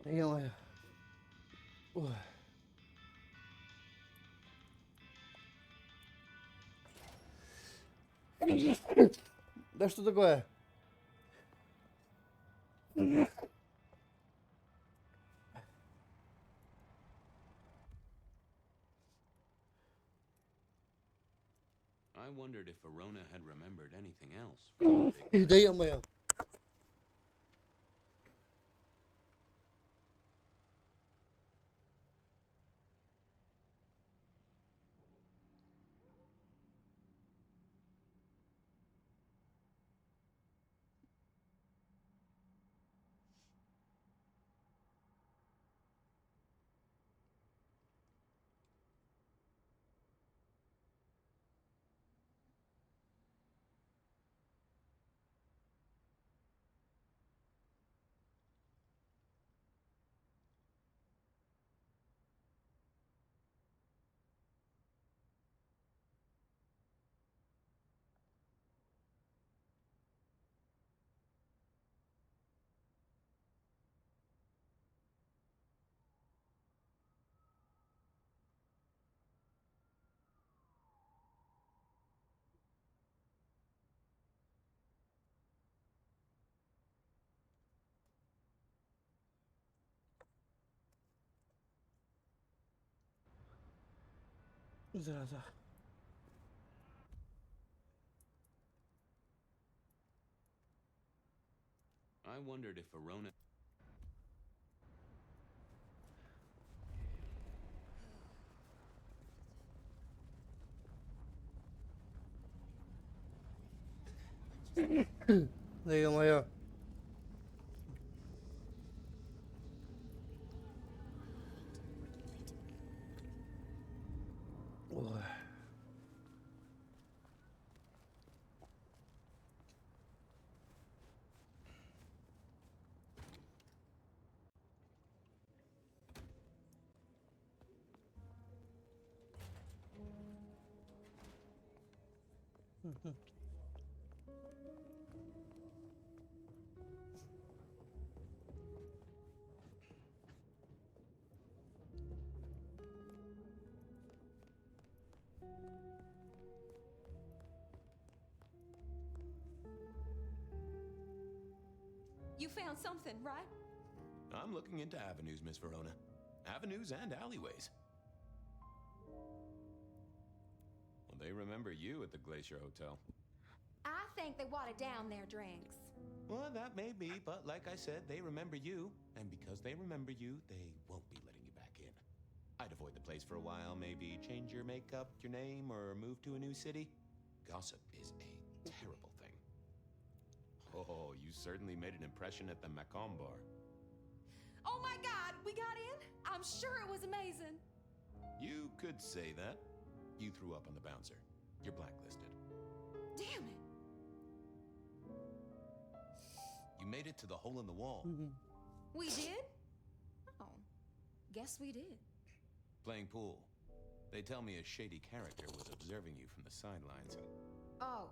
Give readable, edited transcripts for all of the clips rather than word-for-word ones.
Ё-моё. Ой. Да что такое? I wondered if Verona had remembered anything else from the big Да ё-моё. Зараза. I wondered if Verona... Да ё-моё. Ой. You found something, right? I'm looking into avenues, Miss Verona. Avenues and alleyways. Well, they remember you at the Glacier Hotel. I think they watered down their drinks. Well, that may be, but like I said, they remember you. And because they remember you, they won't be letting you back in. I'd avoid the place for a while, maybe change your makeup, your name, or move to a new city. Gossip is a terrible thing. Oh, you certainly made an impression at the Macomb bar. Oh my God, we got in? I'm sure it was amazing. You could say that. You threw up on the bouncer. You're blacklisted. Damn it. You made it to the hole in the wall. We did? Oh, guess we did. Playing pool. They tell me a shady character was observing you from the sidelines. Oh,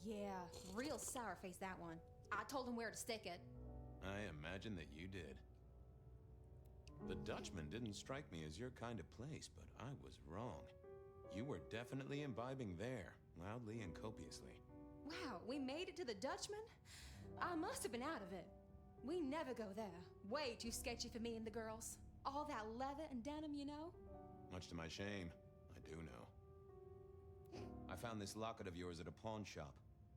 yeah. Real sour face, that one. I told him where to stick it. I imagine that you did. The Dutchman didn't strike me as your kind of place, but I was wrong. You were definitely imbibing there, loudly and copiously. Wow, we made it to the Dutchman? I must have been out of it. We never go there. Way too sketchy for me and the girls. All that leather and denim, you know? Much to my shame, I do know. I found this locket of yours at a pawn shop,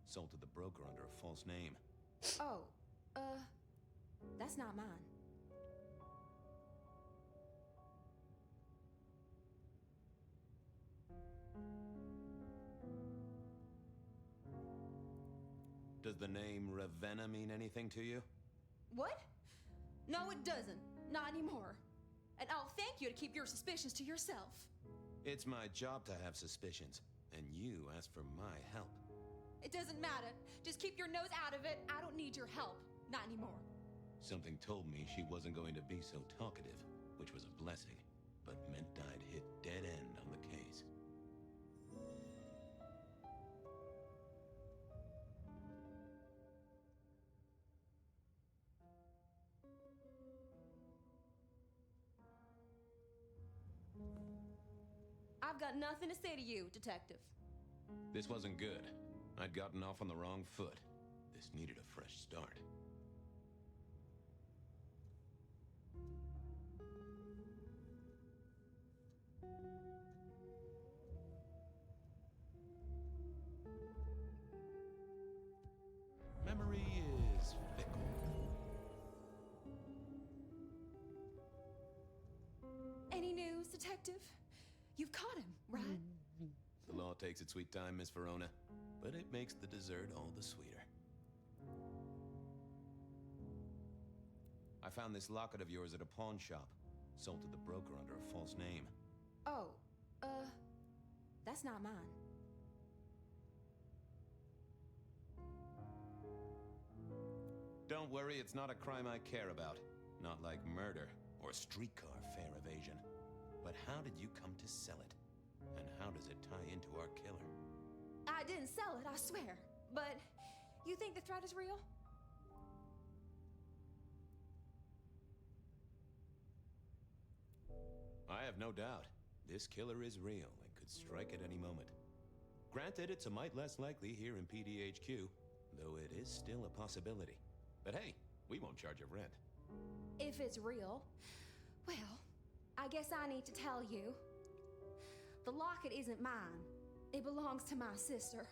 sold to the broker under a false name. Oh, that's not mine. Does the name Ravenna mean anything to you? What? No, it doesn't. Not anymore. And I'll thank you to keep your suspicions to yourself. It's my job to have suspicions, and you asked for my help. It doesn't matter. Just keep your nose out of it. I don't need your help. Not anymore. Something told me she wasn't going to be so talkative, which was a blessing, but meant I'd hit dead end on the case. I've got nothing to say to you, Detective. This wasn't good. I'd gotten off on the wrong foot. This needed a fresh start. Memory is fickle. Any news, Detective? You've caught him, right? The law takes its sweet time, Miss Verona, but it makes the dessert all the sweeter. I found this locket of yours at a pawn shop. Sold to the broker under a false name. Oh, that's not mine. Don't worry, it's not a crime I care about. Not like murder or streetcar fare evasion. But how did you come to sell it? And how does it tie into our killer? I didn't sell it, I swear. But you think the threat is real? I have no doubt. This killer is real and could strike at any moment. Granted, it's a mite less likely here in PDHQ, though it is still a possibility. But hey, we won't charge you rent. If it's real, well, I guess I need to tell you. The locket isn't mine. It belongs to my sister.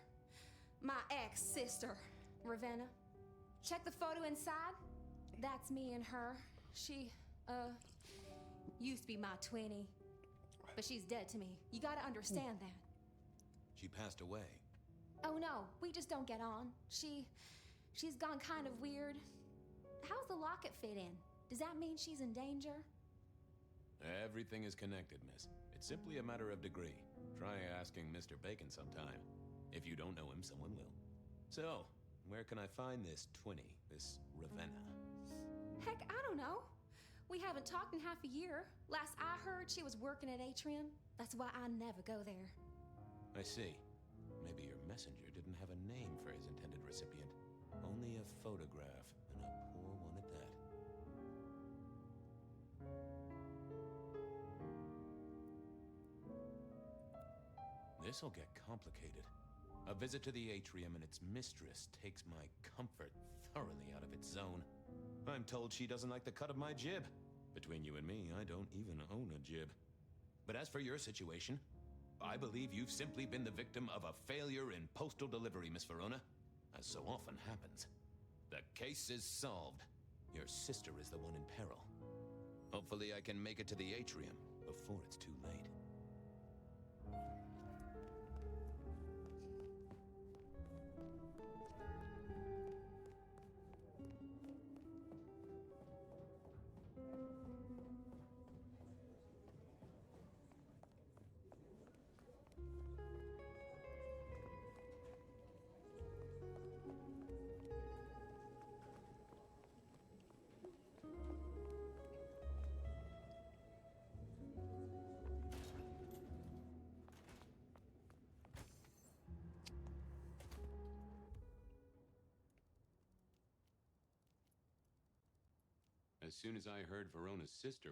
My ex-sister, Ravenna. Check the photo inside. That's me and her. She, used to be my twinnie. But she's dead to me. You gotta understand that. She passed away. Oh no, we just don't get on. She's gone kind of weird. How's the locket fit in? Does that mean she's in danger? Everything is connected, miss. It's simply a matter of degree. Try asking Mr. Bacon sometime. If you don't know him, someone will. So, where can I find this twinnie, this Ravenna? Heck, I don't know. We haven't talked in half a year. Last I heard, she was working at Atrium. That's why I never go there. I see. Maybe your messenger didn't have a name for his intended recipient. Only a photograph, and a poor one at that. This'll get complicated. A visit to the Atrium and its mistress takes my comfort thoroughly out of its zone. I'm told she doesn't like the cut of my jib. Between you and me, I don't even own a jib. But as for your situation, I believe you've simply been the victim of a failure in postal delivery, Miss Verona. As so often happens. The case is solved. Your sister is the one in peril. Hopefully I can make it to the Atrium before it's too late. As soon as I heard Verona's sister...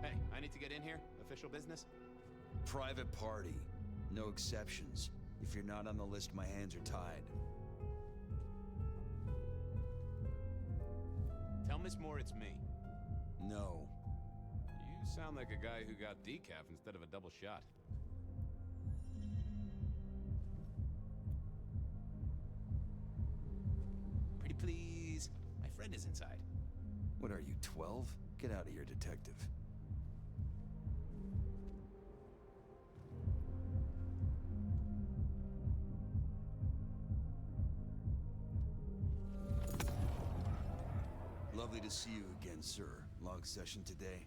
Hey, I need to get in here. Official business? Private party. No exceptions. If you're not on the list, my hands are tied. Tell Miss Moore it's me. No. You sound like a guy who got decaf instead of a double shot. Pretty please. My friend is inside. What are you, 12? Get out of here, detective. Lovely to see you again, sir. Long session today?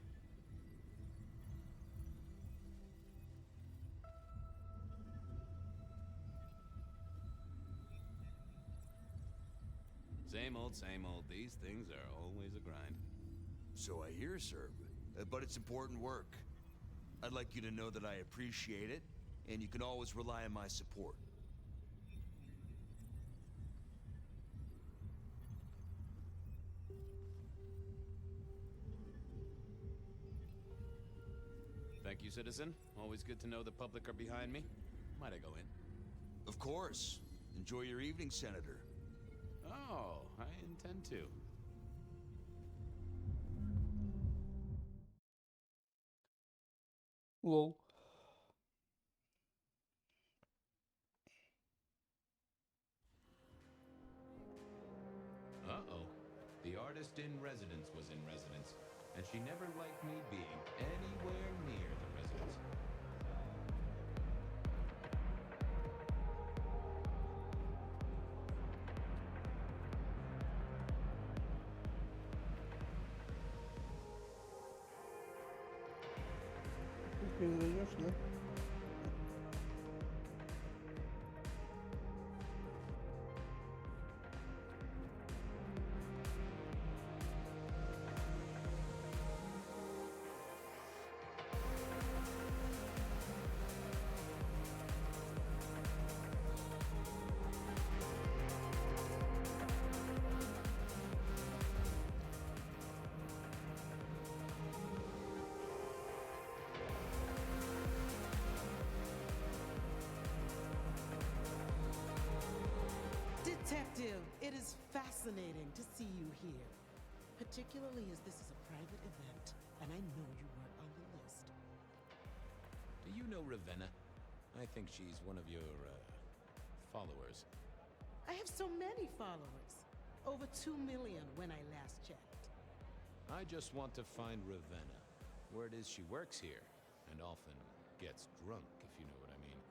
Same old, same old. These things are always a grind. So I hear, sir. But it's important work. I'd like you to know that I appreciate it, and you can always rely on my support. Thank you, citizen. Always good to know the public are behind me. Might I go in? Of course. Enjoy your evening, Senator. Oh, I intend to. Lol. Uh-oh. The artist in residence was in residence, and she never liked me being anywhere near the residence. Ты не зайдешь, да? Detective, it is fascinating to see you here. Particularly as this is a private event, and I know you weren't on the list. Do you know Ravenna? I think she's one of your, followers. I have so many followers. Over 2 million when I last checked. I just want to find Ravenna. Word is she works here, and often gets drunk, if you know what I mean.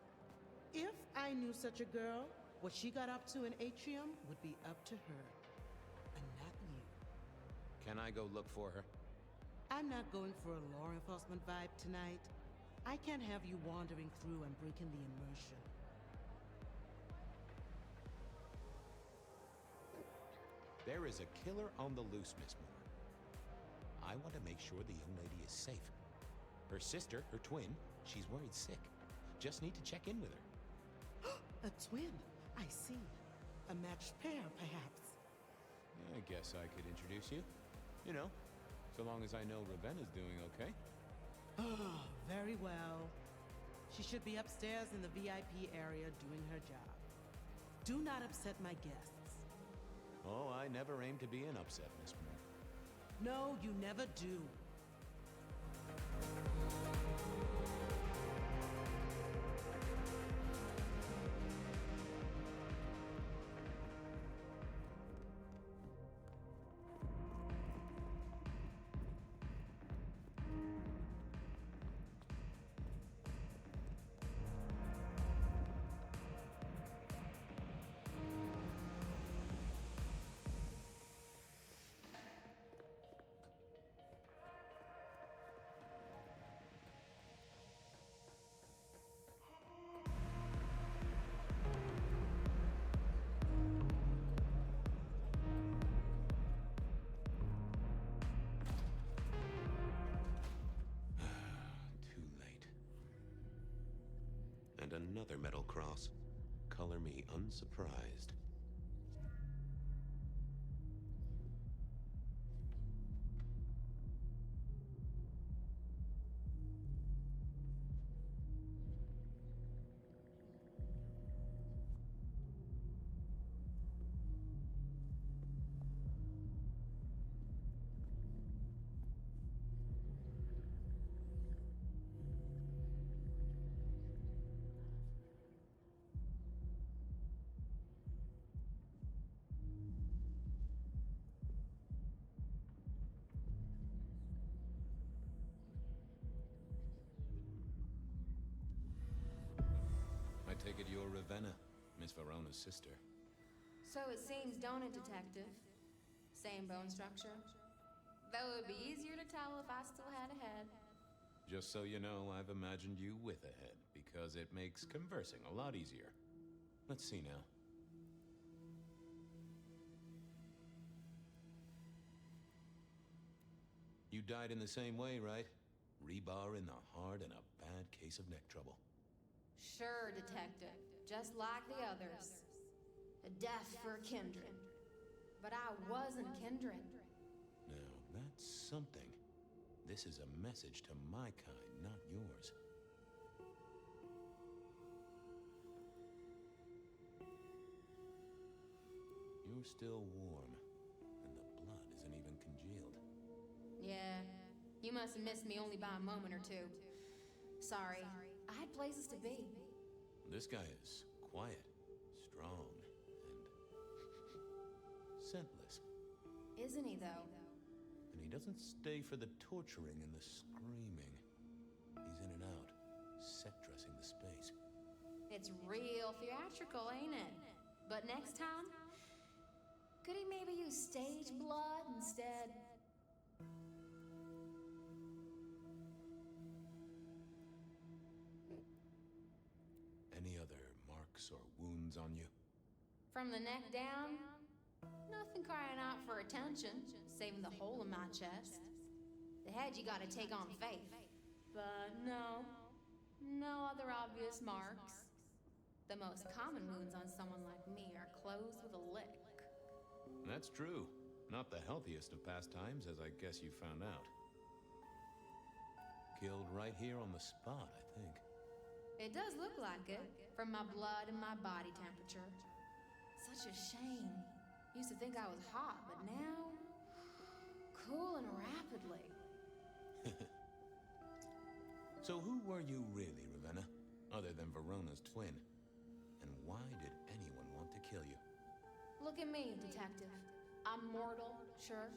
If I knew such a girl, what she got up to in Atrium would be up to her. And not you. Can I go look for her? I'm not going for a law enforcement vibe tonight. I can't have you wandering through and breaking the immersion. There is a killer on the loose, Miss Moore. I want to make sure the young lady is safe. Her sister, her twin, she's worried sick. Just need to check in with her. A twin? I see. A matched pair, perhaps. I guess I could introduce you. You know, so long as I know Ravenna's doing okay. Oh, very well. She should be upstairs in the VIP area doing her job. Do not upset my guests. Oh, I never aim to be an upset, Miss Moore. No, you never do. Too late. And another metal cross. Color me unsurprised. take it you're Ravenna, Miss Verona's sister. So it seems, don't it, Detective? Same bone structure. Though it would be easier to tell if I still had a head. Just so you know, I've imagined you with a head, because it makes conversing a lot easier. Let's see now. You died in the same way, right? Rebar in the heart and a bad case of neck trouble. Sure, Detective. Just like the others. A death for kindred. But I wasn't kindred. Now, that's something. This is a message to my kind, not yours. You're still warm, and the blood isn't even congealed. Yeah, you must have missed me only by a moment or two. Sorry, I had places to be. This guy is quiet, strong, and scentless. Isn't he, though? And he doesn't stay for the torturing and the screaming. He's in and out, set dressing the space. It's real theatrical, ain't it? But next time, could he maybe use stage blood instead? Any other marks or wounds on you? From the neck down, nothing crying out for attention, saving the hole in my chest. The head you gotta take on faith. But no other obvious marks. The most common wounds on someone like me are closed with a lick. That's true. Not the healthiest of pastimes, as I guess you found out. Killed right here on the spot, I think. It does look like it, from my blood and my body temperature. Such a shame. Used to think I was hot, but now... cooling rapidly. So who were you really, Ravenna? Other than Verona's twin? And why did anyone want to kill you? Look at me, Detective. I'm mortal, sure.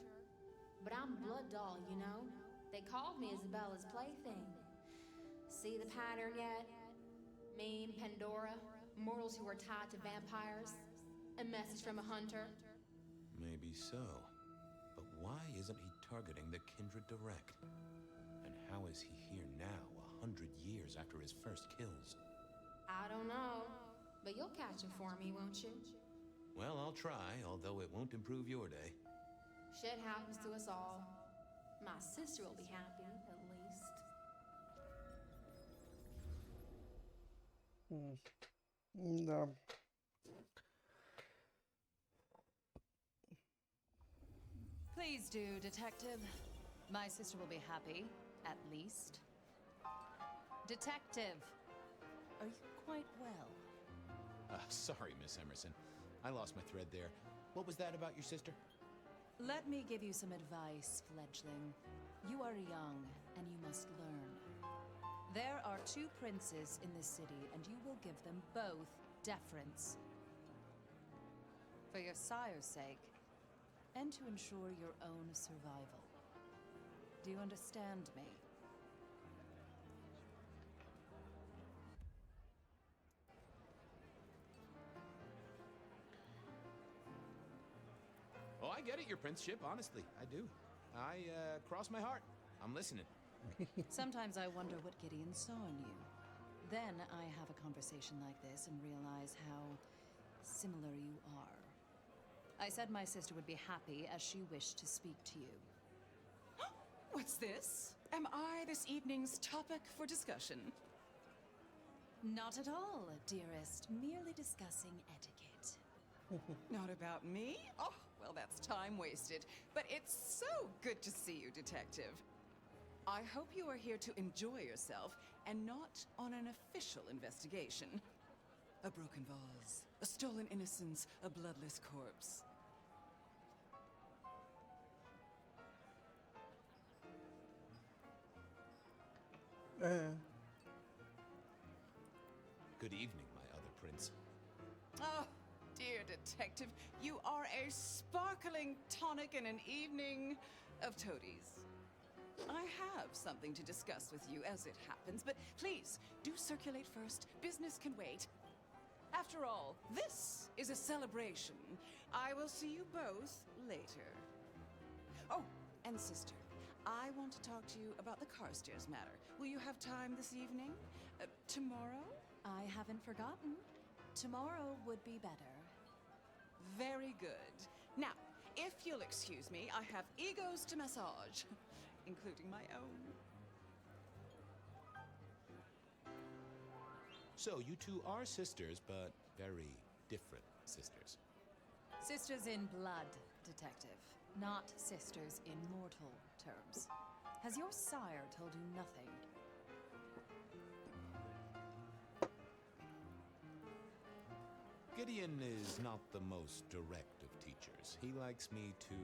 But I'm blood doll, you know? They called me Isabella's plaything. See the pattern yet? Me and Pandora, mortals who are tied to vampires. A message from a hunter. Maybe so. But why isn't he targeting the kindred direct? And how is he here now, 100 years after his first kills? I don't know. But you'll catch him for me, won't you? Well, I'll try, although it won't improve your day. Shit happens to us all. My sister will be happy, at least. Да. Please do, Detective. My sister will be happy, at least. Detective, are you quite well? Sorry, Miss Emerson. I lost my thread there. What was that about your sister? Let me give you some advice, fledgling. You are young, and you must learn. There are two princes in this city, and you will give them both deference. For your sire's sake, and to ensure your own survival. Do you understand me? Oh, I get it, your princeship, honestly. I do. Cross my heart. I'm listening. Sometimes I wonder what Gideon saw in you. Then I have a conversation like this and realize how similar you are. I said my sister would be happy as she wished to speak to you. What's this? Am I this evening's topic for discussion? Not at all, dearest. Merely discussing etiquette. Not about me? Oh, well, that's time wasted. But it's so good to see you, Detective. I hope you are here to enjoy yourself and not on an official investigation. A broken vase, a stolen innocence, a bloodless corpse. Good evening, my other prince. Oh, dear Detective, you are a sparkling tonic in an evening of toadies. I have something to discuss with you as it happens, but please, do circulate first. Business can wait. After all, this is a celebration. I will see you both later. Oh, and sister, I want to talk to you about the Carstairs matter. Will you have time this evening? Tomorrow? I haven't forgotten. Tomorrow would be better. Very good. Now, if you'll excuse me, I have egos to massage, including my own. So you two are sisters, but very different sisters. Sisters in blood, detective. Not sisters in mortal terms. Has your sire told you nothing? Gideon is not the most direct of teachers. He likes me to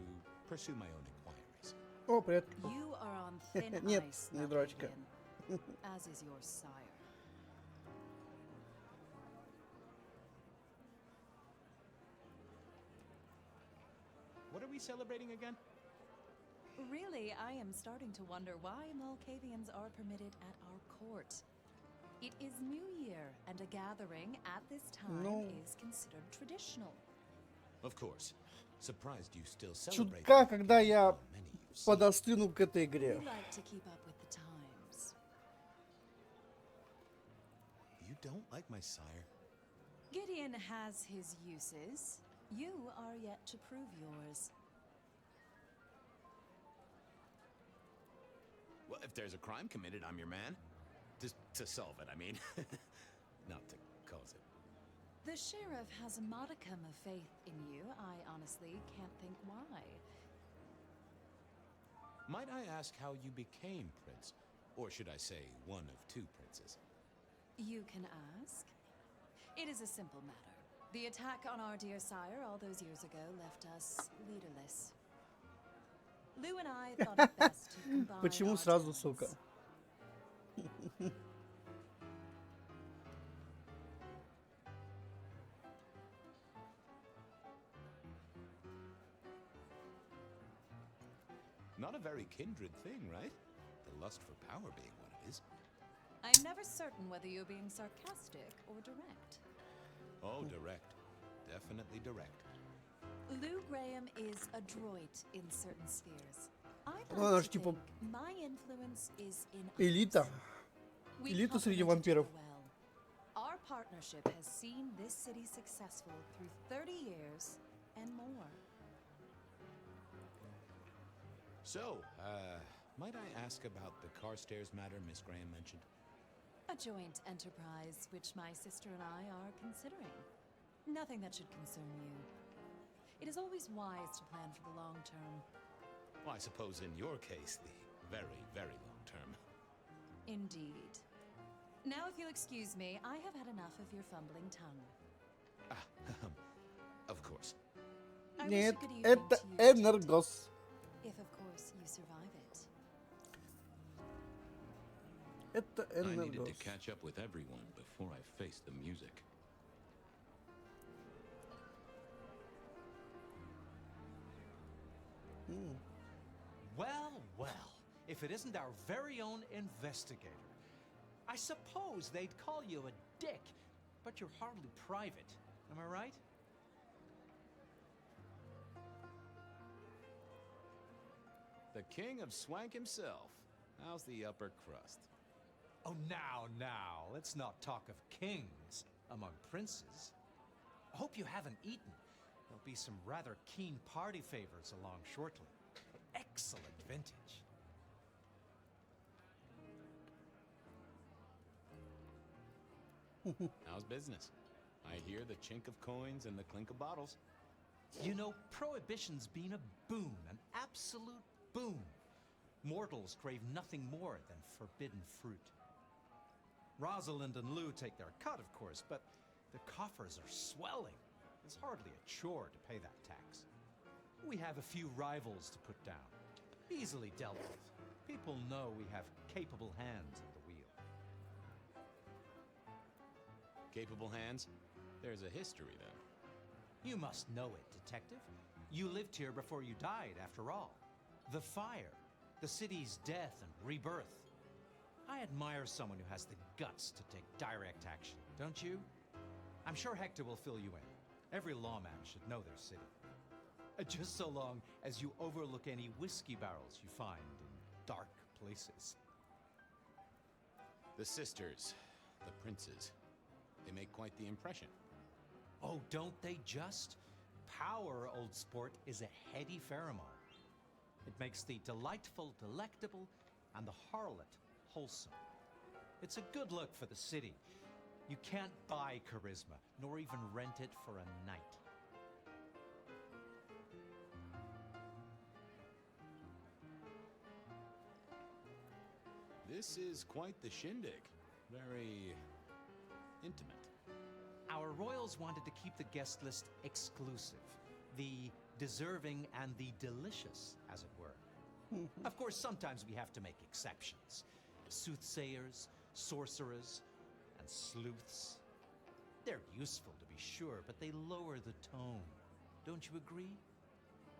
pursue my own inquiries. О, привет. You are on thin Нет, ice, не дурачка. Gideon, as is your sire. What are we celebrating again? Really, I am starting to wonder why Malkavians are permitted at our court. It is New Year, and a gathering at this time No. is considered traditional. Of course. Surprised you still celebrate. Чутка, когда я Many you've seen. подостыну к этой We игре. like to keep up with the times. You don't like my sire? Gideon has his uses. You are yet to prove yours. Well, if there's a crime committed, I'm your man. To solve it, I mean. Not to cause it. The sheriff has a modicum of faith in you. I honestly can't think why. Might I ask how you became prince? Or should I say, one of two princes? You can ask. It is a simple matter. The attack on our dear sire all those years ago left us leaderless. Lou and I thought it best to combine Почему our сразу, talents. сука? Not a very kindred thing, right? The lust for power being what it is. I'm never certain whether you're being sarcastic or direct. Oh, direct. Definitely direct. Lou Graham is adroit in certain spheres. I'd Ну, она like ж to типа think my influence is in элита. others. We Элита среди complement each other вампиров. well. Our partnership has seen this city successful through 30 years and more. So, might I ask about the Carstairs matter Miss Graham mentioned? A joint enterprise which my sister and I are considering. Nothing that should concern you. It is always wise to plan for the long term. Well, I suppose in your case, the very, very long term. Indeed. Now, if you'll excuse me, I have had enough of your fumbling tongue. Of course. I wish Нет, a good evening это to you, Энергос. if of course you survive it. Это I needed to Энергос. catch up with everyone before I faced the music. Well, well, if it isn't our very own investigator. I suppose they'd call you a dick, but you're hardly private. Am I right? The king of swank himself. How's the upper crust? Oh, now, let's not talk of kings among princes. I hope you haven't eaten. There'll be some rather keen party favors along shortly. Excellent vintage. How's business? I hear the chink of coins and the clink of bottles. You know, Prohibition's been a boon, an absolute boon. Mortals crave nothing more than forbidden fruit. Rosalind and Lou take their cut, of course, but the coffers are swelling. It's hardly a chore to pay that tax. We have a few rivals to put down. Easily dealt with. People know we have capable hands at the wheel. Capable hands? There's a history, then. You must know it, Detective. You lived here before you died, after all. The fire, the city's death and rebirth. I admire someone who has the guts to take direct action, don't you? I'm sure Hector will fill you in. Every lawman should know their city. Just so long as you overlook any whiskey barrels you find in dark places. The sisters, the princes, they make quite the impression. Oh, don't they just? Power, old sport, is a heady pheromone. It makes the delightful delectable and the harlot wholesome. It's a good look for the city. You can't buy charisma, nor even rent it for a night. This is quite the shindig. Very intimate. Our royals wanted to keep the guest list exclusive. The deserving and the delicious, as it were. Of course, sometimes we have to make exceptions. Soothsayers, sorcerers, and sleuths. They're useful, to be sure, but they lower the tone. Don't you agree?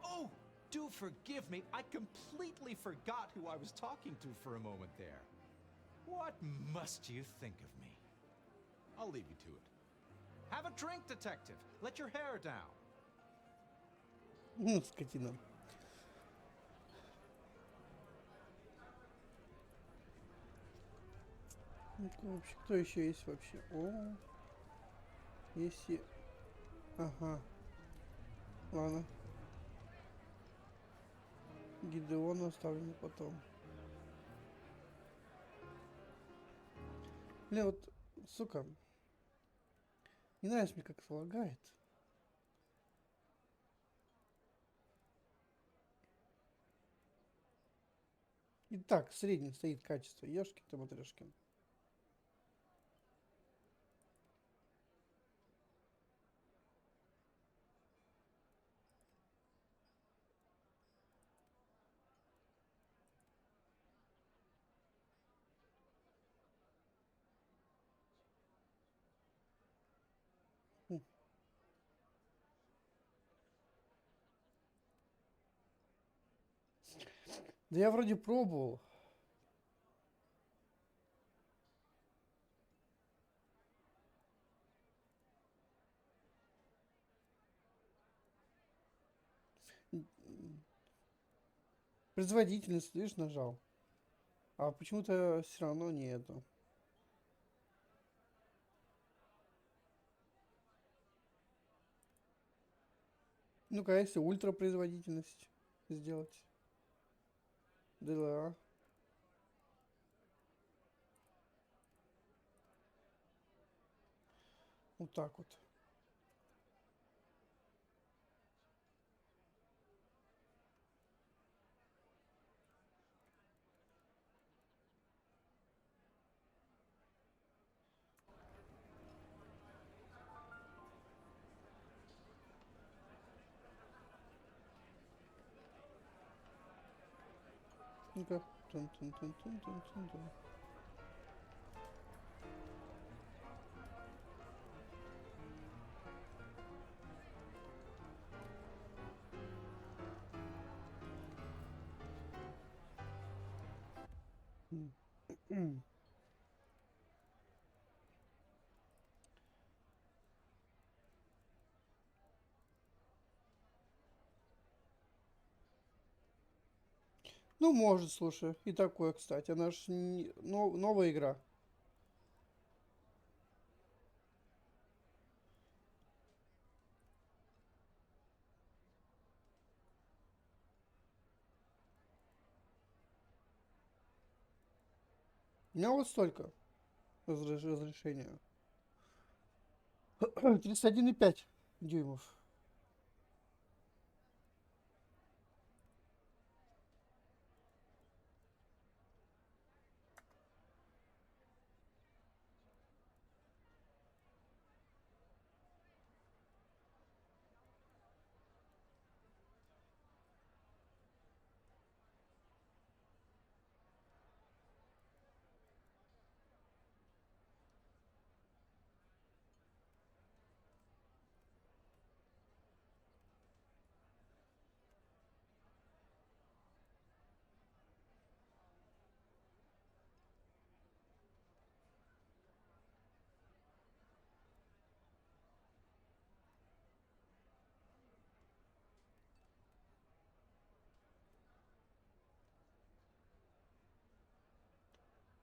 Oh, do forgive me. I completely forgot who I was talking to for a moment there. What must you think of me? I'll leave you to it. Have a drink, detective. Let your hair down. Скотина. Ну-ка, вообще, кто еще есть вообще? О, если... Ага. Ладно. Гидеона оставлю на потом. Блин, вот, сука. Не нравится мне, как это лагает. И так, средний стоит качество. Ёшкин-то матрешкин. Да я вроде пробовал. Производительность, видишь, нажал. А почему-то все равно не это. Ну-ка, если ультропроизводительность сделать. Да. Вот так вот. Ну-ка. Тун-тун-тун-тун-тун-тун. Ну, может, слушай. И такое, кстати. Она ж новая игра. У меня вот столько разрешения. 31,5 дюймов.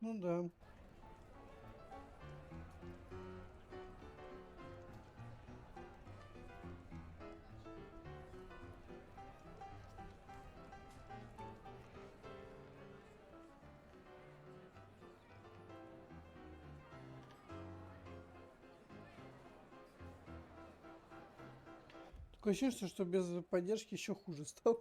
Ну да. Такое ощущение, что без поддержки еще хуже стало.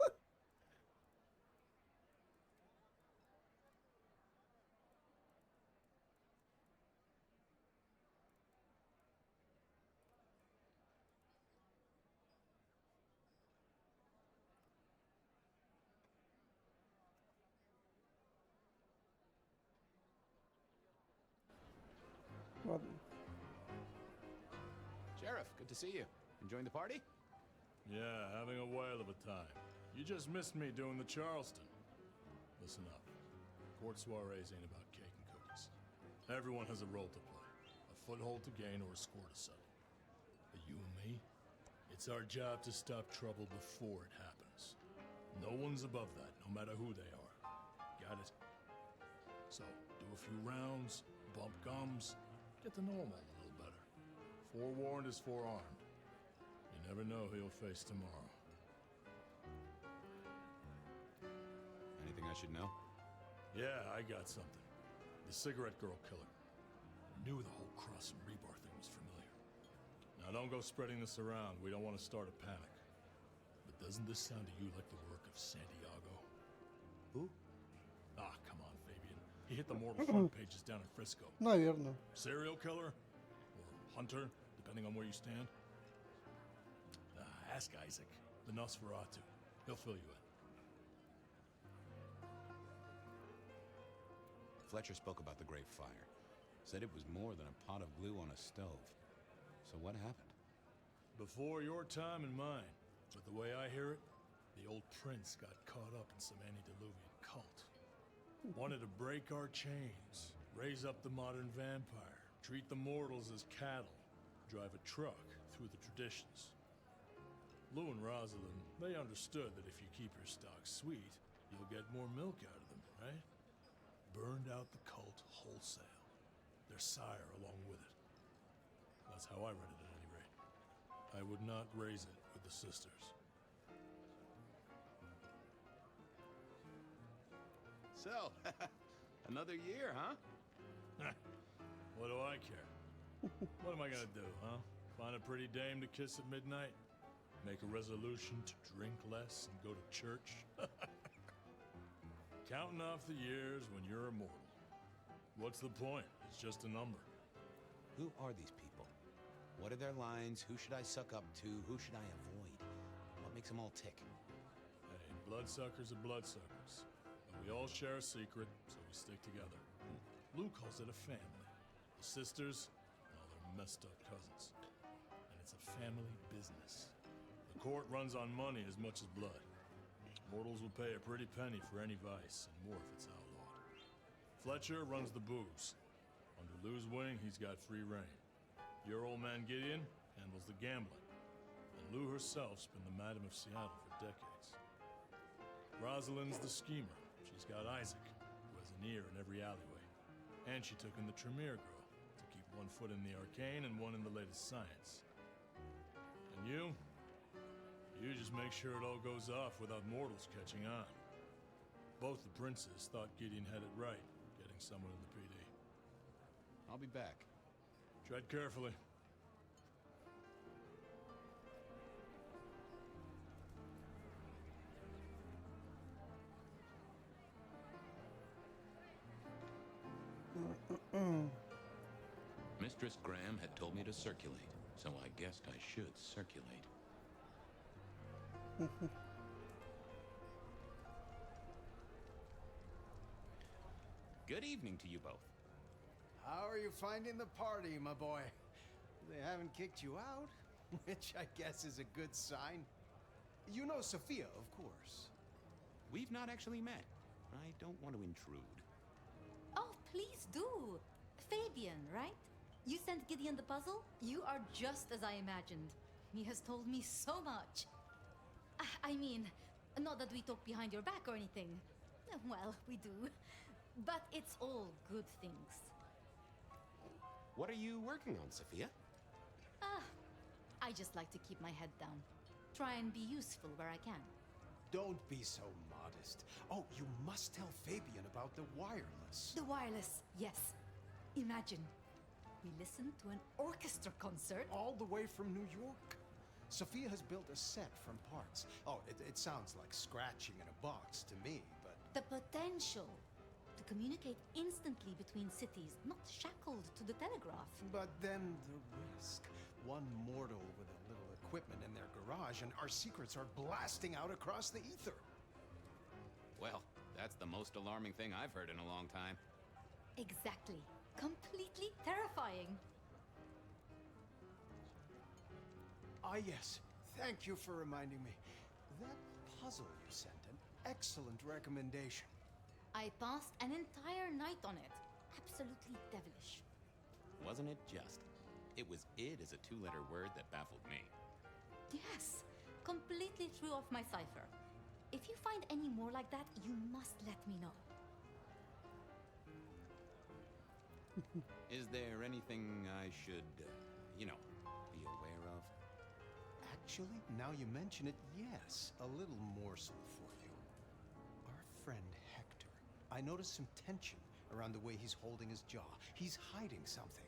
Ладно. Sheriff, good to see you. Enjoying the party? Yeah, having a whale of a time. You just missed me doing the Charleston. Listen up. Court soirees ain't about cake and cookies. Everyone has a role to play. A foothold to gain or a score to settle. But you and me, it's our job to stop trouble before it happens. No one's above that, no matter who they are. Got it? So, do a few rounds, bump gums, get to know them all a little better. Forewarned is forearmed. You never know who you'll face tomorrow. Anything I should know? Yeah, I got something. The cigarette girl killer. I knew the whole cross and rebar thing was familiar. Now don't go spreading this around. We don't want to start a panic. But doesn't this sound to you like the work of Santiago? Who? Ah, come on, Fabian. He hit the mortal front pages down in Frisco. Наверное. Serial killer? Or hunter, depending on where you stand? Ask Isaac, the Nosferatu. He'll fill you in. Fletcher spoke about the Great Fire. Said it was more than a pot of glue on a stove. So what happened? Before your time and mine. But the way I hear it, the old prince got caught up in some antediluvian cult. Wanted to break our chains, raise up the modern vampire, treat the mortals as cattle, drive a truck through the traditions. Lou and Rosalind, they understood that if you keep your stock sweet, you'll get more milk out of them, right? Burned out the cult wholesale. Their sire along with it. That's how I read it at any rate. I would not raise it with the sisters. So, another year, huh? What do I care? What am I gonna do, huh? Find a pretty dame to kiss at midnight? Make a resolution to drink less and go to church? Counting off the years when you're immortal. What's the point? It's just a number. Who are these people? What are their lines? Who should I suck up to? Who should I avoid? What makes them all tick? Hey, bloodsuckers are bloodsuckers. And we all share a secret, so we stick together. Lou calls it a family. The sisters, well, they're messed up cousins. And it's a family business. The court runs on money as much as blood. Mortals will pay a pretty penny for any vice, and more if it's outlawed. Fletcher runs the booze. Under Lou's wing, he's got free reign. Your old man Gideon handles the gambling. And Lou herself's been the Madam of Seattle for decades. Rosalind's the schemer. She's got Isaac, who has an ear in every alleyway. And she took in the Tremere girl, to keep one foot in the arcane and one in the latest science. And you? You just make sure it all goes off without mortals catching on. Both the princes thought Gideon had it right, getting someone in the PD. I'll be back. Tread carefully. Mistress Graham had told me to circulate, so I guessed I should circulate. Good evening to you both. How are you finding the party, my boy? They haven't kicked you out, which I guess is a good sign. You know Sophia, of course. We've not actually met. I don't want to intrude. Oh, please do. Fabian, right? You sent Gideon the puzzle? You are just as I imagined. He has told me so much. I mean, not that we talk behind your back or anything. Well, we do. But it's all good things. What are you working on, Sophia? Ah, I just like to keep my head down. Try and be useful where I can. Don't be so modest. Oh, you must tell Fabian about the wireless. The wireless, yes. Imagine, we listened to an orchestra concert. All the way from New York. Sophia has built a set from parts. Oh, it sounds like scratching in a box to me, but... The potential to communicate instantly between cities, not shackled to the telegraph. But then the risk. One mortal with a little equipment in their garage, and our secrets are blasting out across the ether. Well, that's the most alarming thing I've heard in a long time. Exactly. Completely terrifying. Ah, yes. Thank you for reminding me. That puzzle you sent, an excellent recommendation. I passed an entire night on it. Absolutely devilish. Wasn't it just? It was "id" as a two-letter word that baffled me. Yes, completely threw off my cipher. If you find any more like that, you must let me know. Is there anything I should, be aware of? Actually, now you mention it, yes. A little morsel for you. Our friend Hector. I noticed some tension around the way he's holding his jaw. He's hiding something.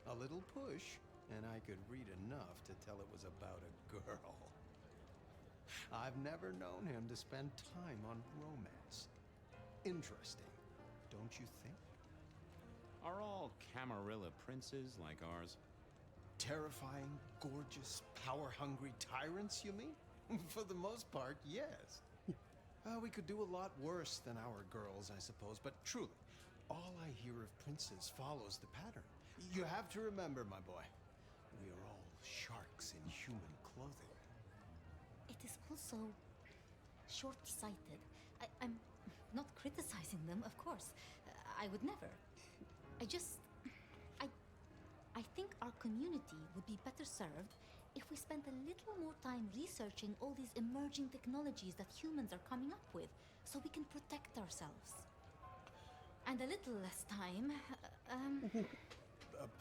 A little push, and I could read enough to tell it was about a girl. I've never known him to spend time on romance. Interesting, don't you think? Are all Camarilla princes like ours? Terrifying, gorgeous, power-hungry tyrants, you mean? For the most part, yes. We could do a lot worse than our girls, I suppose, but truly, all I hear of princes follows the pattern. You have to remember, my boy, we are all sharks in human clothing. It is also short-sighted. I'm not criticizing them, of course. I would never. I think our community would be better served if we spent a little more time researching all these emerging technologies that humans are coming up with, so we can protect ourselves. And a little less time,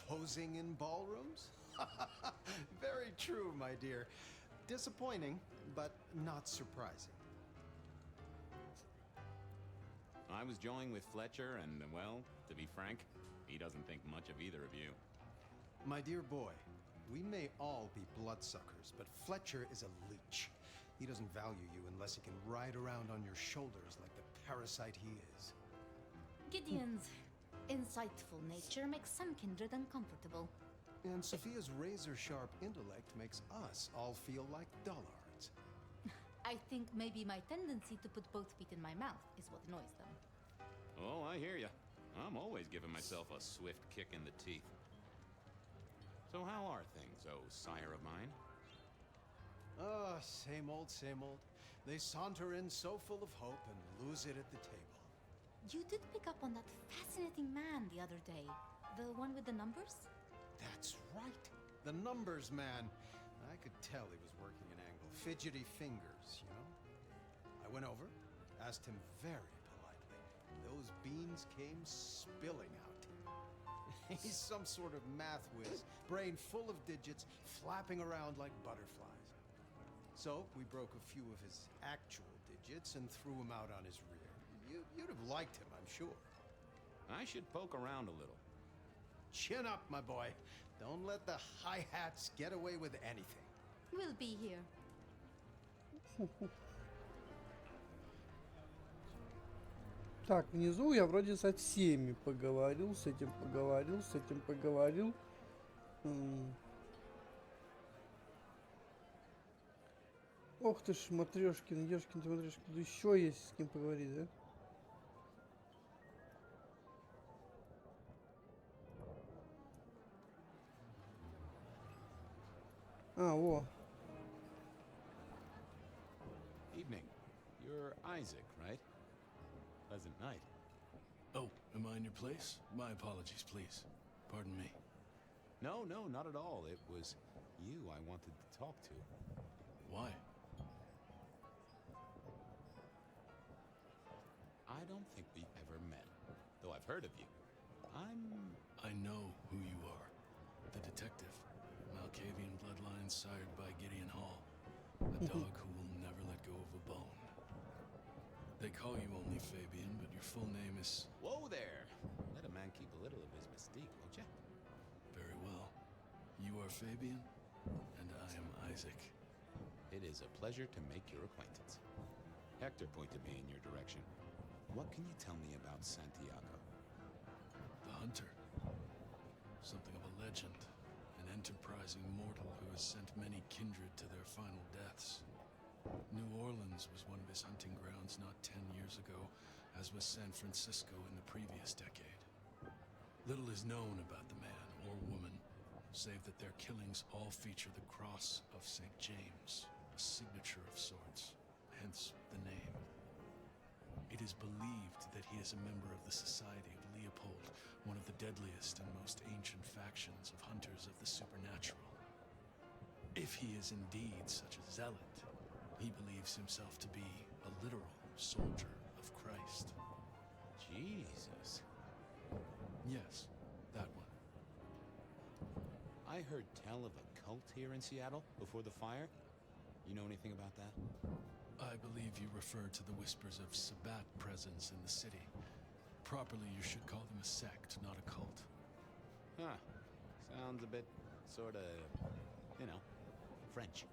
Posing in ballrooms? Very true, my dear. Disappointing, but not surprising. I was joined with Fletcher, and, well, to be frank, he doesn't think much of either of you. My dear boy, we may all be bloodsuckers, but Fletcher is a leech. He doesn't value you unless he can ride around on your shoulders like the parasite he is. Gideon's insightful nature makes some kindred uncomfortable. And Sophia's razor-sharp intellect makes us all feel like dullards. I think maybe my tendency to put both feet in my mouth is what annoys them. Oh, I hear you. I'm always giving myself a swift kick in the teeth. So how are things, oh sire of mine? Ah, same old, same old. They saunter in so full of hope and lose it at the table. You did pick up on that fascinating man the other day. The one with the numbers? That's right. The numbers man. I could tell he was working an angle. Fidgety fingers, you know? I went over, asked him very politely. Those beans came spilling out. He's some sort of math whiz, brain full of digits, flapping around like butterflies. So we broke a few of his actual digits and threw him out on his rear. You'd have liked him, I'm sure. I should poke around a little. Chin up, my boy. Don't let the hi-hats get away with anything. We'll be here. Так, внизу я вроде со всеми поговорил, с этим поговорил, с этим поговорил. Ох ты ж, матрешкин, ешкин, матрешкин, тут еще есть с кем поговорить, да? А, во. Evening. You're Isaac, right? Pleasant night. Oh, am I in your place? My apologies, please. Pardon me. No, not at all. It was you I wanted to talk to. Why? I don't think we've ever met. though I've heard of you. I know who you are. The detective. Malkavian bloodline sired by Gideon Hall. A dog who will never let go of a bone. They call you only Fabian, but your full name is... Whoa there! Let a man keep a little of his mystique, won't ya? Very well. You are Fabian, and I am Isaac. It is a pleasure to make your acquaintance. Hector pointed me in your direction. What can you tell me about Santiago? The hunter. Something of a legend. An enterprising mortal who has sent many kindred to their final deaths. New Orleans was one of his hunting grounds not 10 years ago, as was San Francisco in the previous decade. Little is known about the man or woman, save that their killings all feature the cross of St. James, a signature of sorts, hence the name. It is believed that he is a member of the Society of Leopold, one of the deadliest and most ancient factions of hunters of the supernatural. If he is indeed such a zealot, he believes himself to be a literal soldier of Christ. Jesus. Yes, that one. I heard tell of a cult here in Seattle before the fire. You know anything about that? I believe you refer to the whispers of Sabbat presence in the city. Properly, you should call them a sect, not a cult. Huh. Sounds a bit, sorta, French.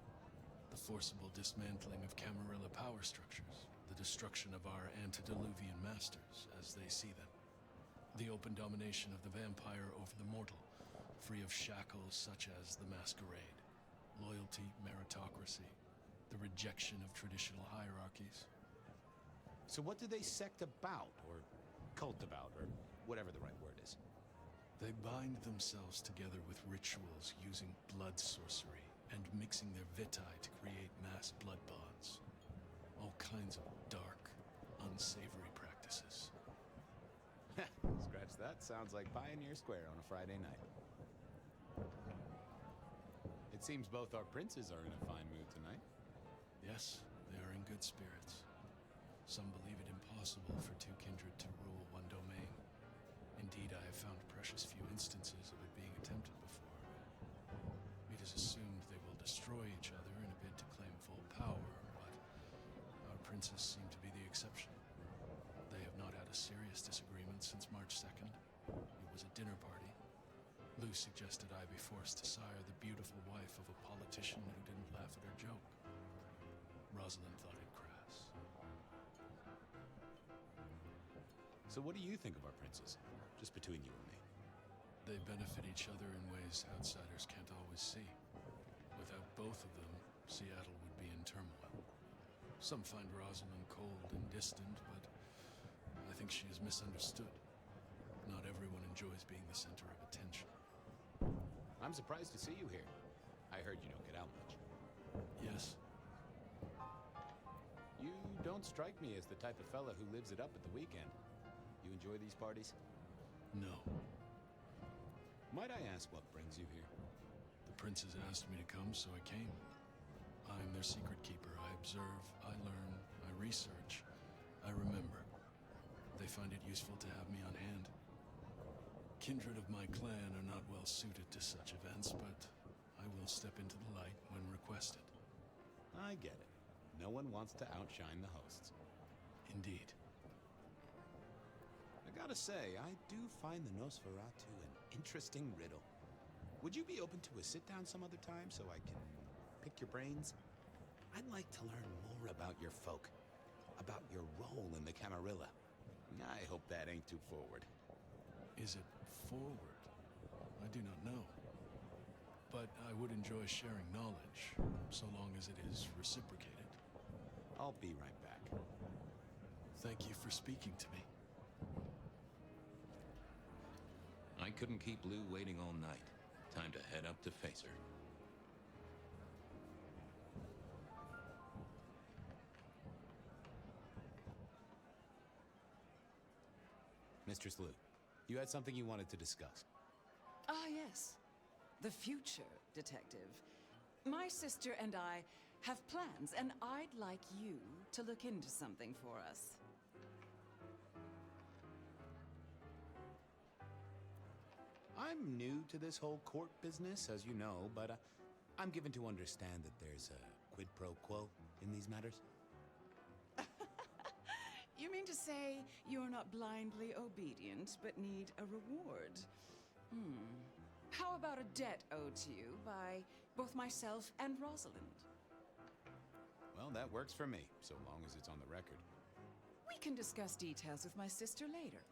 The forcible dismantling of Camarilla power structures. The destruction of our antediluvian masters, as they see them. The open domination of the vampire over the mortal, free of shackles such as the masquerade. Loyalty, meritocracy. The rejection of traditional hierarchies. So what do they sect about, or cult about, or whatever the right word is? They bind themselves together with rituals using blood sorcery and mixing their vitae to create mass blood bonds. All kinds of dark, unsavory practices. Scratch that. Sounds like Pioneer Square on a Friday night. It seems both our princes are in a fine mood tonight. Yes, they are in good spirits. Some believe it impossible for two kindred to rule one domain. Indeed, I have found precious few instances of it being attempted before. It is assumed they will destroy each other in a bid to claim full power, but our princes seem to be the exception. They have not had a serious disagreement since March 2nd. It was a dinner party. Lou suggested I be forced to sire the beautiful wife of a politician who didn't laugh at her joke. Rosalind thought it crass. So what do you think of our princes? Just between you and me. They benefit each other in ways outsiders can't always see. Without both of them, Seattle would be in turmoil. Some find Rosalind cold and distant, but I think she is misunderstood. Not everyone enjoys being the center of attention. I'm surprised to see you here. I heard you don't get out much. Yes. You don't strike me as the type of fella who lives it up at the weekend. You enjoy these parties? No. Might I ask what brings you here? The princes asked me to come, so I came. I am their secret keeper. I observe, I learn, I research, I remember. They find it useful to have me on hand. Kindred of my clan are not well suited to such events, but I will step into the light when requested. I get it. No one wants to outshine the hosts. Indeed. I gotta say, I do find the Nosferatu an interesting riddle. Would you be open to a sit-down some other time so I can pick your brains? I'd like to learn more about your folk, about your role in the Camarilla. I hope that ain't too forward. Is it forward? I do not know. But I would enjoy sharing knowledge, so long as it is reciprocated. I'll be right back. Thank you for speaking to me. I couldn't keep Lou waiting all night. Time to head up to face her. Mistress Lou, you had something you wanted to discuss. Ah, yes. The future, Detective. My sister and I have plans, and I'd like you to look into something for us. I'm new to this whole court business, as you know, but I'm given to understand that there's a quid pro quo in these matters. You mean to say you're not blindly obedient, but need a reward? How about a debt owed to you by both myself and Rosalind? Well, that works for me, so long as it's on the record. We can discuss details with my sister later.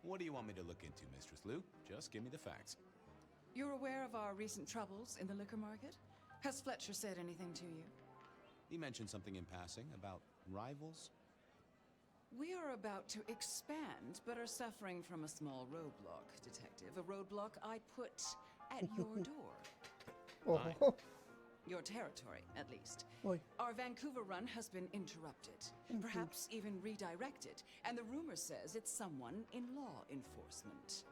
What do you want me to look into, Mistress Lou? Just give me the facts. You're aware of our recent troubles in the liquor market? Has Fletcher said anything to you? He mentioned something in passing about rivals. We are about to expand, but are suffering from a small roadblock, Detective. A roadblock I put at your door. Oh. Your territory, at least. Oi. Our Vancouver run has been interrupted, perhaps even redirected, and the rumor says it's someone in law enforcement.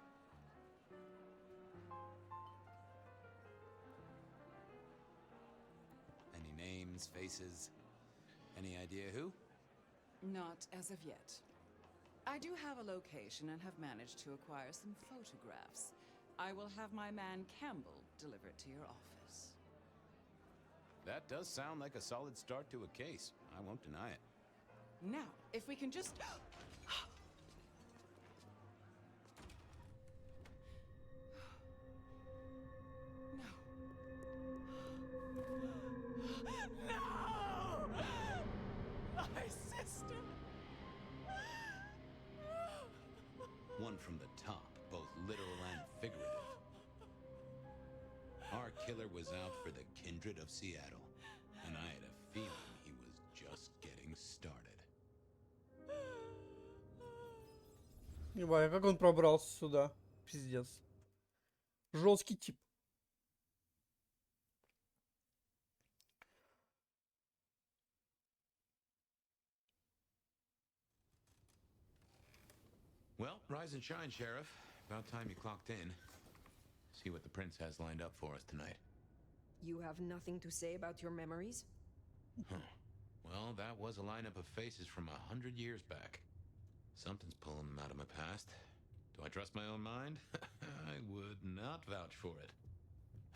Any names, faces? Any idea who? Not as of yet. I do have a location and have managed to acquire some photographs. I will have my man Campbell deliver it to your office. That does sound like a solid start to a case. I won't deny it. Now, if we can just... No! My sister! One from the top, both literal and figurative. Our killer was out for the kindred of Seattle, and I had a feeling he was just getting started. Ебать, а как он пробрался сюда? Пиздец. Жесткий тип. Well, rise and shine, Sheriff. About time you clocked in. See what the prince has lined up for us tonight. You have nothing to say about your memories? Well, that was a lineup of faces from 100 years back. Something's pulling them out of my past. Do I trust my own mind? I would not vouch for it.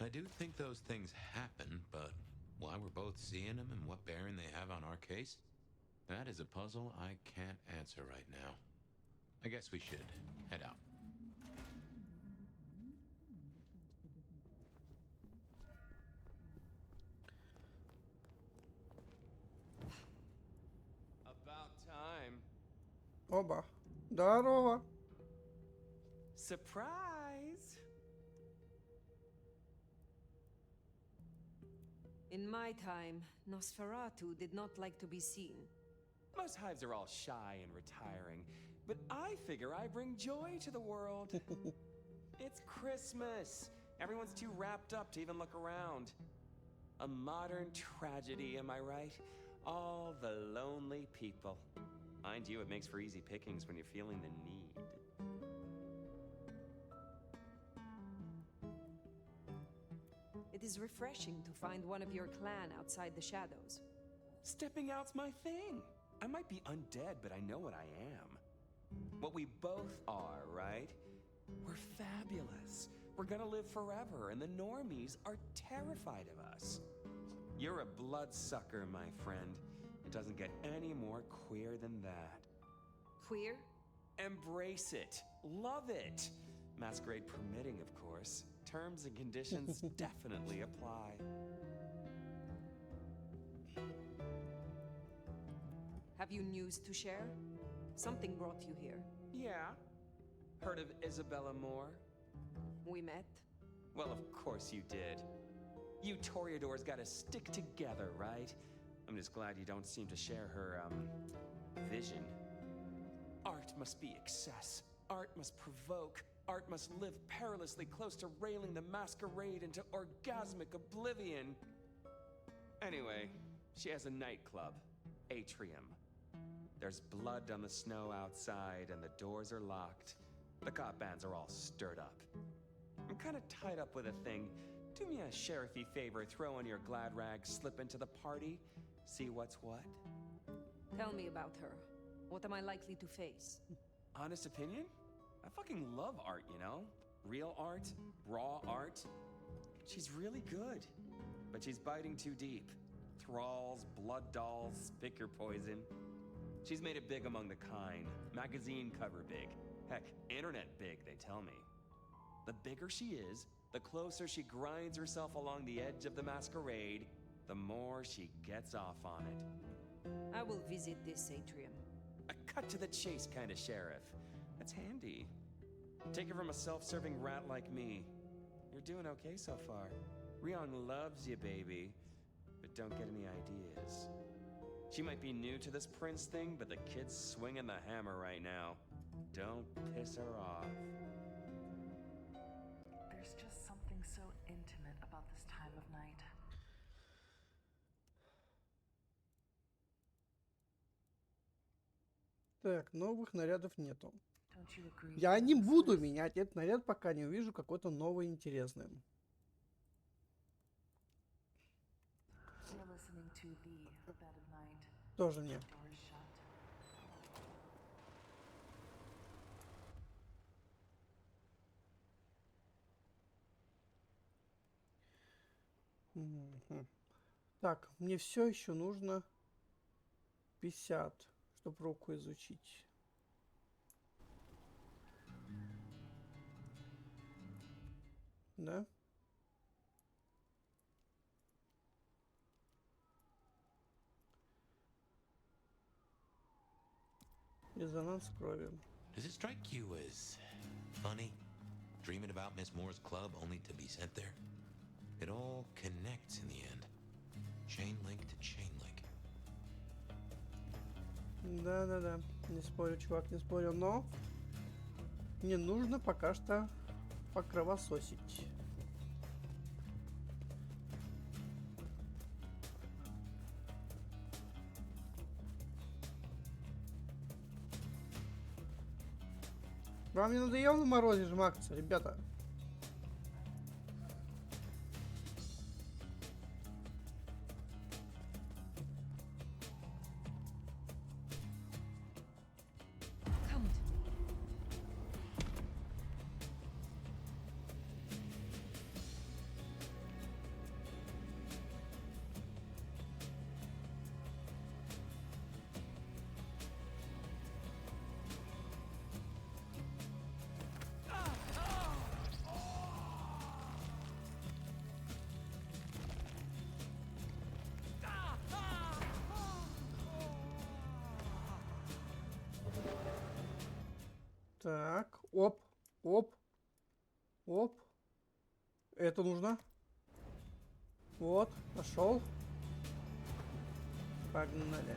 I do think those things happen, but why we're both seeing them and what bearing they have on our case, that is a puzzle I can't answer right now. I guess we should head out. About time. Оба. Здорово. Surprise! In my time, Nosferatu did not like to be seen. Most hives are all shy and retiring, but I figure I bring joy to the world. It's Christmas. Everyone's too wrapped up to even look around. A modern tragedy, am I right? All the lonely people. Mind you, it makes for easy pickings when you're feeling the need. It is refreshing to find one of your clan outside the shadows. Stepping out's my thing. I might be undead, but I know what I am. What we both are, right? We're fabulous. We're gonna live forever, and the normies are terrified of us. You're a bloodsucker, my friend. It doesn't get any more queer than that. Queer? Embrace it. Love it. Masquerade permitting, of course. Terms and conditions definitely apply. Have you news to share? Something brought you here. Yeah. Heard of Isabella Moore? We met. Well, of course you did. You Toreadors gotta stick together, right? I'm just glad you don't seem to share her, vision. Art must be excess. Art must provoke. Art must live perilously close to railing the masquerade into orgasmic oblivion. Anyway, she has a nightclub, Atrium. There's blood on the snow outside and the doors are locked. The cop bands are all stirred up. I'm kind of tied up with a thing. Do me a sheriffy favor, throw on your glad rags, slip into the party, see what's what. Tell me about her. What am I likely to face? Honest opinion? I fucking love art, you know? Real art, raw art. She's really good. But she's biting too deep. Thralls, blood dolls, pick your poison. She's made it big among the kind. Magazine cover big. Heck, internet big, they tell me. The bigger she is, the closer she grinds herself along the edge of the masquerade, the more she gets off on it. I will visit this atrium. A cut to the chase kind of sheriff. That's handy. Take it from a self-serving rat like me. You're doing okay so far. Ryong loves you, baby. But don't get any ideas. She might be new to this prince thing, but the kid's swinging the hammer right now. Don't piss her off. There's just something so intimate about this time of night. Так, новых нарядов нету. Don't you agree? Я не буду менять этот наряд, пока не увижу какой-то новый интересный. You're listening to the bed of night. Тоже нет. Doors shut. Мгм. Так, мне все еще нужно 50, чтобы руку изучить. Да? Резонанс крови. Does it strike you as funny, dreaming about Miss Moore's club only to be sent there? It all connects in the end. Chain link to chain link. Да-да-да, не спорю, чувак, не спорю, но мне нужно пока что покровососить. Вам не надоело на морозе жмакаться, ребята? Come to me. Так, оп, оп, оп. Это нужно. Вот, нашел. Погнали.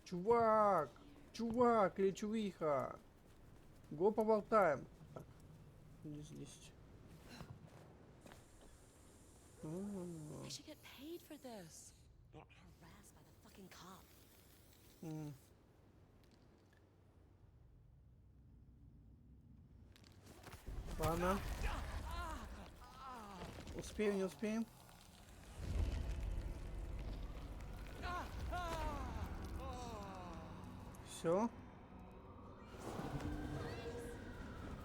Чувак, чувак или чувиха. Го поболтаем. Так, не здесь. They should get paid for this. Not harassed by the fucking cop. Ладно. Успеем, не успеем. Все.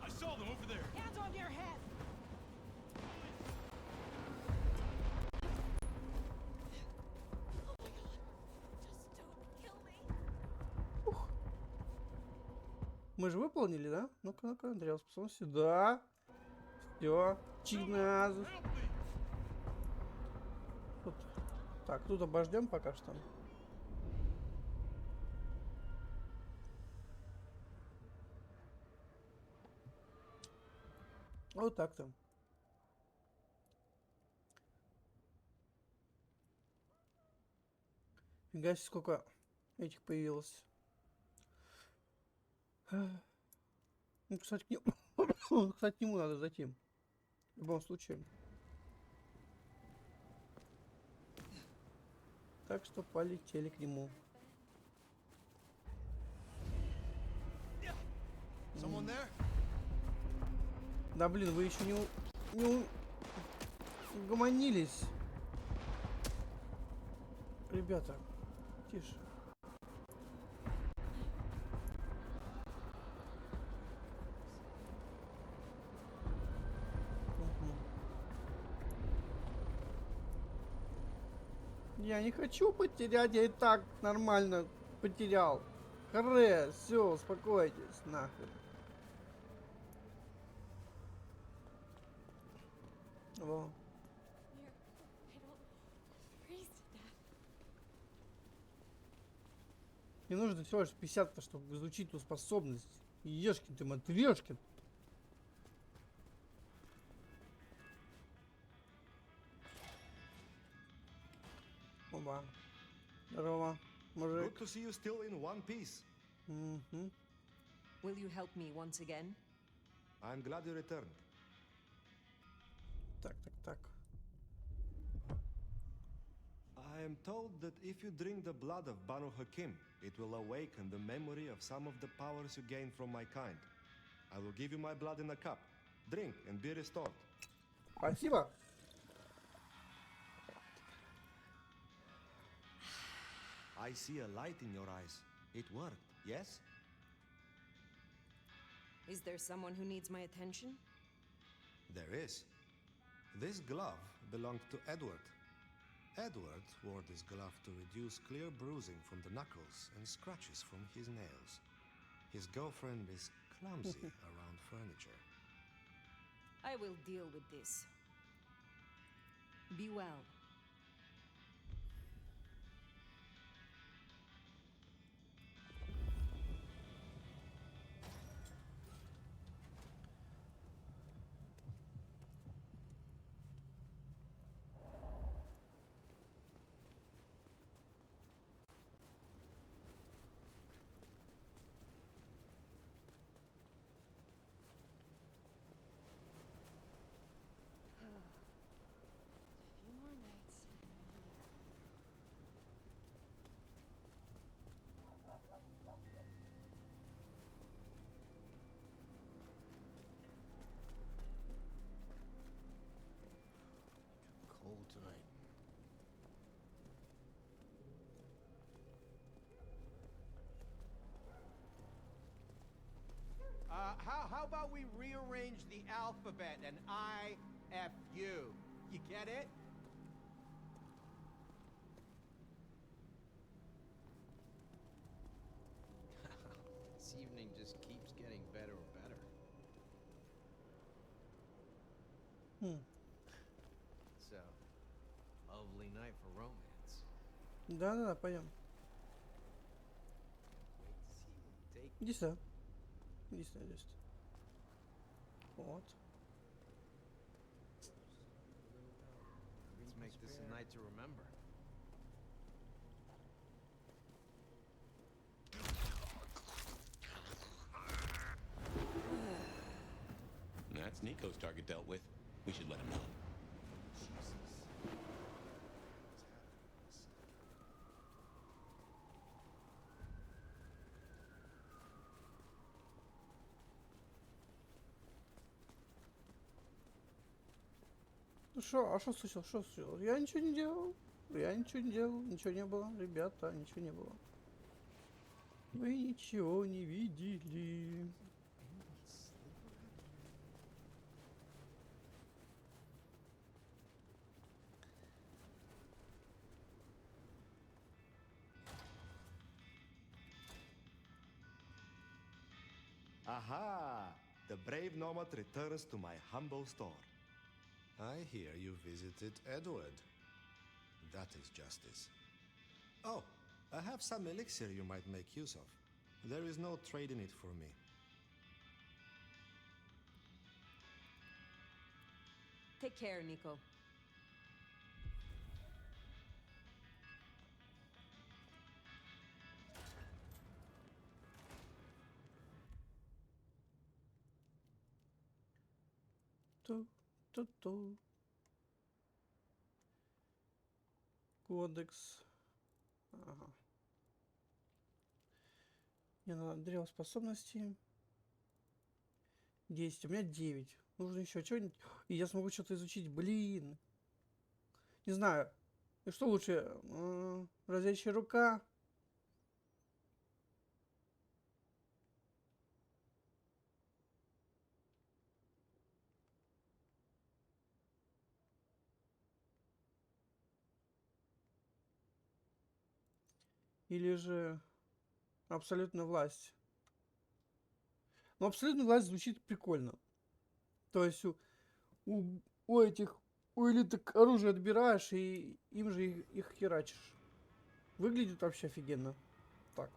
I saw them over there. Hands on your head! Мы же выполнили, да? Ну-ка, ну-ка, Андреас, посмотри сюда. Все. Чигназ. Тут. Так, тут обождем пока что. Вот так-то. Фига себе, сколько этих появилось. Ну, кстати, к нему, кстати, к нему надо зайти. В любом случае. Так что полетели к нему. Anyone there? Да блин, вы еще не угомонились. Ребята, тише. Я не хочу потерять, я и так нормально потерял. Харе, все, успокойтесь, нахрен. Во. Мне нужно всего лишь 50, чтобы изучить ту способность. Ешкин ты, матрешкин. Оба. Здорово, мужик. Good to see you still in one piece. Will you help me once again? I'm glad you returned. Так. I am told that if you drink the blood of Banu Hakim, it will awaken the memory of some of the powers you gained from my kind. I will give you my blood in a cup. Drink and be restored. Спасибо. I see a light in your eyes. It worked, yes? Is there someone who needs my attention? There is. This glove belonged to Edward. Edward wore this glove to reduce clear bruising from the knuckles and scratches from his nails. His girlfriend is clumsy around furniture. I will deal with this. Be well. Cold tonight. How about we rearrange the alphabet and I-F-U? You get it? This evening just keeps getting better and better. It's a lovely night for romance. Да, пойдем. Иди сюда. Иди сюда, иди сюда. Вот. Let's make this a night to remember. That's Nico's target dealt with. We should let him know. Ну что, а что случилось? Что случилось? Я ничего не делал. Ничего не было. Ребята, ничего не было. Вы ничего не видели. Aha! The brave nomad returns to my humble store. I hear you visited Edward. That is justice. Oh, I have some elixir you might make use of. There is no trade in it for me. Take care, Nico. Ту-ту-ту. Кодекс. Ага. Мне надо древо способностей. 10. У меня 9. Нужно еще что-нибудь. И я смогу что-то изучить. Блин. Не знаю. И что лучше? Разящая рука? Или же абсолютная власть? Ну, абсолютная власть звучит прикольно. То есть у этих, у элиток оружие отбираешь и им же их херачишь. Выглядит вообще офигенно. Так.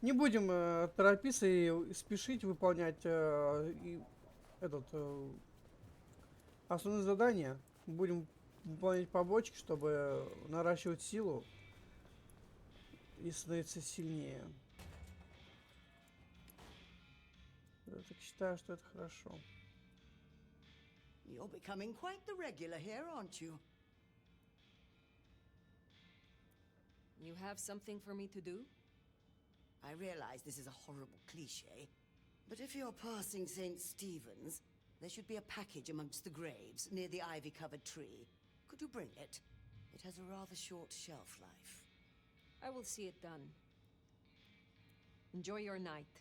Не будем торопиться и спешить выполнять основные задания. Будем выполнять побочки, чтобы наращивать силу и становиться сильнее. Я так считаю, что это хорошо. You're becoming quite the regular here, aren't you? You have something for me to do? I realize this is a horrible cliche, but if you're passing St. Stephen's, there should be a package amongst the graves near the ivy-covered tree. Could you bring it? It has a rather short shelf life. I will see it done. Enjoy your night.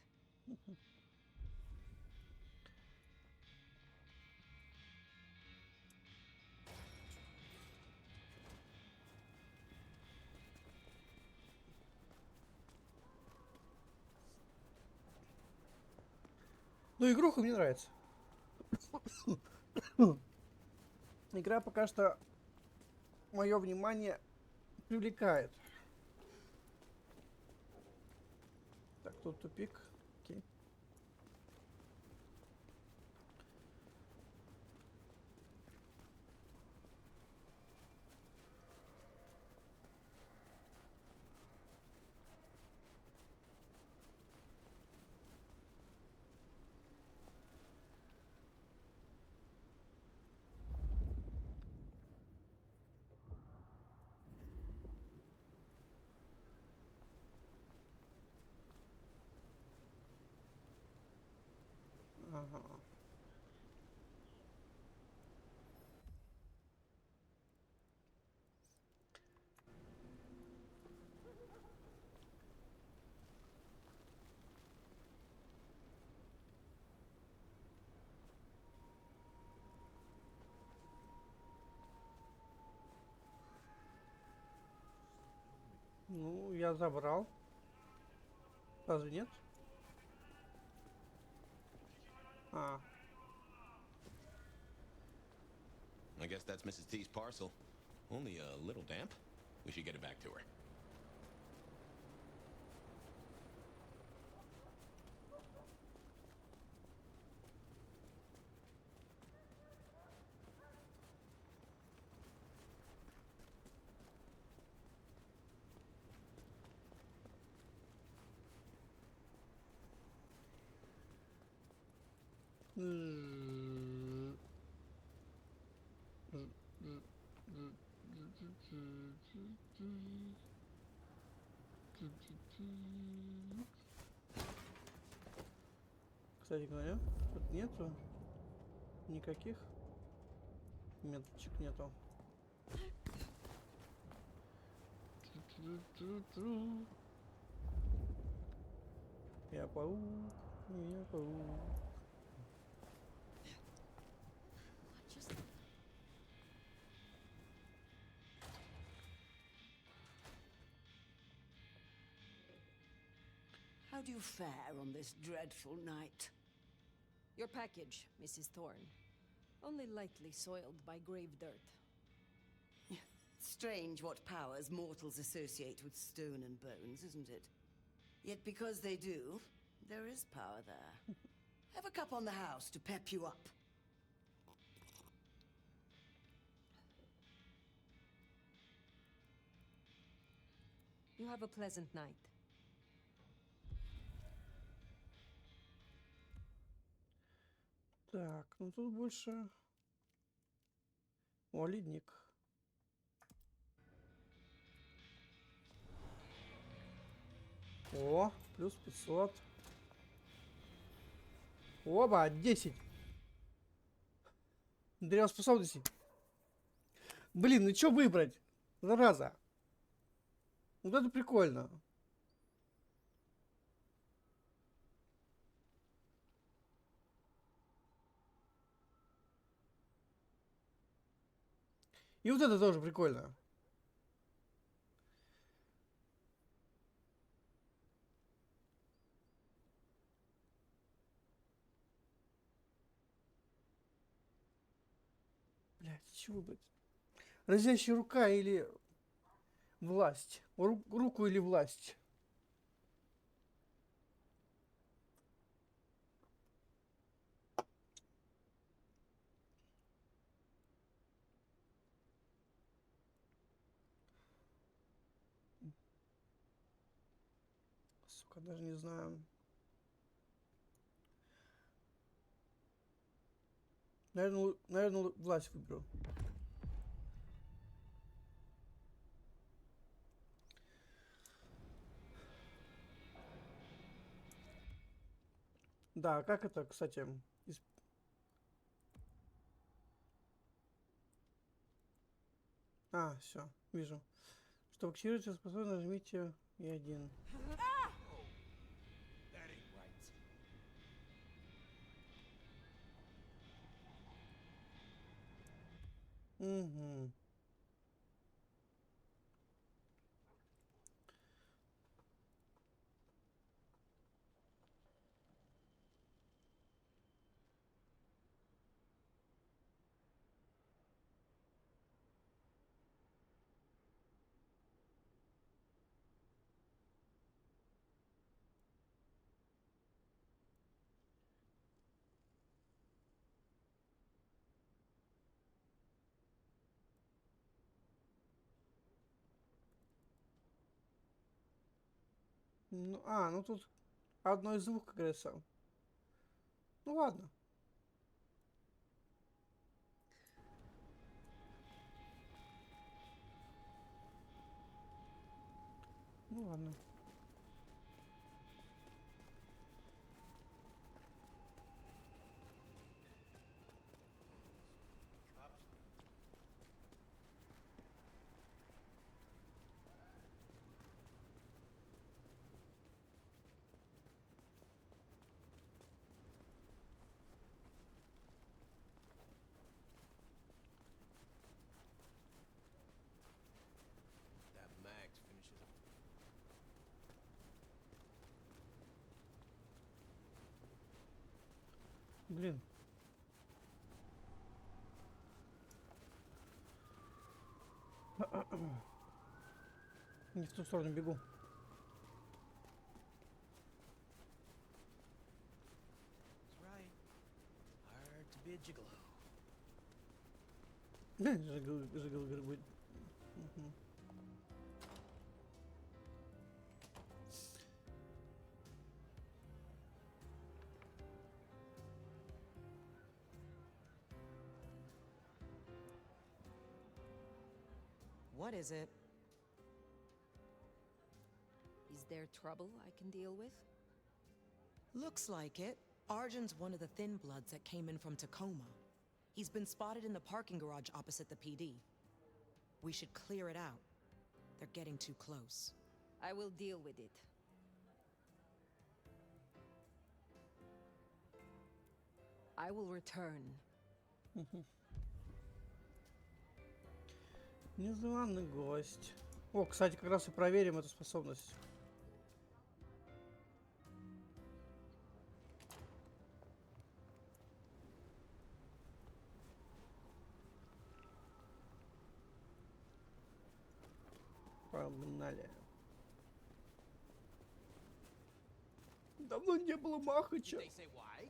Ну, игруха мне нравится. Игра пока что мое внимание привлекает. Так, тут тупик. Окей. Ага. Ну, я забрал. Разве нет? А. I guess that's Mrs. T's parcel. Only a little damp. We should get it back to her. Кстати говоря, тут нету никаких меточек нету. Я паук, я паук. How do you fare on this dreadful night? Your package, Mrs. Thorne. Only lightly soiled by grave dirt. Strange what powers mortals associate with stone and bones, isn't it? Yet because they do, there is power there. Have a cup on the house to pep you up. You have a pleasant night. Так, ну тут больше О, ледник. О, плюс 500. Оба, 10. Древоспособности. Блин, ну что выбрать? Зараза. Вот это прикольно. И вот это тоже прикольно. Блять, что выбрать? Разящая рука или власть? Руку или власть? Сука, даже не знаю. Наверное, власть выберу. Да, как это, кстати, А, все, вижу. Чтобы активировать способность, нажмите E1. Угу. Ну тут одно из двух, как говорится. Ну ладно. Ну ладно. That Max finishes up. Блин. Не в ту сторону бегу. That's right. Hard to be a gigolo. Жигал будет. Угу. What is it? Is there trouble I can deal with? Looks like it. Arjun's one of the Thin Bloods that came in from Tacoma. He's been spotted in the parking garage opposite the PD. We should clear it out. They're getting too close. I will deal with it. I will return. Незваный гость. О, кстати, как раз и проверим эту способность. Погнали. Давно не было Махача. Did they say why?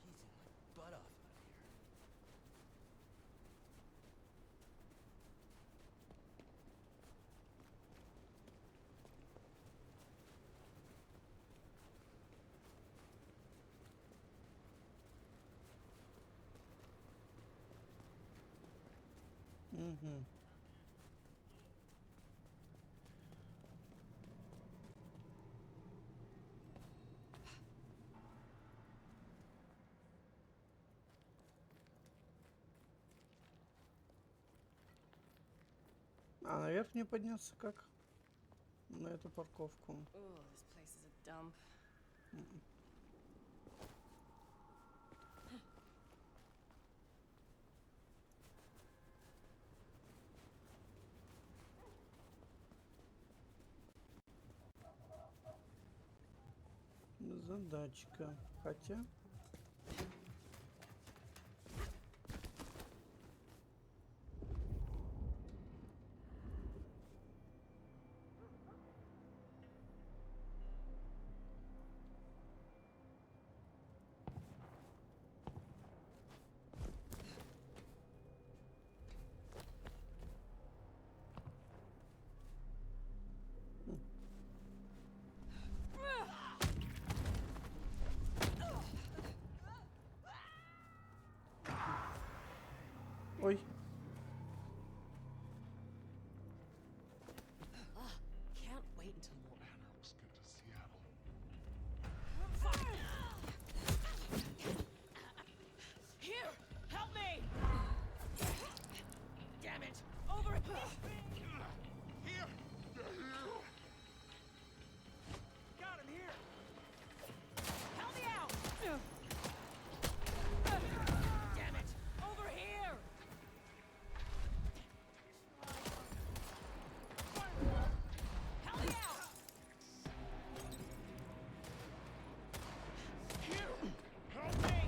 Freezing my butt off out here. Угу. А наверх мне подняться как? На эту парковку. Oh, this place is a dump. Задачка. Хотя... Ой. Can't wait until more animals get to Seattle. Here, help me! Damn it! Over here! Got him here! Help me out! Damn it! Over here! Help me out! Here! Help me!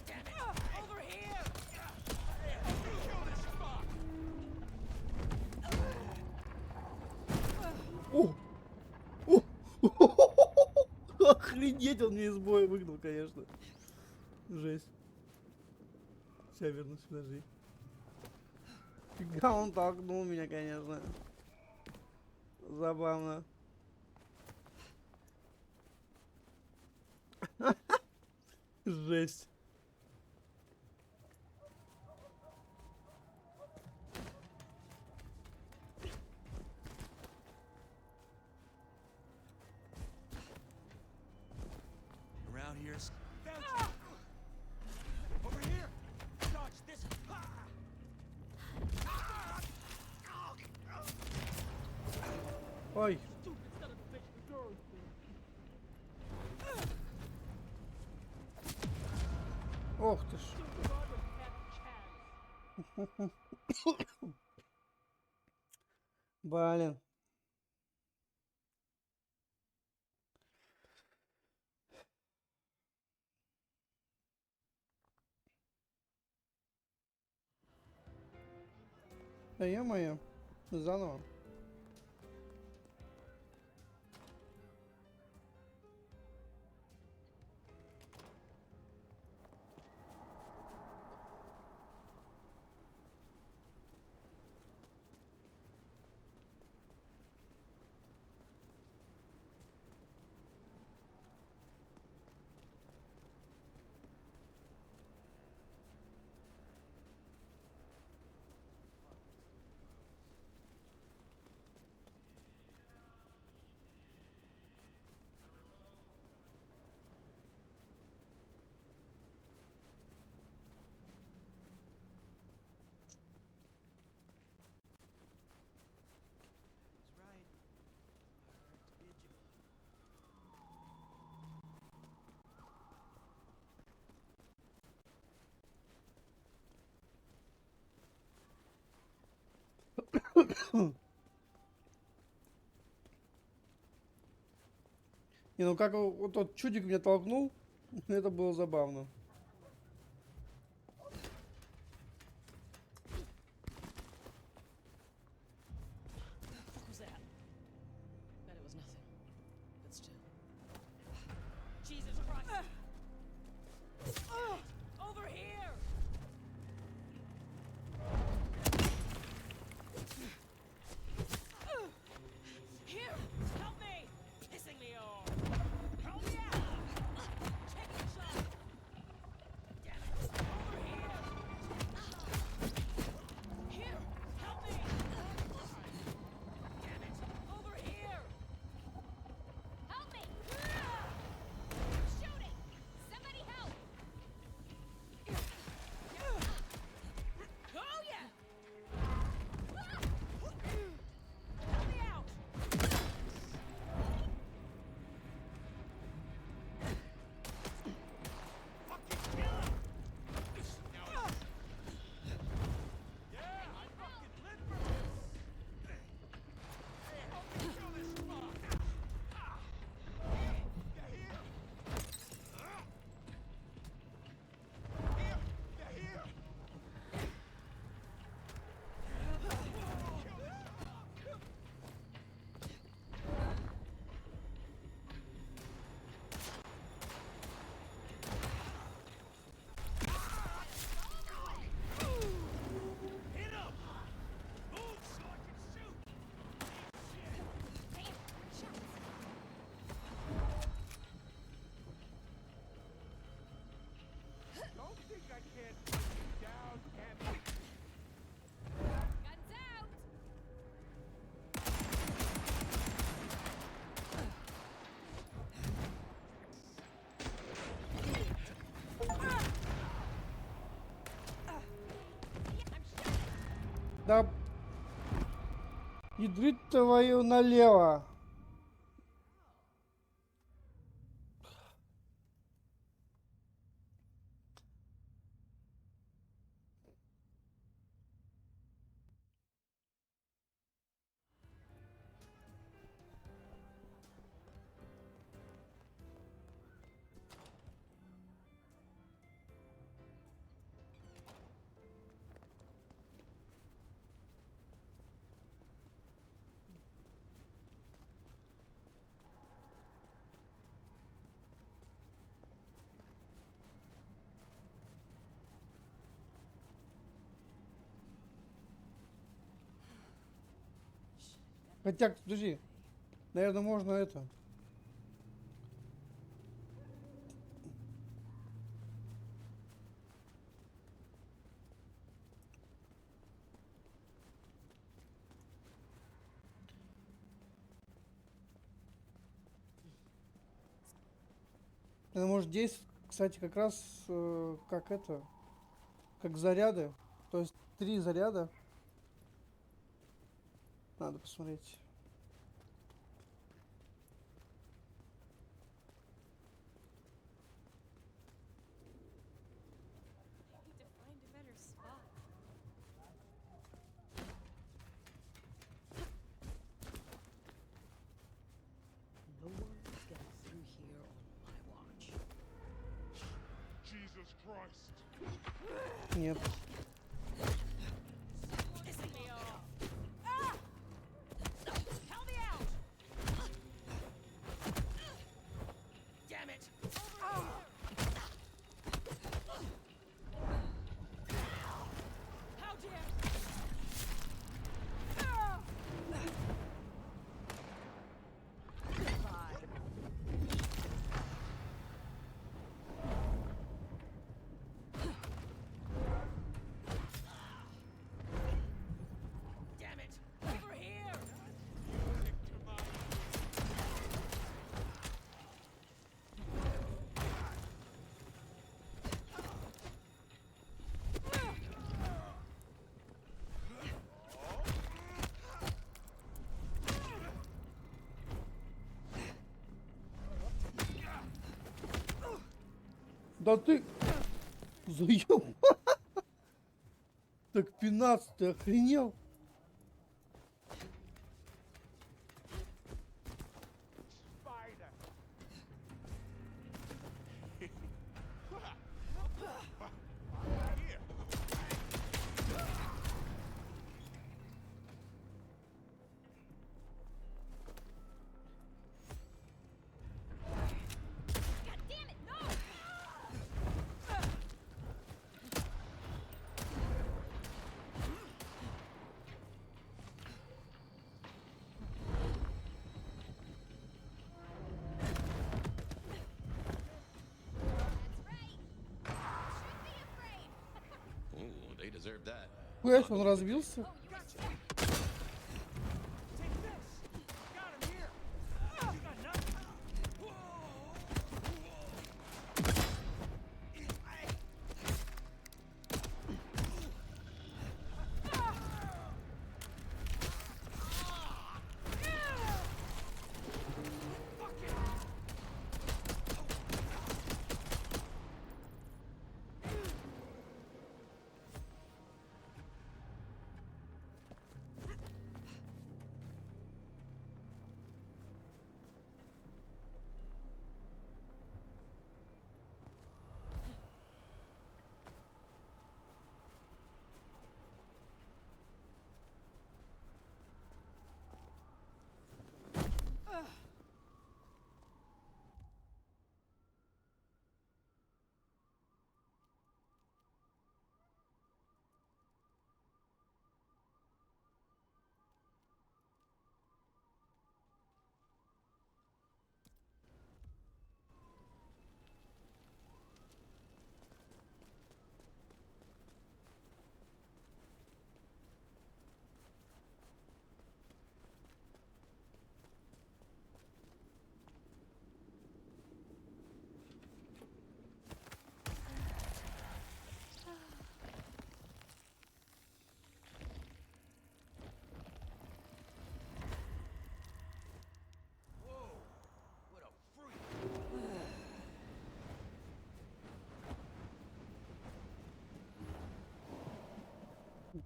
Damn it! Over here! Kill this fuck! О! Охренеть, он меня из боя выгнал, конечно. Жесть. Сейчас вернусь, подожди. Фига он толкнул меня, конечно. Забавно. Жесть. Around here. Over here! Dodge this! Ой. Ох ты ж. Блин. Да ё-моё. Заново. Не, ну как вот тот чудик меня толкнул, это было забавно. What was that? Bet it was nothing. But still. Jesus Christ! Over here! Here! Help me! Pissing me off! Help me out! Take a shot! Да ядрить твою налево. Хотя, подожди, наверное, можно это. Это может действовать, кстати, как раз как это, как заряды. То есть 3 заряда. Надо посмотреть. No one gets through here on my watch. Jesus Christ! Нет. Help me out! Damn it! How dare! Damn it! Over here! Да ты заеб. Так 15, ты охренел? Ooh, they deserve that. Хуясь, он разбился.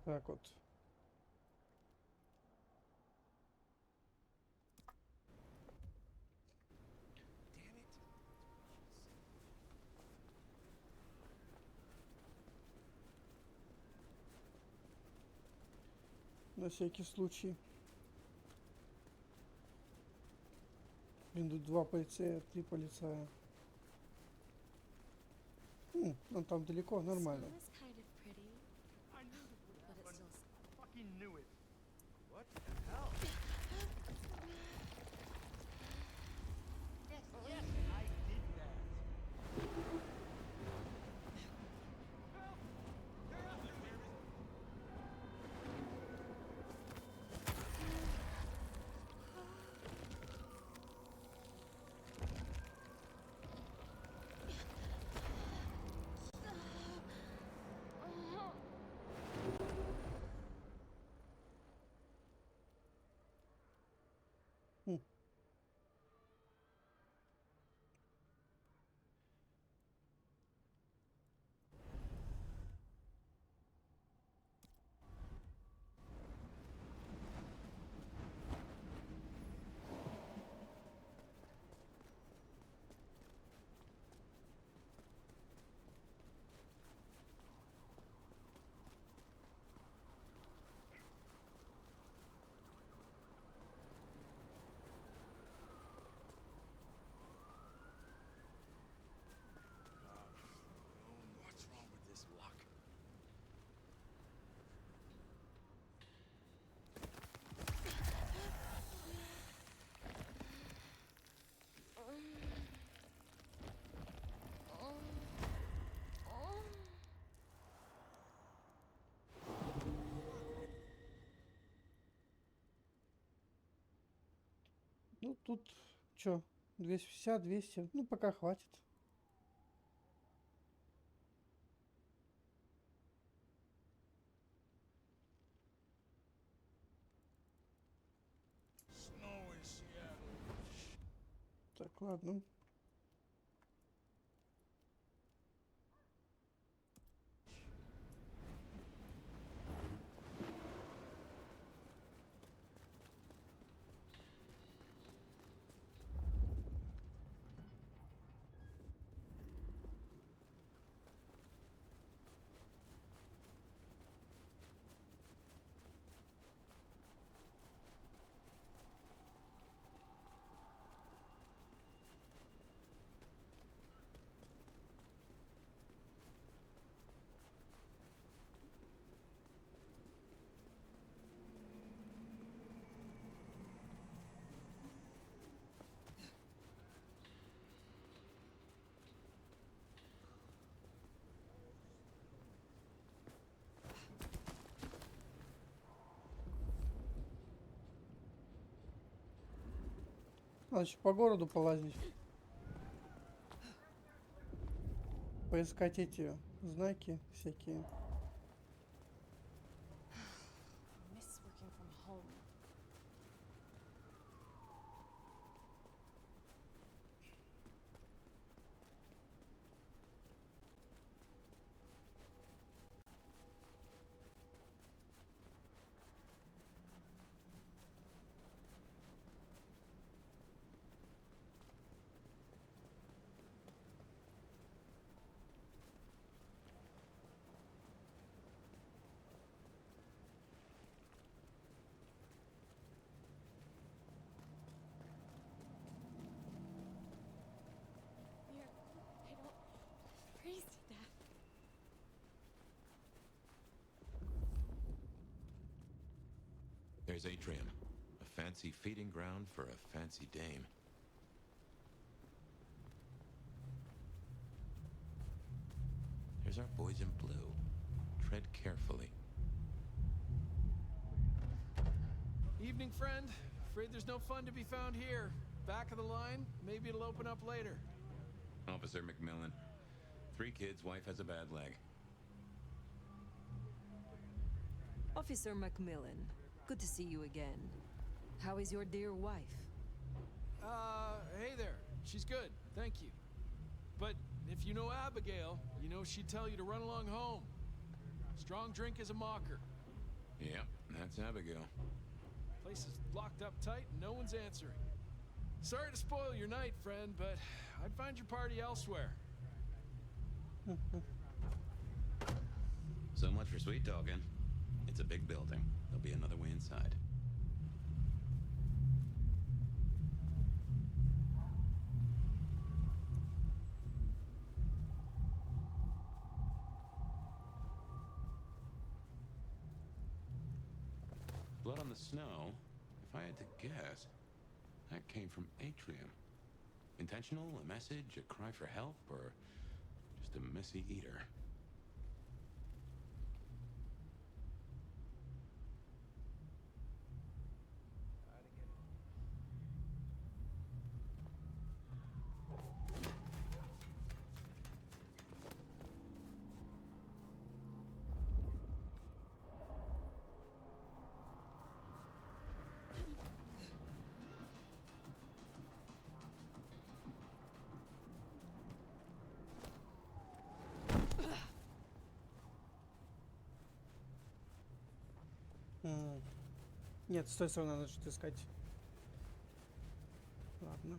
Так вот. На всякий случай. Блин, тут 2 полицея, 3 полицая. Ну там далеко, нормально. What the hell? Yes, yes, I did that. Help! They're after me! What's wrong with this lock? Ну тут чё, 250, 200, ну пока хватит. Так, ладно. Надо еще по городу полазить. Поискать эти знаки всякие. Miss working from home. I don't freeze to death. There's Atrium, a fancy feeding ground for a fancy dame. Here's our boys in blue. Tread carefully. Evening, friend. Afraid there's no fun to be found here. Back of the line, maybe it'll open up later. Officer McMillan. 3 kids, wife has a bad leg. Officer Macmillan, good to see you again. How is your dear wife? Hey there. She's good, thank you. But if you know Abigail, you know she'd tell you to run along home. Strong drink is a mocker. Yep, that's Abigail. Place is locked up tight and no one's answering. Sorry to spoil your night, friend, but I'd find your party elsewhere. So much for sweet talking. It's a big building. There'll be another way inside. Blood on the snow, if I had to guess, that came from Atrium. Intentional, a message, a cry for help, or just a messy eater? Нет, с той стороны надо что-то искать. Ладно.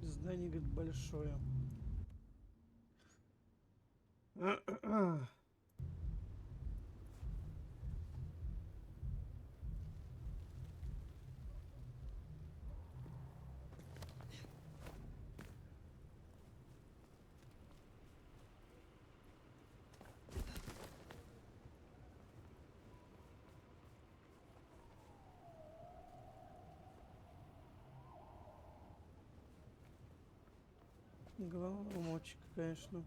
Здание, говорит, большое. Головоломочек, конечно.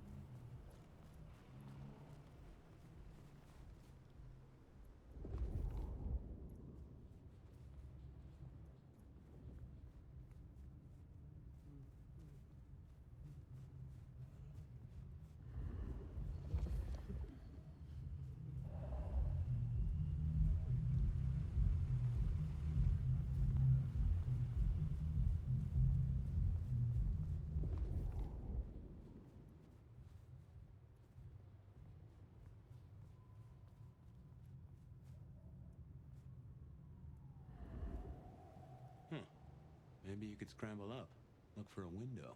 Maybe you could scramble up. Look for a window.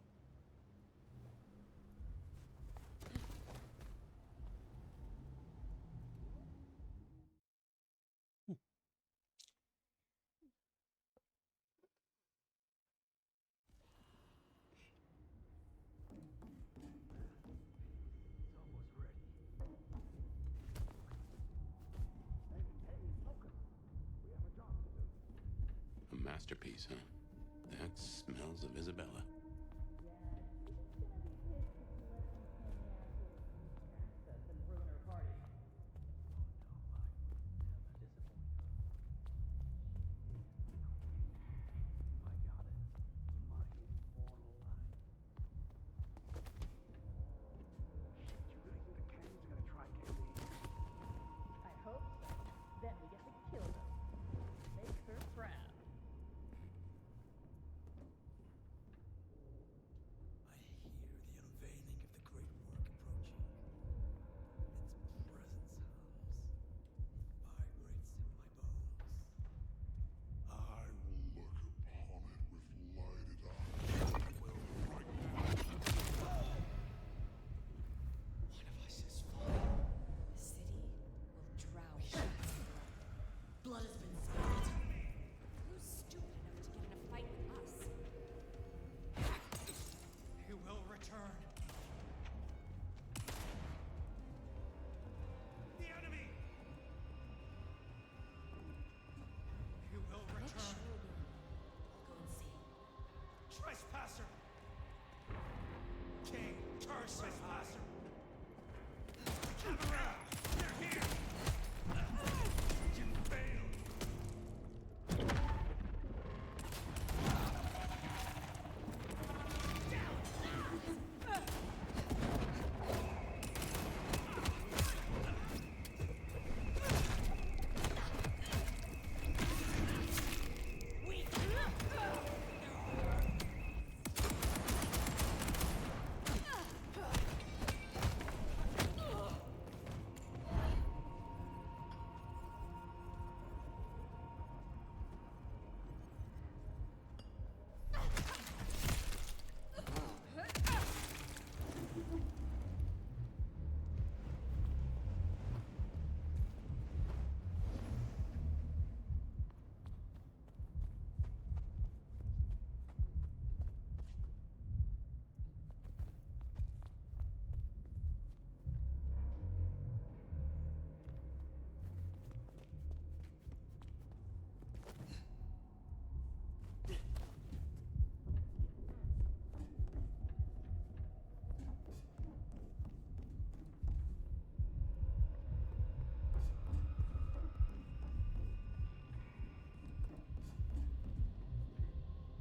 A masterpiece, huh? That smells of Isabella. I hope so. Then we get to kill them. Make her proud.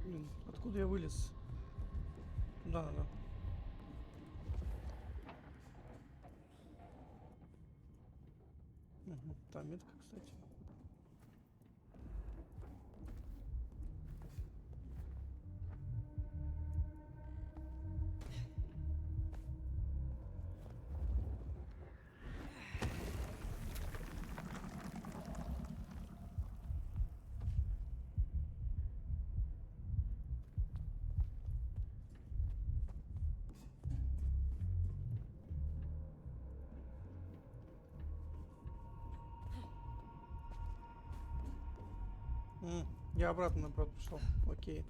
Блин, откуда я вылез? Да. Угу, там метка, кстати. Я обратно наоборот пошел. Окей.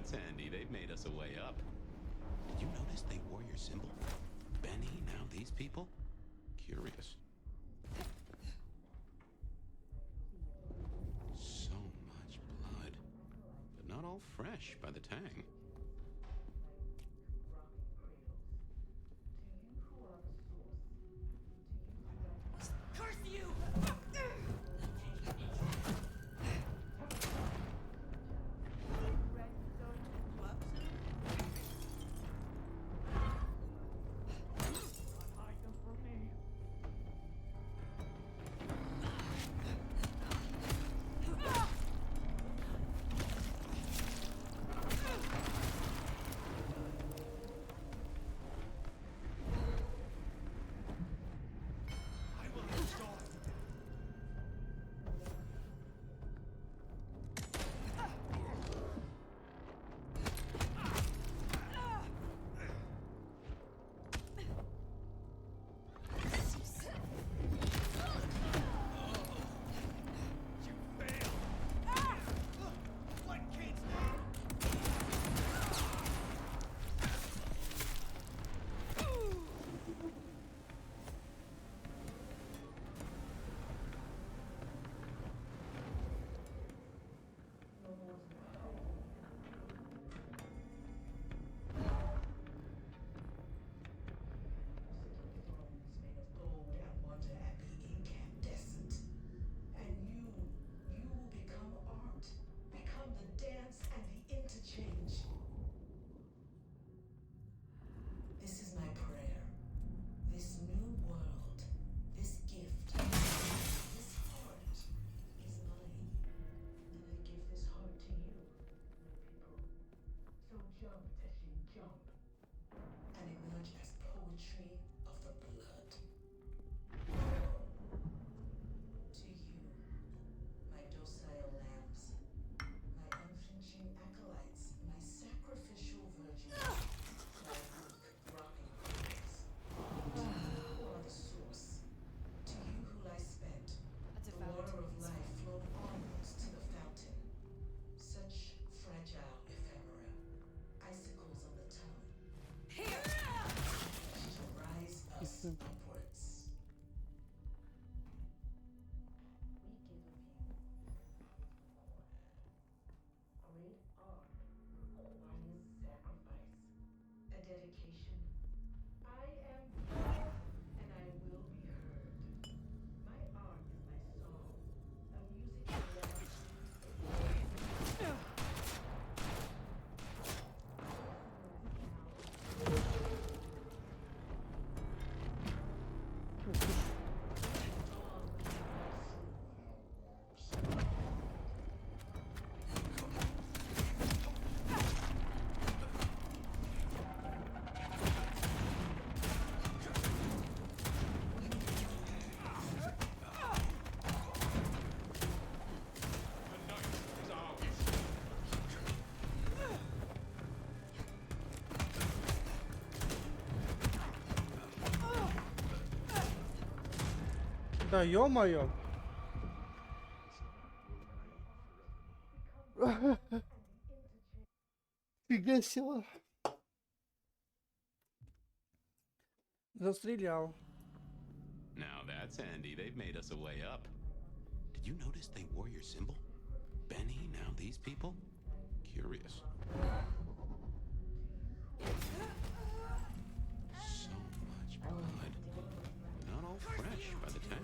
Sandy, they've made us a way up. Did you notice they wore your symbol? Benny, now these people? Curious. So much blood. But not all fresh by the tang. Curse you! Да ё-моё. Весело. Застрелял. Now that's handy. They've made us a way up. Did you notice they wore your symbol? Benny, now these people? Curious. So much blood. Not all fresh by the tang.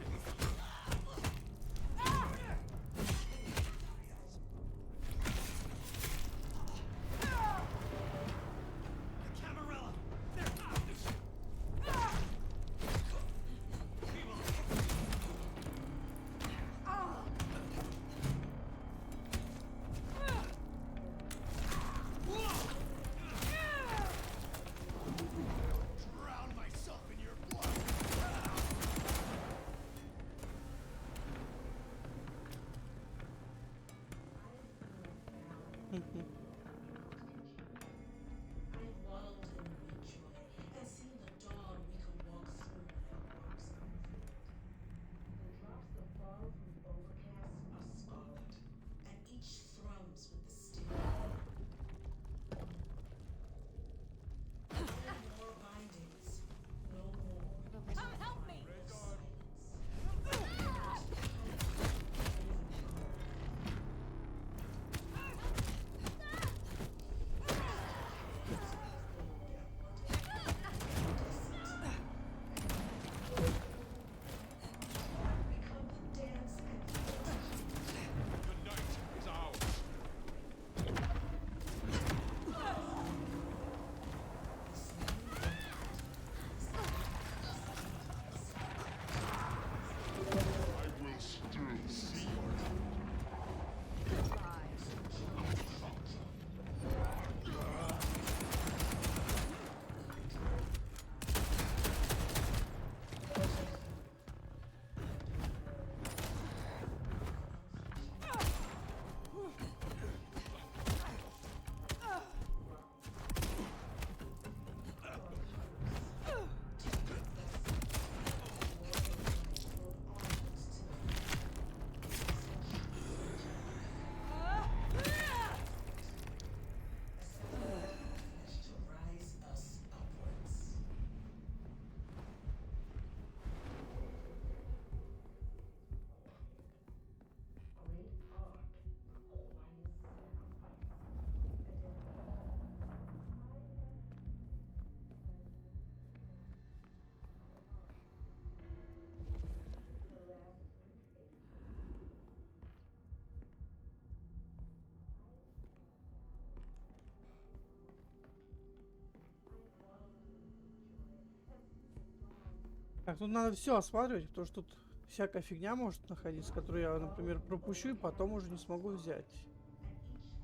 Так, тут надо все осматривать, потому что тут всякая фигня может находиться, которую я, например, пропущу и потом уже не смогу взять.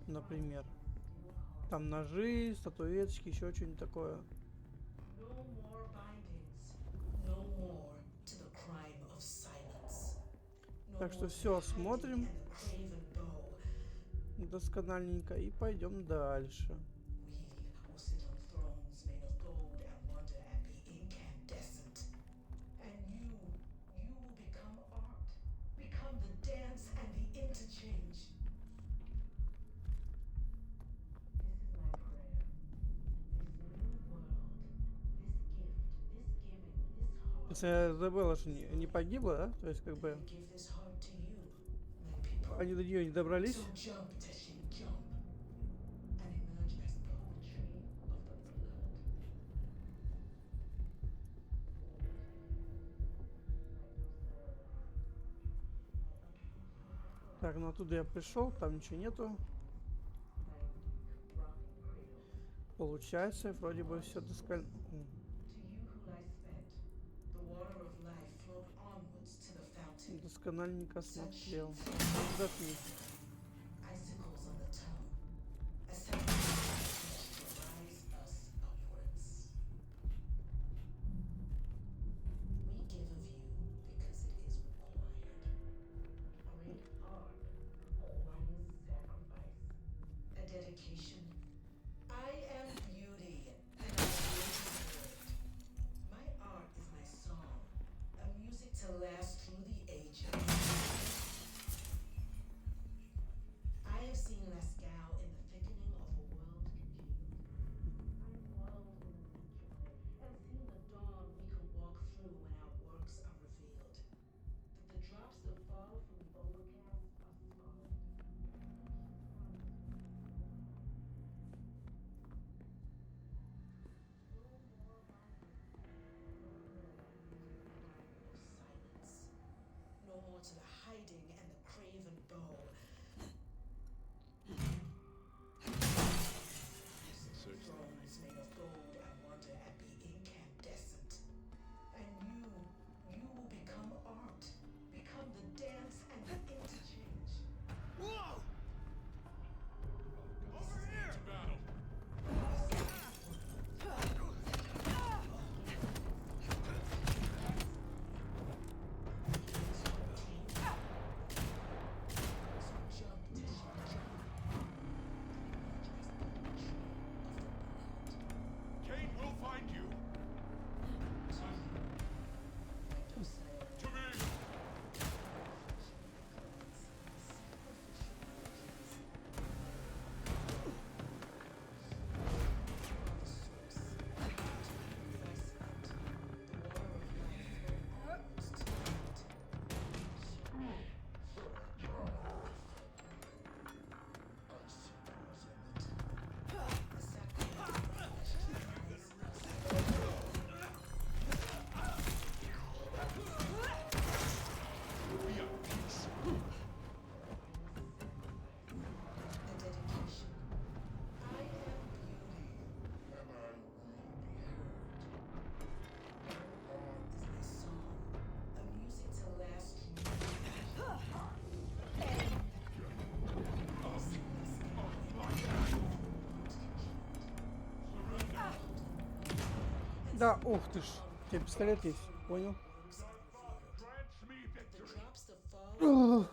Например. Там ножи, статуэточки, еще что-нибудь такое. Так что все смотрим доскональненько и пойдем дальше. Изабелла же не погибла, да? То есть как бы они до нее не добрались. Так, ну оттуда я пришел, там ничего нету. Получается, вроде бы все досконально. Доскональненько смотрел. Заткнись. Dedication. I am beauty, and I deserved. My art is my song, a music to last through the Thrones made of gold and wonder and be incandescent. And you will become art, become the dance and the interchange. Whoa! Over here! Battle. Kane will find you. To me. Да, ух ты ж. У тебя пистолет есть, понял? Ugh.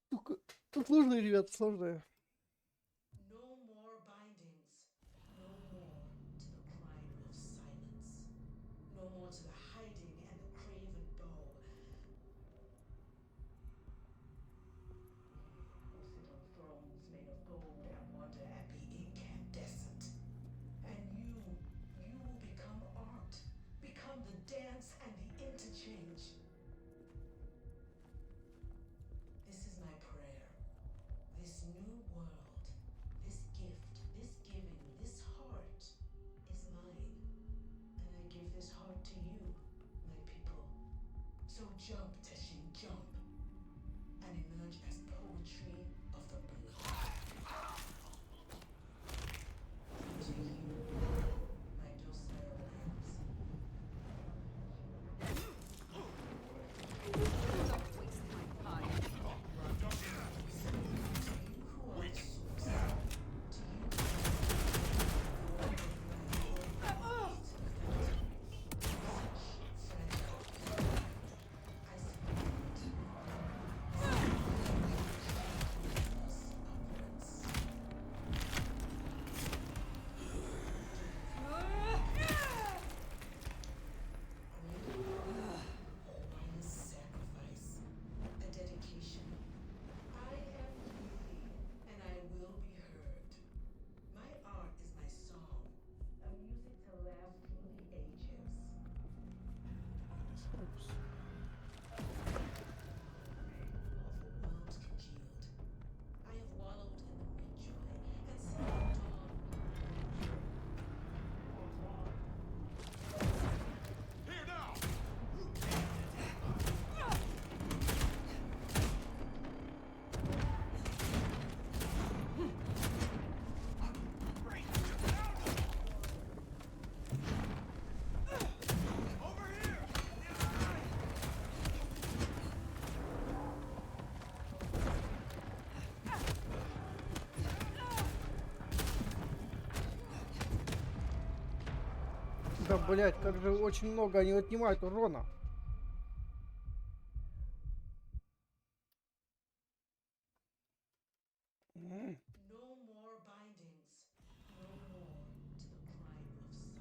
Сука, тут сложные, ребята, сложные. No more bindings. No more to the crime of silence. No more to the hiding and the craven bow. We will sit on thrones made of gold and wonder and be incandescent. And you will become art, become the dance and the interchange. This is my prayer. This new world, this gift, this giving, this heart is mine. And I give this heart to you, my people. So jump, Teshin, jump. And emerge as poetry of the blood. To you, my docile lambs. Да, блять, как же очень много они отнимают урона.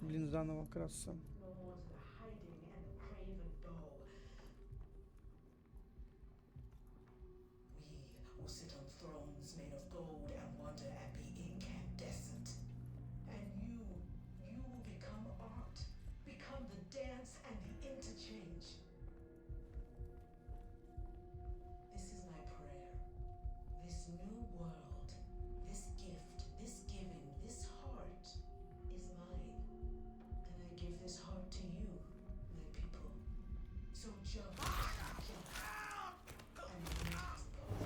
Блин, заново краса. No more to the hiding and the craven bow. We will sit on thrones made of gold and wonder and be incandescent. And you will become art, become the dance and the interchange. This is my prayer. This new world, this gift, this giving, this heart is mine. And I give this heart to you, my people. So jump, jump, and emerge as poetry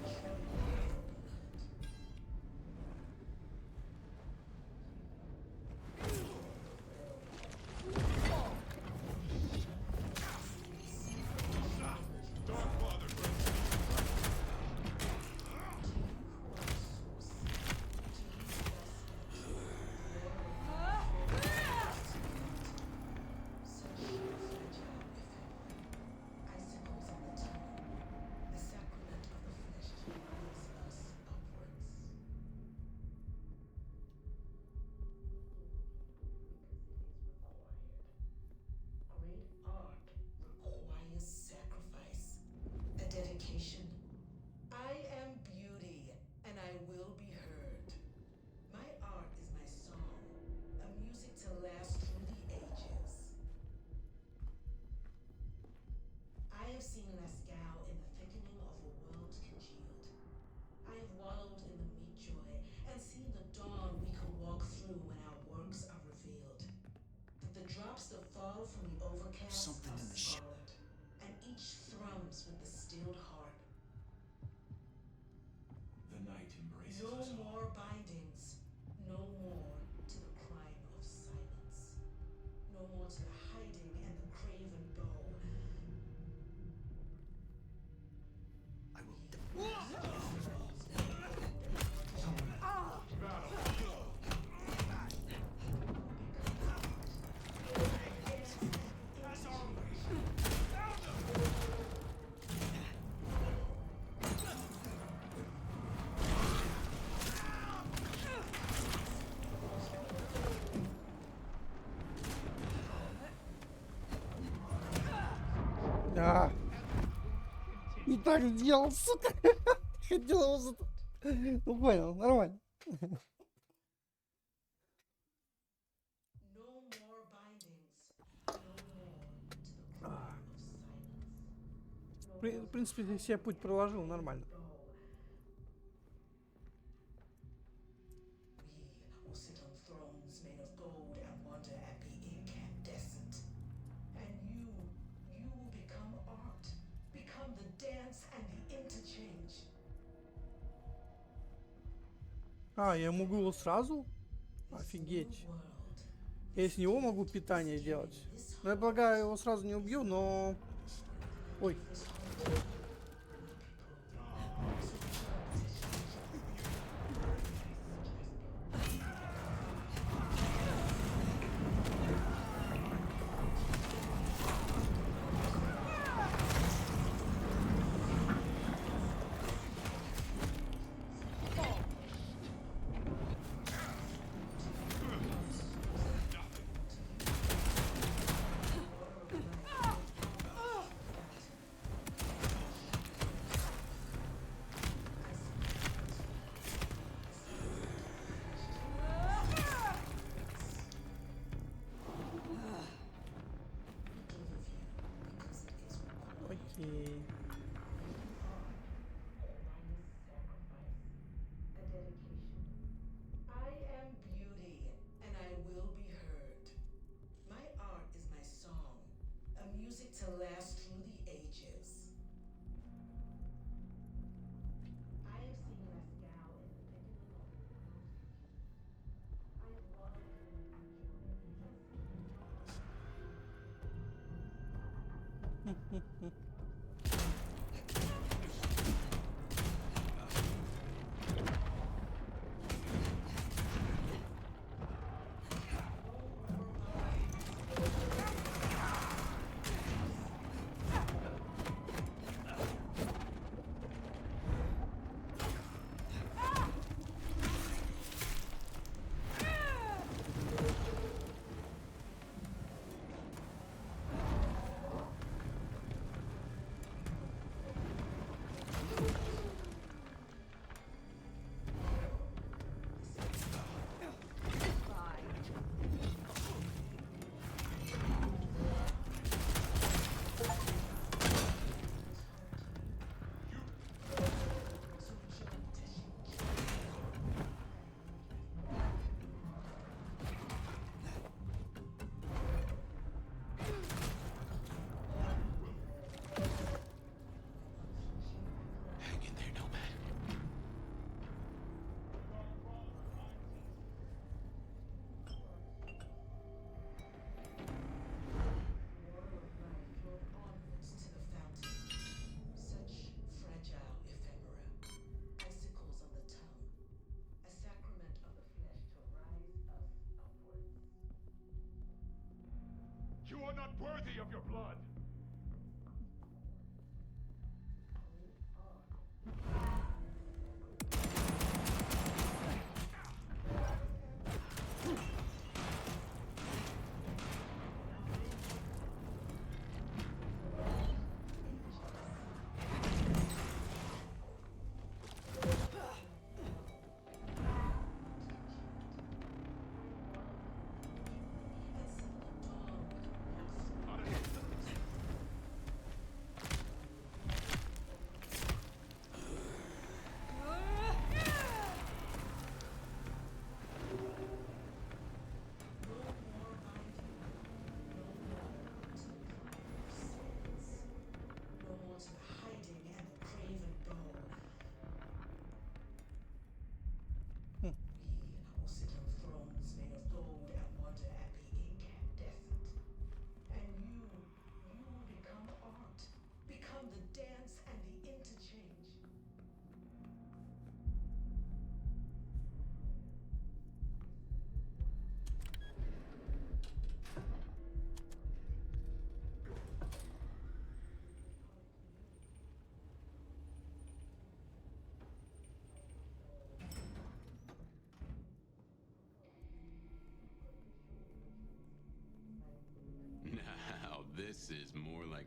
have seen Lascaux in the thickening of a world congealed. I have wallowed in the meat joy and seen the dawn we can walk through when our works are revealed. That the drops that fall from the overcast Something are in the ship. scarlet, and each thrums with the stilled heart. The night embraces No us all. more bindings. No more to the crime of silence. No more to the hiding and the craven bow. I will. А! Не так сделал, сука! Хотел его за... Ну понял, нормально. В принципе, я себе путь проложил нормально. Will sit on thrones made of gold and wonder and be incandescent. And you will become art. Become the dance and the interchange. А, я могу его сразу? Офигеть. Я из него могу питание делать. Ну, я полагаю, его сразу не убью, но... Ой. Окей. I am beauty, and I will be heard. My art is my song, a music to last through the ages. I have seen Lascaux in the thickening of a world congealed. I have wallowed in the meat joy and seen the dawn. You are not worthy of your blood!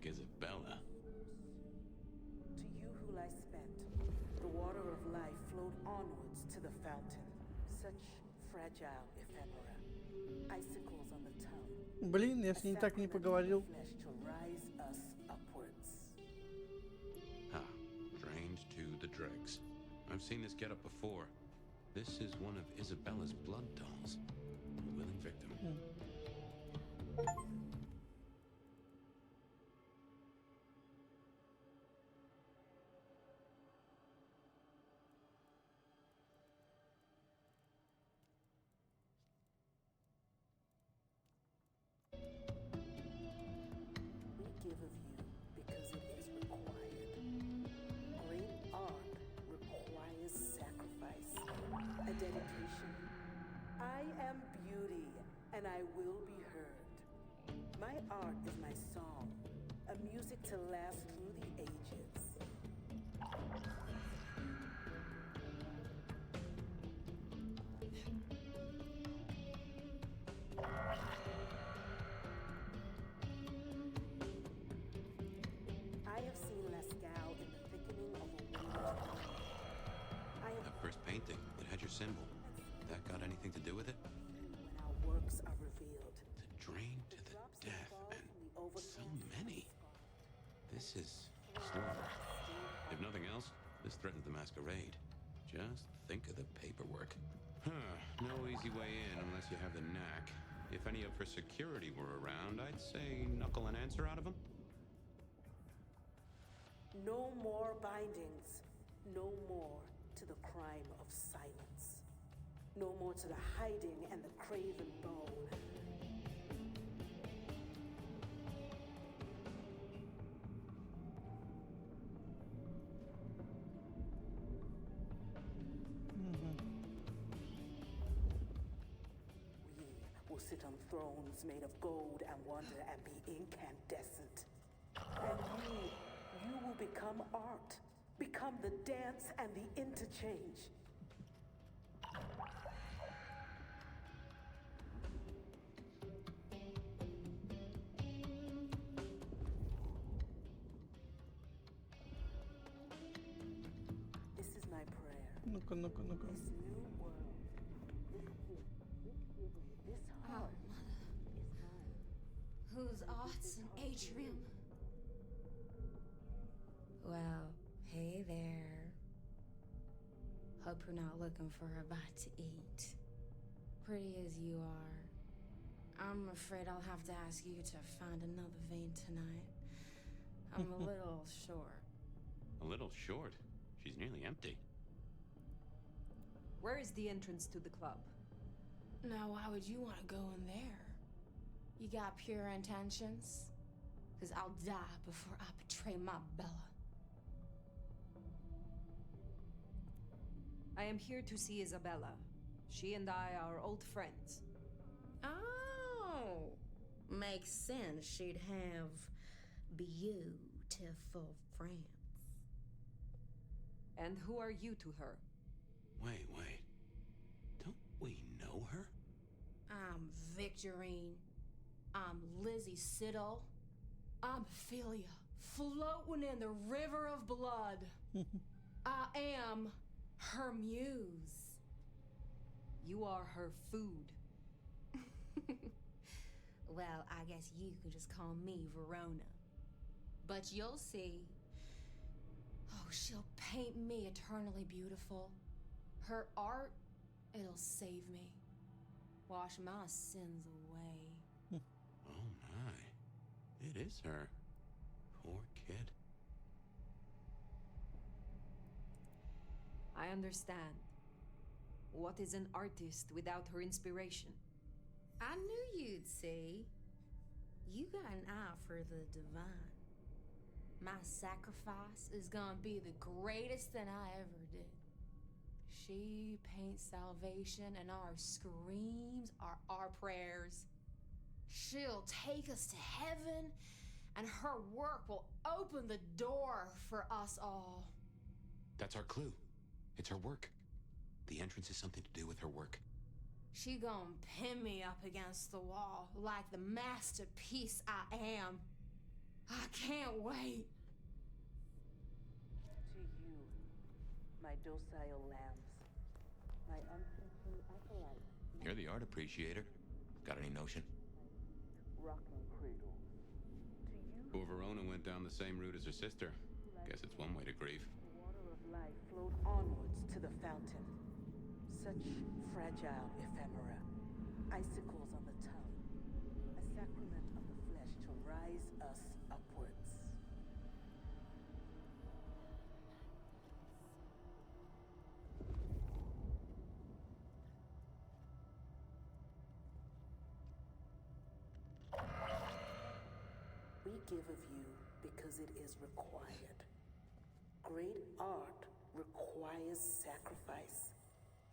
like Isabella. To you who lie spent, the water of life flowed onwards to the fountain. Such fragile ephemera. Icicles on the tongue. Блин, я с ней так и не поговорил. Flesh to rise us upwards. Ah, drained to the dregs. I've seen this get up before. This is one of Isabella's blood dolls. A willing victim. We give of you because it is required. Great art requires sacrifice, a dedication. I am beauty, and I will be heard. My art is my song, a music to last through the ages. I have seen Lascaux in the thickening of a wind. That first painting, it had your symbol. That got anything to do with it? When our works are revealed. The drain to the death, and so many. This is slow. If nothing else, this threatens the masquerade. Just think of the paperwork. No easy way in unless you have the knack. If any of her security were around, I'd say knuckle an answer out of them. No more bindings. No more to the crime of silence. No more to the hiding and the craven bow. We will sit on thrones made of gold and wonder and be incandescent. And you will become art. Become the dance and the interchange. This is my prayer. Ну-ка, ну-ка, ну-ка. This new world, this gift, this giving, this heart is mine. Whose art's an atrium? Well, hey there. Hope you're not looking for a bite to eat. Pretty as you are, I'm afraid I'll have to ask you to find another vein tonight. I'm a little short. A little short. She's nearly empty. Where is the entrance to the club? Now, why would you want to go in there? You got pure intentions? Because I'll die before I betray my Bella. I am here to see Isabella. She and I are old friends. Oh, makes sense she'd have beautiful friends. And who are you to her? Wait. Don't we know her? I'm Victorine. I'm Lizzie Siddle. I'm Ophelia, floating in the river of blood. I am her muse. You are her food. Well, I guess you could just call me Verona. But you'll see. Oh, she'll paint me eternally beautiful. Her art, it'll save me. Wash my sins away. Oh my. It is her. Poor kid. I understand. What is an artist without her inspiration? I knew you'd see. You got an eye for the divine. My sacrifice is gonna be the greatest thing I ever did. She paints salvation, and our screams are our prayers. She'll take us to heaven, and her work will open the door for us all. That's our clue. It's her work. The entrance is something to do with her work. She gonna pin me up against the wall like the masterpiece I am. I can't wait. To you, my docile lambs, my unflinching acolytes, You're the art appreciator. Got any notion? rocking cradle. To you, Poor Verona went down the same route as her sister. Guess it's one way to grieve. the water of life flowed onwards to the fountain. Such fragile ephemera, icicles on the tongue, a sacrament of the flesh to rise us upwards. We give of you because it is required. Great art requires sacrifice,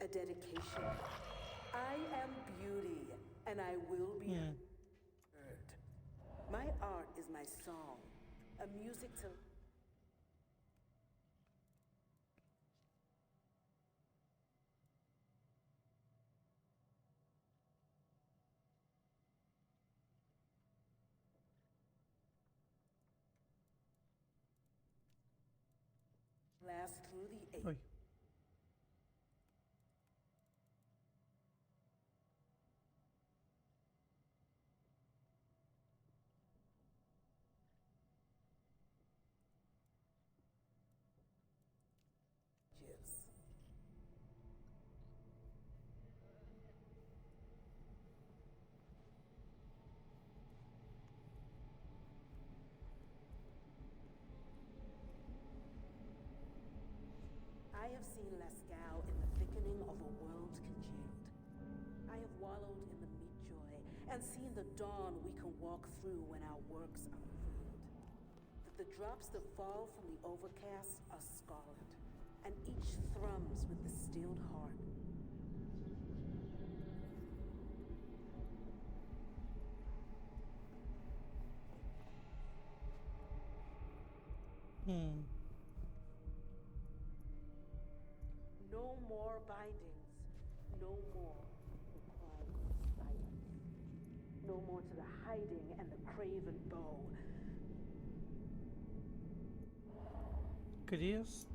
a dedication. I am beauty, and I will be heard. My art is my song, a music to last through the Ой. ages. I have seen Lascaux in the thickening of a world congealed. I have wallowed in the meat joy and seen the dawn we can walk through when our works are revealed. That the drops that fall from the overcast are scarlet, and each thrums with the stilled heart. No more bindings, no more to the cries of silence, no more to the hiding and the craven bow. Крест.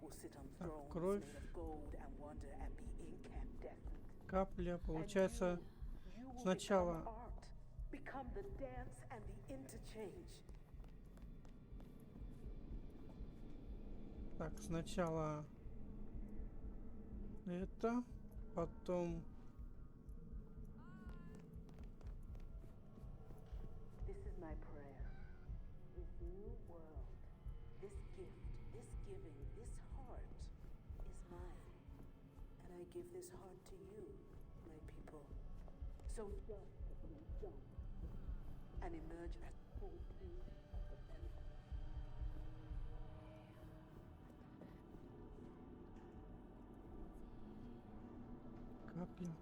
We will sit on Так, thrones кровь. made of gold and wonder at the incandescent. Капля. Получается, You will become сначала art, become the dance and the interchange. Так, сначала это, потом This is my prayer. This new world, this gift, this giving, this heart is mine. And I give this heart to you, my people. So jump, jump, and emerge as full king of the earth. капля.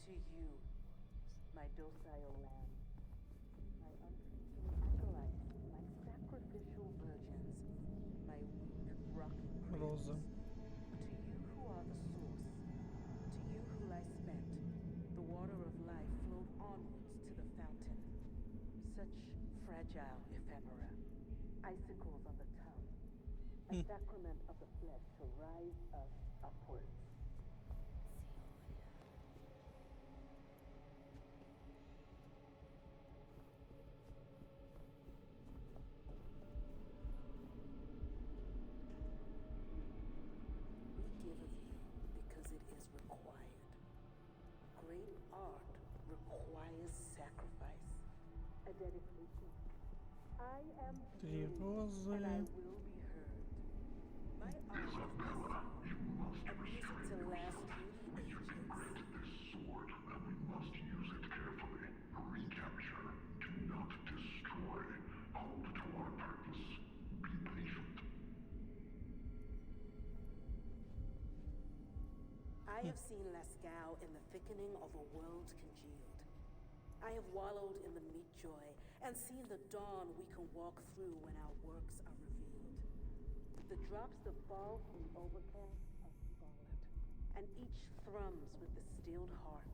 To you, my docile lamb, my unflinching acolytes, my sacrificial virgins, my weak rocking Роза. To you who are the source, to you who lie spent, the water of life flowed onwards to the fountain. Such fragile ephemera, icicles on the tongue, a sacrament of the flesh to rise us upwards. We give of you because it is required. Great art requires sacrifice, a dedication. I am Три розы. and I will be heard. My art is my song, a music to last through the ages. This sword, and we must use it carefully. Recapture. Do not destroy. Hold to our purpose. Be patient. I have seen Lascaux in the thickening of a world congealed. I have wallowed in the meat joy and seeing the dawn we can walk through when our works are revealed. The drops that fall from the overcast are scarlet, and each thrums with the stilled heart.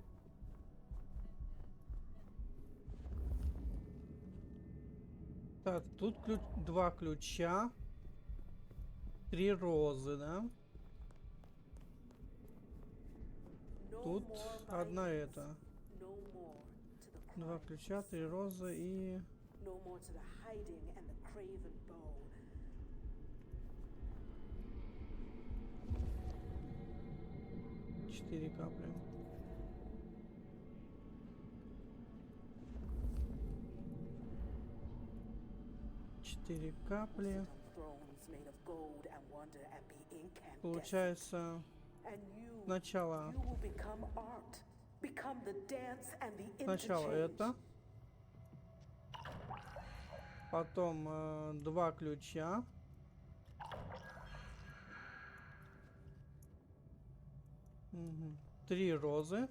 Так, тут два ключа, 3 розы, да? Тут одна это. Два ключа, 3 розы и... No more to the hiding and the craven bow. Четыре капли. Четыре капли. Получается, сначала это, потом два ключа, три розы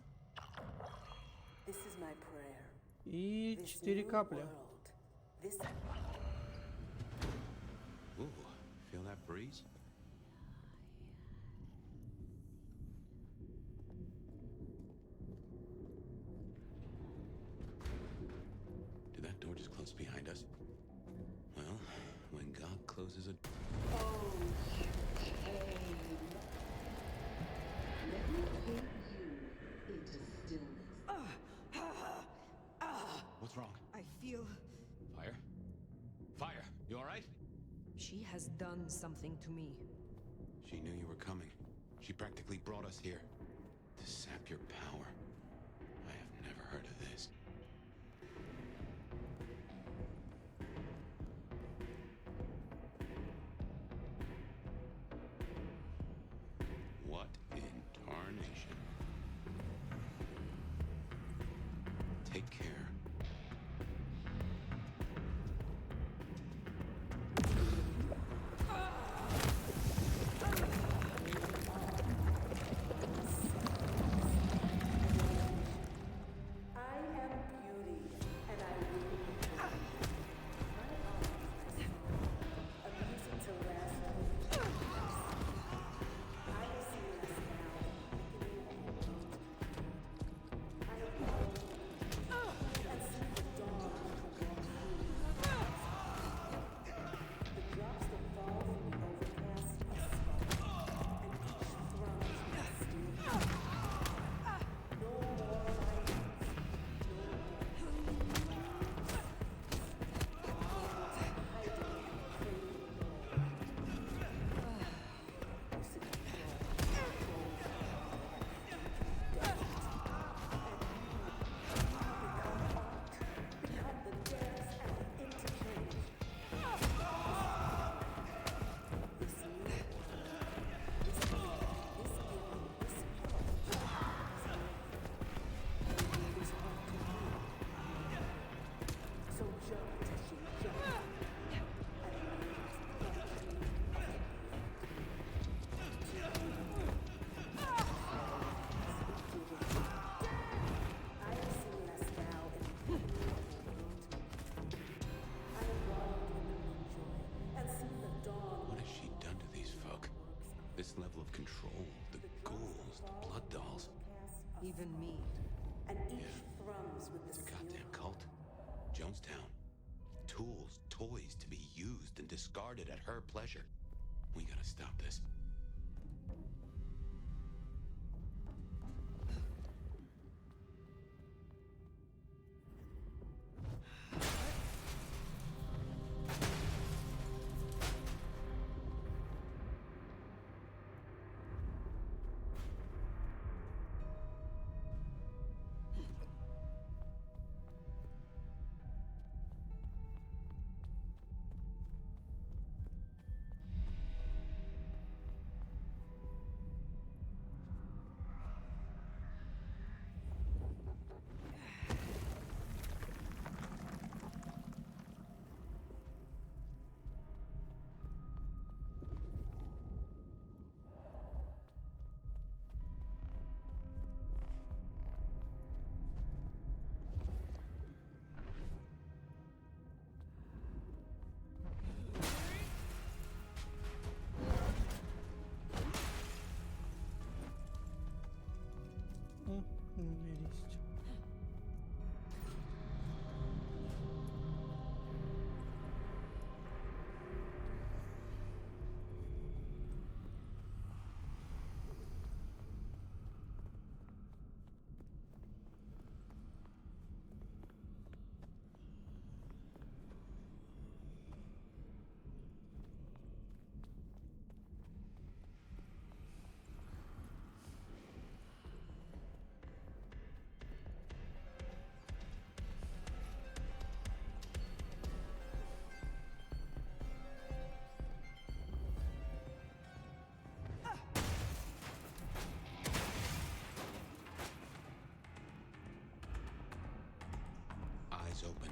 и 4 капли. Ooh, feel that breeze? Did that door just close behind us? Well, when God closes a... What's wrong? I feel... Fire? Fire! You alright? She has done something to me. She knew you were coming. She practically brought us here. To sap your power. I have never heard of this. What in tarnation? Take care. This level of control, the ghouls, the blood dolls. Even me. It's a goddamn cult. Jonestown. Tools, toys to be used and discarded at her pleasure. We gotta stop this. is open.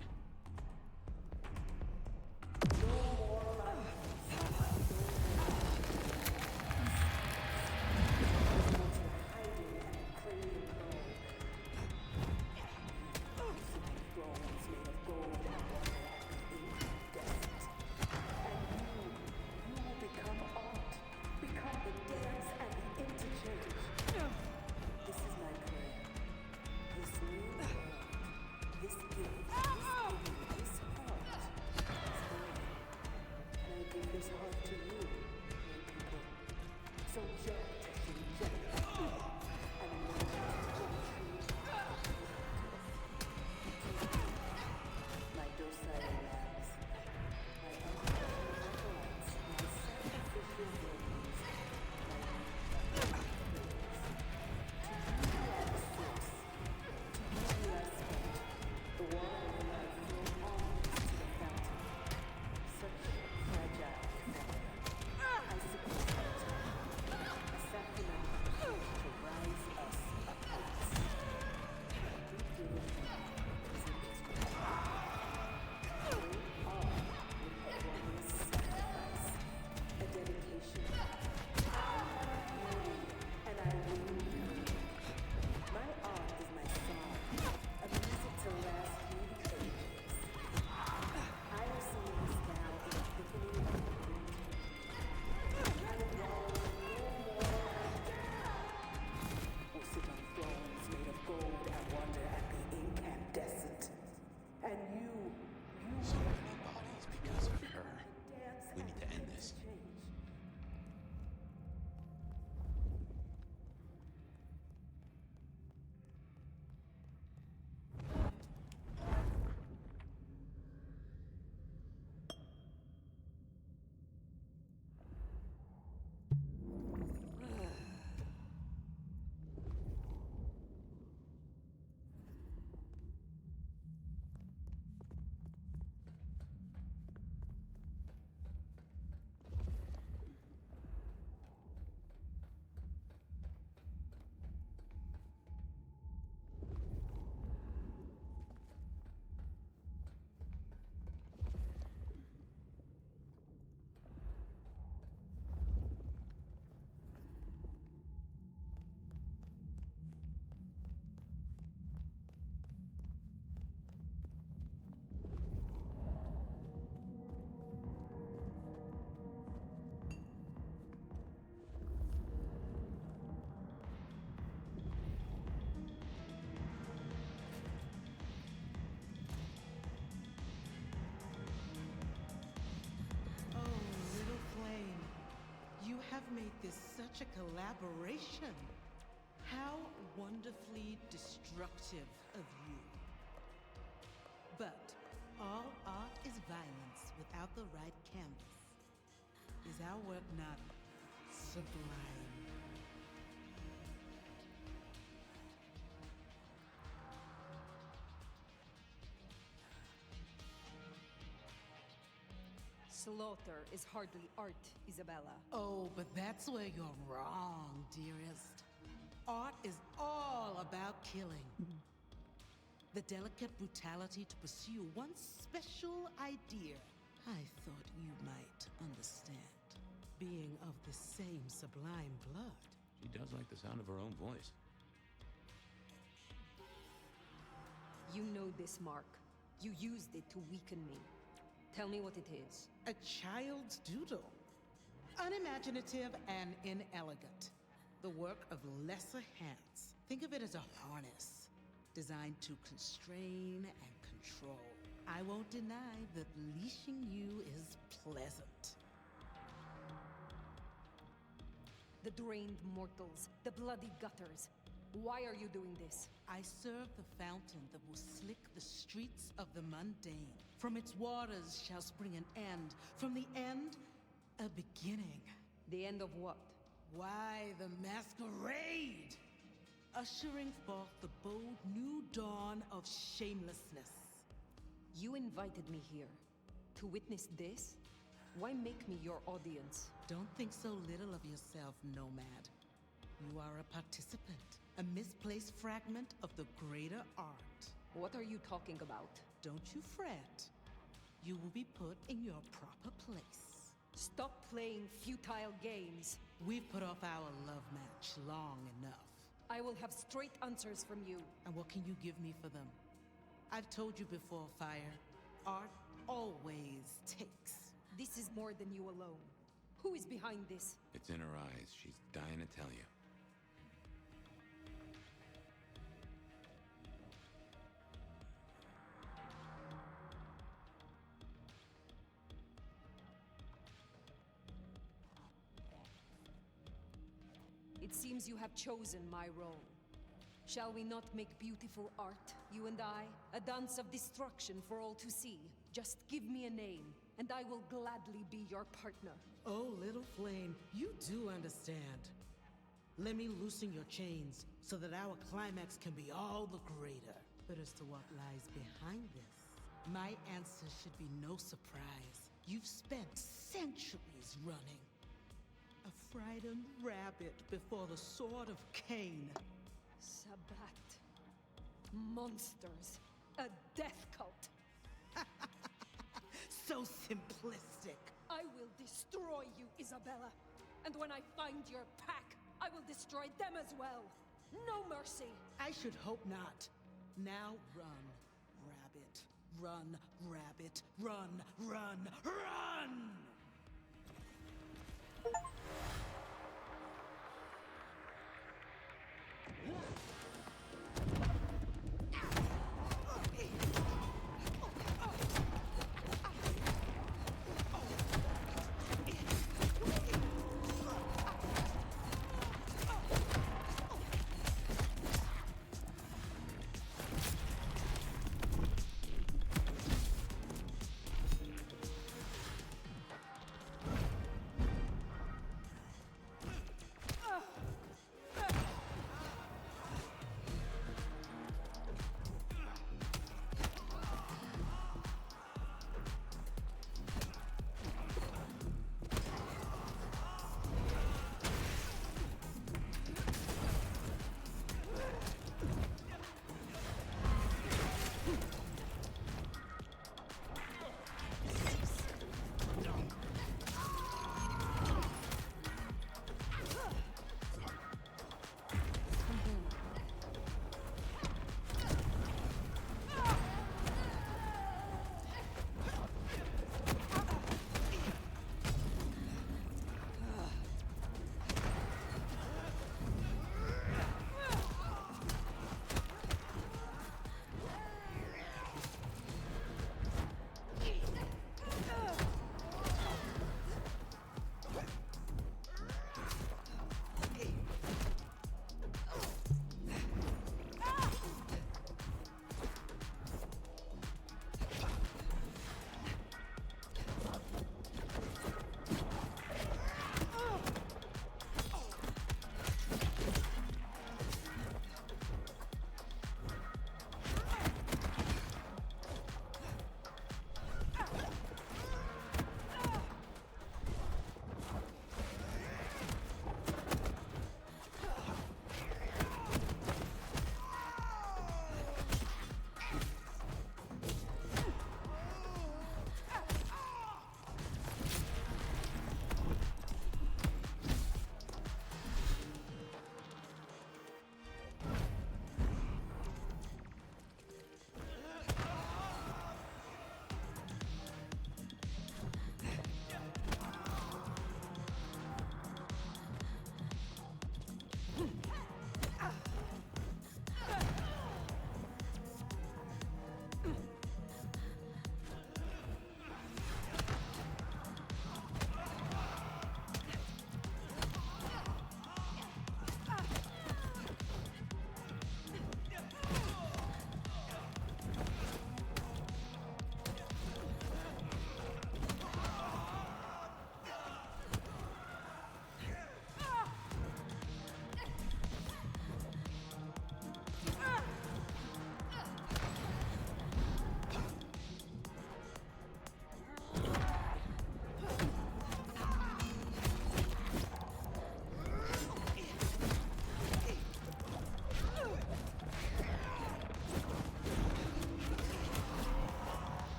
have made this such a collaboration. How wonderfully destructive of you. But all art is violence without the right canvas. Is our work not sublime? Slaughter is hardly art, Isabella. Oh, but that's where you're wrong, dearest. Art is all about killing. The delicate brutality to pursue one special idea. I thought you might understand. Being of the same sublime blood. She does like the sound of her own voice. You know this, Mark. You used it to weaken me. Tell me what it is. A child's doodle. Unimaginative and inelegant. The work of lesser hands. Think of it as a harness, designed to constrain and control. I won't deny that leashing you is pleasant. The drained mortals, the bloody gutters. Why are you doing this? I serve the fountain that will slick the streets of the mundane. From its waters shall spring an end. From the end, a beginning. The end of what? Why, the masquerade! Ushering forth the bold new dawn of shamelessness. You invited me here to witness this? Why make me your audience? Don't think so little of yourself, Nomad. You are a participant, a misplaced fragment of the greater art. What are you talking about? Don't you fret. You will be put in your proper place. Stop playing futile games. We've put off our love match long enough. I will have straight answers from you. And what can you give me for them? I've told you before, Fire. Art always takes. This is more than you alone. Who is behind this? It's in her eyes. She's dying to tell you. It seems you have chosen my role. Shall we not make beautiful art, you and I? A dance of destruction for all to see. Just give me a name, and I will gladly be your partner. Oh, little flame, you do understand. Let me loosen your chains so that our climax can be all the greater. But as to what lies behind this, my answer should be no surprise. You've spent centuries running. A frightened rabbit before the sword of Cain. Sabbat. Monsters. A death cult. So simplistic. I will destroy you, Isabella. And when I find your pack, I will destroy them as well. No mercy. I should hope not. Now run, rabbit. Run, rabbit. Run, run, run!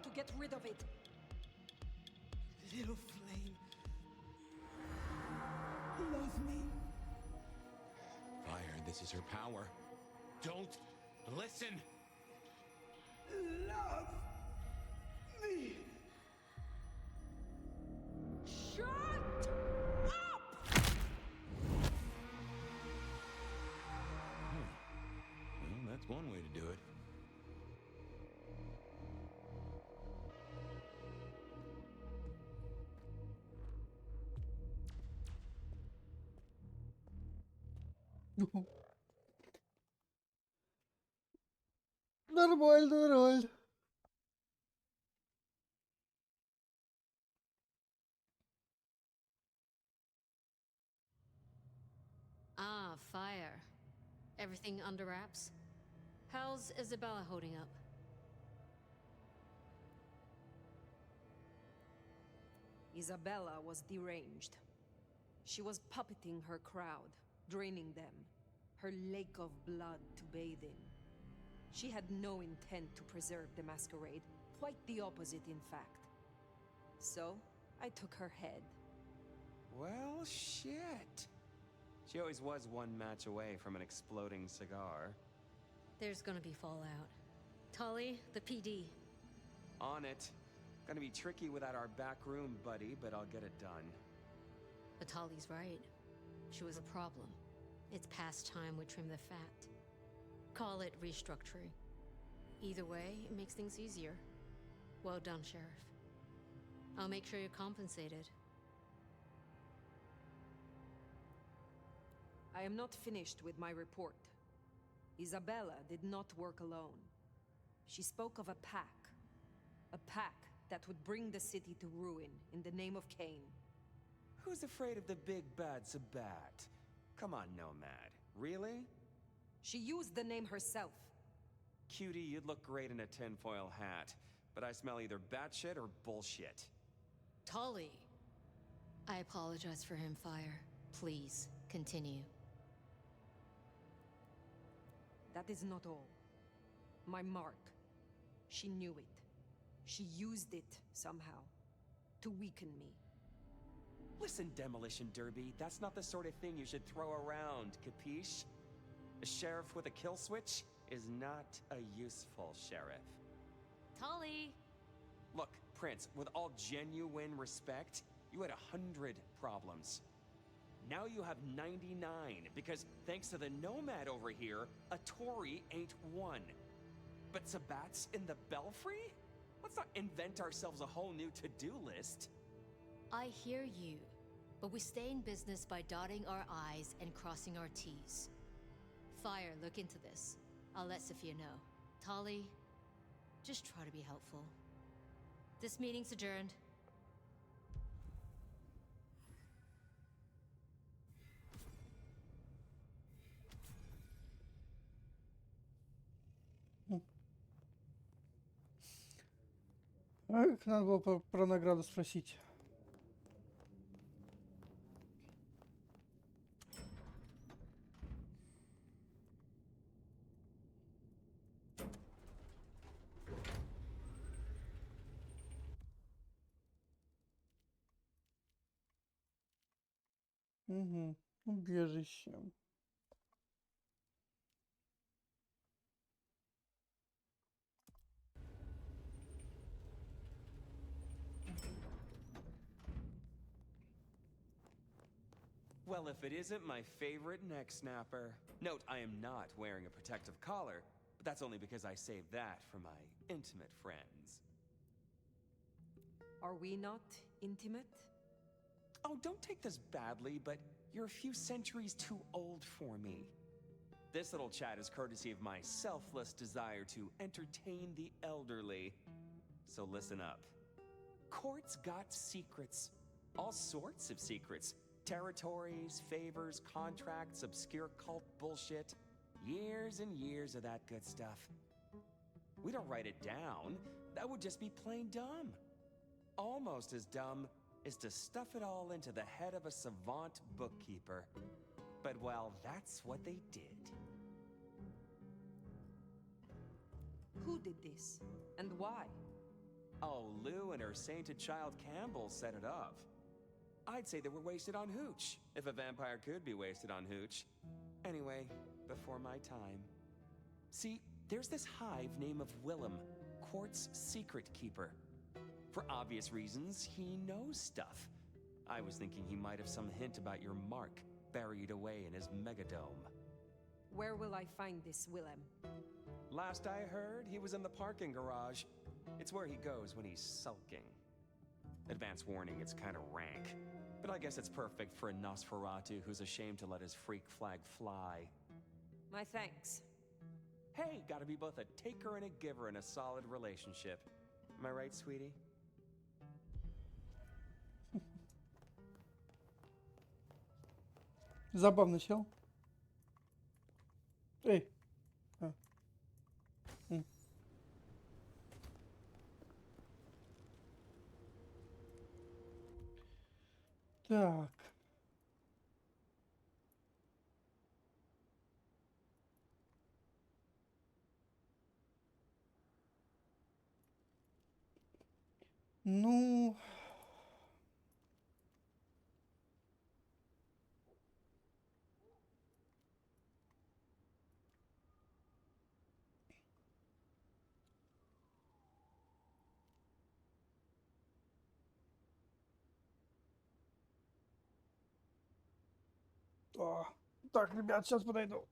to get rid of it. Little flame. Love me. Fire, this is her power. Don't listen! Love me. Shut up! Well, that's one way to do it. Нормально, нормально. Ah, fire. Everything under wraps? How's Isabella holding up? Isabella was deranged. She was puppeting her crowd, draining them, her lake of blood to bathe in. She had no intent to preserve the masquerade, quite the opposite, in fact. So, I took her head. Well, shit. She always was one match away from an exploding cigar. There's gonna be fallout. Tully, the PD. On it. Gonna be tricky without our back room buddy, but I'll get it done. But Tully's right. She was a problem. It's past time we trim the fat. Call it restructuring. Either way, it makes things easier. Well done, Sheriff. I'll make sure you're compensated. I am not finished with my report. Isabella did not work alone. She spoke of a pack. A pack that would bring the city to ruin in the name of Cain. Who's afraid of the big bad Sabat? Come on, Nomad. Really? She used the name herself. Cutie, you'd look great in a tinfoil hat, but I smell either batshit or bullshit. Tully! I apologize for him, Fire. Please, continue. That is not all. My mark. She knew it. She used it somehow to weaken me. Listen, Demolition Derby, that's not the sort of thing you should throw around, capiche? A sheriff with a kill switch is not a useful sheriff. Tully! Look, Prince, with all genuine respect, you had 100 problems. Now you have 99, because thanks to the Nomad over here, a Tory ain't one. But Sabat's in the Belfry? Let's not invent ourselves a whole new to-do list. I hear you, but we stay in business by dotting our I's and crossing our T's. Fire, look into this. I'll let Sophia know. Tully, just try to be helpful. This meeting's adjourned. А как надо было про награду спросить? Угу. Убежище. Well, if it isn't my favorite neck snapper. Note, I am not wearing a protective collar, but that's only because I saved that for my intimate friends. Are we not intimate? Oh, don't take this badly, but you're a few centuries too old for me. This little chat is courtesy of my selfless desire to entertain the elderly. So listen up. Court's got secrets. All sorts of secrets. Territories, favors, contracts, obscure cult bullshit. Years and years of that good stuff. We don't write it down. That would just be plain dumb. Almost as dumb is to stuff it all into the head of a savant bookkeeper. But well, that's what they did. Who did this? And why? Oh, Lou and her sainted child Campbell set it up. I'd say they were wasted on hooch, if a vampire could be wasted on hooch. Anyway, before my time. See, there's this hive named of Willem, Court's secret keeper. For obvious reasons, he knows stuff. I was thinking he might have some hint about your mark buried away in his megadome. Where will I find this Willem? Last I heard, he was in the parking garage. It's where he goes when he's sulking. Advance warning, it's kind of rank. But I guess it's perfect for a Nosferatu who's ashamed to let his freak flag fly. My thanks. Hey, gotta be both a taker and a giver in a solid relationship. Am I right, sweetie? Забавный чел. Эй. А. Так. Ну... Так, ребят, сейчас подойду.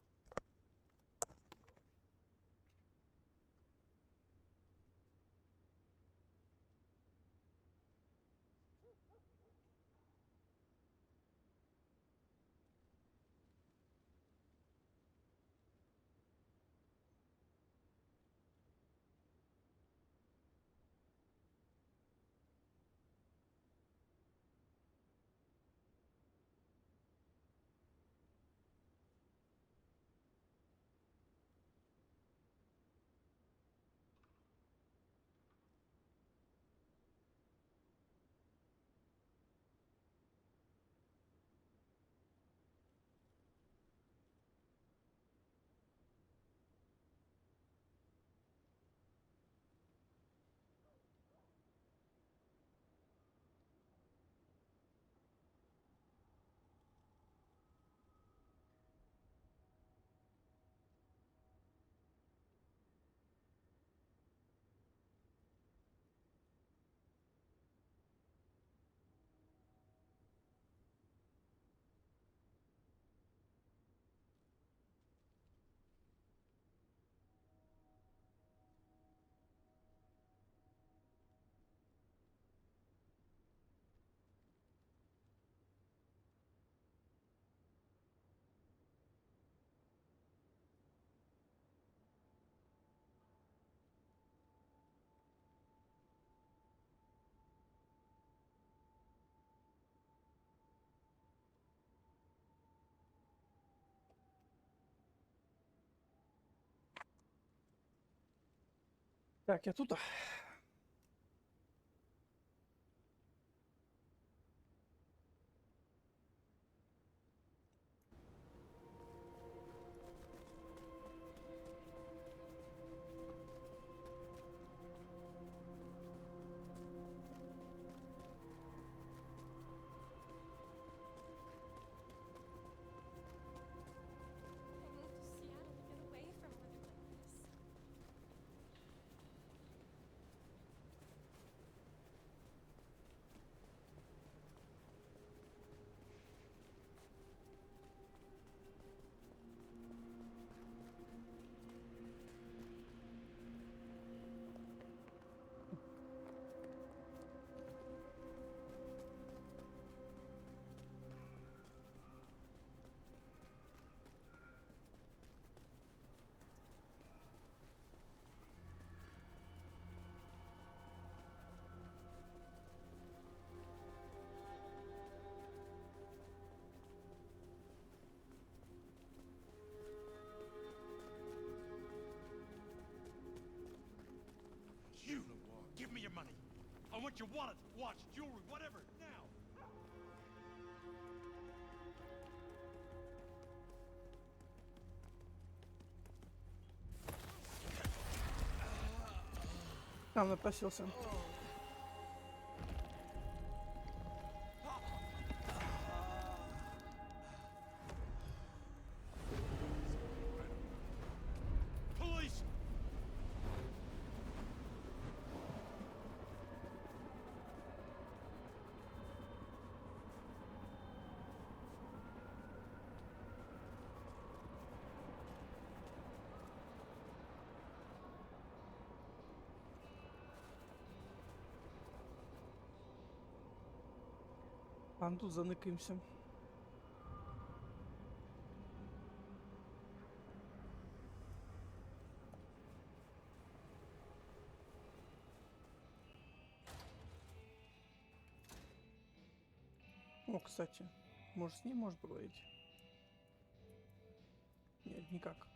Так, я тут. You! Give me your money! I want your wallet, watch, jewelry, whatever, now! Там напросился. А ну тут заныкаемся. О, кстати, может с ней можешь поговорить? Нет, никак.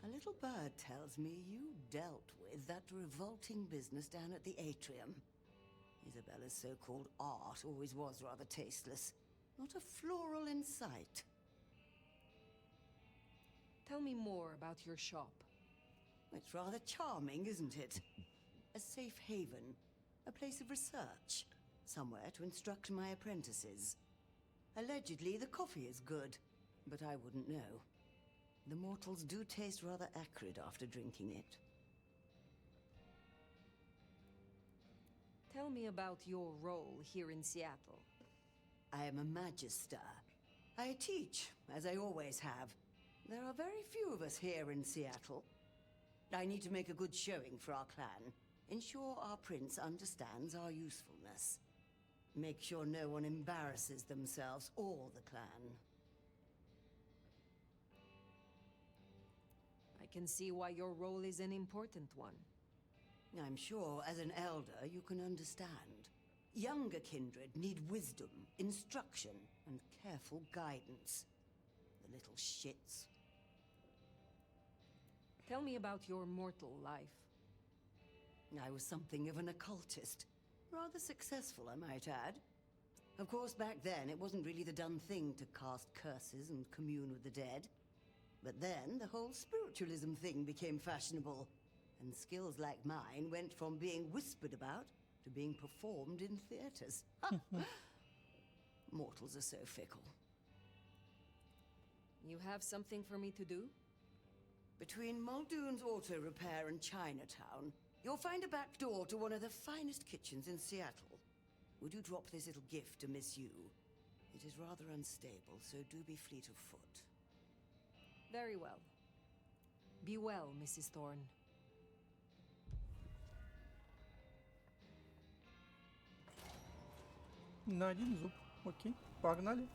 A little bird tells me you dealt with that revolting business down at the atrium. Isabella's so-called art always was rather tasteless. Not a floral in sight. Tell me more about your shop. It's rather charming, isn't it? A safe haven. A place of research. Somewhere to instruct my apprentices. Allegedly, the coffee is good, but I wouldn't know. The mortals do taste rather acrid after drinking it. Tell me about your role here in Seattle. I am a magister. I teach, as I always have. There are very few of us here in Seattle. I need to make a good showing for our clan. Ensure our prince understands our usefulness. Make sure no one embarrasses themselves or the clan. I can see why your role is an important one. I'm sure, as an elder, you can understand. Younger kindred need wisdom, instruction, and careful guidance. The little shits. Tell me about your mortal life. I was something of an occultist. Rather successful, I might add. Of course, back then, it wasn't really the done thing to cast curses and commune with the dead. But then, the whole spiritualism thing became fashionable. And skills like mine went from being whispered about to being performed in theaters. Mortals are so fickle. You have something for me to do? Between Muldoon's Auto Repair and Chinatown, you'll find a back door to one of the finest kitchens in Seattle. Would you drop this little gift to Miss Yu? It is rather unstable, so do be fleet of foot. Very well. Be well, Mrs. Thorne. На один зуб. Окей, погнали.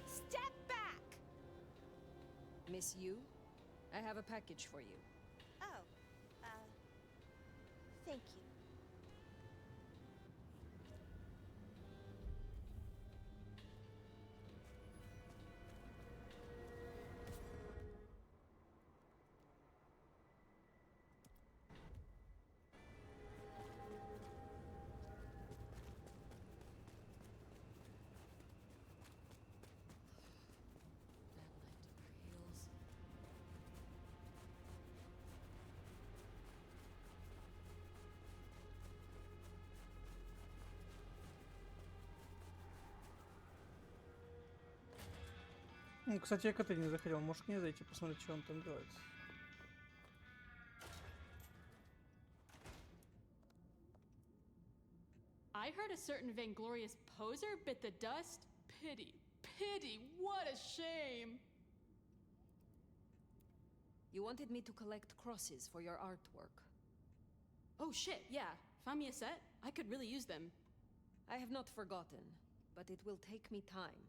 Step back! Miss Yu, I have a package for you. Oh, thank you. Ну, кстати, я к этой не заходил. Может, к ней зайти, посмотреть, что он там делает. I heard a certain vainglorious poser bit the dust. Pity, pity, what a shame! You wanted me to collect crosses for your artwork. Oh shit, yeah. Find me a set? I could really use them. I have not forgotten, but it will take me time.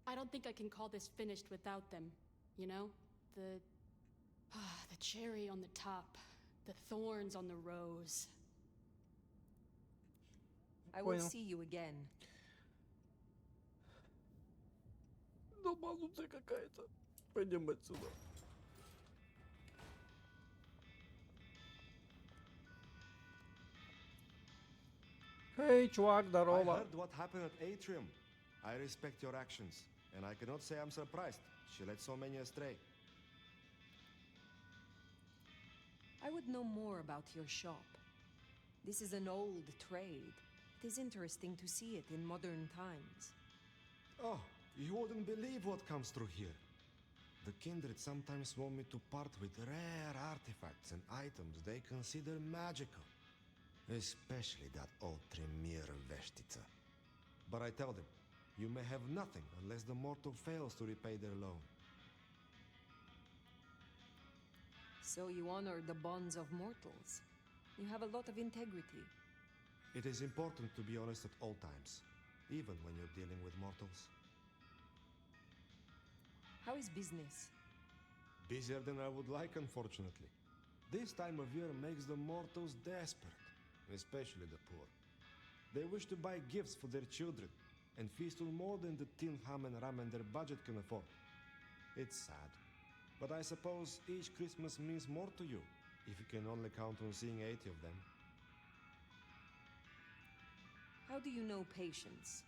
I don't think I can call this finished without them. You know? The cherry on the top. The thorns on the rose. I will see you again. Долбанутая какая-то. Пойдем отсюда. Эй, чувак, I здорово. heard what happened at Atrium. I respect your actions, and I cannot say I'm surprised. She led so many astray. I would know more about your shop. This is an old trade. It is interesting to see it in modern times. Oh, you wouldn't believe what comes through here. The kindred sometimes want me to part with rare artifacts and items they consider magical. Especially that old Tremere Veshtica. But I tell them, you may have nothing unless the mortal fails to repay their loan. So you honor the bonds of mortals. You have a lot of integrity. It is important to be honest at all times, even when you're dealing with mortals. How is business? Busier than I would like, unfortunately. This time of year makes the mortals desperate, especially the poor. They wish to buy gifts for their children and feast on more than the tin ham and ramen their budget can afford. It's sad, but I suppose each Christmas means more to you if you can only count on seeing 80 of them. How do you know patience?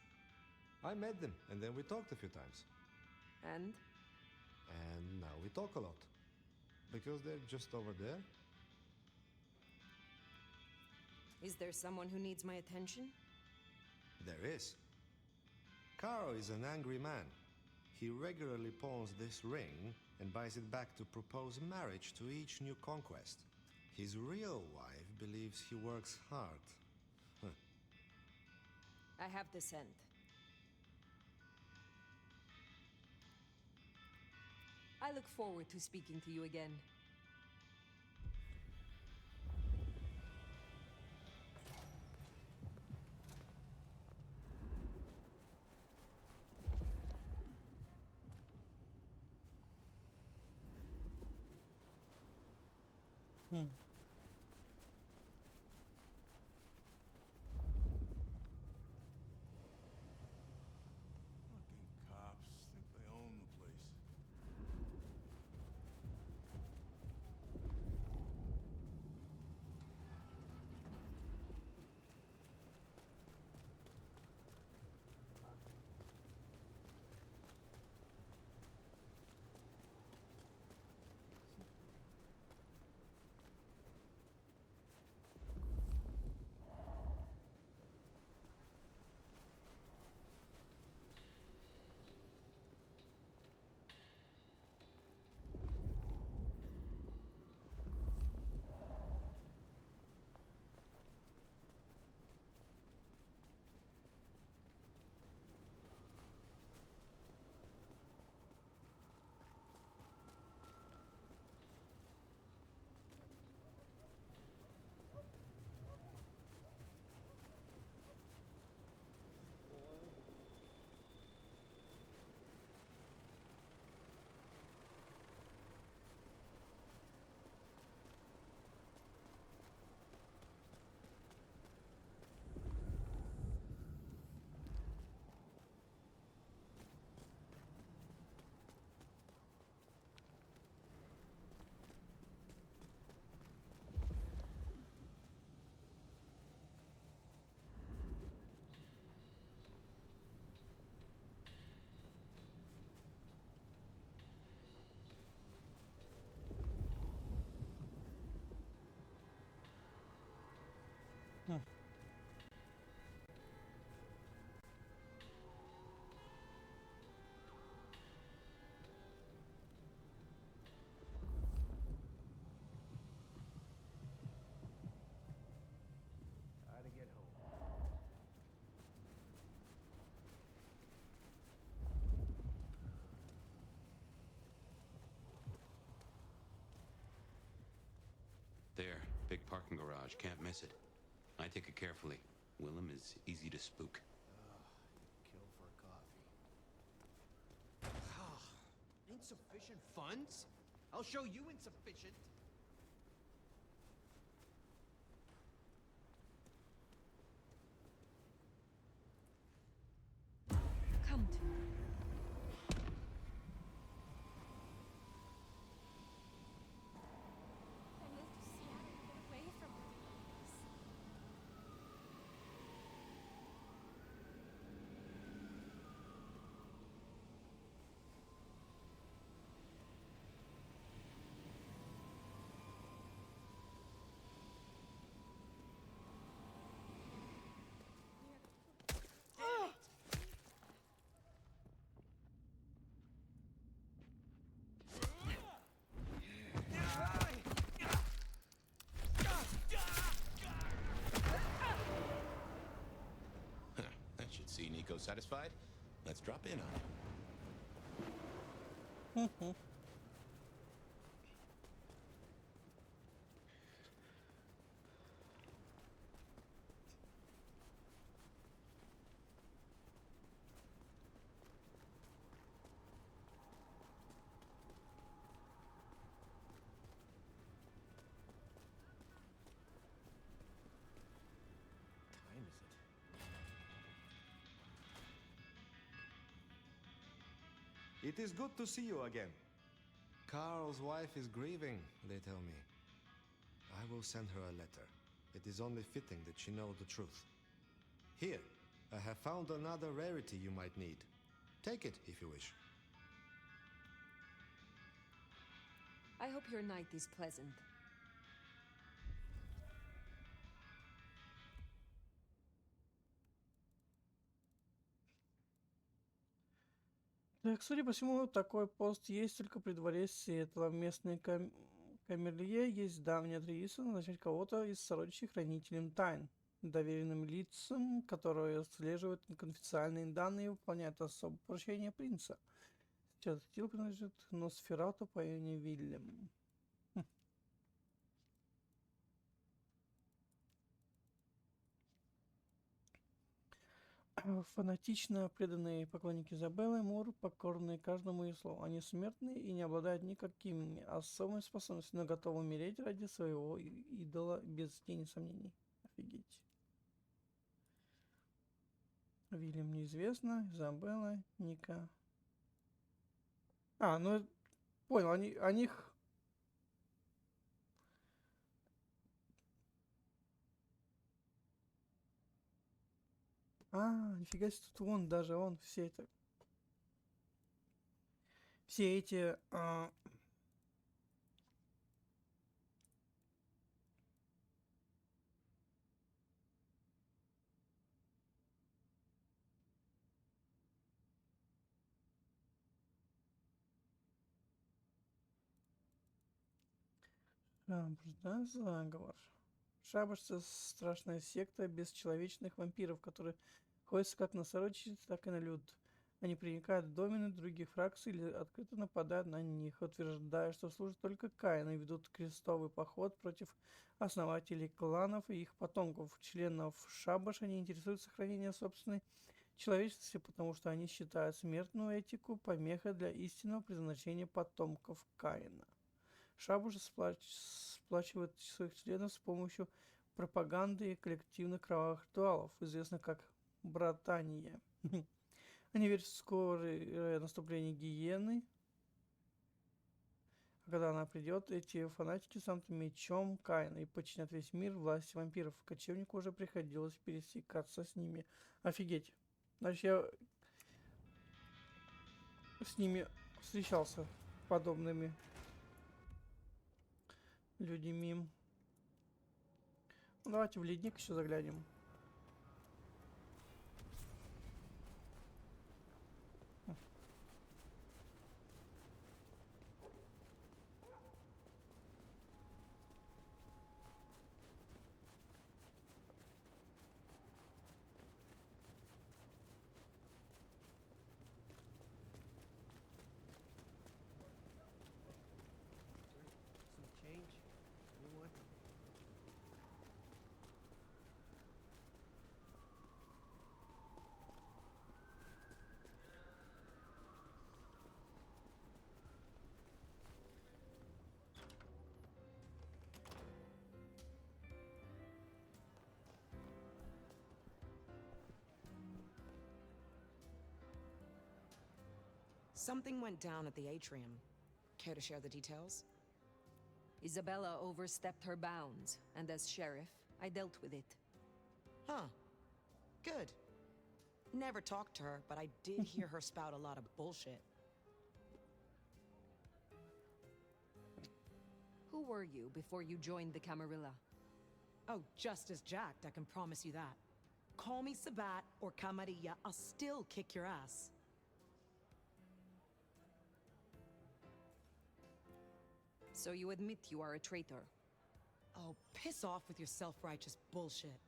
I met them, and then we talked a few times. And? And now we talk a lot. Because they're just over there. Is there someone who needs my attention? There is. Caro is an angry man. He regularly pawns this ring and buys it back to propose marriage to each new conquest. His real wife believes he works hard. I have the scent. I look forward to speaking to you again. Fucking cops think they own the place. How to get home. There, big parking garage. Can't miss it. I take it carefully. Willem is easy to spook. Kill for coffee. Insufficient funds? I'll show you insufficient. Come to me. go satisfied? Let's drop in on it. Time is it? It is good to see you again. Carl's wife is grieving, they tell me. I will send her a letter. It is only fitting that she know the truth. Here, I have found another rarity you might need. Take it if you wish. I hope your night is pleasant. Так, судя по всему, такой пост есть только при дворе Сиэтла. Местный камерлье есть давняя традиция назначать кого-то из сородичей хранителем тайн, доверенным лицам, которые отслеживают конфиденциальные данные и выполняют особое поручение принца. Сейчас титул принадлежит Носферату по имени Вильям. Фанатично преданные поклонники Изабеллы Мур, покорные каждому ее слову. Они смертны и не обладают никакими особыми способностями, но готовы умереть ради своего идола без тени сомнений. Офигеть. Вильям неизвестно, Изабелла, Ника. А, ну понял, о них... А, нифига себе, тут вон, даже он, все это... Все эти... Шабаш, да, заговор. Шабаш — это страшная секта бесчеловечных вампиров, которые ходят как на сородичей, так и на люд. Они проникают в домены других фракций или открыто нападают на них, утверждая, что служат только Каину, и ведут крестовый поход против основателей кланов и их потомков. Членов Шабаша не интересует сохранение собственной человечности, потому что они считают смертную этику помехой для истинного предназначения потомков Каина. Шабаш сплачивает своих членов с помощью пропаганды и коллективных кровавых ритуалов, известных как братания. Они верят в скорое наступление гиены. А когда она придет, эти фанатики станут мечом Каина и подчинят весь мир власти вампиров. Кочевнику уже приходилось пересекаться с ними. Офигеть. Значит, я с ними встречался подобными людьми. Ну, давайте в ледник еще заглянем. Some change? Anyone? Something went down at the atrium. Care to share the details? Isabella overstepped her bounds, and as sheriff, I dealt with it. Huh. Good. Never talked to her, but I did hear her spout a lot of bullshit. Who were you before you joined the Camarilla? Oh, just as jacked, I can promise you that. Call me Sabat or Camarilla, I'll still kick your ass. So you admit you are a traitor? Oh, piss off with your self-righteous bullshit.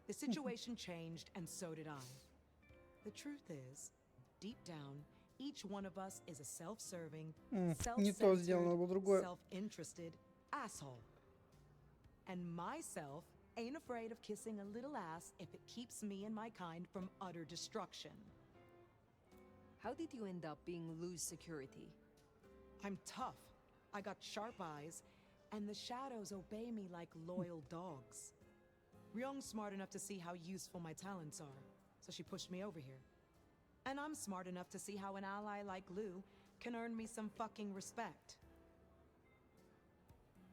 The situation changed, and so did I. The truth is, deep down, each one of us is a self-serving, Не то сделано, надо было другое. self-interested asshole. And myself ain't afraid of kissing a little ass if it keeps me and my kind from utter destruction. How did you end up being loose security? I'm tough. I got sharp eyes, and the shadows obey me like loyal dogs. Ryong's smart enough to see how useful my talents are, so she pushed me over here. And I'm smart enough to see how an ally like Lou can earn me some fucking respect.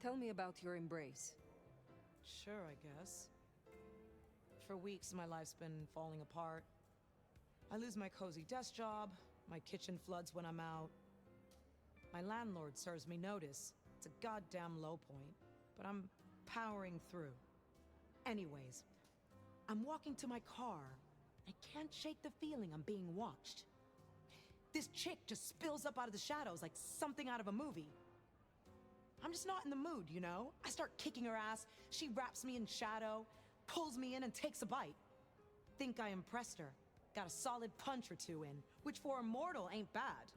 Tell me about your embrace. Sure, I guess. For weeks, my life's been falling apart. I lose my cozy desk job, my kitchen floods when I'm out. My landlord serves me notice. It's a goddamn low point, but I'm powering through. Anyways, I'm walking to my car. I can't shake the feeling I'm being watched. This chick just spills up out of the shadows like something out of a movie. I'm just not in the mood, you know? I start kicking her ass, she wraps me in shadow, pulls me in and takes a bite. Think I impressed her. Got a solid punch or two in, which for a mortal ain't bad.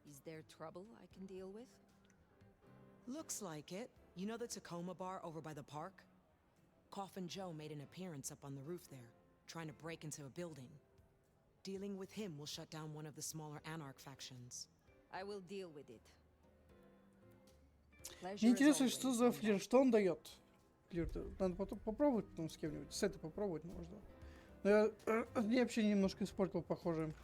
Is there trouble I can deal with? Looks like it. You know the Tacoma bar over by the park? Coffin Joe made an appearance up on the roof there, trying to break into a building. Dealing with him will shut down one of the smaller Anarch factions. I will deal with it. Мне интересно, что за флирт, что он дает. Флирт. Надо потом попробовать потом с кем-нибудь. С этой попробовать можно. Но я вообще немножко испортил, похоже.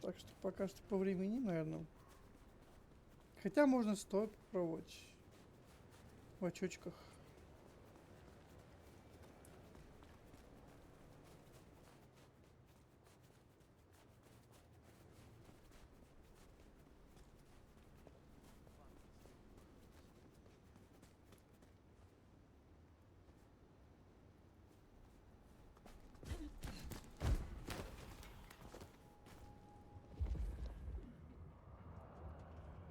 Так что пока что по времени, наверное. Хотя можно стоит попробовать. В очочках.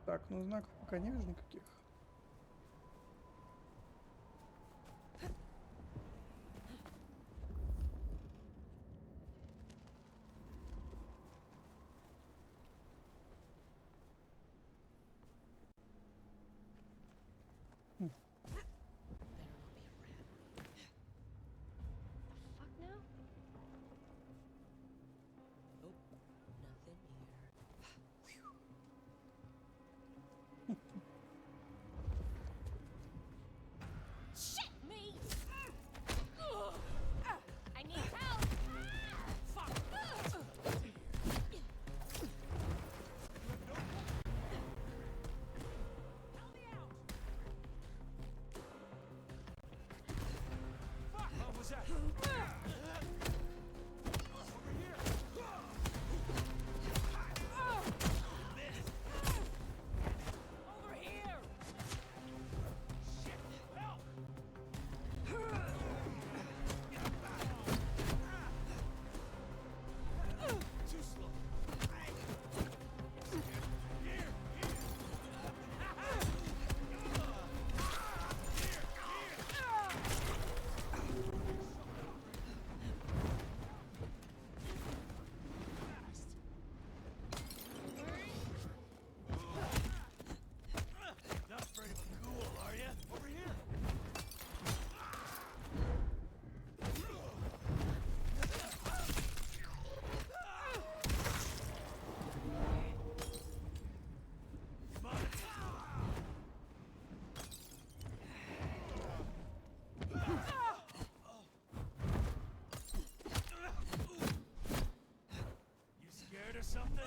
Так, ну знаков пока не вижу никаких. Shit me! I need help! Fuck! Help me out! Fuck! What was that? Over here! Over here! Shit! Help! Too slow. Here! Not afraid of a ghoul, are you? Over here! Come on. You scared or something?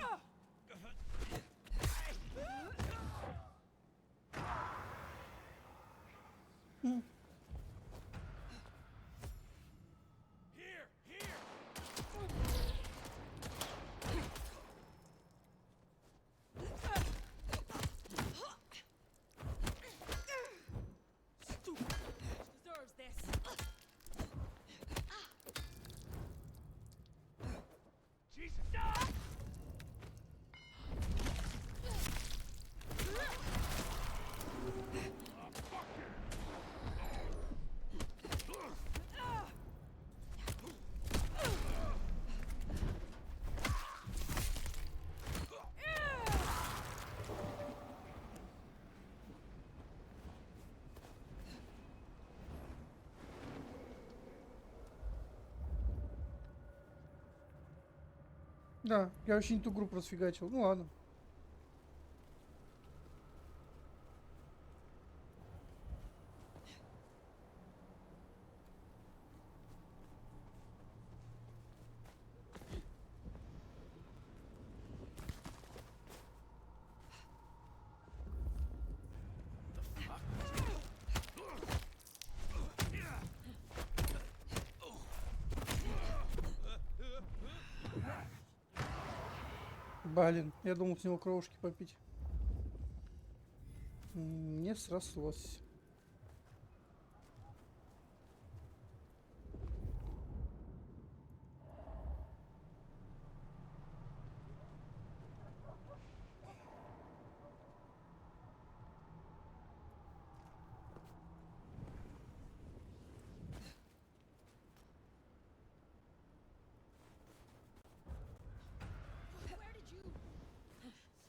Here! Here! Deserves this. Jesus! Ah! Да, я вообще не ту группу расфигачил. Ну ладно. Блин, я думал с него кровушки попить. Не срослось. Where did you?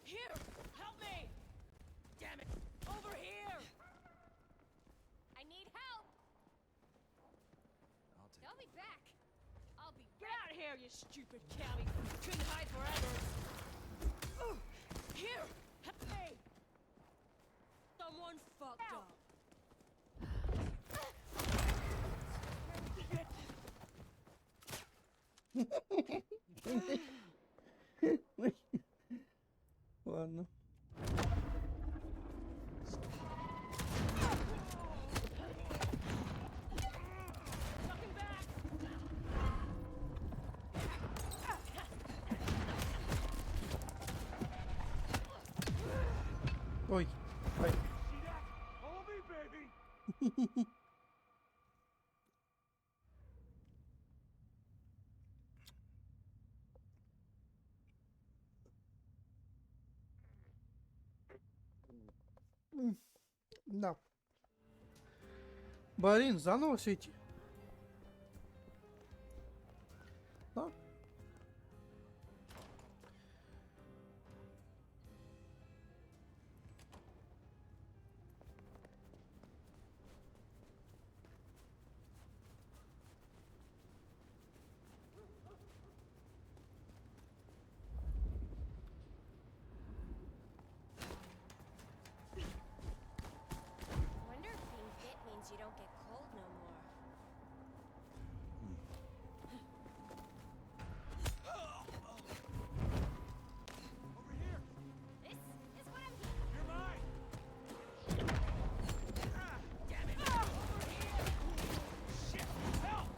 Here! Help me! Damn it! Over here! I need help! They'll be back! I'll be Get out of here, you stupid cowie! Couldn't hide forever! Here! Help me! Someone fucked up! Ладно. Ой. Ой. Да. Блин, заново все идти. Да. Wonder if being fit means you don't get cold no more. This is what I'm here. You're mine. Damn it! Over here. Shit! Help!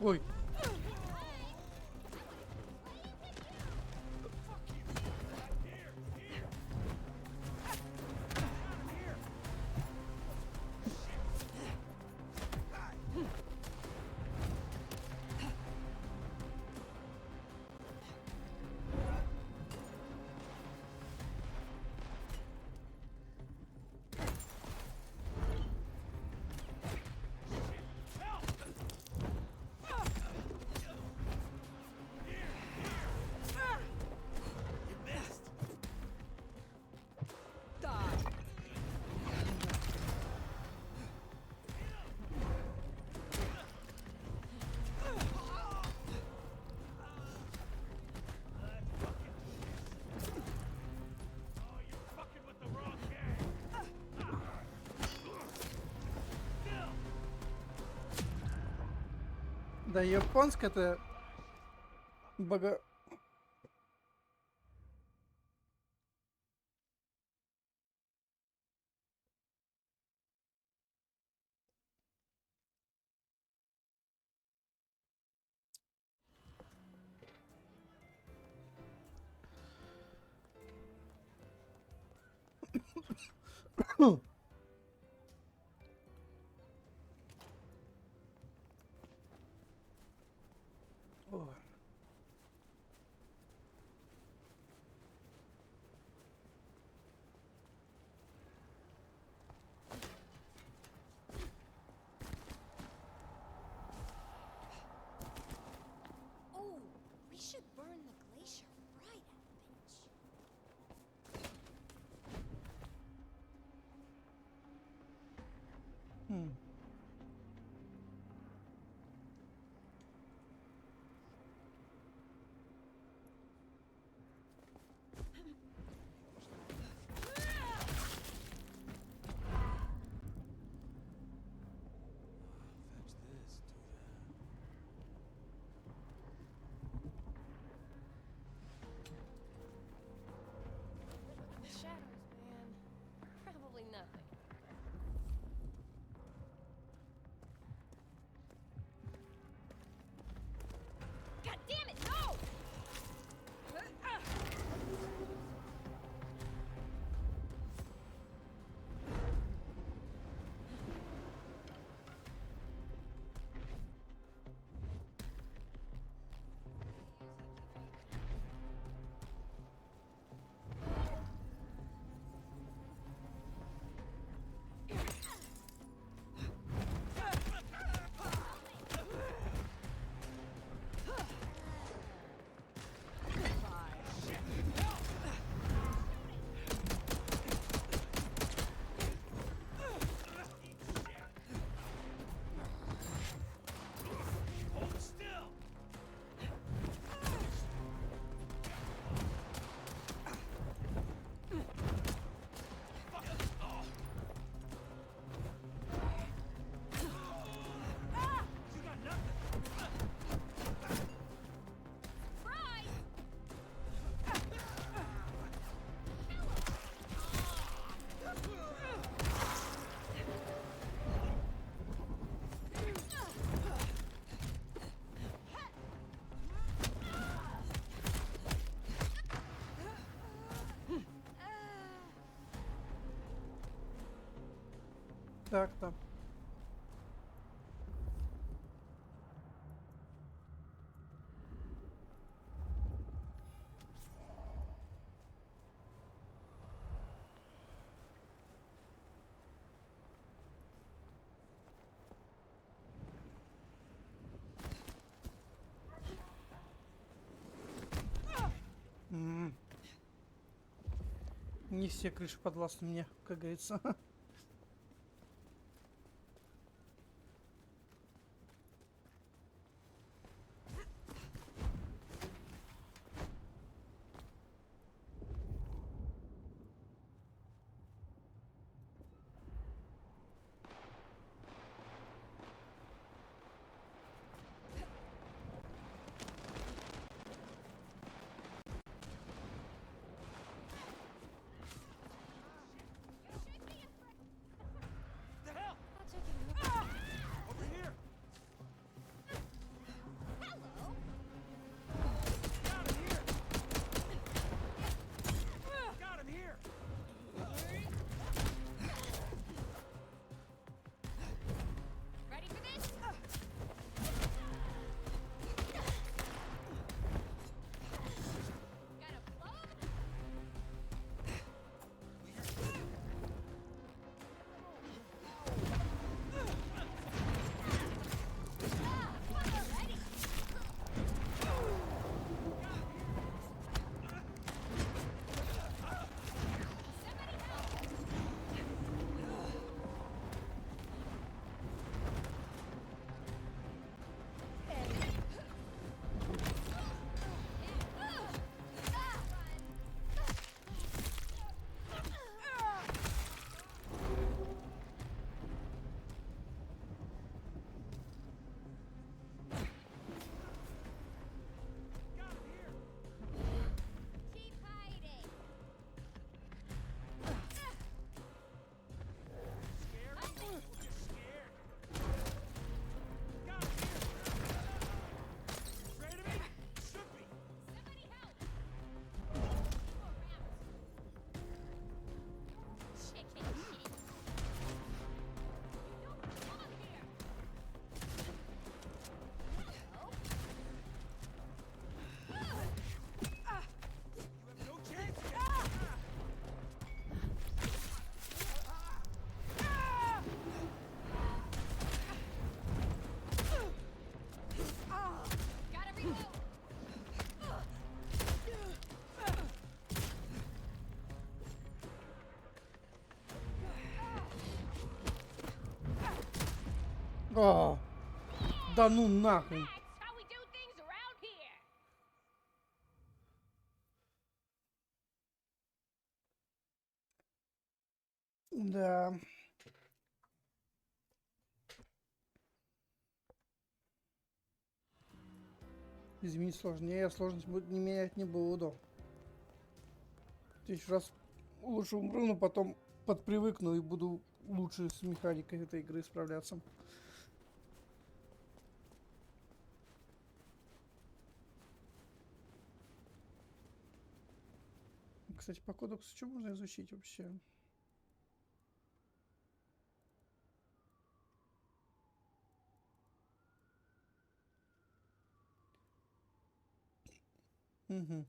Ой. Да, японская-то бога... Ой. Shadows, man. Probably nothing. God damn it, no! Hold still! You got nothing! Так-то. Не все крыши подвластны мне, как говорится. А, да ну нахрен. How we do things around here. Да. Изменить сложнее, я сложность не менять не буду. 1000 раз лучше умру, но потом подпривыкну и буду лучше с механикой этой игры справляться. Кстати, по кодексу что можно изучить вообще? Угу.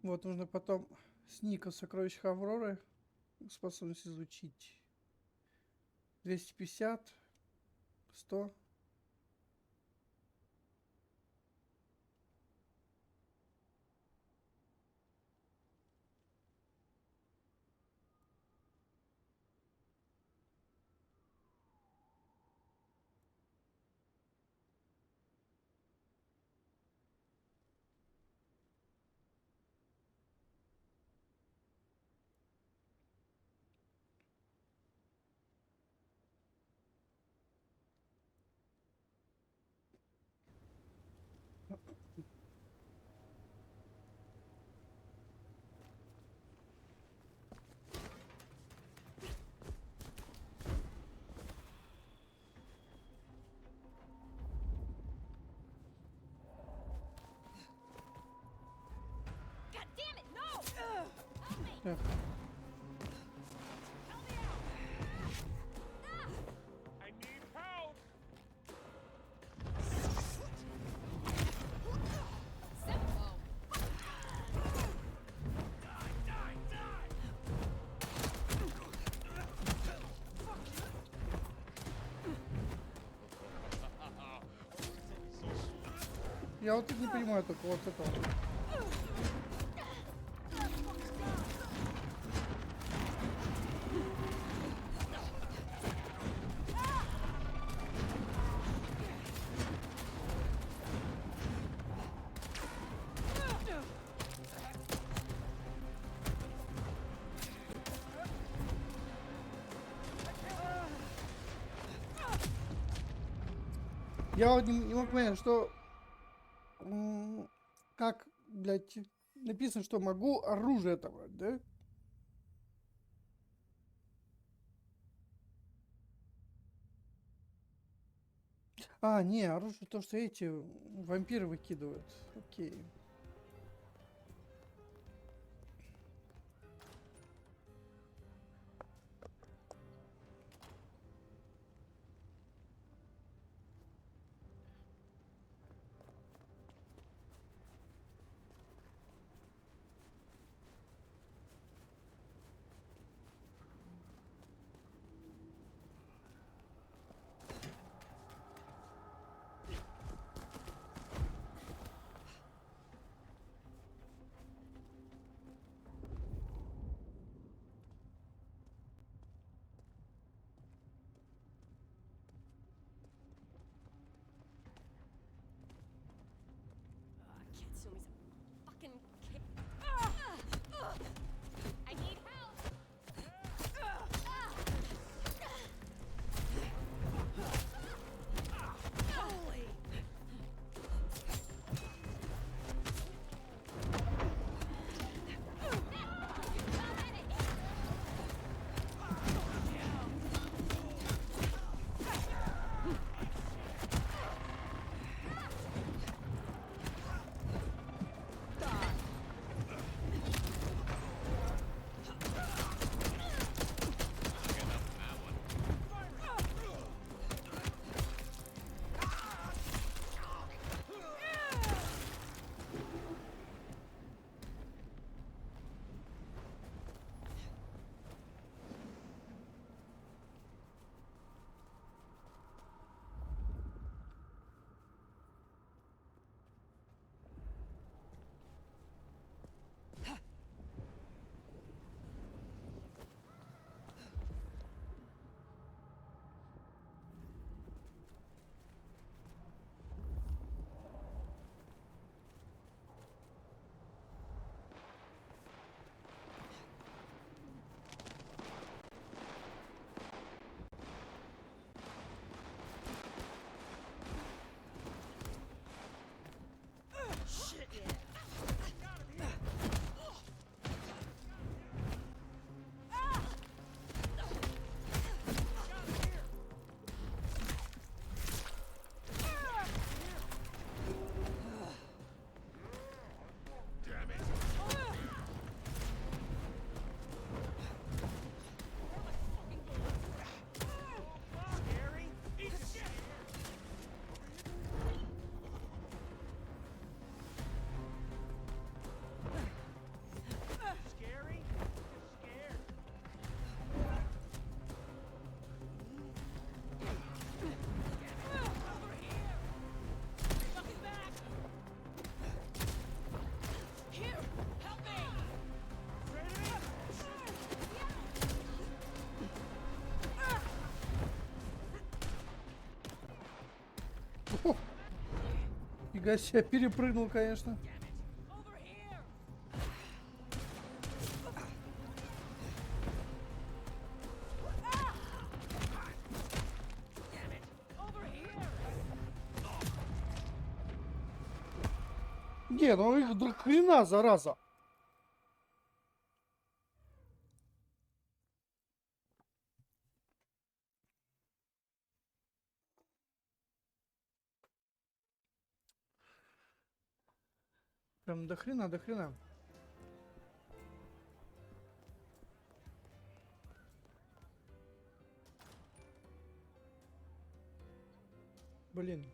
Вот нужно потом с ника в сокровищах Авроры способность изучить. 250, 100. God damn it, no! Help me! Эх. Help me out! I need help! Simple. Die, die, die! Я вот тут не понимаю только вот этого. Я вот не мог понять, что как, блядь, написано, что могу оружие отобрать, да? А, не, оружие то, что эти вампиры выкидывают. Окей. Фига себе, перепрыгнул, конечно. Не, ну их до хрена, зараза. Прям до хрена, до хрена. Блин.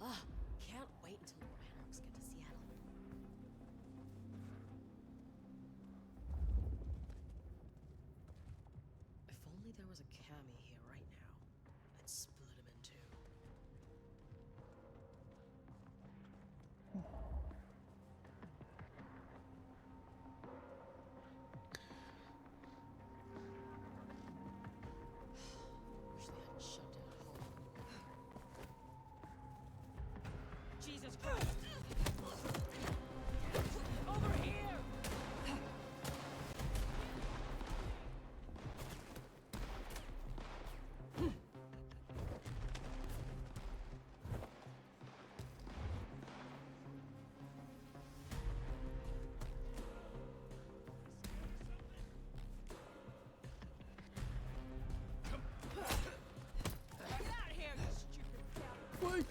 Ah, can't wait until more anarchs get to Seattle. If only there was a Cammy here right now, I'd split him in two. Wish they hadn't shut down home. Jesus Christ! Over here! Get out of here, you stupid cow! Ой.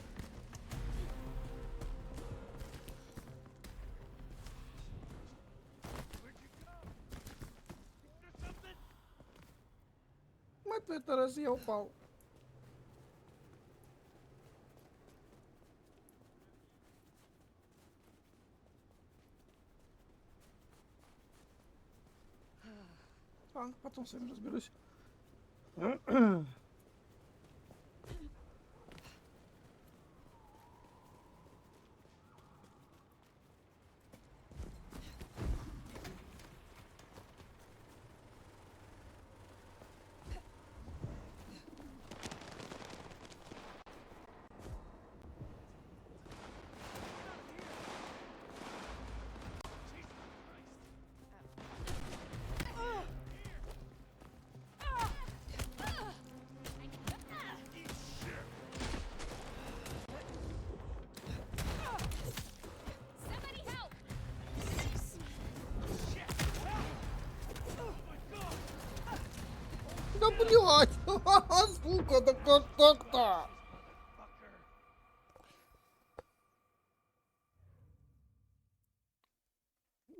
Мать твою, это раз я упал. А, потом с вами разберусь. Somebody help! Да блять! Сука, да как так-то?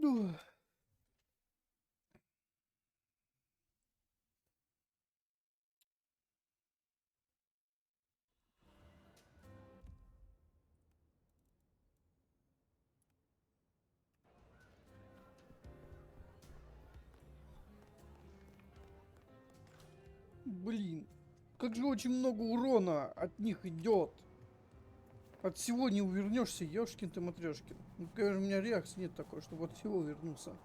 Ух. Блин, как же очень много урона от них идет. От всего не увернешься, ёшкин ты матрешкин. Ну, конечно, у меня реакции нет такой, чтобы от всего вернуться.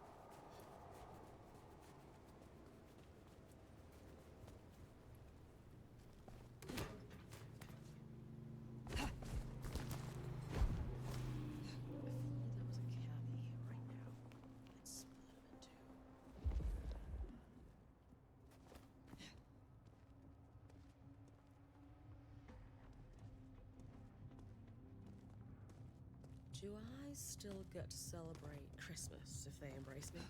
Do I still get to celebrate Christmas if they embrace me?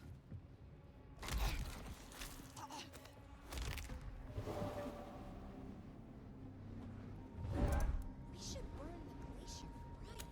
We should burn the glacier right.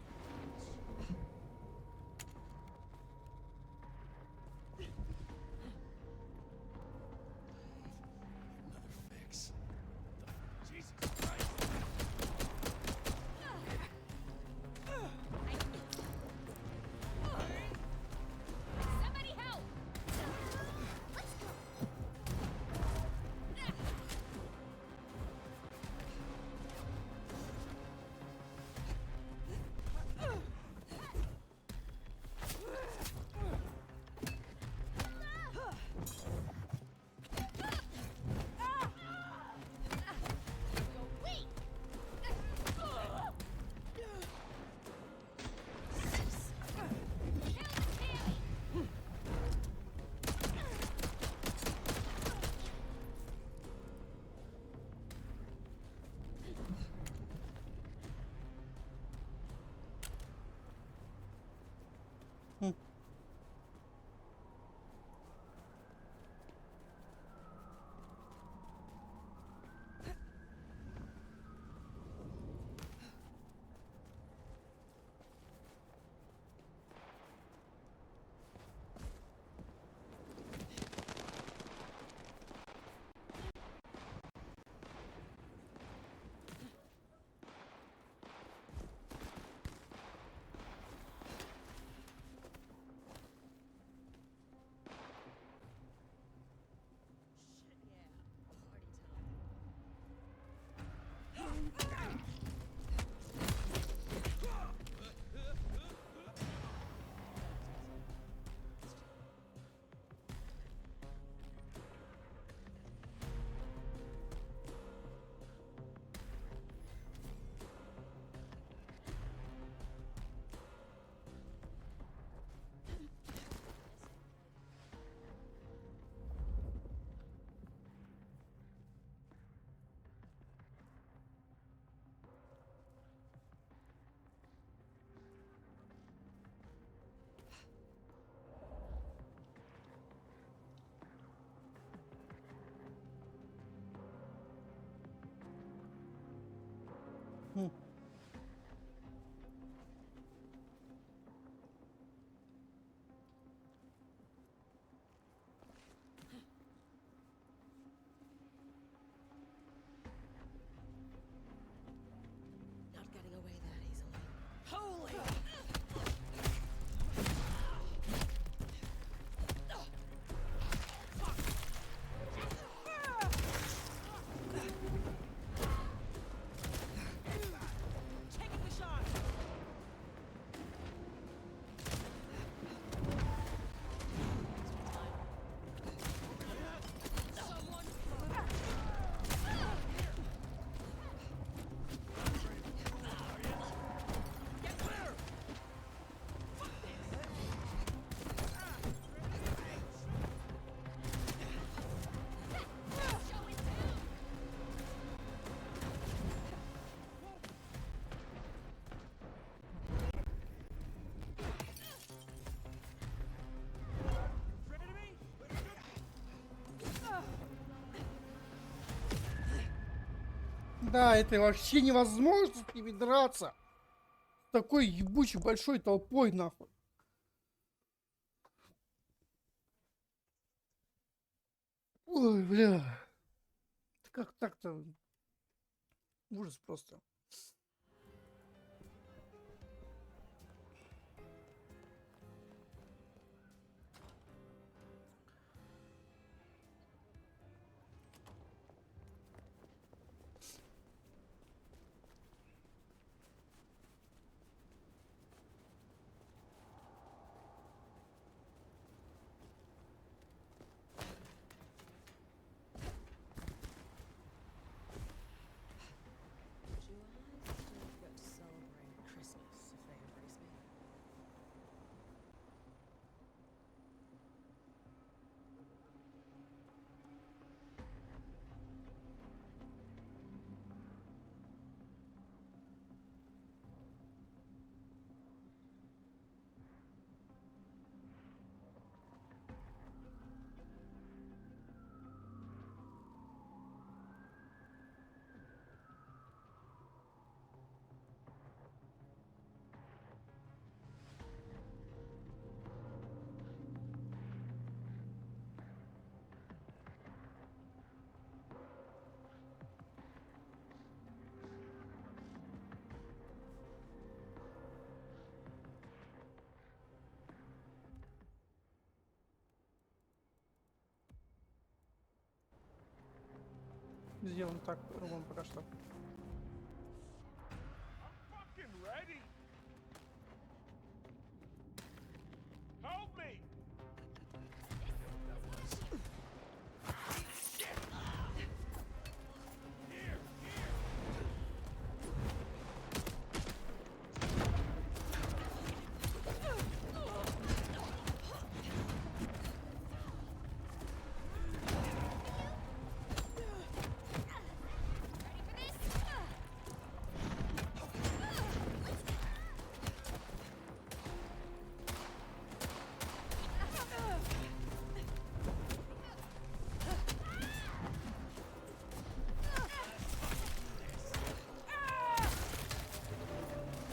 Да, это вообще невозможно с ними драться. С такой ебучей большой толпой, нахуй. Ой, бля. Как так-то? Ужас просто. Сделаем так, по-другому пока что. Fucking ready. Help me.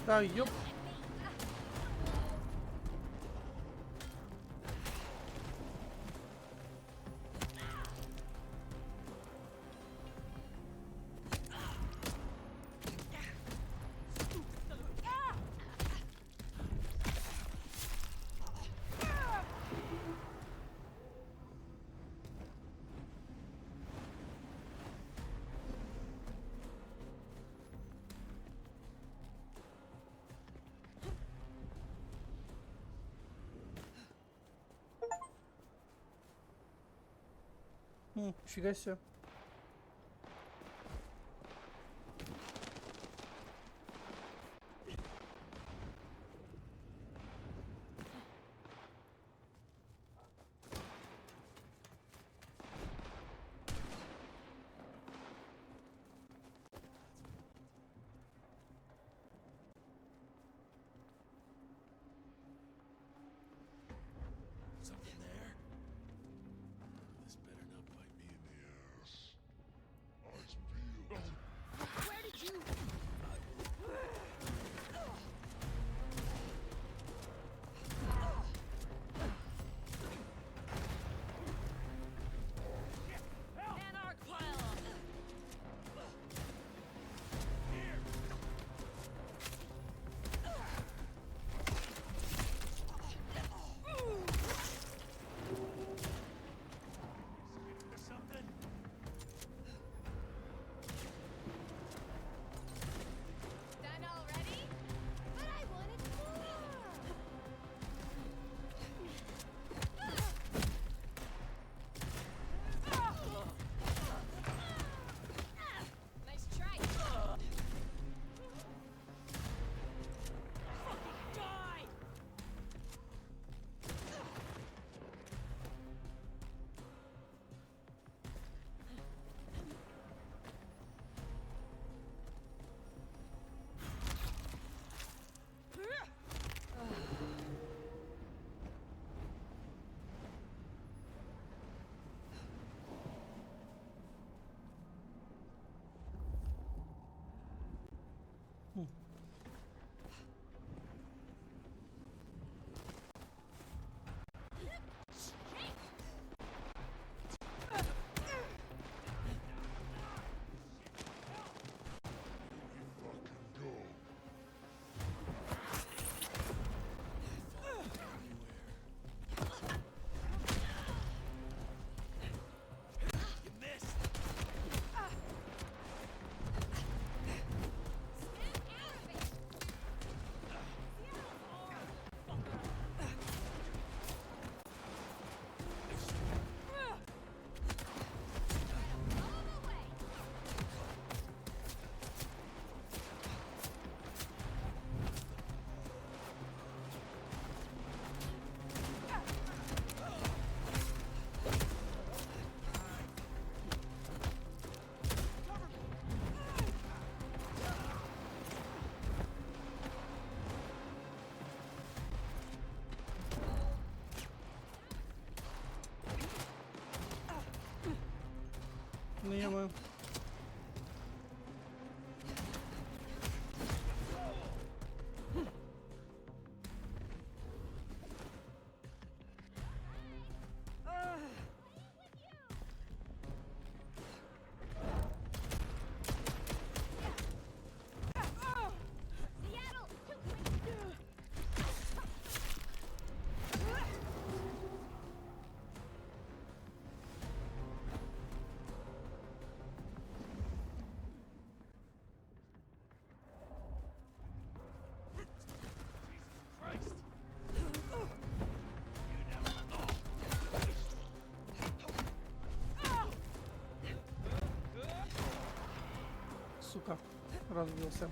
Да, ёп. Фига себе. Something there? This better not bite me in the ass. Ну, я сука, разбился.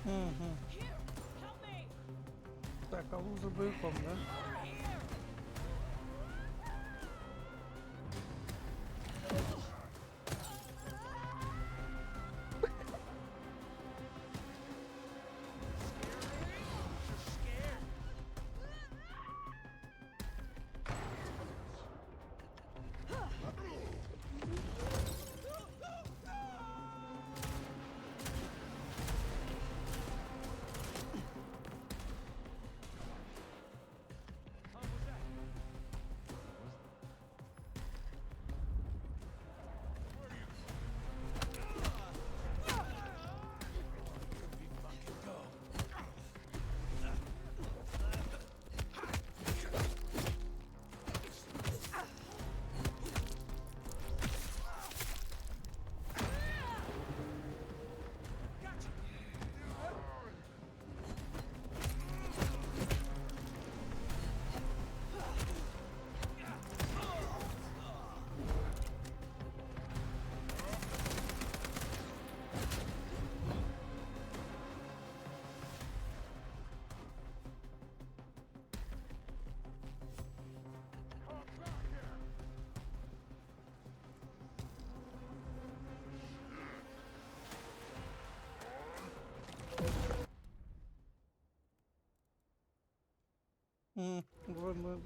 Угу. Так, а луза боевком, да?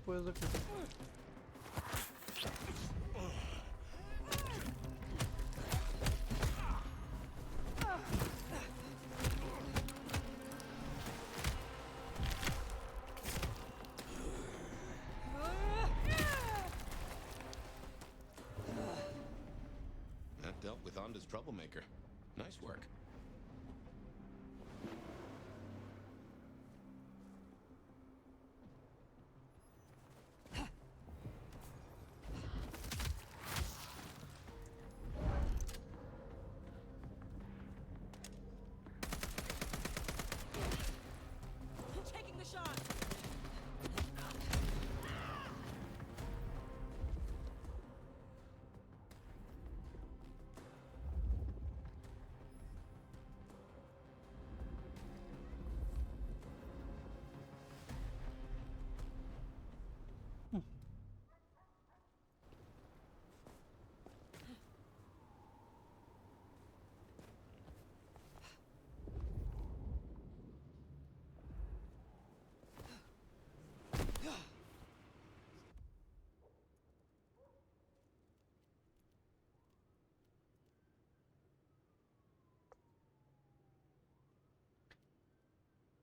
Бой закрыт. That dealt with Onda's troublemaker. Nice work.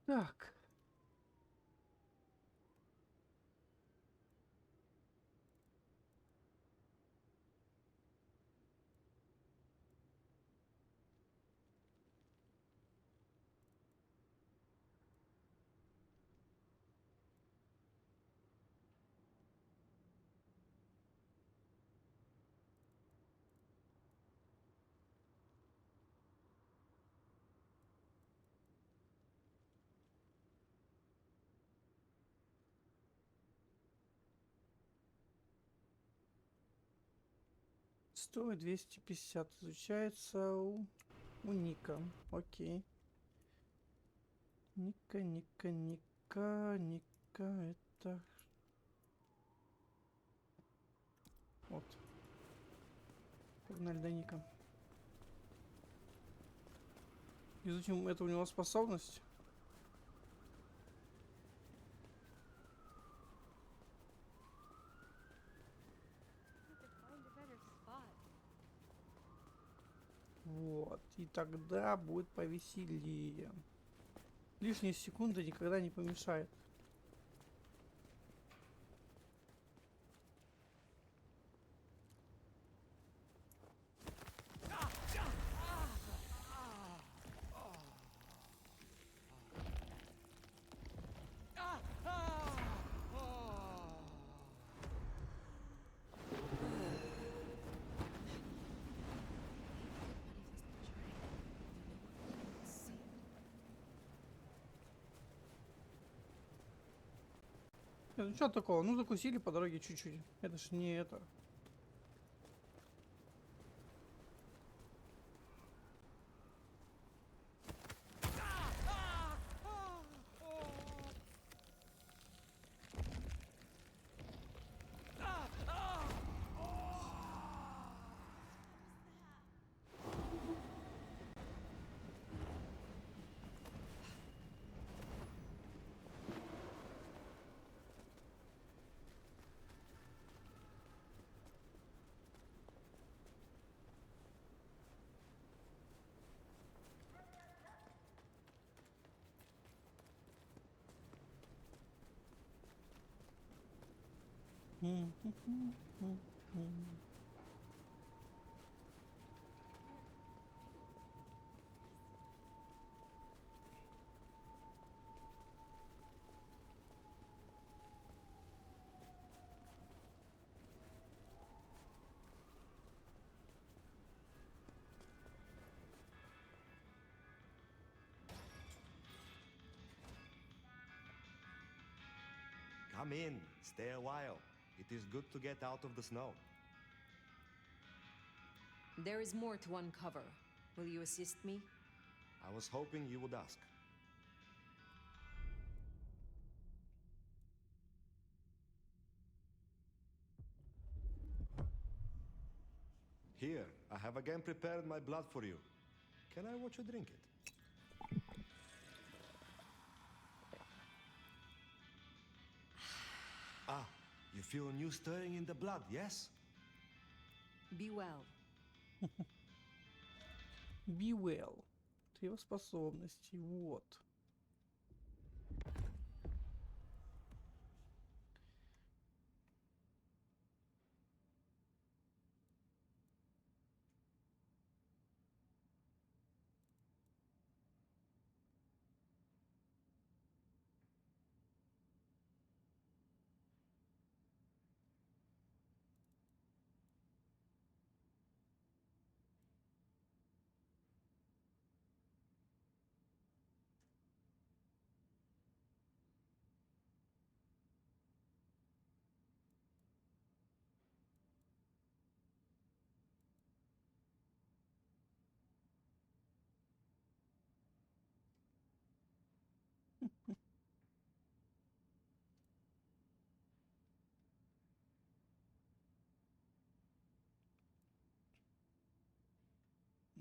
Так. Стоит 250. Изучается у Ника. Окей. Ника. Это... Вот. Погнали до Ника. Изучим, это у него способность. Вот. И тогда будет повеселее. Лишние секунды никогда не помешает. Ну что такого? Ну закусили по дороге чуть-чуть. Это ж не это. Come in, stay a while. It is good to get out of the snow. There is more to uncover. Will you assist me? I was hoping you would ask. Here, I have again prepared my blood for you. Can I watch you drink it? Ah, you feel a new stirring in the blood, yes? Be well. Be well. Это его способности. Вот.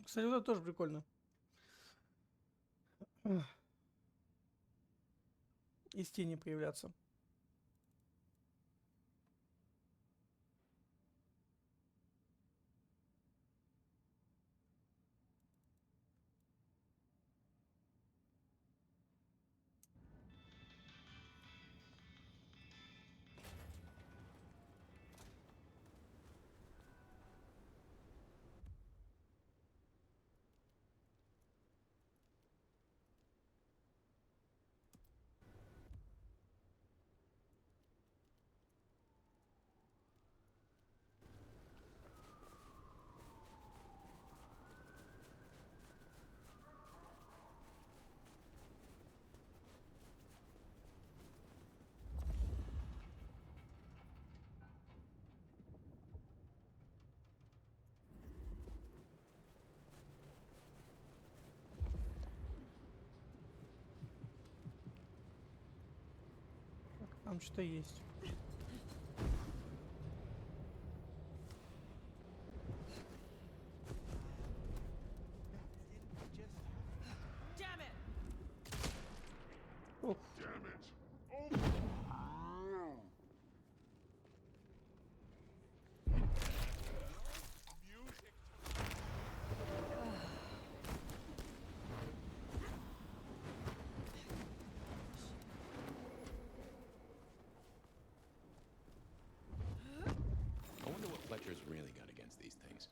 Кстати, вот это тоже прикольно. Из тени появляться. Там что-то есть. Damn it! Ох. Damn it! I wonder what Fletcher's really got against these things.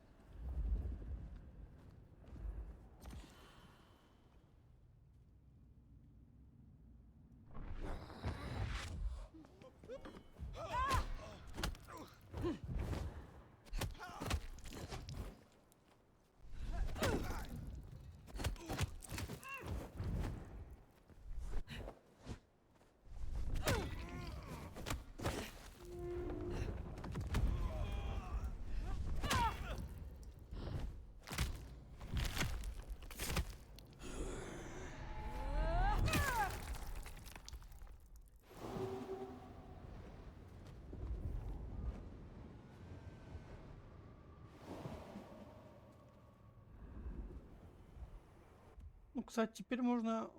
Ну, кстати, теперь можно...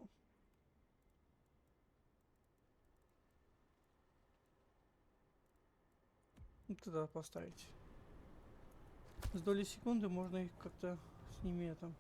Вот туда поставить. С доли секунды можно их как-то с ними это...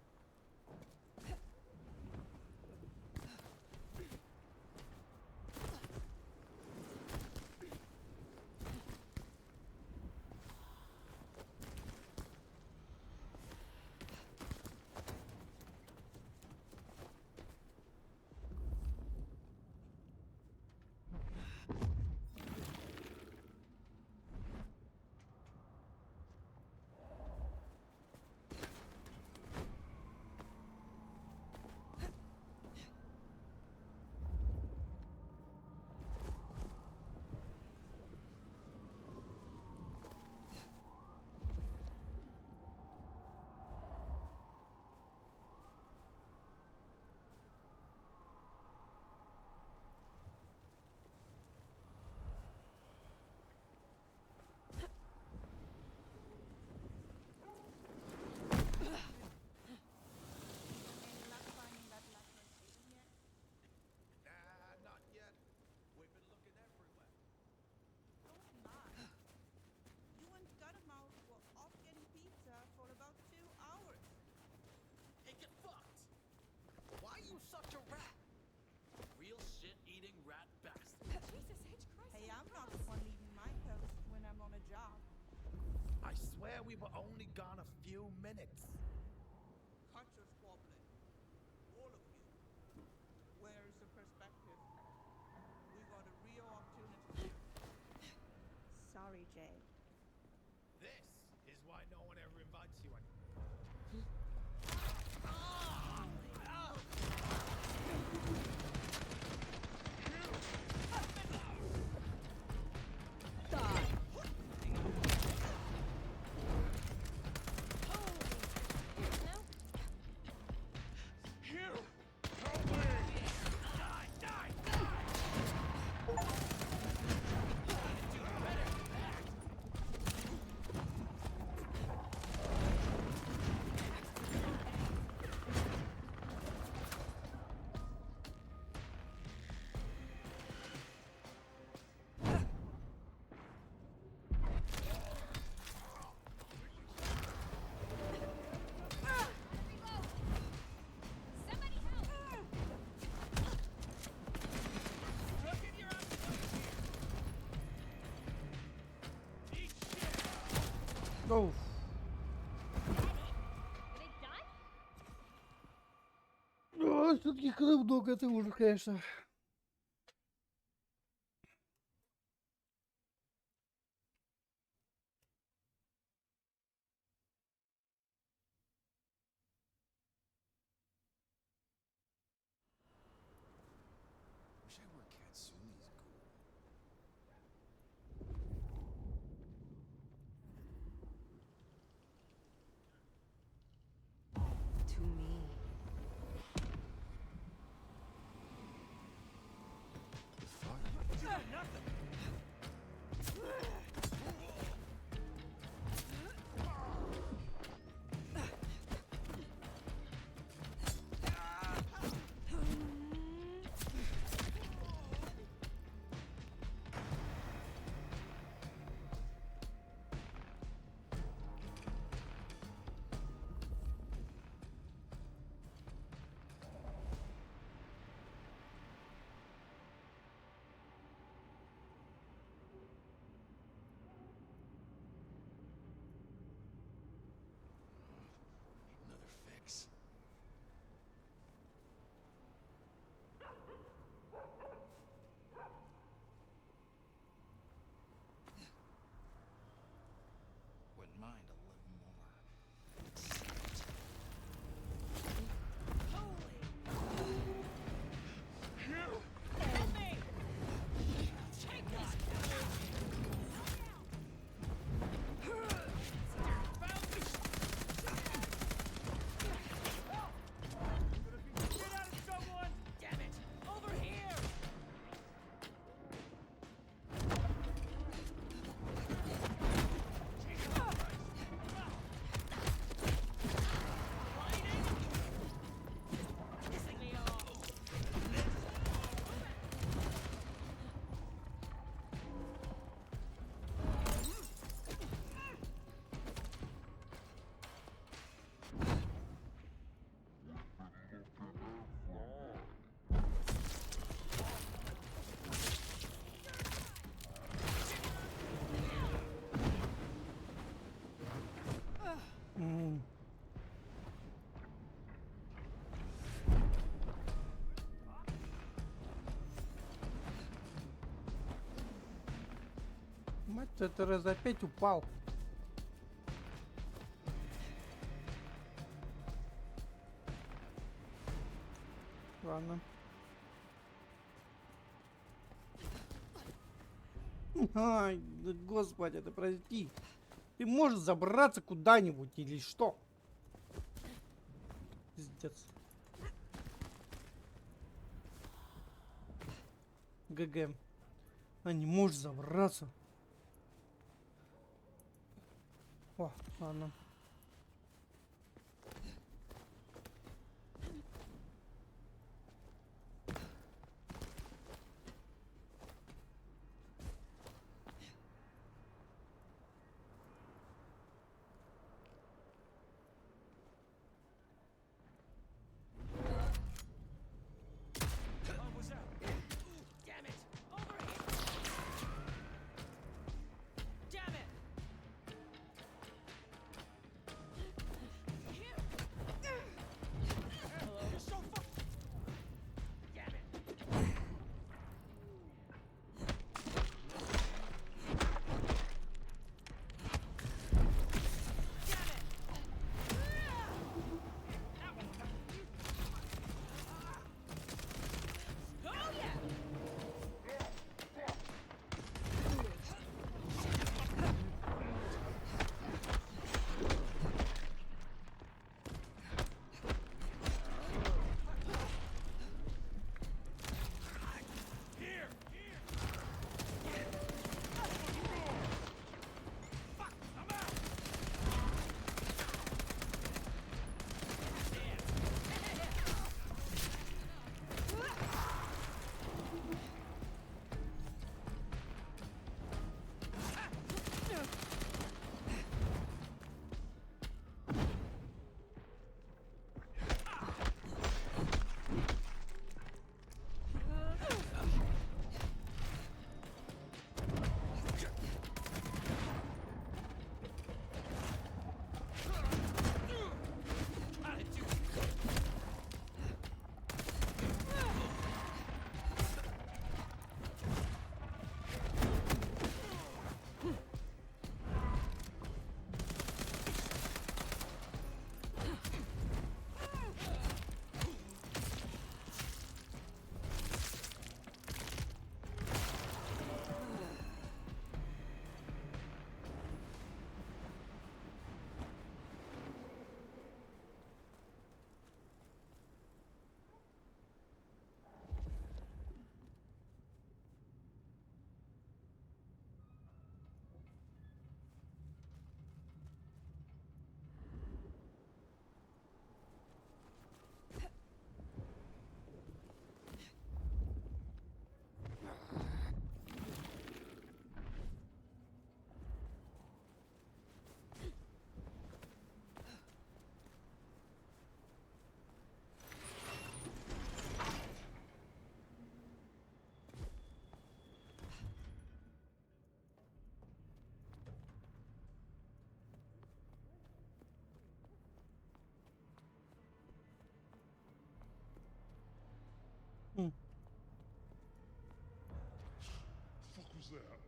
Such a rat! Real shit-eating rat bastard. Jesus H. Christ. Hey, I'm not the one leaving my post when I'm on a job. I swear we were only gone a few minutes. Cut your squabbling. All of you. Where's the perspective? We got a real opportunity here. Sorry, Jay. This is why no one ever invites you anymore. Оу. Все-таки когда много, это ужас, конечно. Wish I were Katsumi's ghoul. To me. The fuck? You got nothing. Терез опять упал. Ладно. Ай, да господи, да прости. Ты можешь забраться куда-нибудь или что? Пиздец. ГГ. А не можешь забраться. О, ладно. Damn it! Over here! Damn it! Hello. You're so fuck. Damn it! Oh yeah! Fuck was that?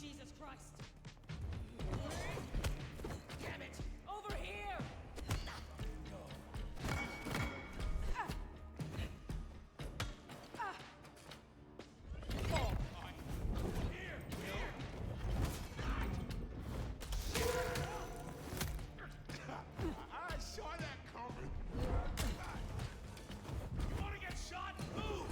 Jesus Christ! Damn it! Over here! I saw that coming. You want to get shot? Move!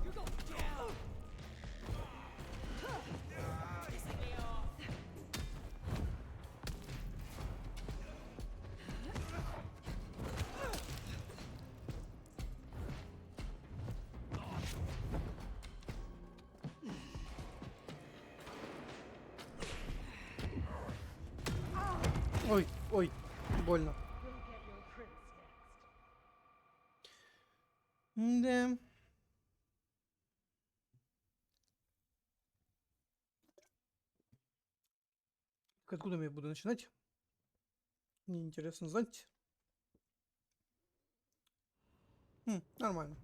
You're going down! Pissing me off! Ой, ой, больно. We'll get your prince next. Да. Откуда я буду начинать? Мне интересно знать. Нормально.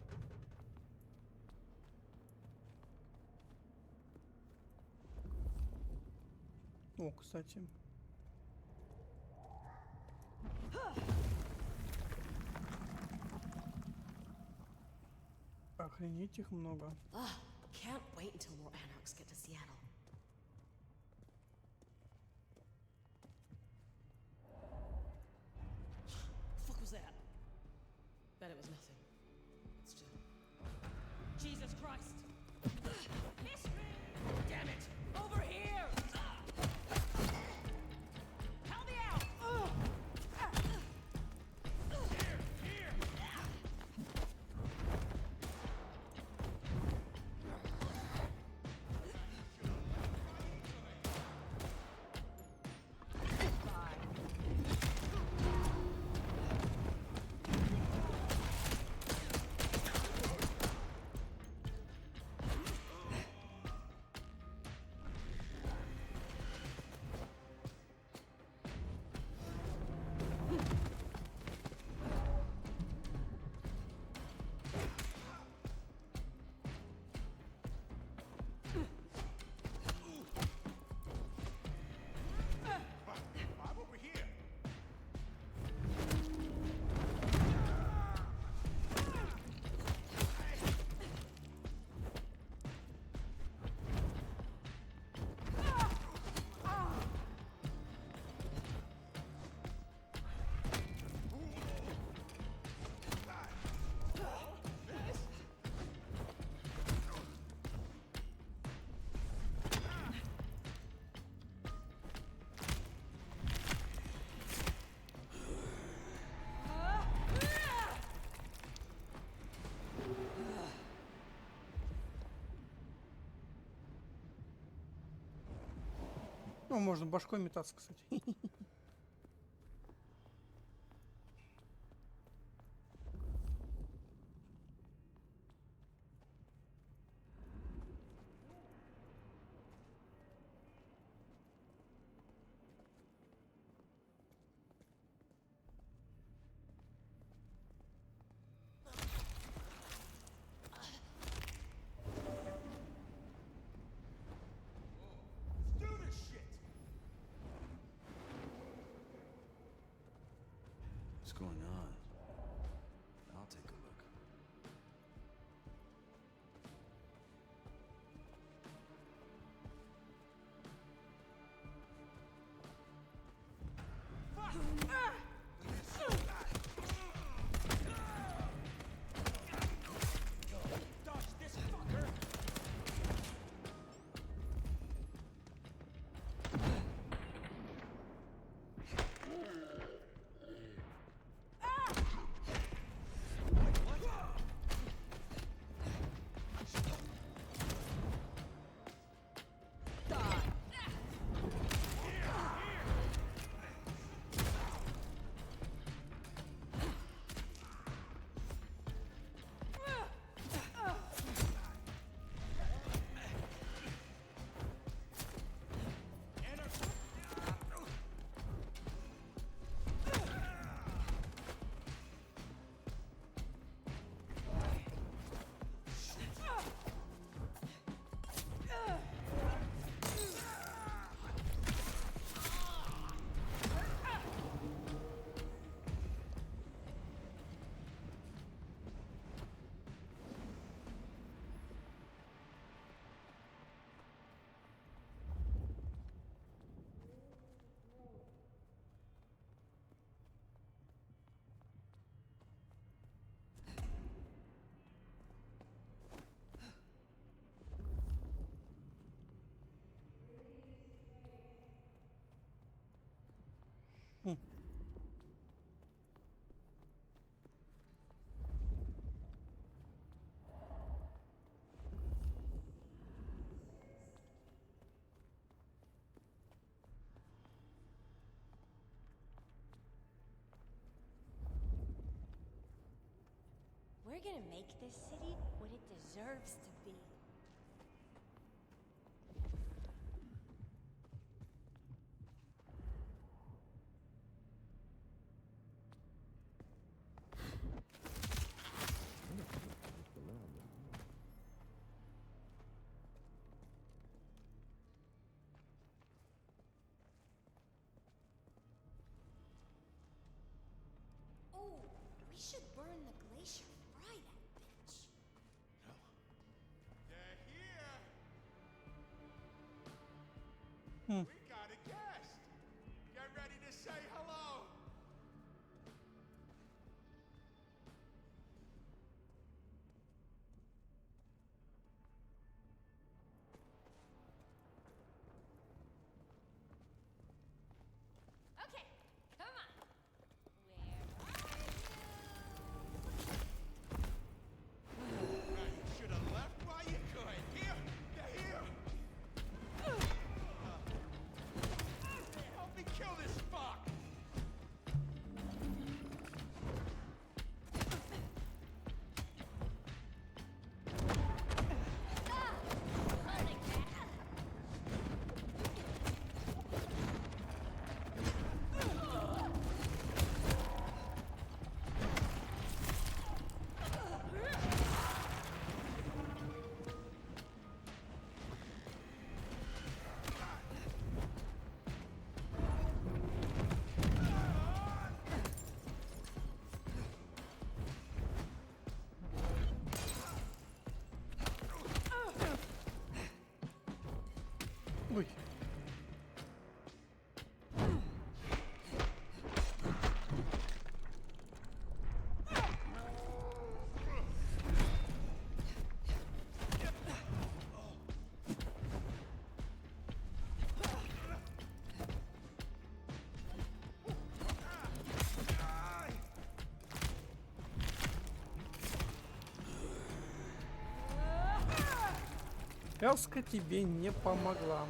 О, кстати. Охренеть их много. Can't wait until more anarchs get to Seattle. Fuck was that? Bet it was nothing. It's just... Jesus Christ! Miss me! Damn it! Over here! Help me out! Here! I'm over here. Ну, можно башкой метаться, кстати. Do this shit. What's going on? I'll take a look. Dodge this fucker. We're gonna make this city what it deserves to be. We should burn the glacier, fry that bitch. They're here. Hmm. We got a guest. Get ready to say hello. Okay, come on. You should have left while you could. Here, they're here. Help me kill this fuck. Ой. Пяска тебе не помогла.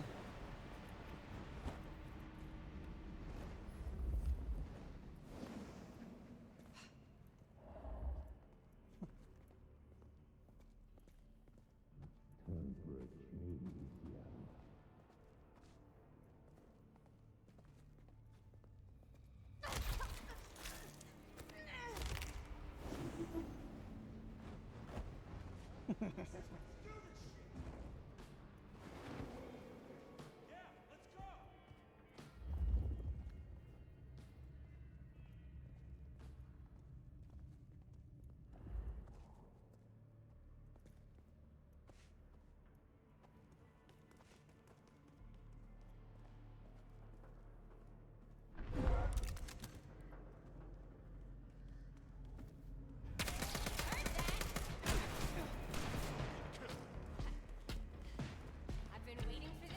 I've been waiting for this.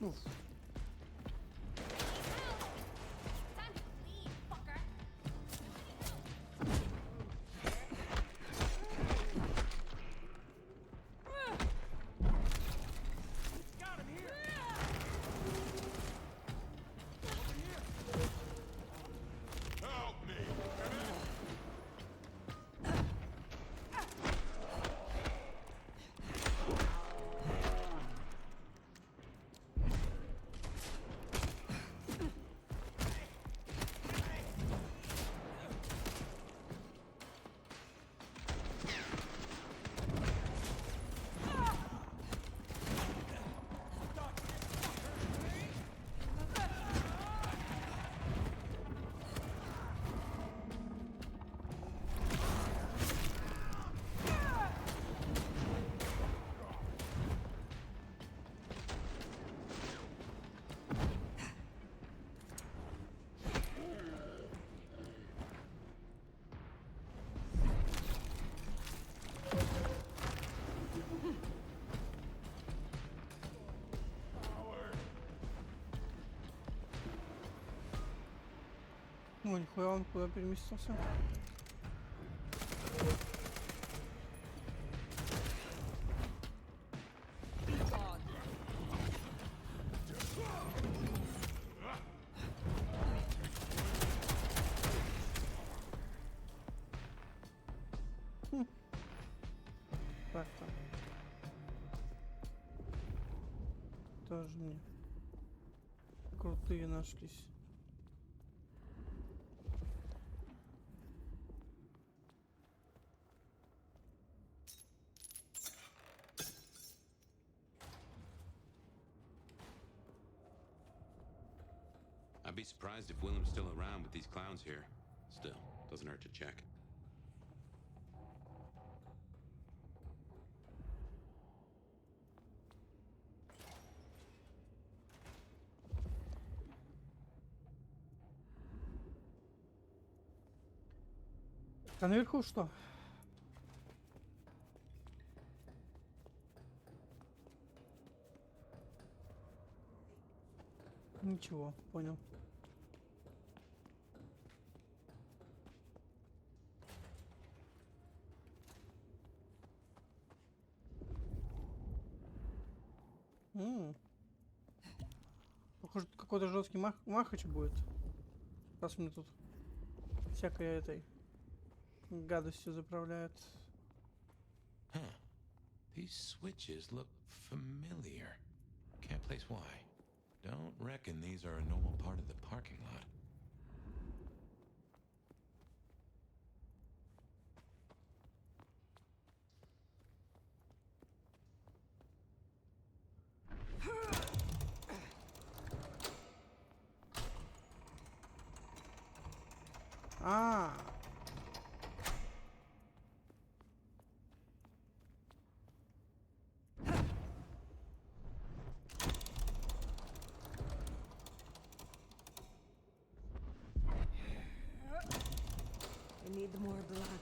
Уф. Time to leave, fucker. Got him here. Help me. Ну, нихуя он куда переместился. Так-то. Тоже мне крутые нашлись. surprised if Willem's still around with these clowns here. Still, doesn't hurt to check. А наверху что? Ничего, понял. Похоже, тут какой-то жесткий махач будет. Раз мне тут всякой этой гадостью заправляет. Huh. These switches look familiar. Can't place why. Don't reckon these are a normal part of the parking lot. А. I need more blood.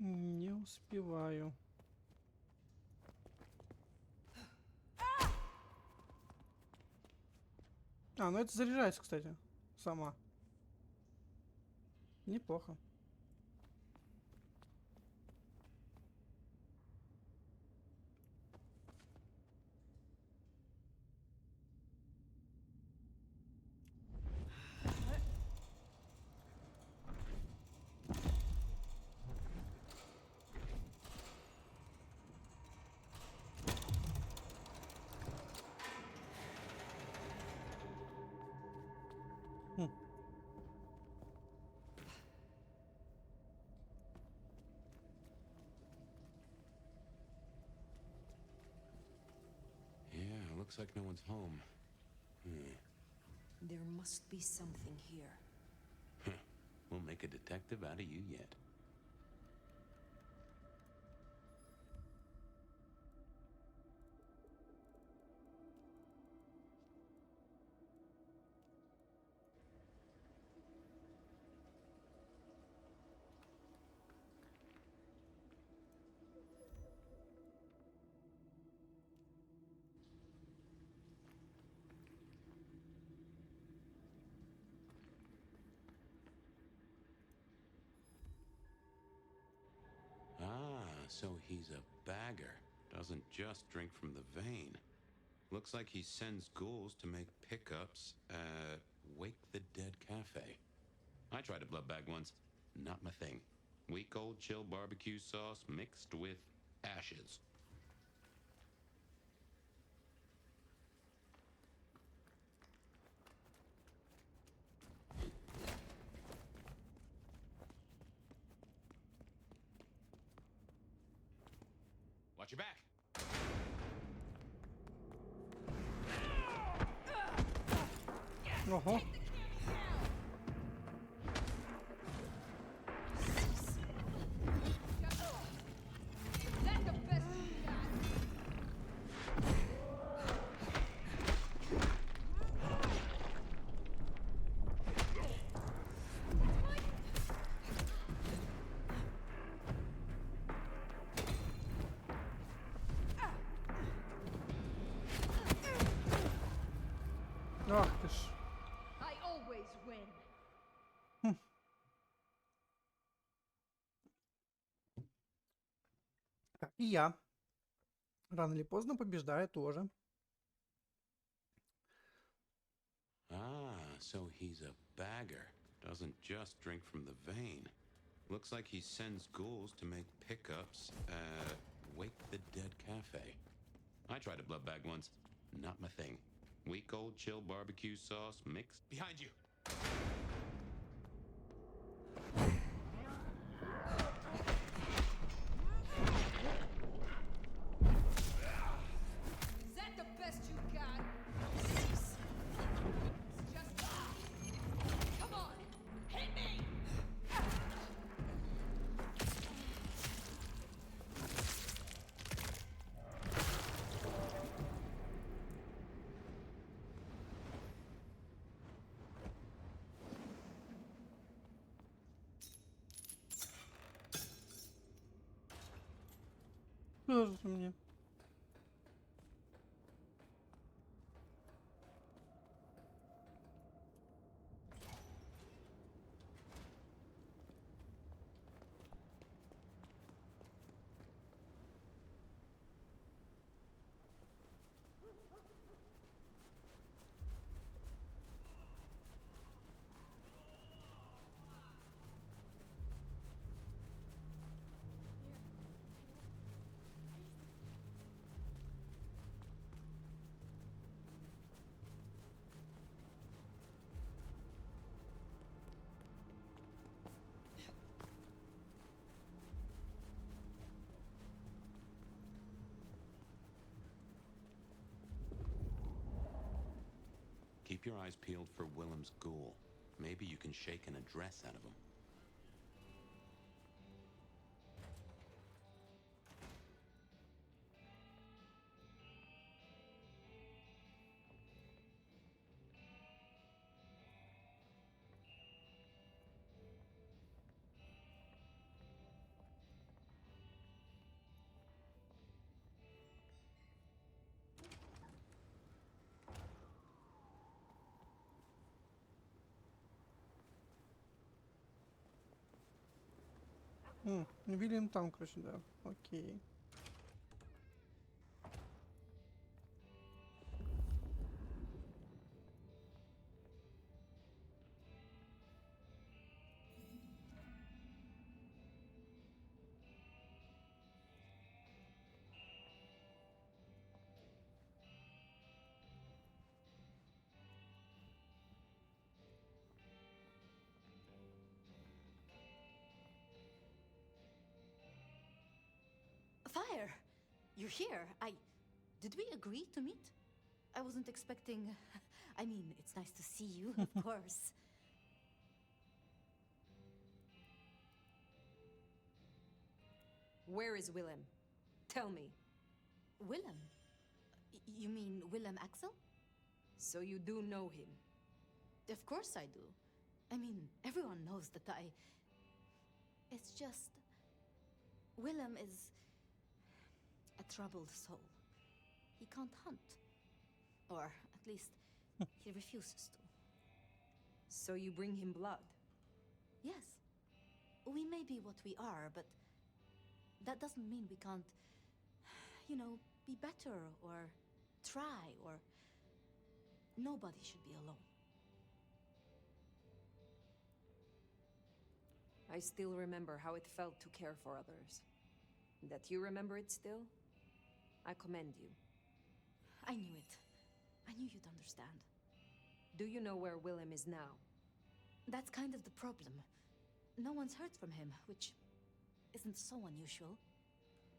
Не успеваю. А, ну это заряжается, кстати, сама. Неплохо. Yeah, looks like no one's home. There must be something here. We'll make a detective out of you yet. So he's a bagger. Doesn't just drink from the vein. Looks like he sends ghouls to make pickups at Wake the Dead Cafe. I tried a blood bag once. Not my thing. Weak old chill barbecue sauce mixed with ashes. Watch your back. Ого. Как и я. Рано или поздно побеждаю тоже. Ah, so he's a bagger. Doesn't just drink from the vein. Looks like he sends ghouls to make pickups at Wake the Dead Cafe. I tried a blood bag once. Not my thing. Weak old chill barbecue sauce mixed. Behind you! Is that the best you got? Cease. It's just come on, hit me! Что же мне? Keep your eyes peeled for Willem's ghoul. Maybe you can shake an address out of him. Вильям там, короче, да. Окей. Fire! You're here. Did we agree to meet? I wasn't expecting... I mean, it's nice to see you, of course. Where is Willem? Tell me. Willem? You mean Willem Axel? So you do know him? Of course I do. I mean, everyone knows that I... It's just... Willem is... a troubled soul. He can't hunt. Or, at least, he refuses to. So you bring him blood? Yes. We may be what we are, but... that doesn't mean we can't... you know, be better, or... try, or... Nobody should be alone. I still remember how it felt to care for others. That you remember it still? I commend you. I knew it. I knew you'd understand. Do you know where Willem is now? That's kind of the problem. No one's heard from him, which isn't so unusual.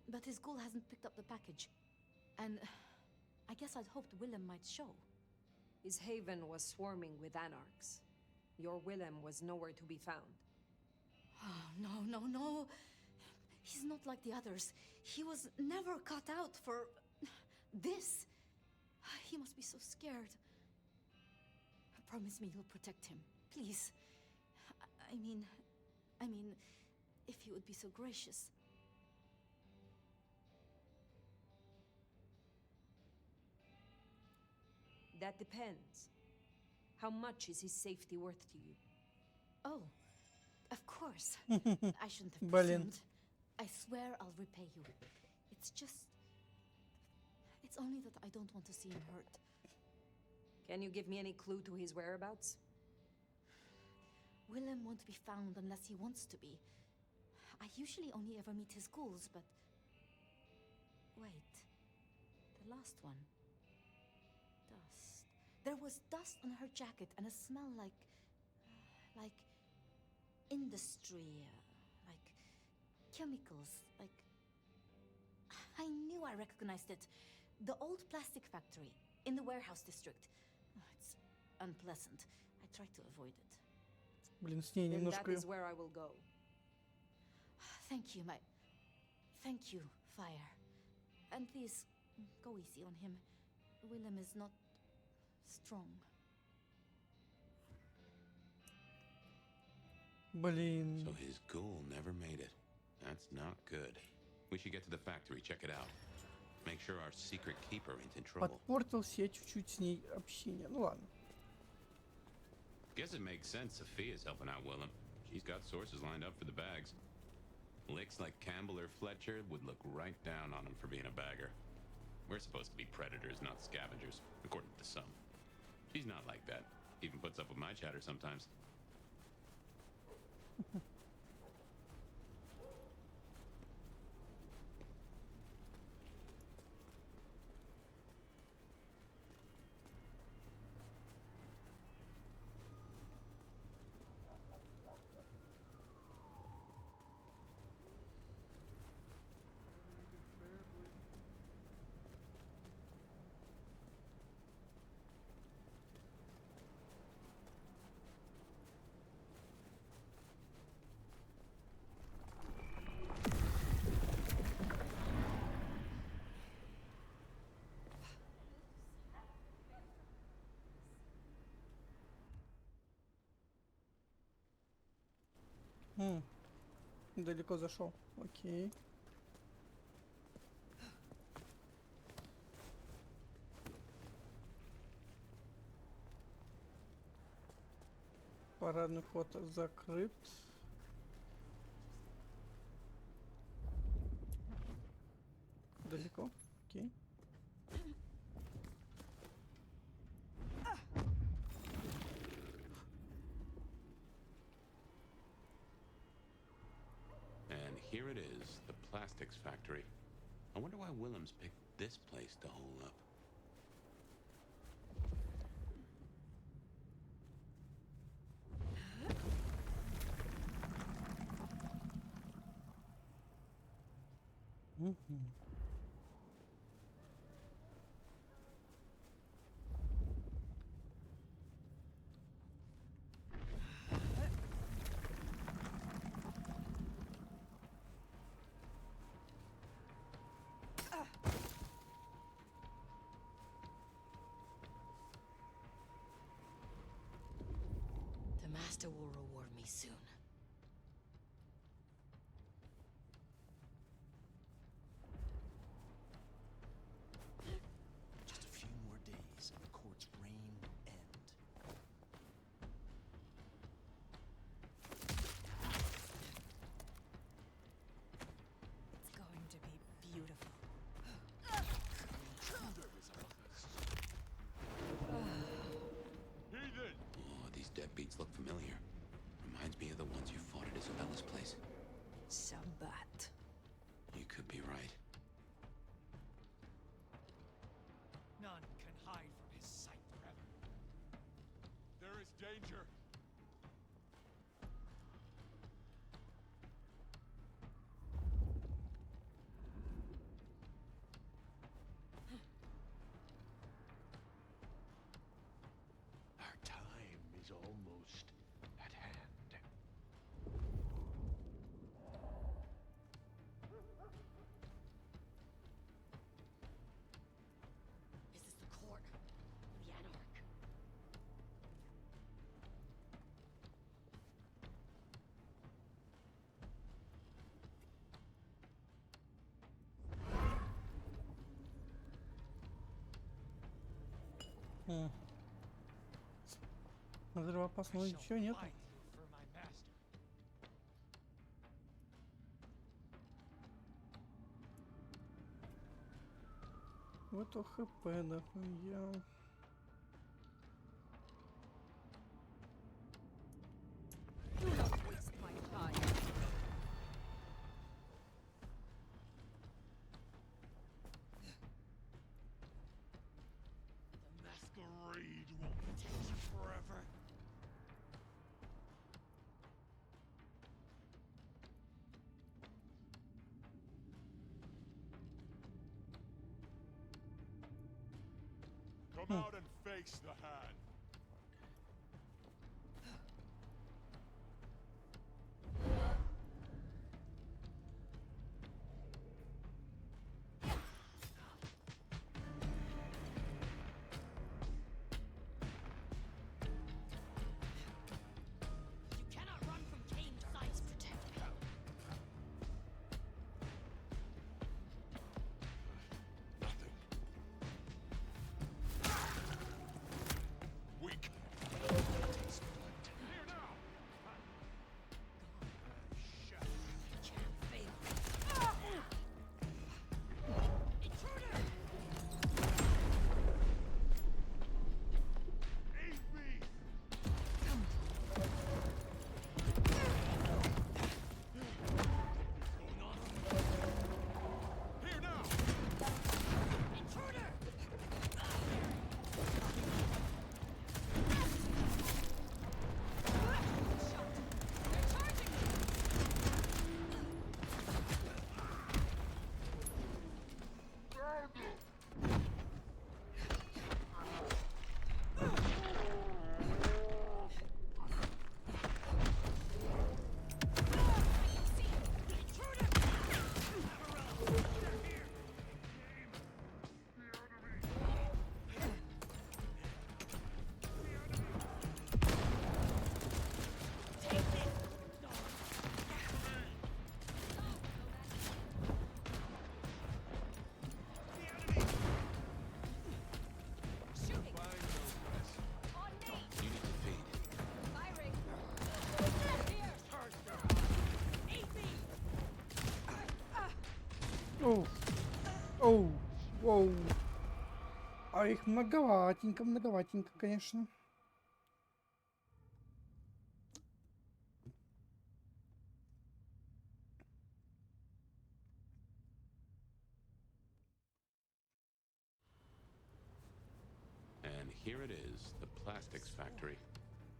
But his ghoul hasn't picked up the package. And I guess I'd hoped Willem might show. His haven was swarming with anarchs. Your Willem was nowhere to be found. Oh, no. He's not like the others. He was never cut out for... this. He must be so scared. Promise me you'll protect him, please. I mean, if you would be so gracious. That depends. How much is his safety worth to you? Oh, of course. I shouldn't have Блин. presumed. I swear I'll repay you. It's just... It's only that I don't want to see him hurt. Can you give me any clue to his whereabouts? Willem won't be found unless he wants to be. I usually only ever meet his ghouls, but... Wait. The last one. Dust. There was dust on her jacket and a smell like... like... industry. Like... chemicals. Like... I knew I recognized it. The old plastic factory in the warehouse district. It's unpleasant. I tried to avoid it. Блин, с ней Then that немножко... is where I will go. Thank you, Thank you, Fire. And please, go easy on him. Willem is not... strong. Блин. So his ghoul never made it. That's not good. We should get to the factory, check it out. Make sure our secret keeper ain't in trouble. Подпортил себе чуть-чуть с ней общение. Ну ладно. Guess it makes sense Sophia's helping out Willem. She's got sources lined up for the bags. Licks like Campbell or Fletcher would look right down on him for being a bagger. We're supposed to be predators, not scavengers, according to some. She's not like that. Even puts up with my chatter sometimes. Далеко зашел. Окей. Парадный вход закрыт. Далеко. Окей. And here it is, the plastics factory. I wonder why Willem's picked this place to hole up. The master will reward me soon. Just a few more days and the court's reign will end. It's going to be beautiful. Intruder is among us. Oh, these deadbeats look familiar. Reminds me of the ones you fought at Isabella's place. Sabbat. You could be right. None can hide from his sight forever. There is danger. Our time is almost at hand. This is the court. The Anarch. Взрывоопасного ничего нет. Fight for my master. Вот то хп нахуя. Do not waste my time. The masquerade won't protect you forever. Come out and face the hand. You cannot run from Kane's sights. Protect me. Weak. Here now. Can't fail. Intruder! Aid me. Here now. Intruder! Shooting! On me! You need to feed. Firing! Here! Aid me! Оу. Оу. Оу. А их многоватенько, многоватенько, конечно. And here it is, the plastics factory.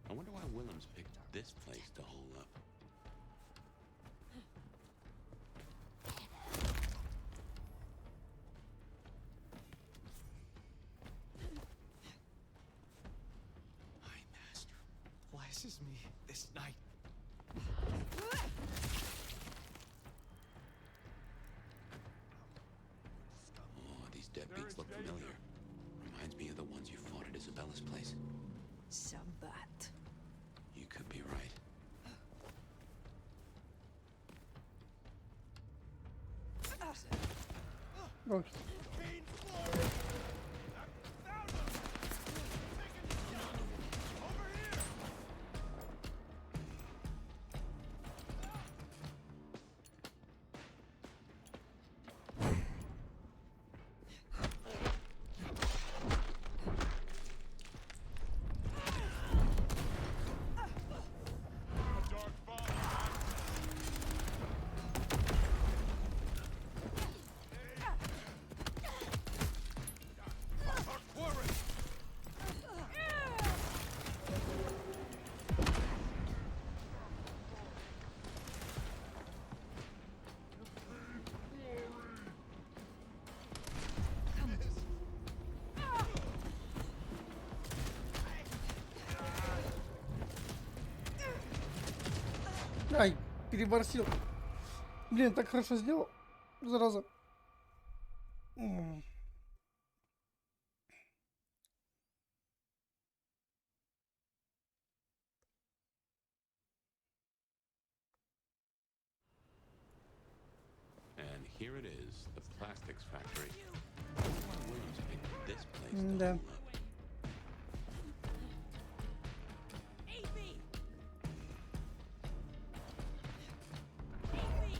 I wonder why Willems picked this place to hole up. My master blesses me this night. Oh, these dead beaks look familiar. Reminds me of the ones you fought at Isabella's place. Sabbat. You could be right. Ой. Ай, переборсил. Блин, так хорошо сделал. Зараза. And here it is, the plastics factory. I wonder why Williams picked this place to Да. hole up. Aid me! Aid me!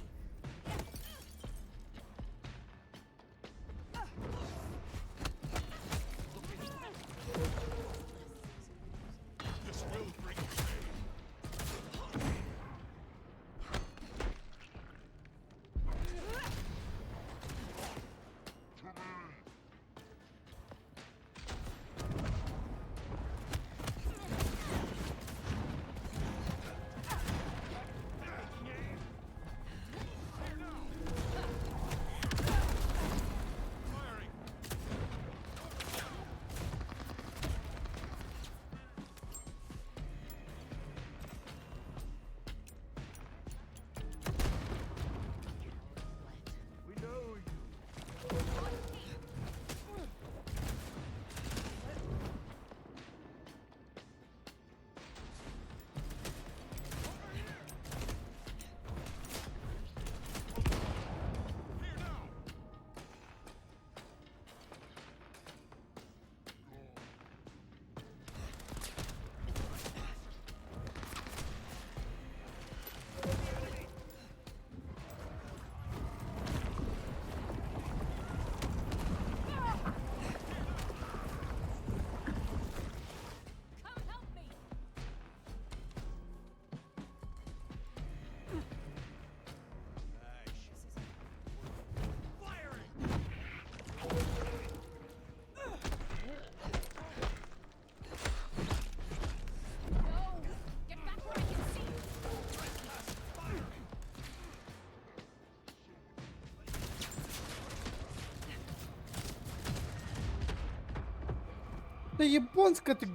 Да японская ты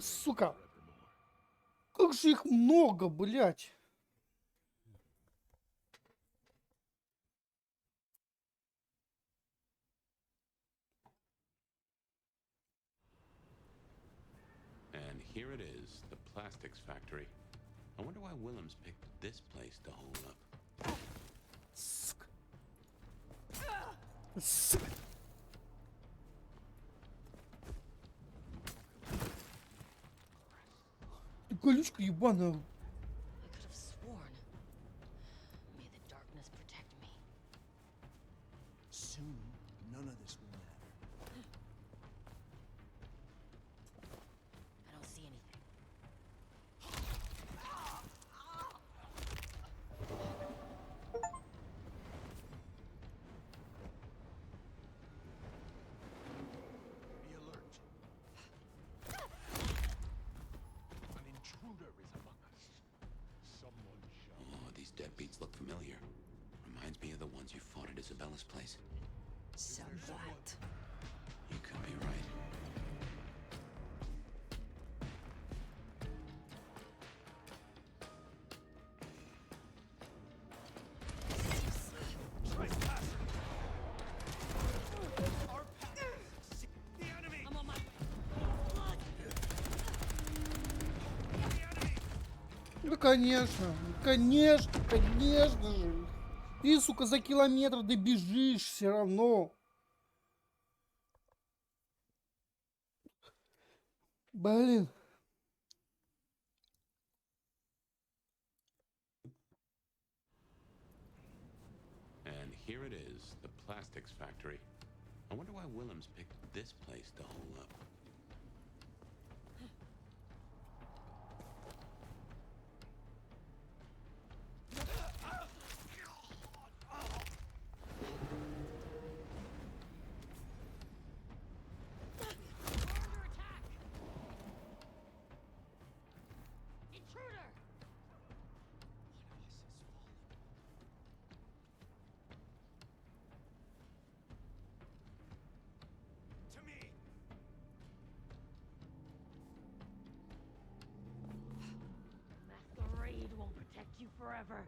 сука. Как же их много, блядь. And here it is, the plastics factory. I wonder why Willems picked this place to hold up. Сука. Сука. Ты колючка ебаная. I could have sworn. May the darkness protect me. Soon, none of this will matter. I don't see anything. Be alert. An intruder is among us. Someone shall. Oh, these deadbeats look familiar. Reminds me of the ones you fought at Isabella's place. That. You could be right. Trespasser! Our path! The enemy! I'm on my way. Ну конечно, конечно, конечно же. Ты, сука, за километр добежишь все равно. Блин. And here it is, the plastics factory. I wonder why Willems picked this place to hole up. Intruder! To me! Masquerade won't protect you forever.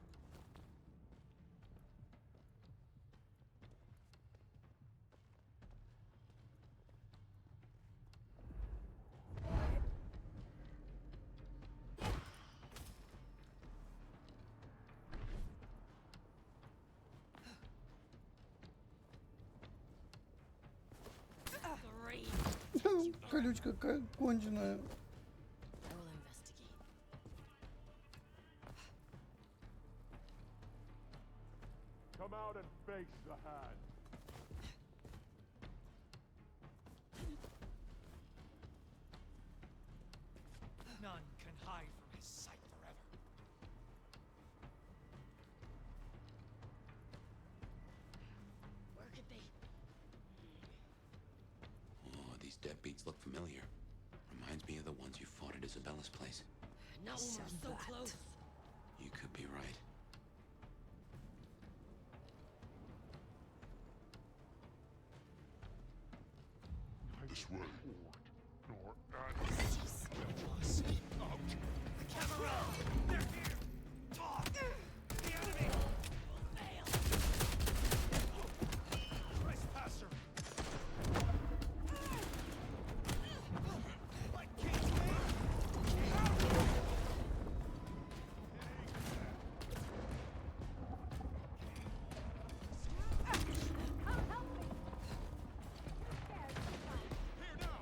Masquerade. Колючка конченая. I will investigate. Come out and face the hand. None can hide from his sight forever. Where could they? Oh, these deadbeats look familiar. Reminds me of the ones you fought at Isabella's place. Not when we're so close. You could be right. This way. Nor Camera! They're here! Talk! The enemy! Trespasser! Like King's Here now!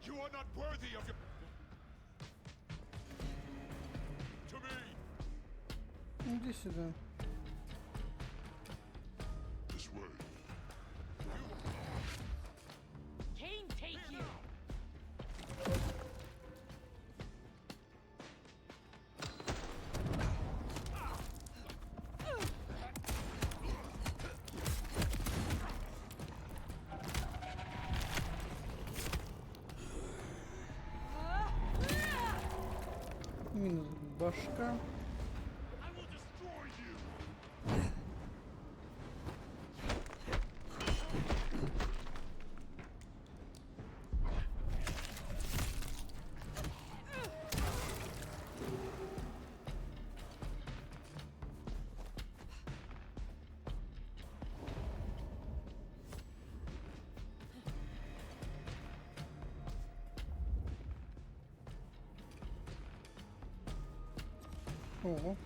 You are not worthy of your... To me! Иди сюда. This way. Cain, take you! Минус башка. I will destroy you! Ого.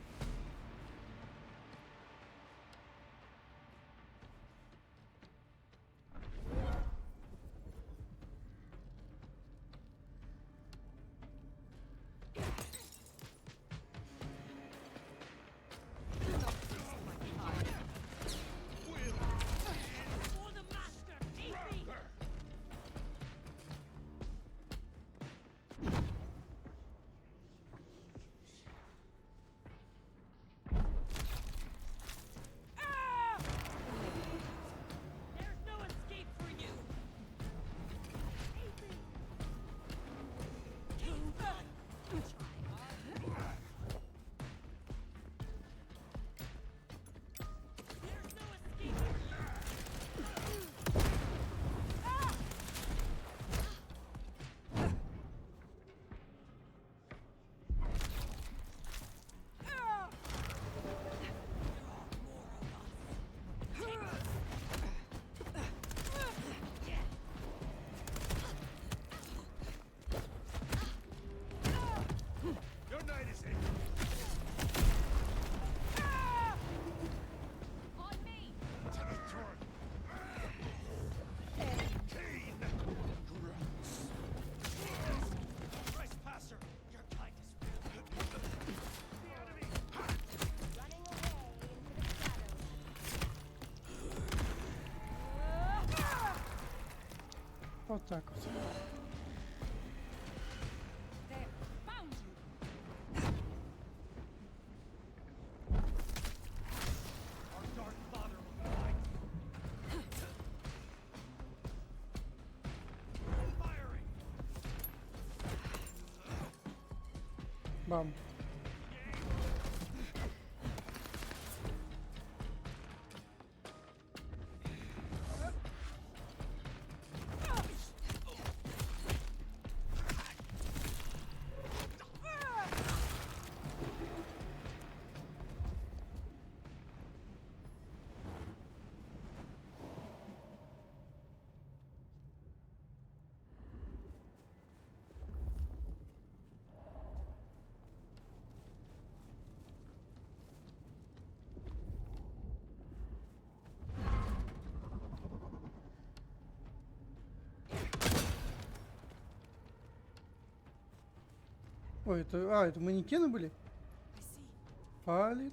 For the master, take me! There's no escape for you! There's no escape for you! Your night is ended! On me! Turn! Cain! Trespasser! Your kind is real. The enemy! Running away into the shadows. Вот так вот. There, found you! Our dark father will fight! Firing! Бам. Ой, это манекены были? Пали.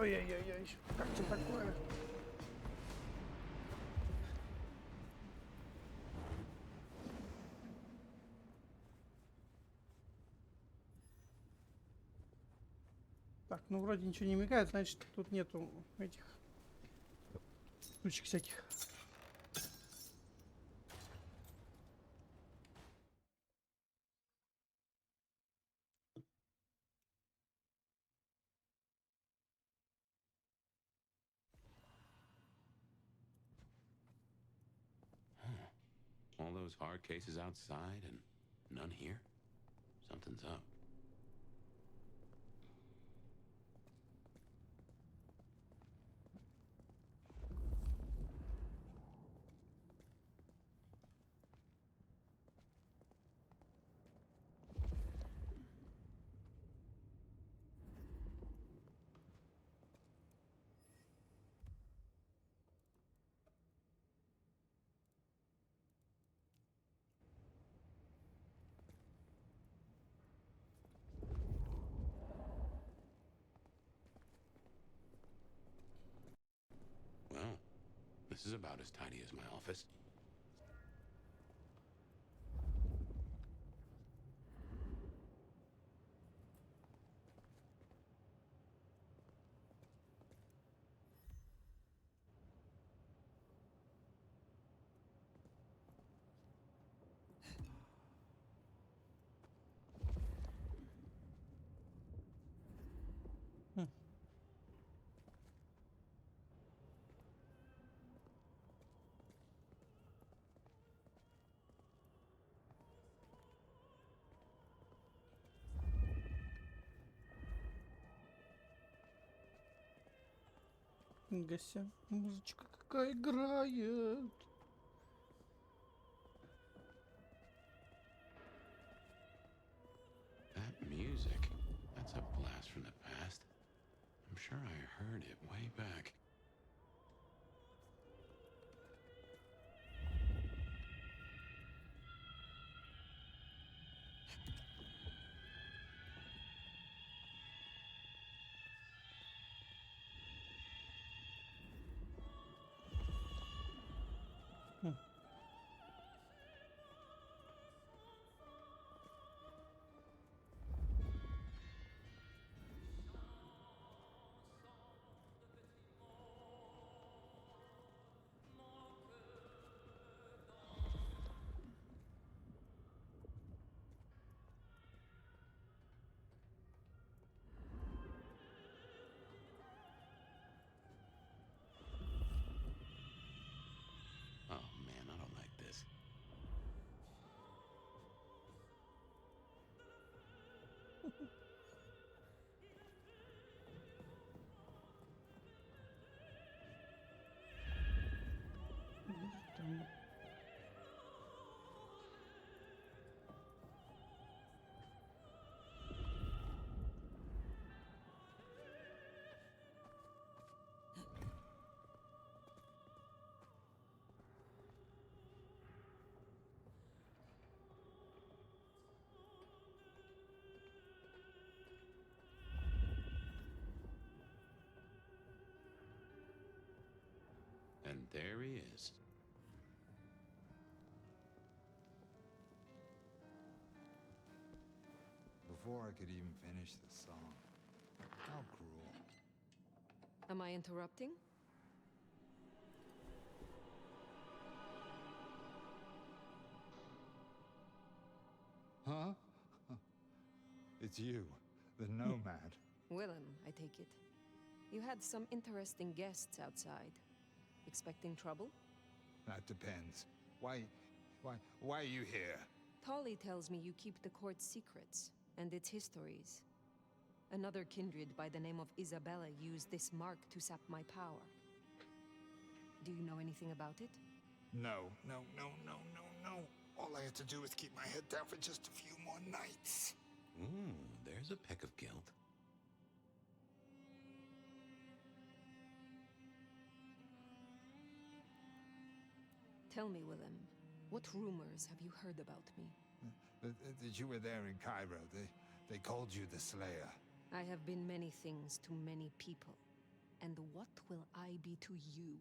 Ой-ой-ой, как это такое? Так, ну вроде ничего не мигает, значит тут нету этих штучек всяких. All those hard cases outside and none here? Something's up. Well, this is about as tidy as my office. Гася, музычка какая играет. That music, that's a blast from the past. I'm sure I heard it way back. Oh man, I don't like this. And there he is. Before I could even finish the song. How cruel. Am I interrupting? Huh? It's you, the nomad. Willem, I take it. You had some interesting guests outside. Expecting trouble? That depends. Why are you here? Tolly tells me you keep the court's secrets and its histories. Another kindred by the name of Isabella used this mark to sap my power. Do you know anything about it? No. All I had to do was keep my head down for just a few more nights. Ooh, there's a peck of guilt. Tell me, Willem, what rumors have you heard about me? That you were there in Cairo. They called you the Slayer. I have been many things to many people. And what will I be to you,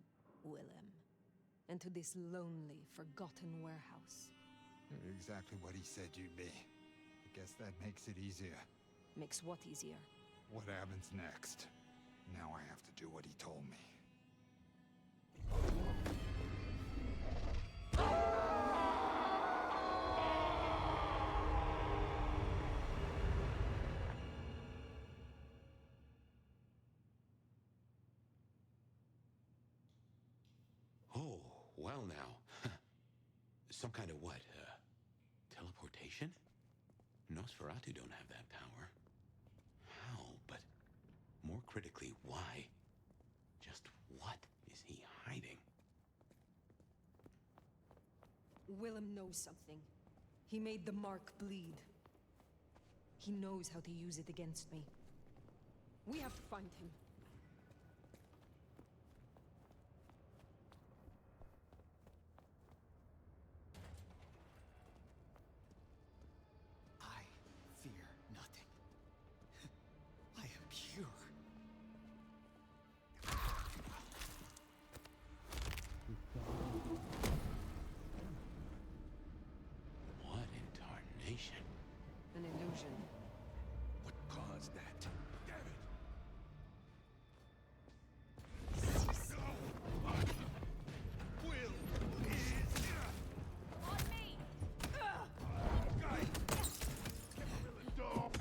Willem? And to this lonely, forgotten warehouse? You're exactly what he said you'd be. I guess that makes it easier. Makes what easier? What happens next? Now I have to do what he told me. Oh, well now. Some kind of what? Teleportation? Nosferatu don't have that power. How? But more critically, why? Just what is he hiding? Willem knows something. He made the mark bleed. He knows how to use it against me. We have to find him. I fear nothing. I am pure. What incarnation? An illusion. What caused that? Damn it! Will is On me! guy. Dog.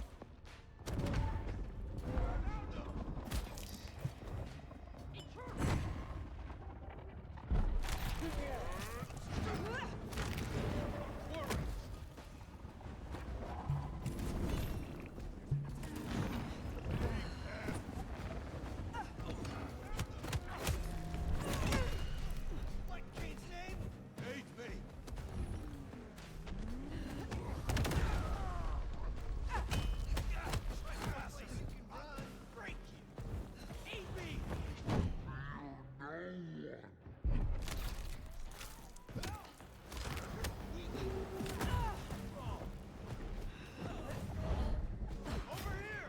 What Kate's name? Hate me. Break you. Hate me. Over here.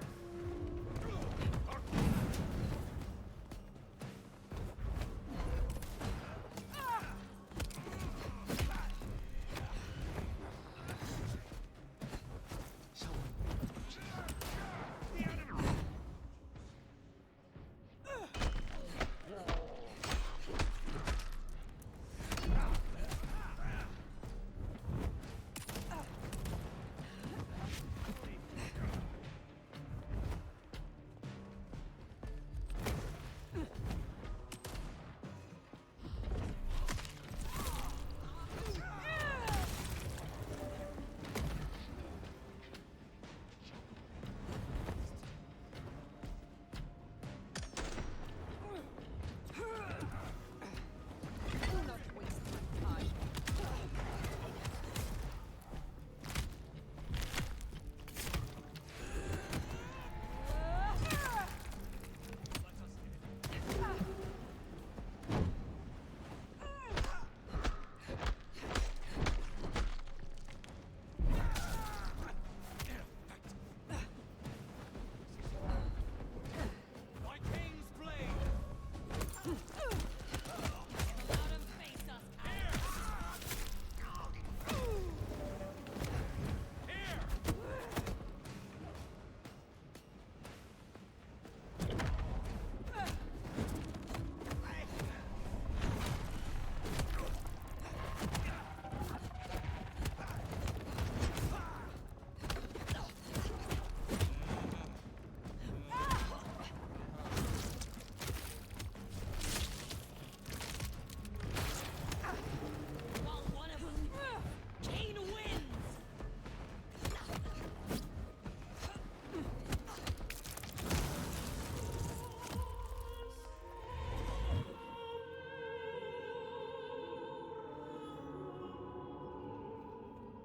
My king's blade. Let him face us, while one of them, Kane wins!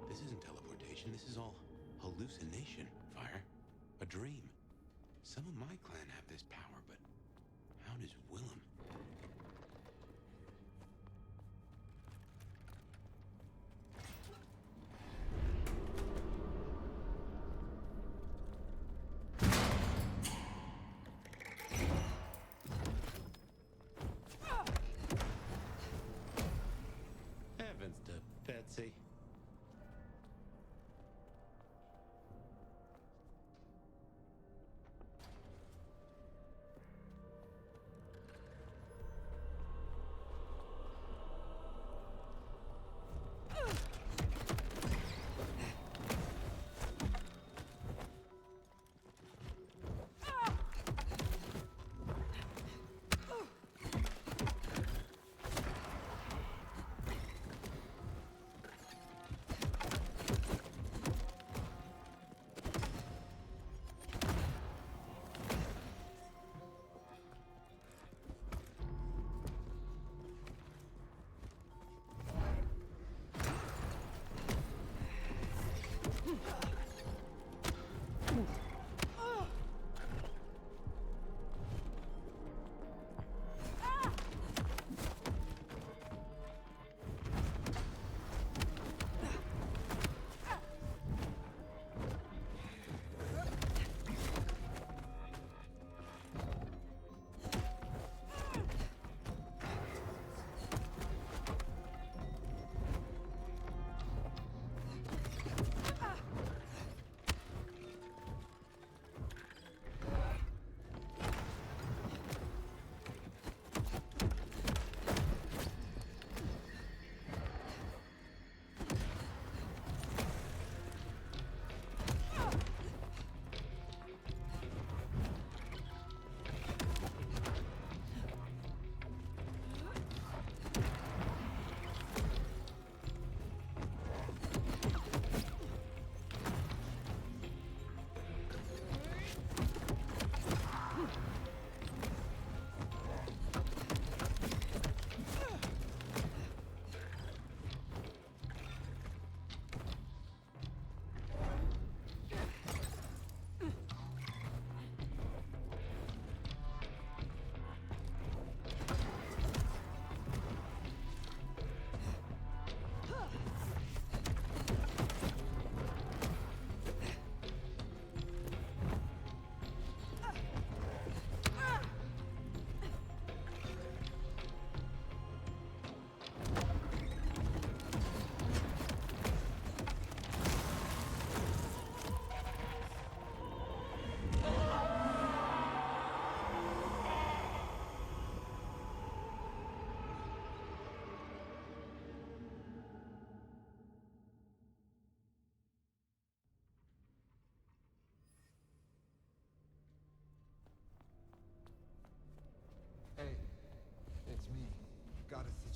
This isn't teleportation. This is all hallucination, Fire. A dream. Some of my clan have this power, but how does Willem?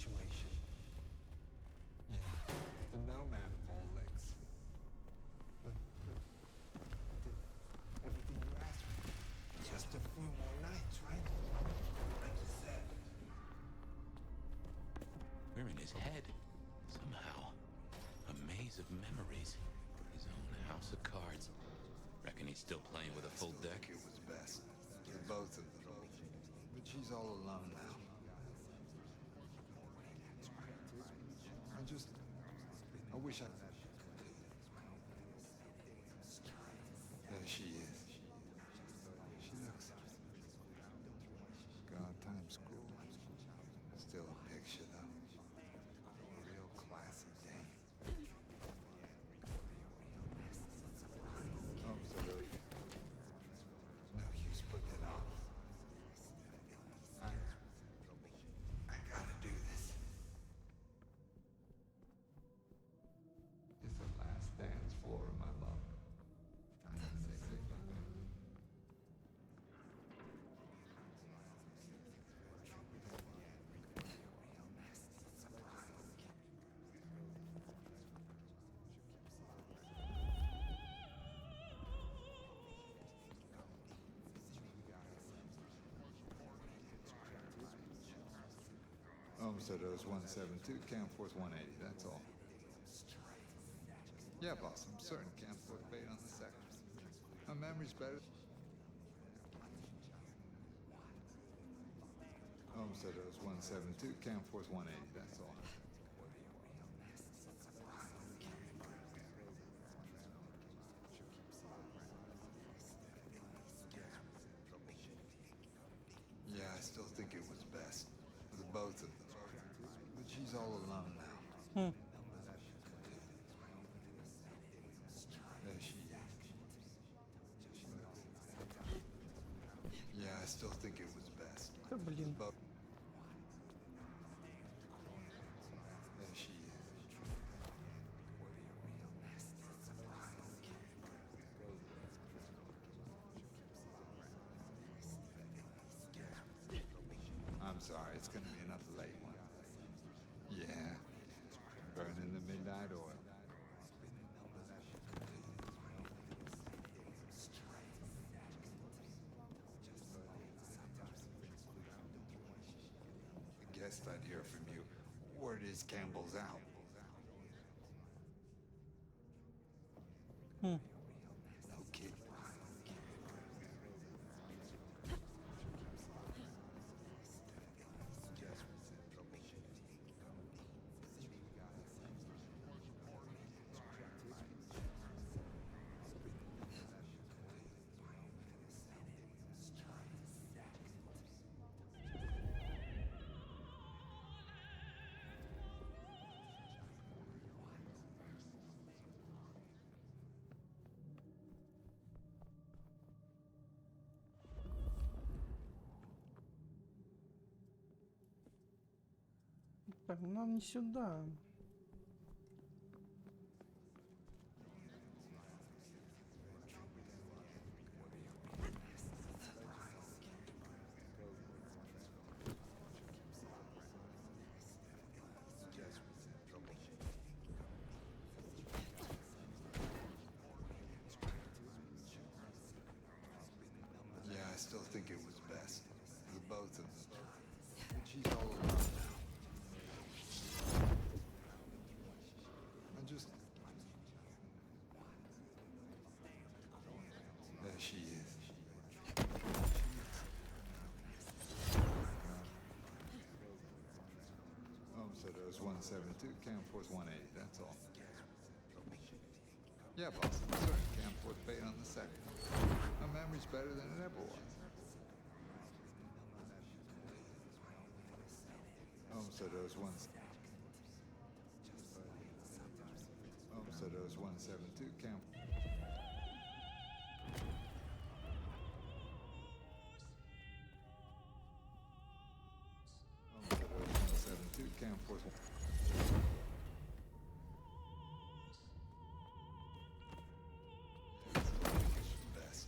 situation. Yeah, the nomad Alex. But everything you asked for. Just a few more nights, right? Like you said. We're in his head, somehow. A maze of memories. His own house of cards. Reckon he's still playing with a full deck? It was best. For both of them. But she's all alone now. I wish I... There she is. She looks... God, Times School. Still a picture, though. A real classy dame. Oh, so no use putting it off. I gotta do this. It's the last dance floor of my love. Homesteaders 172, Camp Force 180, that's all. Yeah, boss, I'm certain Camp Force bait on the sector. My memory's better. Homesteaders 172, Camp Force 180, that's all. Yeah, I still think it was best. For the both of them. But she's all alone now. There she is. Yeah, I still think it was best. Да блин. There she is. I'm sorry, it's gonna be another late one. Yeah, burning the midnight oil. I guessed I'd hear from you. Word is Campbell's out. No kidding. Так, нам не сюда. Yeah, I still think it was best. For the both of them. But she's all alone now. I just... There she is. Homesteaders 172, Camp Force 180, that's all. Yeah, boss, I'm certain Camp Force bait on the second. My memory's better than it ever was. Homesteaders 172, Camp. Homesteaders 172, Camp Force 1. Best.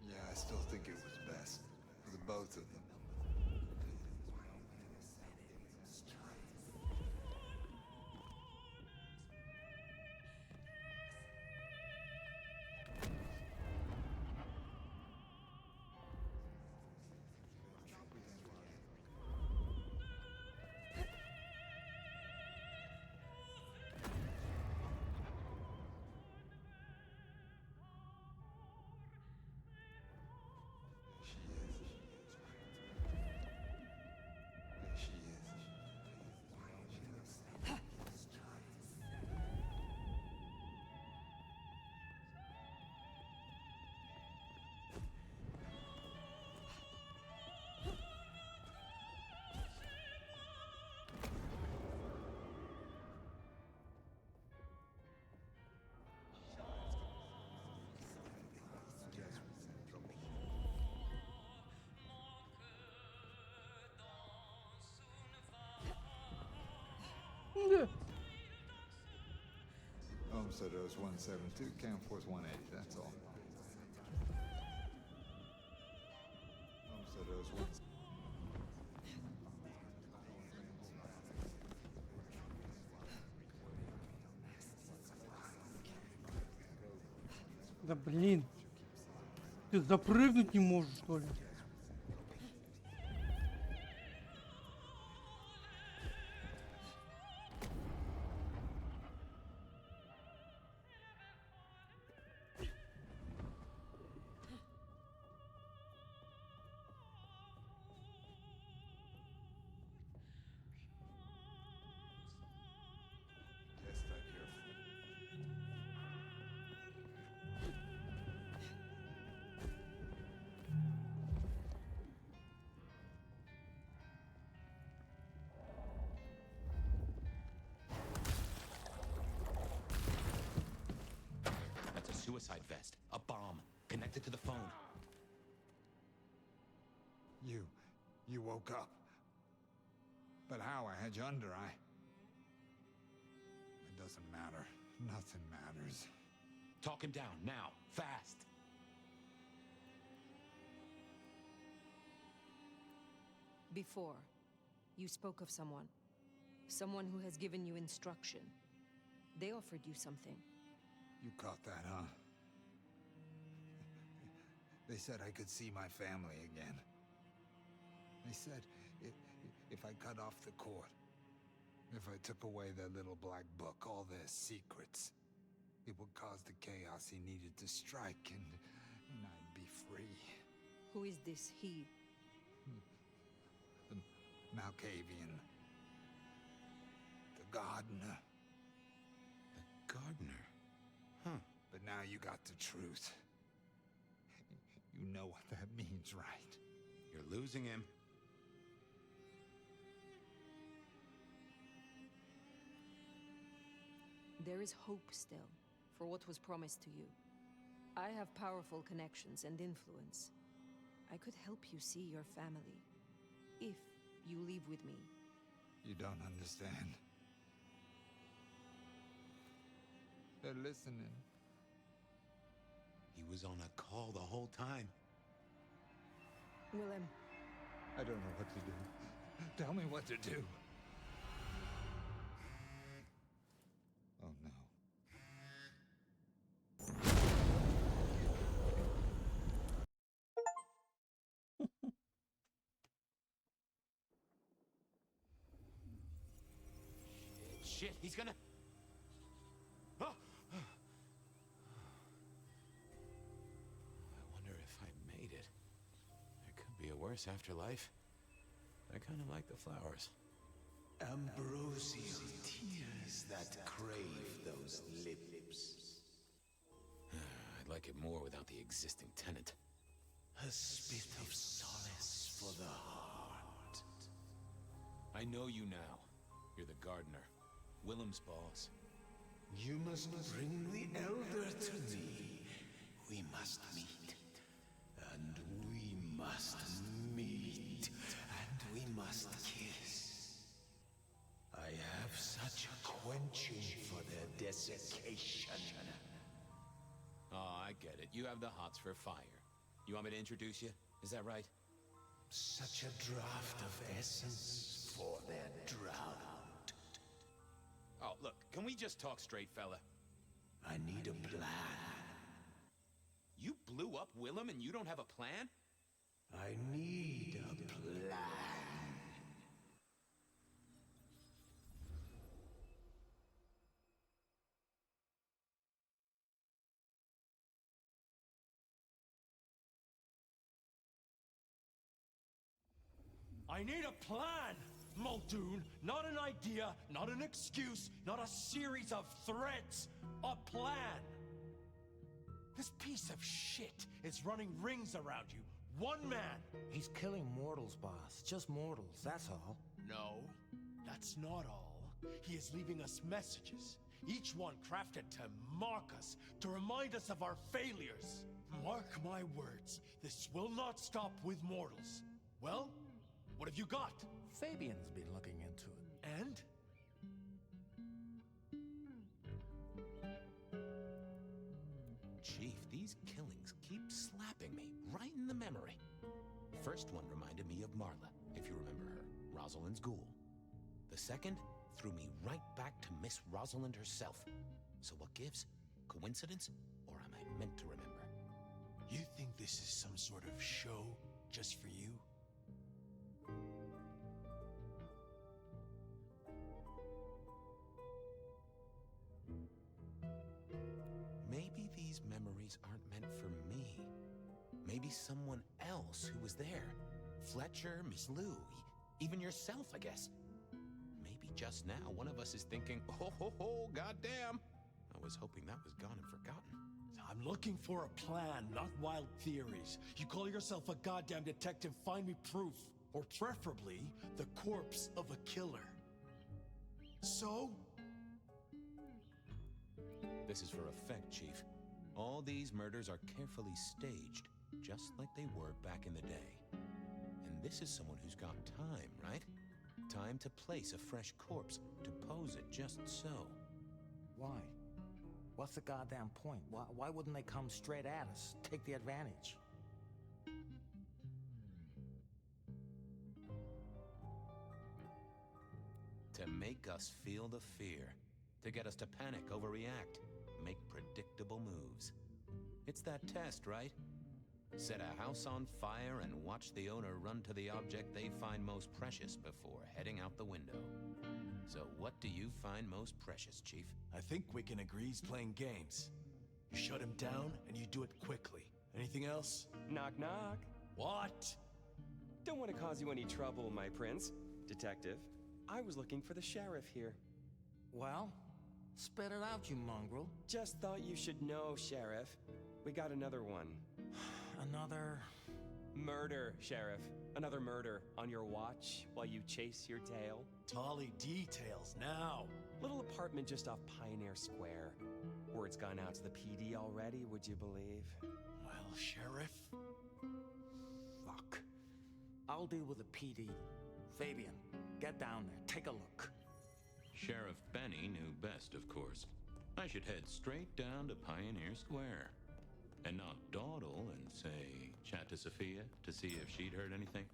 Yeah, I still think it was best. For the both of them. Homesteaders 172, Camp Force 180, that's all. Homesteaders 1... Да блин. Ты запрыгнуть не можешь, что ли? That's a suicide vest. A bomb. Connected to the phone. You woke up. But how? I had you under, It doesn't matter. Nothing matters. Talk him down, now. Fast. Before, you spoke of someone. Someone who has given you instruction. They offered you something. You caught that, huh? They said I could see my family again. They said if I cut off the cord, if I took away their little black book, all their secrets, it would cause the chaos he needed to strike, and I'd be free. Who is this he? The Malkavian. The gardener. The gardener? Huh. But now you got the truth. You know what that means, right? You're losing him. There is hope still, for what was promised to you. I have powerful connections and influence. I could help you see your family, if you leave with me. You don't understand. They're listening. He was on a call the whole time. Willem. I don't know what to do. Tell me what to do. Oh no. Shit, he's gonna... Oh! I wonder if I made it. There could be a worse afterlife. I kind of like the flowers. Ambrosial tears that crave those lips. I'd like it more without the existing tenant. A spit of solace for the heart. I know you now. You're the gardener. Willem's boss. You must bring the elder to me. We must meet. And we must meet. And we must kiss. I have such a quenching for their desiccation. Oh, I get it. You have the hots for fire. You want me to introduce you? Is that right? Such a draught of essence for their drought. Oh, look, can we just talk straight, fella? I need a plan. You blew up Willem and you don't have a plan? I need a plan. I need a plan, Muldoon. Not an idea, not an excuse, not a series of threats. A plan. This piece of shit is running rings around you. One man. He's killing mortals, boss. Just mortals, that's all. No, that's not all. He is leaving us messages, each one crafted to mark us, to remind us of our failures. Mark my words, this will not stop with mortals. Well, what have you got? Fabian's been looking into it. And? These killings keep slapping me right in the memory. First one reminded me of Marla, if you remember her, Rosalind's ghoul. The second threw me right back to Miss Rosalind herself. So what gives? Coincidence? Or am I meant to remember? You think this is some sort of show just for you? Maybe these memories aren't meant for me. Maybe someone else who was there. Fletcher, Miss Lou, even yourself, I guess. Maybe just now one of us is thinking, oh, ho, ho, goddamn. I was hoping that was gone and forgotten. I'm looking for a plan, not wild theories. You call yourself a goddamn detective, find me proof. Or preferably, the corpse of a killer. So? This is for effect, Chief. All these murders are carefully staged, just like they were back in the day. And this is someone who's got time, right? Time to place a fresh corpse, to pose it just so. Why? What's the goddamn point? Why wouldn't they come straight at us? Take the advantage. To make us feel the fear. To get us to panic, overreact, make predictable moves. It's that test, right? Set a house on fire and watch the owner run to the object they find most precious before heading out the window. So what do you find most precious, Chief? I think we can agree he's playing games. You shut him down, and you do it quickly. Anything else? Knock, knock. What? Don't want to cause you any trouble, my prince. Detective, I was looking for the sheriff here. Well, spit it out, you mongrel. Just thought you should know, Sheriff. We got another one. Another... Murder, Sheriff. Another murder on your watch while you chase your tail. Tolly details now. Little apartment just off Pioneer Square. Word's gone out to the PD already, would you believe? Well, Sheriff... Fuck. I'll deal with the PD. Fabian, get down there, take a look. Sheriff Benny knew best, of course. I should head straight down to Pioneer Square. And not dawdle and, say, chat to Sophia to see if she'd heard anything.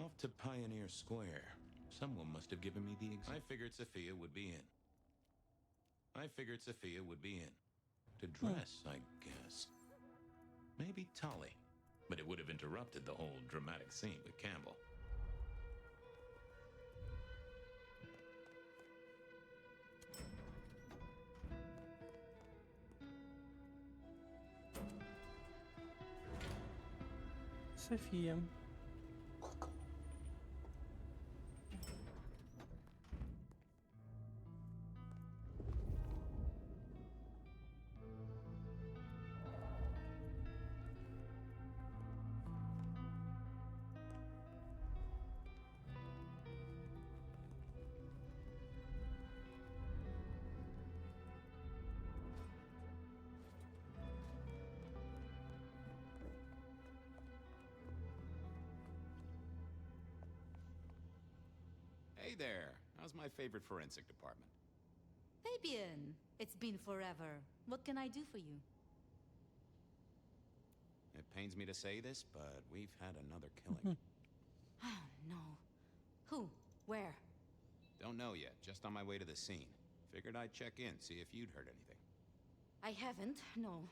Off to Pioneer Square. Someone must have given me the I figured Sophia would be in. To dress, I guess. Maybe Tolly. But it would have interrupted the whole dramatic scene with Campbell. София. Hey there. How's my favorite forensic department? Fabian, it's been forever. What can I do for you? It pains me to say this, but we've had another killing. Oh, no. Who? Where? Don't know yet. Just on my way to the scene. Figured I'd check in, see if you'd heard anything. I haven't, no.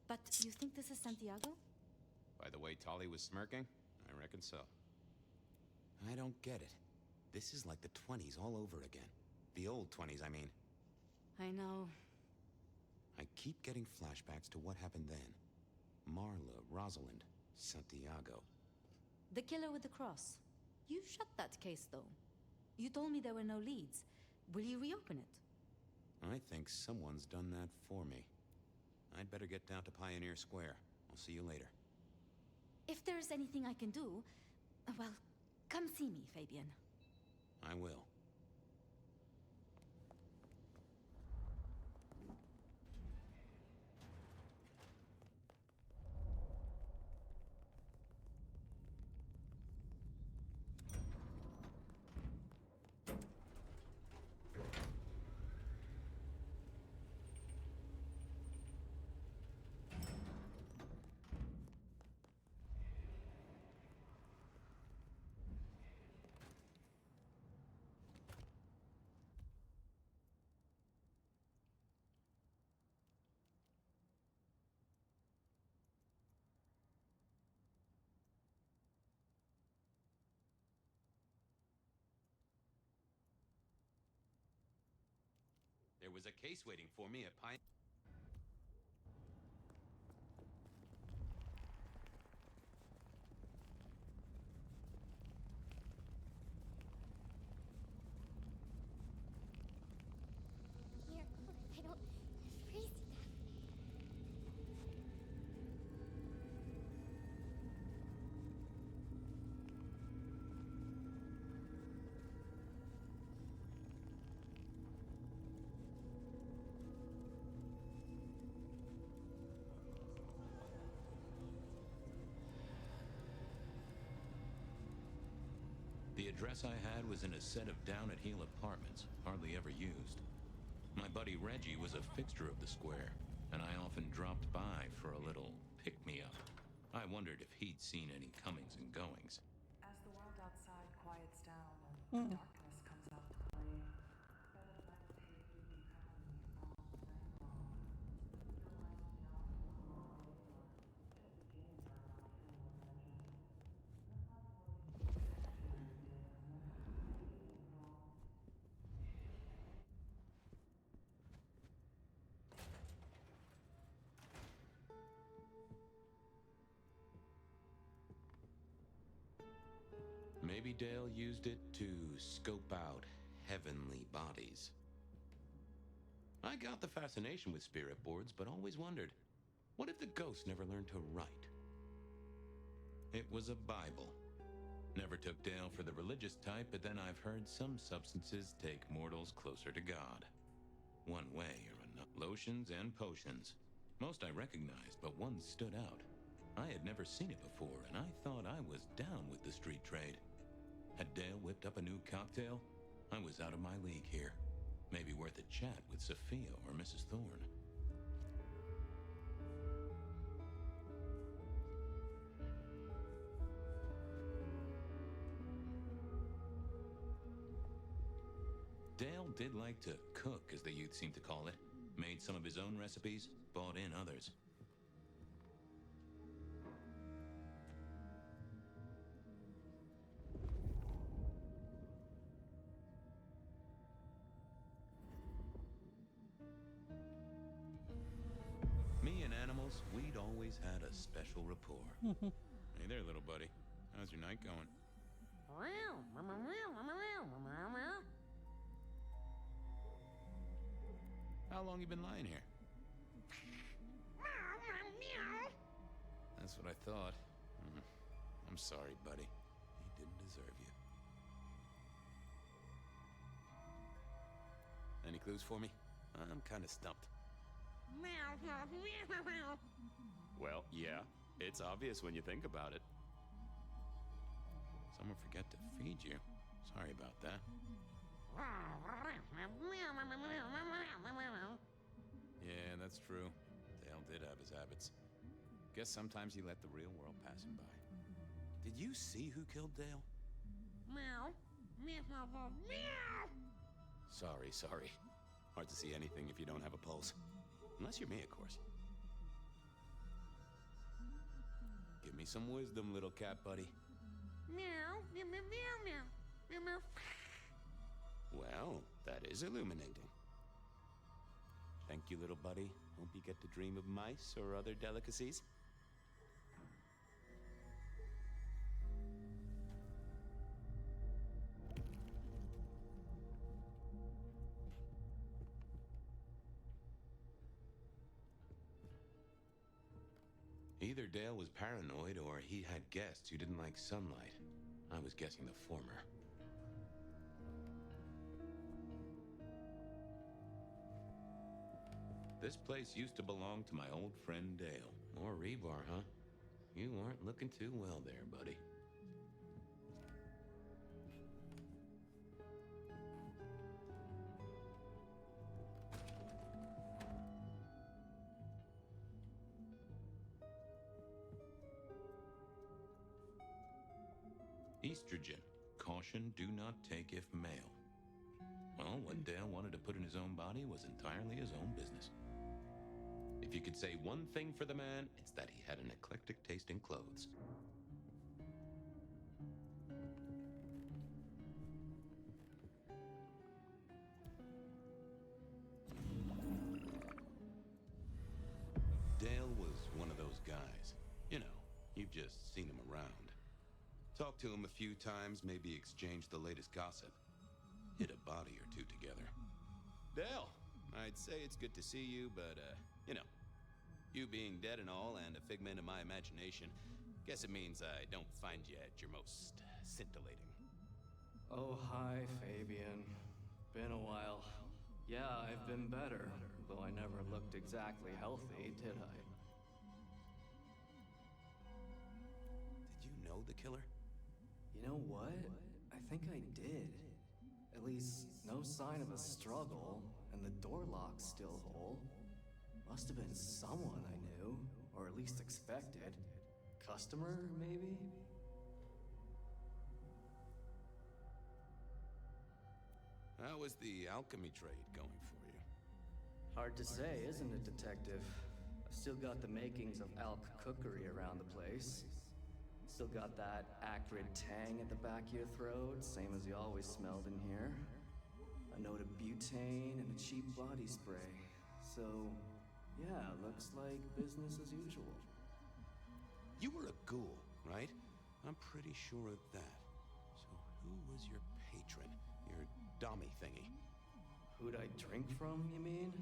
But you think this is Santiago? By the way Tolly was smirking, I reckon so. I don't get it. This is like the 20s all over again. The old 20s, I mean. I know. I keep getting flashbacks to what happened then. Marla, Rosalind, Santiago. The killer with the cross. You shut that case, though. You told me there were no leads. Will you reopen it? I think someone's done that for me. I'd better get down to Pioneer Square. I'll see you later. If there's anything I can do, well, come see me, Fabian. I will. was a case waiting for me at Pine. Here, I don't freeze to death. The address I had was in a set of down-at-heel apartments, hardly ever used. My buddy Reggie was a fixture of the square, and I often dropped by for a little pick-me-up. I wondered if he'd seen any comings and goings. As the world outside quiets down and darkness comes out to play, Maybe Dale used it to scope out heavenly bodies. I got the fascination with spirit boards, but always wondered, what if the ghost never learned to write? It was a Bible. Never took Dale for the religious type, but then I've heard some substances take mortals closer to God. One way or another. Lotions and potions. Most I recognized, but one stood out. I had never seen it before, and I thought I was down with the street trade. Had Dale whipped up a new cocktail? I was out of my league here. Maybe worth a chat with Sophia or Mrs. Thorne. Dale did like to cook, as the youth seem to call it. Made some of his own recipes, bought in others. Me and animals, we'd always had a special rapport. Hey there, little buddy. How's your night going? How long you been lying here? That's what I thought. I'm sorry, buddy. He didn't deserve you. Any clues for me? I'm kind of stumped. Well, yeah. It's obvious when you think about it. Someone forget to feed you. Sorry about that. Yeah, that's true. Dale did have his habits. Guess sometimes he let the real world pass him by. Did you see who killed Dale? Sorry. Hard to see anything if you don't have a pulse. Unless you're me, of course. Give me some wisdom, little cat buddy. Well, that is illuminating. Thank you, little buddy. Hope you get to dream of mice or other delicacies. Either Dale was paranoid or he had guests who didn't like sunlight. I was guessing the former. This place used to belong to my old friend Dale. Or Rebar, huh? You aren't looking too well there, buddy. Estrogen. Caution, do not take if male. Well, what Dale wanted to put in his own body was entirely his own business. If you could say one thing for the man, it's that he had an eclectic taste in clothes. Talk to him a few times, maybe exchange the latest gossip. Hit a body or two together. Dale, I'd say it's good to see you, but, you know, you being dead and all, and a figment of my imagination, guess it means I don't find you at your most scintillating. Oh, hi, Fabian. Been a while. Yeah, I've been better, though I never looked exactly healthy, did I? Did you know the killer? You know what? I think I did. At least, no sign of a struggle, and the door lock's still whole. Must have been someone I knew, or at least expected. Customer, maybe? How was the alchemy trade going for you? Hard to say, isn't it, Detective? I've still got the makings of alch cookery around the place. Still got that acrid tang at the back of your throat, same as you always smelled in here. A note of butane and a cheap body spray. So, yeah, looks like business as usual. You were a ghoul, right? I'm pretty sure of that. So who was your patron? Your dummy thingy? Who'd I drink from, you mean?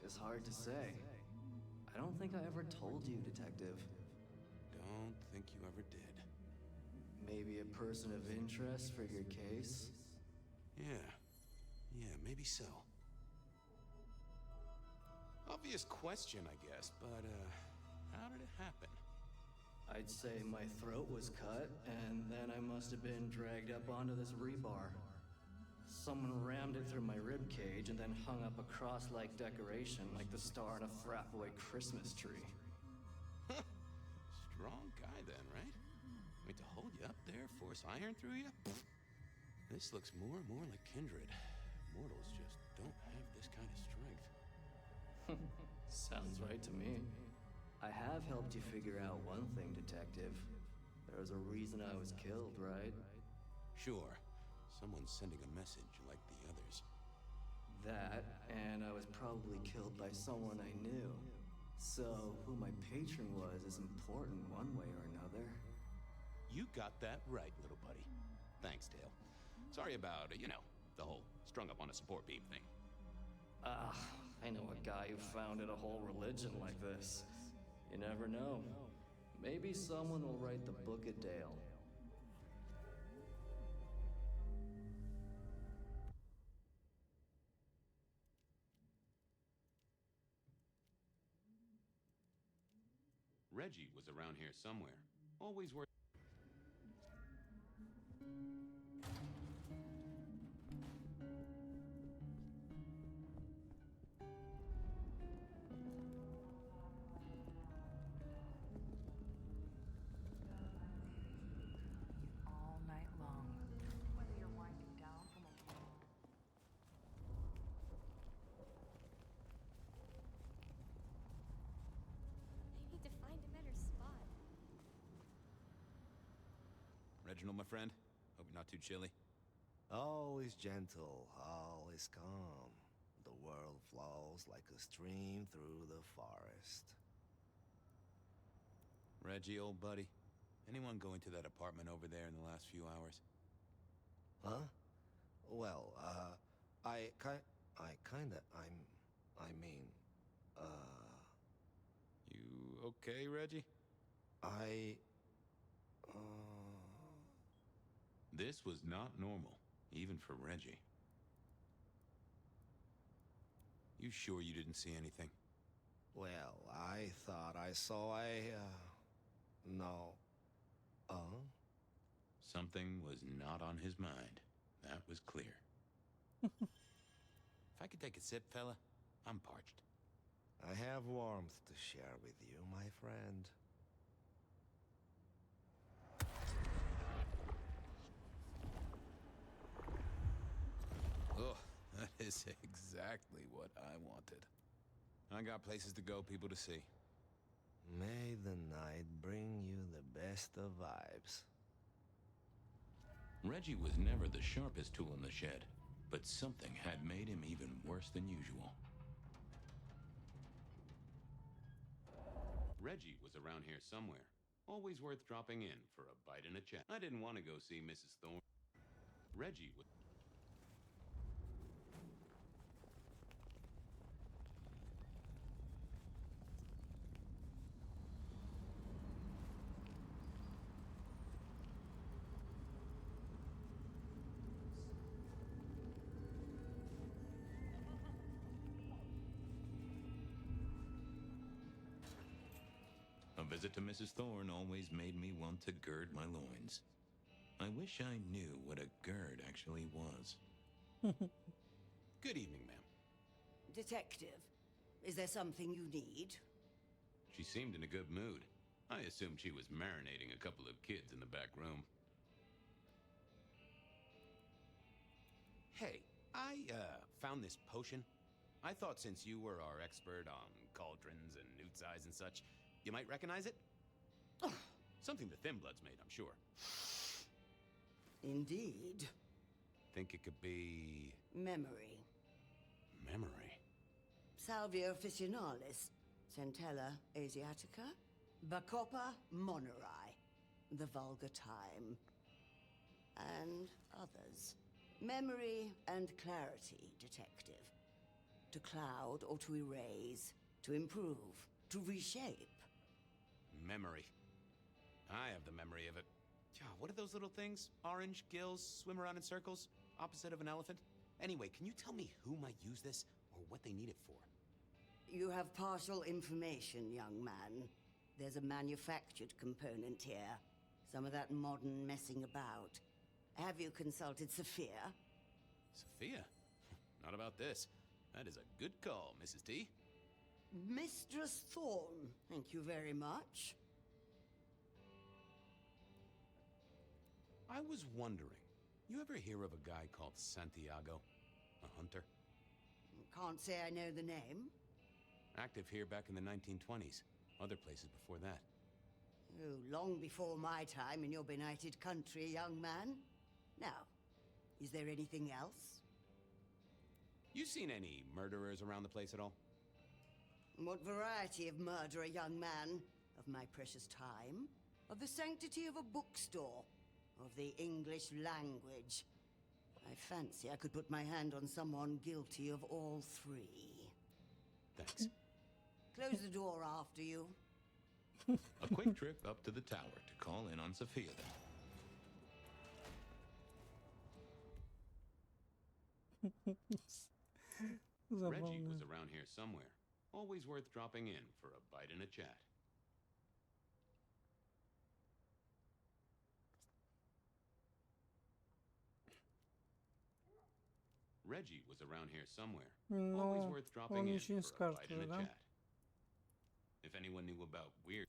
It's hard to say. I don't think I ever told you, Detective. Don't think you ever did. Maybe a person of interest for your case? Yeah, maybe so. Obvious question, I guess, but, how did it happen? I'd say my throat was cut, and then I must have been dragged up onto this rebar. Someone rammed it through my rib cage and then hung up a cross-like decoration like the star on a frat boy Christmas tree. Strong guy then, right? Wait, to hold you up there, force iron through you? This looks more and more like kindred. Mortals just don't have this kind of strength. Sounds right to me. I have helped you figure out one thing, Detective. There was a reason I was killed, right? Sure. Someone's sending a message like the others. That, and I was probably killed by someone I knew. So, who my patron was is important one way or another. You got that right, little buddy. Thanks, Dale. Sorry about, you know, the whole strung up on a support beam thing. I know a guy who founded a whole religion like this. You never know. Maybe someone will write the Book of Dale. Reggie was around here somewhere. Always worth. All night long. Whether you're winding down from a I need to find a better spot. Reginald, my friend. Hope you're not too chilly. All is gentle, all is calm. The world flows like a stream through the forest. Reggie, old buddy. Anyone go into that apartment over there in the last few hours? Huh? Well, You okay, Reggie? This was not normal, even for Reggie. You sure you didn't see anything? Well, I thought I saw no. Something was not on his mind. That was clear. If I could take a sip, fella, I'm parched. I have warmth to share with you, my friend. Oh, that is exactly what I wanted. I got places to go, people to see. May the night bring you the best of vibes. Reggie was never the sharpest tool in the shed, but something had made him even worse than usual. Reggie was around here somewhere. Always worth dropping in for a bite and a chat. I didn't want to go see Mrs. Thorne. Reggie was... A visit to Mrs. Thorne always made me want to gird my loins. I wish I knew what a gird actually was. Good evening, ma'am. Detective, is there something you need? She seemed in a good mood. I assumed she was marinating a couple of kids in the back room. Hey, I found this potion. I thought since you were our expert on cauldrons and newt size and such, you might recognize it? Something the Thin Bloods made, I'm sure. Indeed. Think it could be... Memory. Memory? Salvia officinalis, Centella asiatica, Bacopa moneri, the vulgar time, and others. Memory and clarity, detective. To cloud or to erase, to improve, to reshape. Memory. I have the memory of it. What are those little things? Orange gills, swim around in circles, opposite of an elephant? Anyway, can you tell me who might use this, or what they need it for? You have partial information, young man. There's a manufactured component here. Some of that modern messing about. Have you consulted Sophia? Sophia? Not about this. That is a good call, Mrs. T. Mistress Thorne, thank you very much. I was wondering, you ever hear of a guy called Santiago? A hunter? Can't say I know the name. Active here back in the 1920s. Other places before that. Oh, long before my time in your benighted country, young man. Now, is there anything else? You seen any murderers around the place at all? What variety of murder, young man? Of my precious time? Of the sanctity of a bookstore? Of the English language? I fancy I could put my hand on someone guilty of all three. Thanks. Close the door after you. A quick trip up to the tower to call in on Sophia then. Reggie was around here somewhere. Always worth dropping in for a bite and a chat. Reggie was around here somewhere. Always Но worth dropping он in ничего не for a bite скажет and уже, a да? chat. If anyone knew about weird...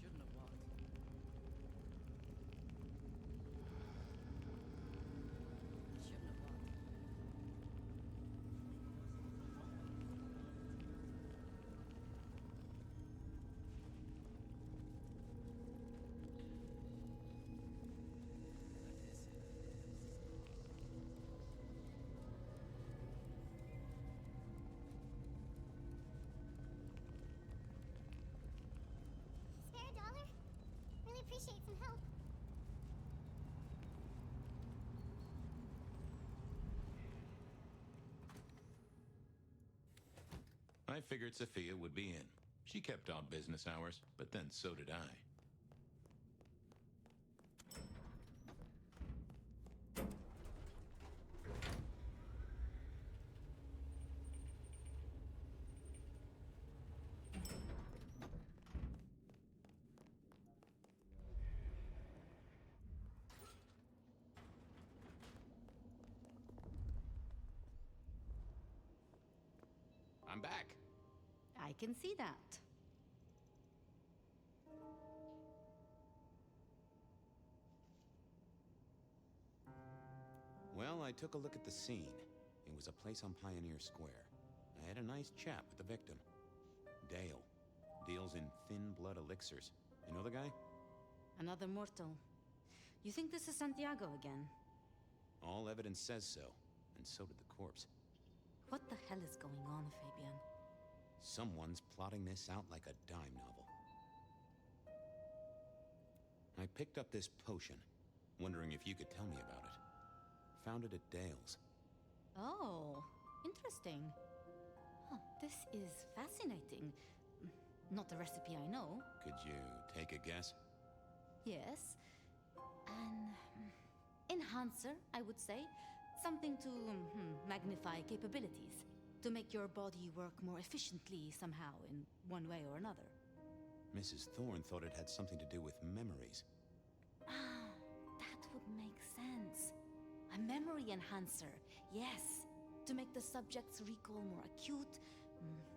Shouldn't have walked. Shouldn't have walked. Spare a dollar? Really appreciate some help. I figured Sophia would be in. She kept odd business hours, but then so did I. I'm back. I can see that. Well, I took a look at the scene. It was a place on Pioneer Square. I had a nice chat with the victim. Dale. Deals in thin blood elixirs. You know the guy? Another mortal. You think this is Santiago again? All evidence says so, and so did the corpse. What the hell is going on, Fabian? Someone's plotting this out like a dime novel. I picked up this potion, wondering if you could tell me about it. Found it at Dale's. Oh, interesting. Huh, this is fascinating. Not the recipe I know. Could you take a guess? Yes. An enhancer, I would say. Something to magnify capabilities. To make your body work more efficiently somehow, in one way or another. Mrs. Thorne thought it had something to do with memories. Ah, that would make sense. A memory enhancer, yes. To make the subject's recall more acute,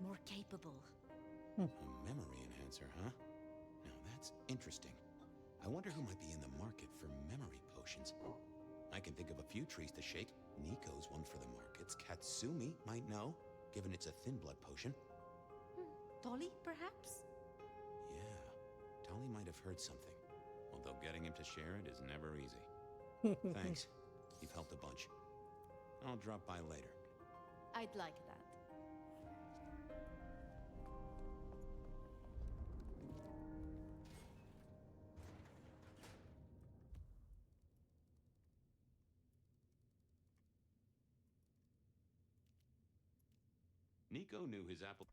more capable. A memory enhancer, huh? Now that's interesting. I wonder who might be in the market for memory potions. I can think of a few trees to shake. Nico's one for the markets. Katsumi might know, given it's a thin blood potion. Dolly, perhaps? Yeah, Dolly might have heard something. Although getting him to share it is never easy. Thanks. You've helped a bunch. I'll drop by later. I'd like that. Nico knew his apple...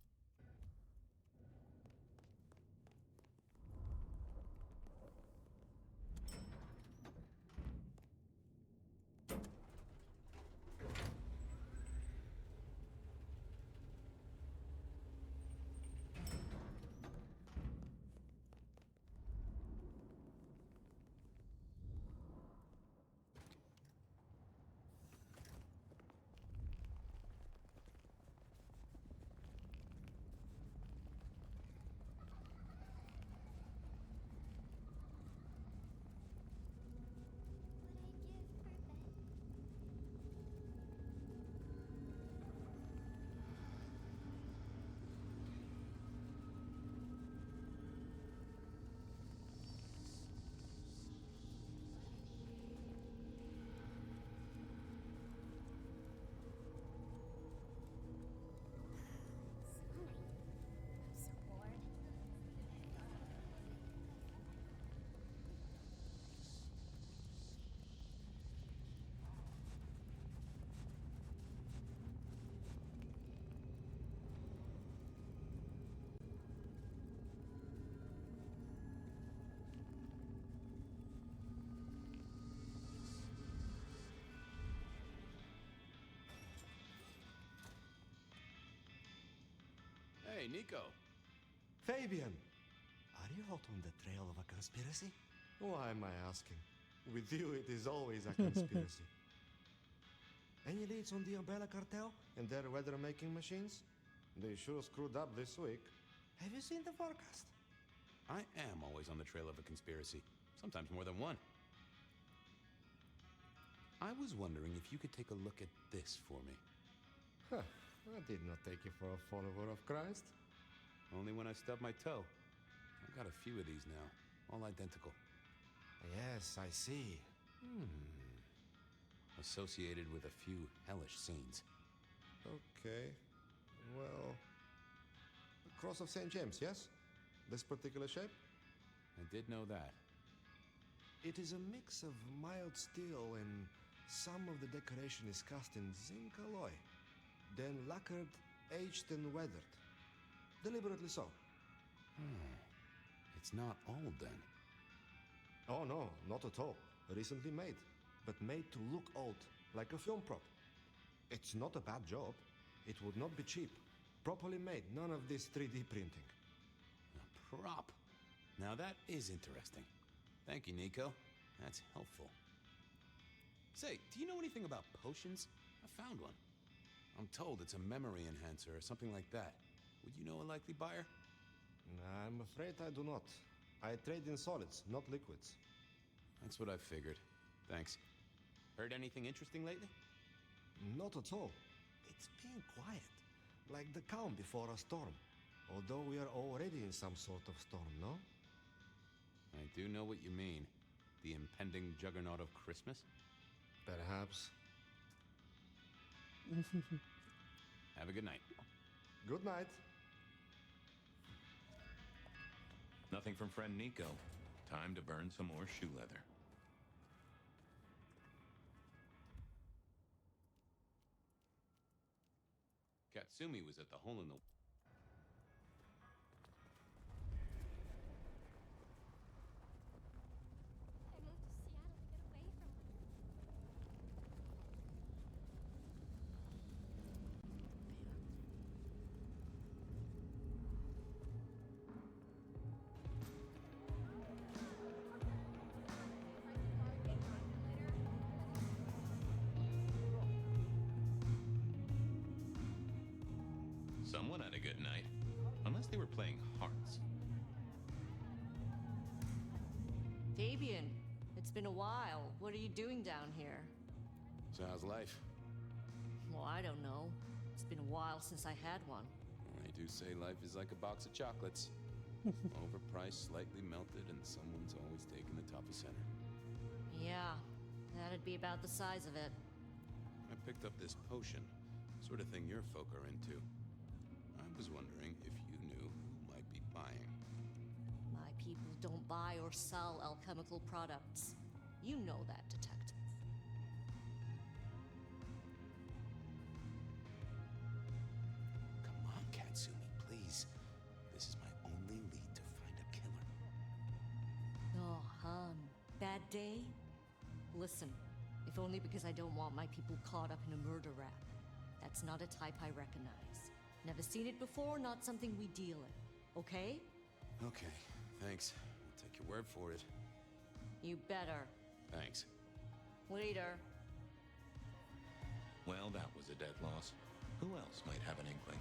Hey, Nico. Fabian! Are you hot on the trail of a conspiracy? Why am I asking? With you, it is always a conspiracy. Any leads on the Umbrella Cartel and their weather-making machines? They sure screwed up this week. Have you seen the forecast? I am always on the trail of a conspiracy. Sometimes more than one. I was wondering if you could take a look at this for me. Huh. I did not take you for a follower of Christ. Only when I stubbed my toe. I've got a few of these now, all identical. Yes, I see. Associated with a few hellish scenes. Okay. Well... the Cross of St. James, yes? This particular shape? I did know that. It is a mix of mild steel and some of the decoration is cast in zinc alloy. Then lacquered, aged and weathered. Deliberately so. It's not old then. Oh no, not at all. Recently made. But made to look old, like a film prop. It's not a bad job. It would not be cheap. Properly made, none of this 3D printing. A prop? Now that is interesting. Thank you, Nico. That's helpful. Say, do you know anything about potions? I found one. I'm told it's a memory enhancer or something like that. Would you know a likely buyer? I'm afraid I do not. I trade in solids, not liquids. That's what I figured. Thanks. Heard anything interesting lately? Not at all. It's been quiet, like the calm before a storm. Although we are already in some sort of storm, no? I do know what you mean. The impending juggernaut of Christmas? Perhaps. Have a good night. Good night. Nothing from friend Nico. Time to burn some more shoe leather. Katsumi was at the hole in the... I moved to Seattle to get away from Someone had a good night. Unless they were playing hearts. Fabian, it's been a while. What are you doing down here? So how's life? Well, I don't know. It's been a while since I had one. I do say life is like a box of chocolates. Overpriced, slightly melted, and someone's always taking the top of center. Yeah, that'd be about the size of it. I picked up this potion. Sort of thing your folk are into. I was wondering if you knew who might be buying. My people don't buy or sell alchemical products. You know that, detective. Come on, Katsumi, please. This is my only lead to find a killer. Oh, hon. Bad day? Listen, if only because I don't want my people caught up in a murder rap. That's not a type I recognize. Never seen it before, not something we deal in. Okay? Okay, thanks. I'll take your word for it. You better. Thanks. Later. Well, that was a dead loss. Who else might have an inkling?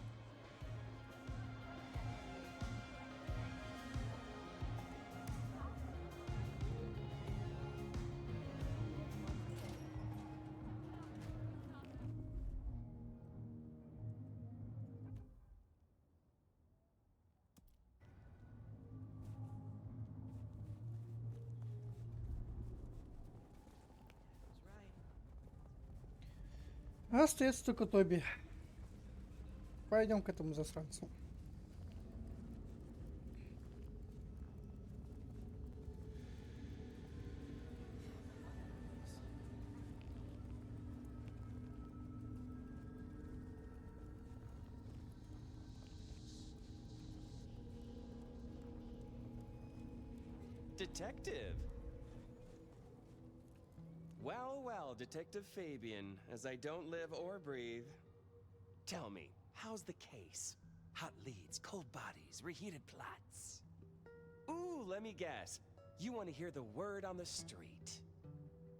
Остается только Тоби. Пойдем к этому засранцу. Detective! Well, well, Detective Fabian, as I don't live or breathe. Tell me, how's the case? Hot leads, cold bodies, reheated plots. Ooh, let me guess. You want to hear the word on the street.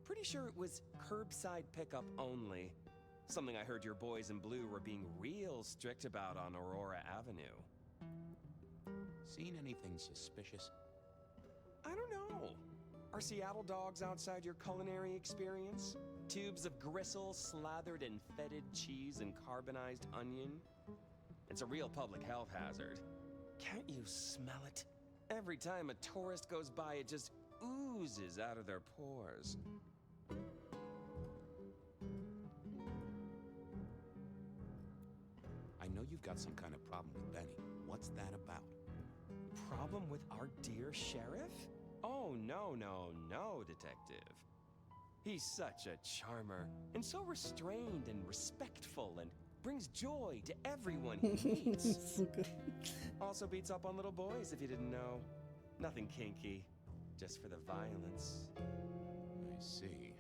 Pretty sure it was curbside pickup only. Something I heard your boys in blue were being real strict about on Aurora Avenue. Seen anything suspicious? I don't know. Are Seattle dogs outside your culinary experience? Tubes of gristle slathered in fetid cheese and carbonized onion? It's a real public health hazard. Can't you smell it? Every time a tourist goes by, it just oozes out of their pores. I know you've got some kind of problem with Benny. What's that about? Problem with our dear sheriff? Oh, no, detective. He's such a charmer, and so restrained and respectful, and brings joy to everyone he meets. Also beats up on little boys, if you didn't know. Nothing kinky, just for the violence. I see.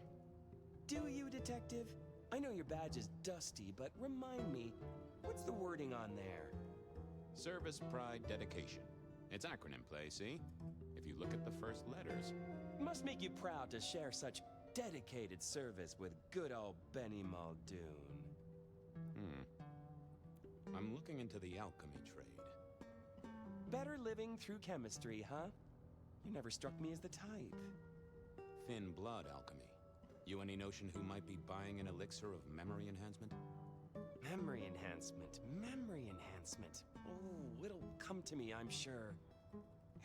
Do you, detective? I know your badge is dusty, but remind me, what's the wording on there? Service, pride, dedication. It's acronym play, see? If you look at the first letters. Must make you proud to share such dedicated service with good old Benny Muldoon. I'm looking into the alchemy trade. Better living through chemistry, huh? You never struck me as the type. Thin blood alchemy. You any notion who might be buying an elixir of memory enhancement? Memory enhancement, memory enhancement. Oh, it'll come to me, I'm sure.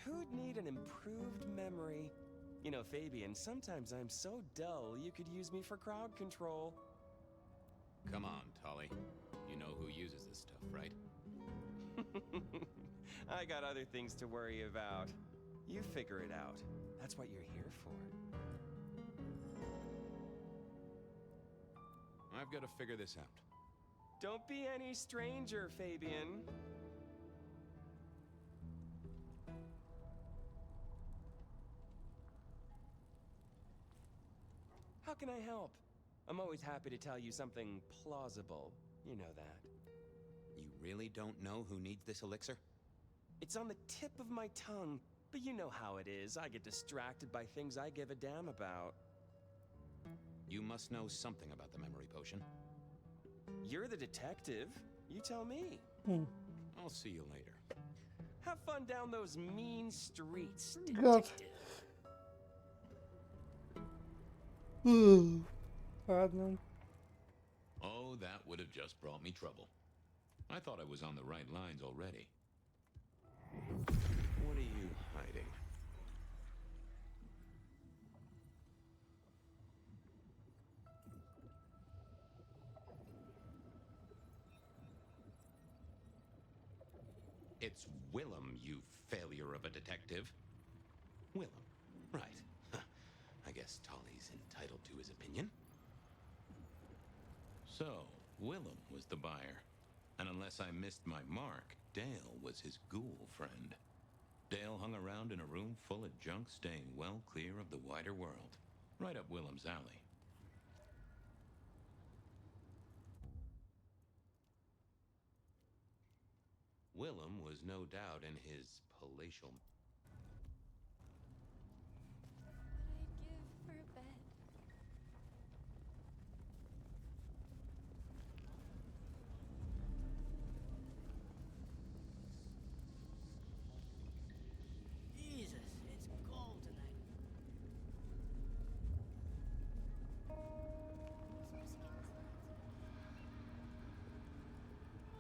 Who'd need an improved memory You know, Fabian, sometimes I'm so dull you could use me for crowd control. Come on, Tolly. You know who uses this stuff, right? I got other things to worry about. You figure it out. That's what you're here for. I've got to figure this out. Don't be any stranger, Fabian. How can I help? I'm always happy to tell you something plausible. You know that. You really don't know who needs this elixir? It's on the tip of my tongue, but you know how it is. I get distracted by things I give a damn about. You must know something about the memory potion. You're the detective. You tell me. I'll see you later. Have fun down those mean streets, God. detective. Ладно. Oh, that would have just brought me trouble. I thought I was on the right lines already. What are you hiding? It's Willem, you failure of a detective. Willem, right. I guess Tolly's entitled to his opinion. So, Willem was the buyer. And unless I missed my mark, Dale was his ghoul friend. Dale hung around in a room full of junk, staying well clear of the wider world. Right up Willem's alley. Willem was no doubt in his palatial... What I'd give for a bed. Jesus, it's cold tonight.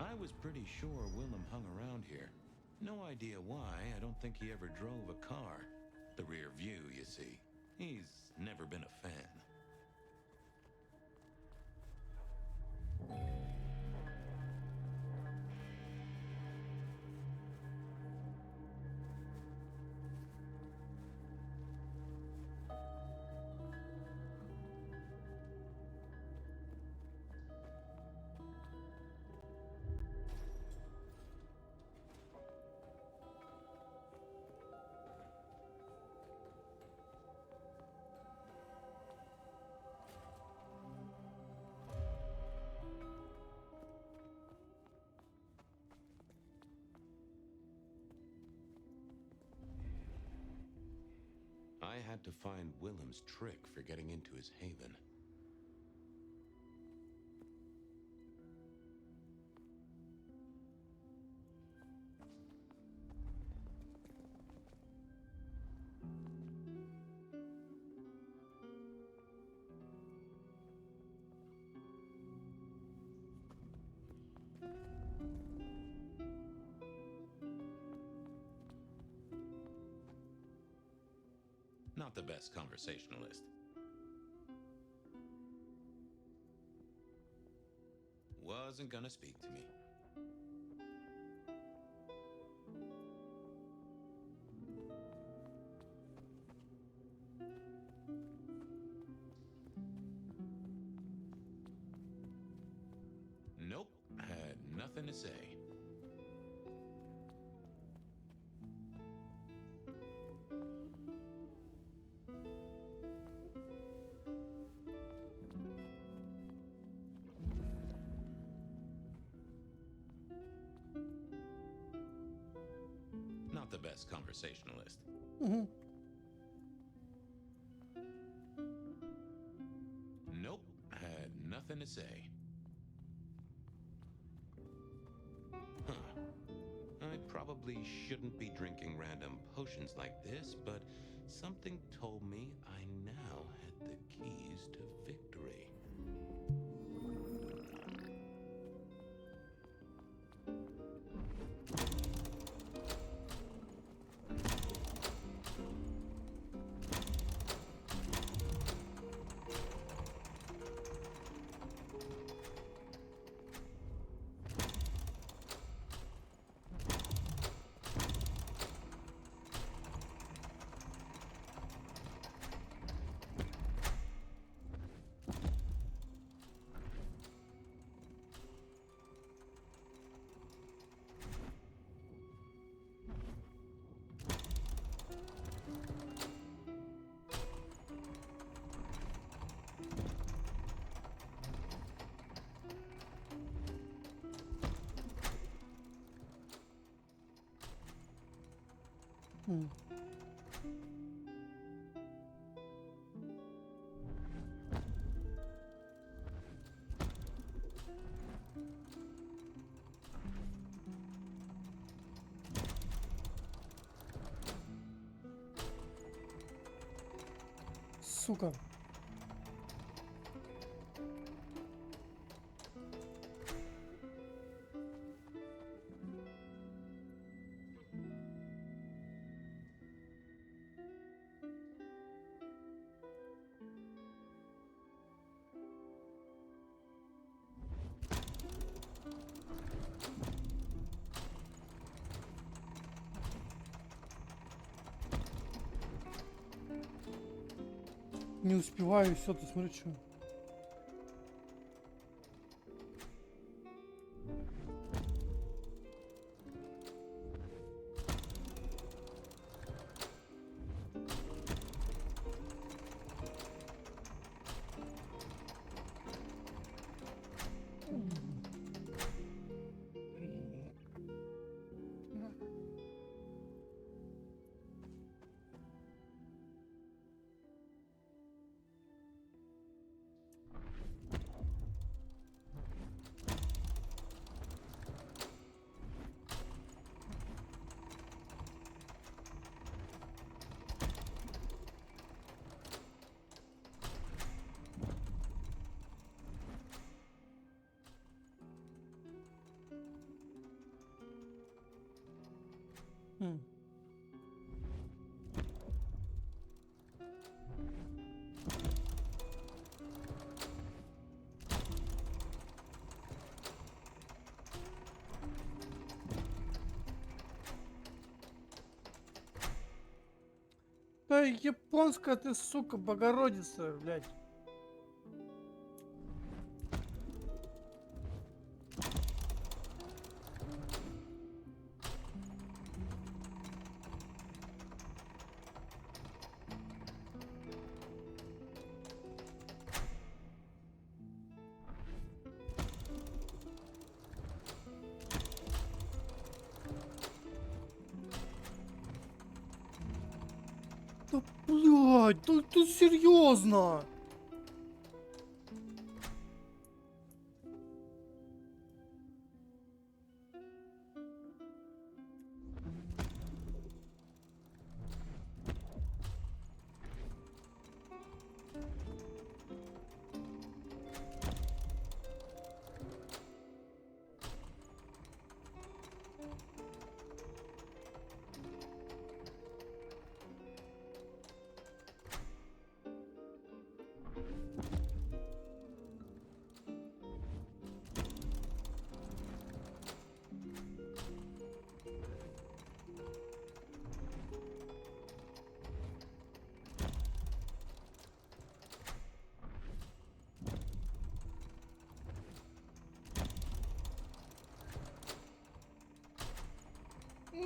I was pretty sure Willem hung around here. No idea why. I don't think he ever drove a car. The rear view, you see. He's never been a fan. I had to find Willem's trick for getting into his haven. Not the best conversationalist. Wasn't gonna speak to me. Nope, had nothing to say. Not the best conversationalist. Nope, had nothing to say. Huh. I probably shouldn't be drinking random potions like this, but something told me I now had the keys to victory. Сука. Не успеваю, все, ты смотри, что. Да японская ты, сука, Богородица, блядь. Да блядь, тут серьезно.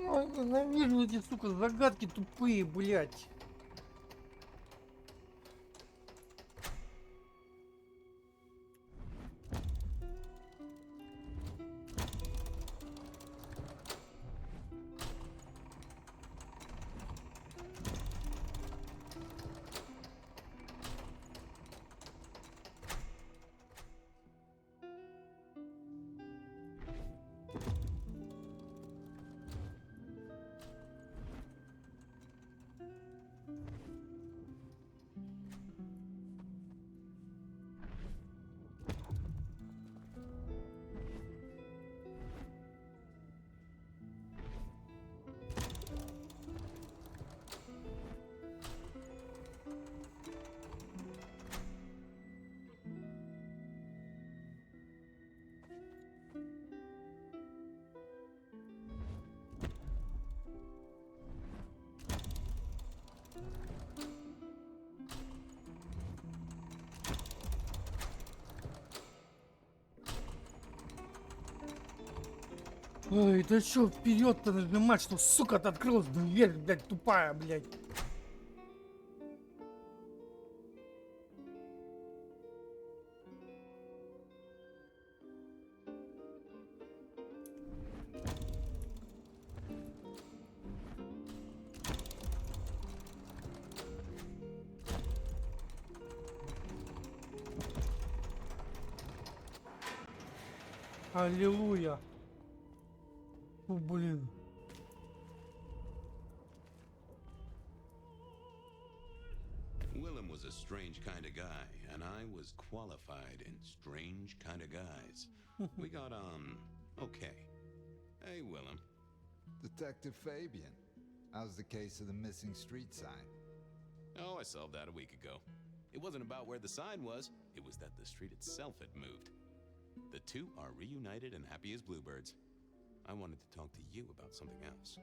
Ой, ненавижу эти, сука, загадки тупые, блядь. Ой, да чё вперед-то нажимать, что, сука-то открылась дверь, блядь, тупая, блядь. Аллилуйя. О, блин. Willem was a strange kind of guy, and I was qualified in strange kind of guys. We got on okay. Hey, Willem. Detective Fabian. How's the case of the missing street sign? Oh, I solved that a week ago. It wasn't about where the sign was, it was that the street itself had moved. The two are reunited and happy as bluebirds. I wanted to talk to you about something else.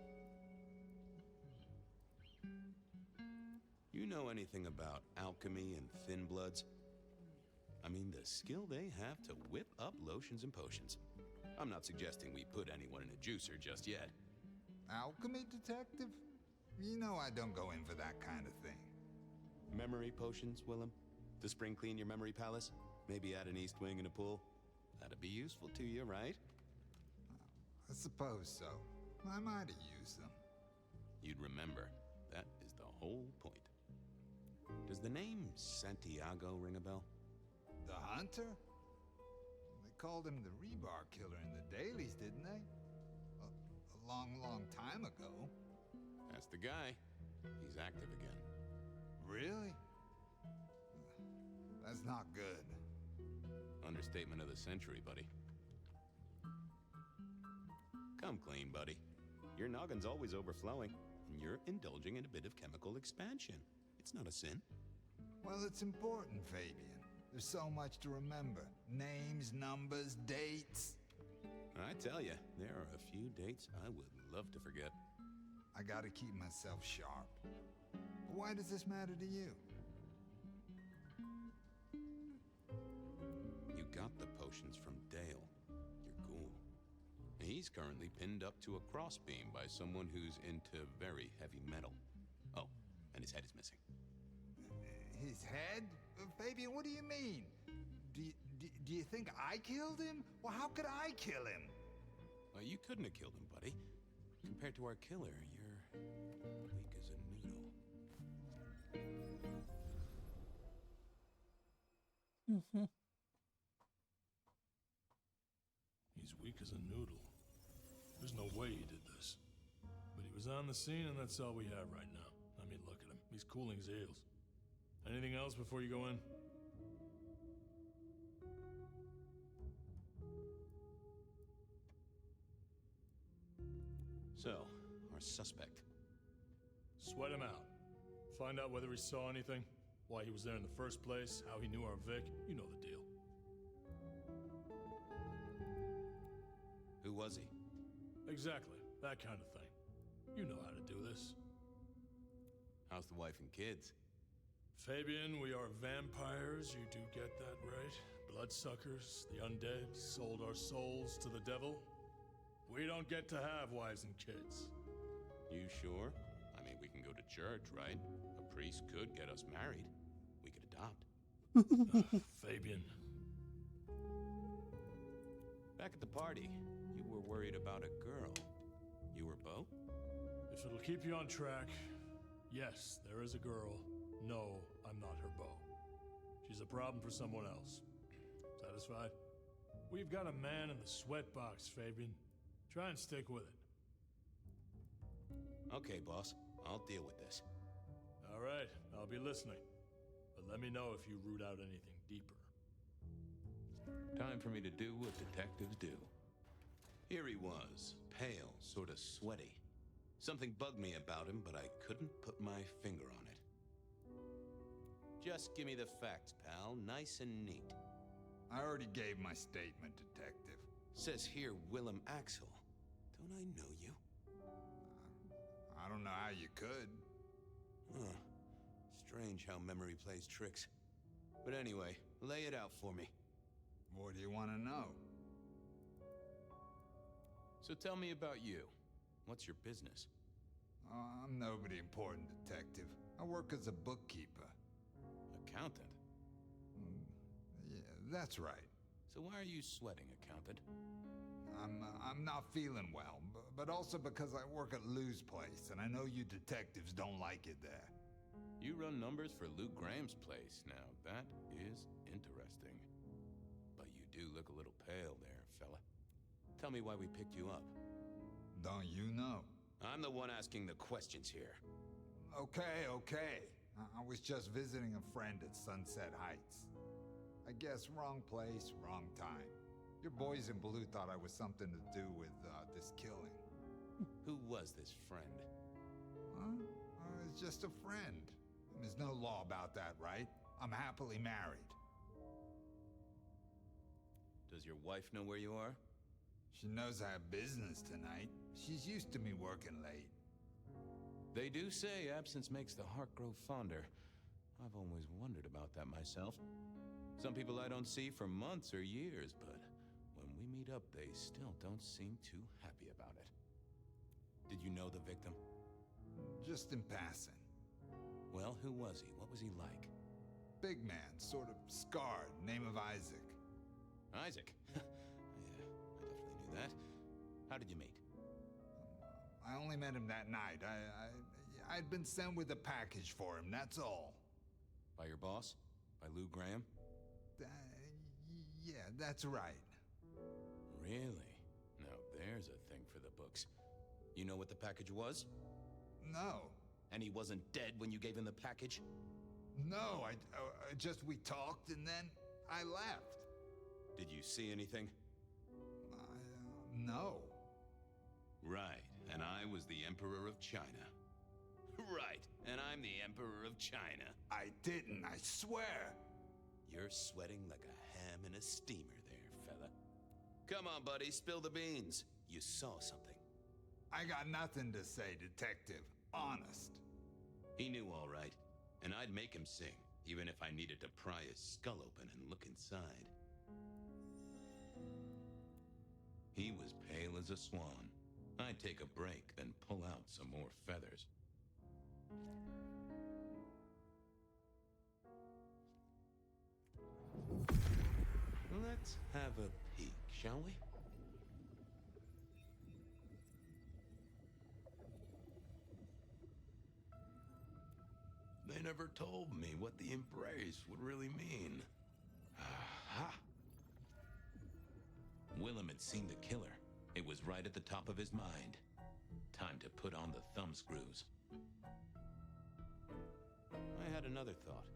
You know anything about alchemy and thin bloods? I mean, the skill they have to whip up lotions and potions. I'm not suggesting we put anyone in a juicer just yet. Alchemy detective? You know I don't go in for that kind of thing. Memory potions, Willem? To spring clean your memory palace? Maybe add an east wing and a pool? That'd be useful to you, right? I suppose so. I might have used them. You'd remember. That is the whole point. Does the name Santiago ring a bell? The hunter? They called him the rebar killer in the dailies, didn't they? A long, long time ago. That's the guy. He's active again. Really? That's not good. Understatement of the century, buddy. Come clean, buddy. Your noggin's always overflowing, and you're indulging in a bit of chemical expansion. It's not a sin. Well, it's important, Fabian. There's so much to remember. Names, numbers, dates. I tell you, there are a few dates I would love to forget. I gotta keep myself sharp. Why does this matter to you? You got the potions from Dale, your ghoul. He's currently pinned up to a crossbeam by someone who's into very heavy metal. Oh, and his head is missing. His head? Fabian, what do you mean? Do you think I killed him? Well, how could I kill him? Well, you couldn't have killed him, buddy. Compared to our killer, you're weak as a noodle. He's weak as a noodle. There's no way he did this. But he was on the scene, and that's all we have right now. I mean, look at him. He's cooling his heels. Anything else before you go in? So, our suspect. Sweat him out. Find out whether he saw anything, why he was there in the first place, how he knew our Vic. You know the deal. Who was he? Exactly. That kind of thing. You know how to do this. How's the wife and kids? Fabian, we are vampires, you do get that right. Bloodsuckers, the undead, sold our souls to the devil. We don't get to have wives and kids. You sure? I mean, we can go to church, right? A priest could get us married. We could adopt. Fabian. Back at the party, you were worried about a girl. You were Beau? If it'll keep you on track, yes, there is a girl. No, I'm not her beau. She's a problem for someone else. Satisfied? We've got a man in the sweatbox, Fabian. Try and stick with it. Okay, boss. I'll deal with this. All right, I'll be listening. But let me know if you root out anything deeper. Time for me to do what detectives do. Here he was, pale, sort of sweaty. Something bugged me about him, but I couldn't put my finger on it. Just give me the facts, pal. Nice and neat. I already gave my statement, detective. Says here, Willem Axel. Don't I know you? I don't know how you could. Huh. Strange how memory plays tricks. But anyway, lay it out for me. What do you want to know? So tell me about you. What's your business? I'm nobody important, detective. I work as a bookkeeper. Accountant? Yeah, that's right. So why are you sweating, accountant? I'm not feeling well, but also because I work at Lou's place, and I know you detectives don't like it there. You run numbers for Lou Graham's place. Now, that is interesting. But you do look a little pale there, fella. Tell me why we picked you up. Don't you know? I'm the one asking the questions here. Okay, okay. I was just visiting a friend at Sunset Heights. I guess wrong place, wrong time. Your boys in blue thought I was something to do with this killing. Who was this friend? Huh? It's just a friend. There's no law about that, right? I'm happily married. Does your wife know where you are? She knows I have business tonight. She's used to me working late. They do say absence makes the heart grow fonder. I've always wondered about that myself. Some people I don't see for months or years, but when we meet up, they still don't seem too happy about it. Did you know the victim? Just in passing. Well, who was he? What was he like? Big man, sort of scarred, name of Isaac. Isaac? Yeah, I definitely knew that. How did you meet? I only met him that night. I'd been sent with a package for him, that's all. By your boss? By Lou Graham? Yeah, that's right. Really? Now there's a thing for the books. You know what the package was? No. And he wasn't dead when you gave him the package? No, I just we talked and then I left. Did you see anything? No. Right, and I was the Emperor of China. Right, and I'm the Emperor of China. I didn't, I swear. You're sweating like a ham in a steamer there, fella. Come on, buddy, spill the beans. You saw something. I got nothing to say, detective. Honest. He knew all right, and I'd make him sing, even if I needed to pry his skull open and look inside. He was pale as a swan. I'd take a break, then pull out some more feathers. Let's have a peek, shall we? They never told me what the embrace would really mean. Aha! Willem had seen the killer. It was right at the top of his mind. Time to put on the thumb screws. I had another thought.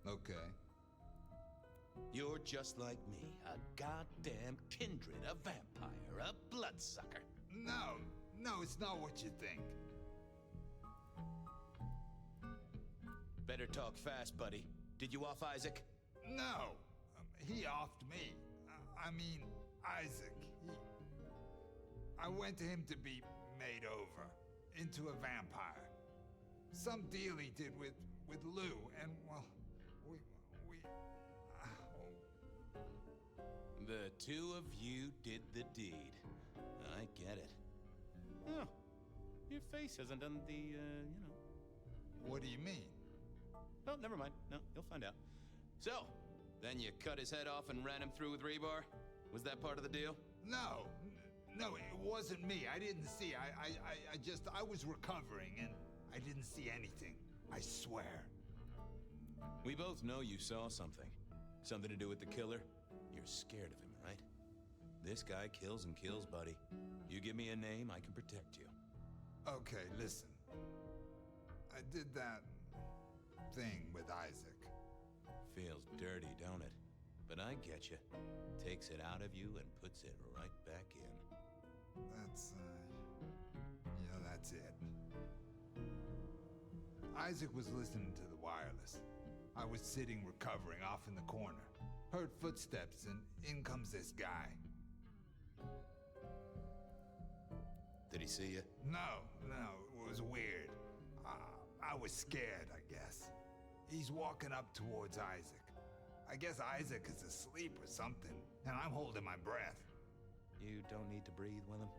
Okay. You're just like me, a goddamn kindred, a vampire, a bloodsucker. No, it's not what you think. Better talk fast, buddy. Did you off Isaac? No, he offed me. I mean, Isaac. I went to him to be made over into a vampire. Some deal he did with Lou, and well, we. The two of you did the deed. I get it. Oh, your face hasn't done the, What do you mean? Oh, never mind. No, you'll find out. So, then you cut his head off and ran him through with rebar? Was that part of the deal? No, it wasn't me. I didn't see. I was recovering and I didn't see anything. I swear. We both know you saw something. Something to do with the killer? You're scared of him, right? This guy kills and kills, buddy. You give me a name, I can protect you. Okay, listen. I did that thing with Isaac. Feels dirty, don't it? But I get you. Takes it out of you and puts it right back in. That's it. Isaac was listening to the wireless. I was sitting recovering off in the corner. Heard footsteps and in comes this guy. Did he see you? No, it was weird. I was scared, I guess. He's walking up towards Isaac. I guess Isaac is asleep or something, and I'm holding my breath. You don't need to breathe, Willem.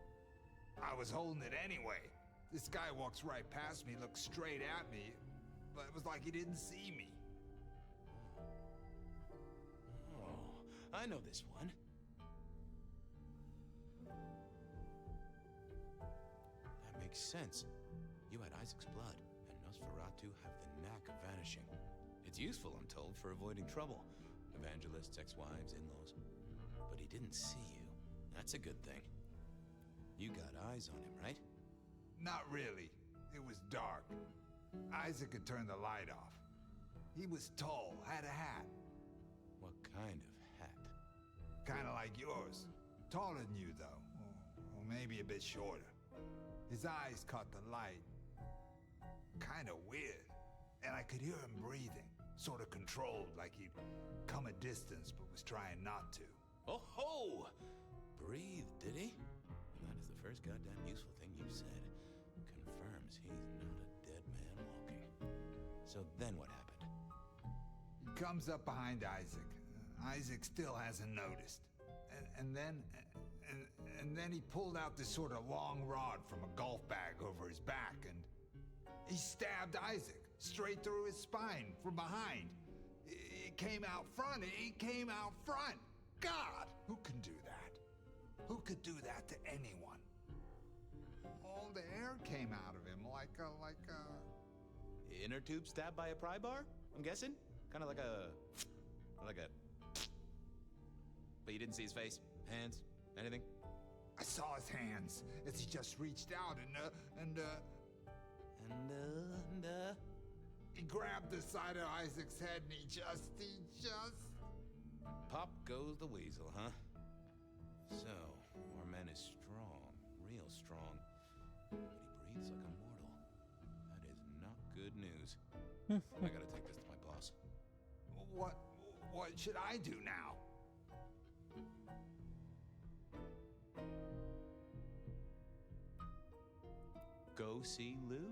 I was holding it anyway. This guy walks right past me, looks straight at me, but it was like he didn't see me. Oh, I know this one. That makes sense. You had Isaac's blood, and Nosferatu have the knack of vanishing. It's useful, I'm told, for avoiding trouble. Evangelists, ex-wives, in-laws. But he didn't see you. That's a good thing. You got eyes on him, right? Not really. It was dark. Isaac had turned the light off. He was tall, had a hat. What kind of hat? Kinda like yours. Taller than you, though. Or maybe a bit shorter. His eyes caught the light. Kinda weird. And I could hear him breathing. Sort of controlled, like he'd come a distance but was trying not to. Oh ho! Breathe, did he? That is the first goddamn useful thing you've said. Confirms he's not a dead man walking. So then what happened? He comes up behind Isaac. Isaac still hasn't noticed. And then he pulled out this sort of long rod from a golf bag over his back, and he stabbed Isaac straight through his spine from behind. It came out front. It came out front. God, who can do that? Who could do that to anyone? All the air came out of him like a... Inner tube stabbed by a pry bar? I'm guessing? Kind of like a... But you didn't see his face? Hands? Anything? I saw his hands as he just reached out and he grabbed the side of Isaac's head and he just... Pop goes the weasel, huh? So, our man is strong, real strong, but he breathes like a mortal. That is not good news. I gotta take this to my boss. What should I do now? Go see Lou.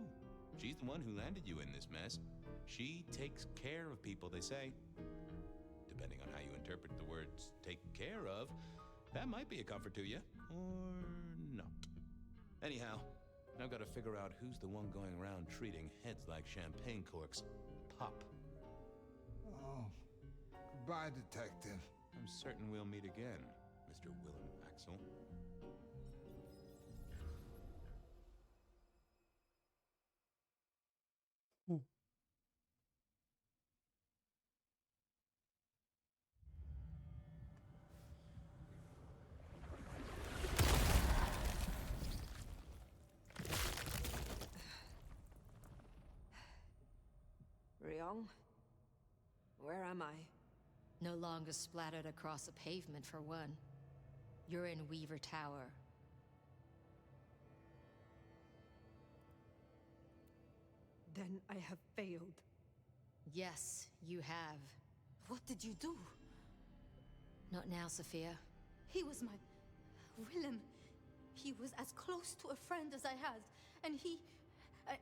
She's the one who landed you in this mess. She takes care of people, they say. Depending on how you interpret the words take care of, that might be a comfort to you, or not. Anyhow, I've got to figure out who's the one going around treating heads like champagne corks. Pop. Oh, goodbye, Detective. I'm certain we'll meet again, Mr. Willem Axel. Ryong? Where am I? No longer splattered across the pavement, for one. You're in Weaver Tower. Then I have failed. Yes, you have. What did you do? Not now, Sophia. He was my... Willem. He was as close to a friend as I had. And he...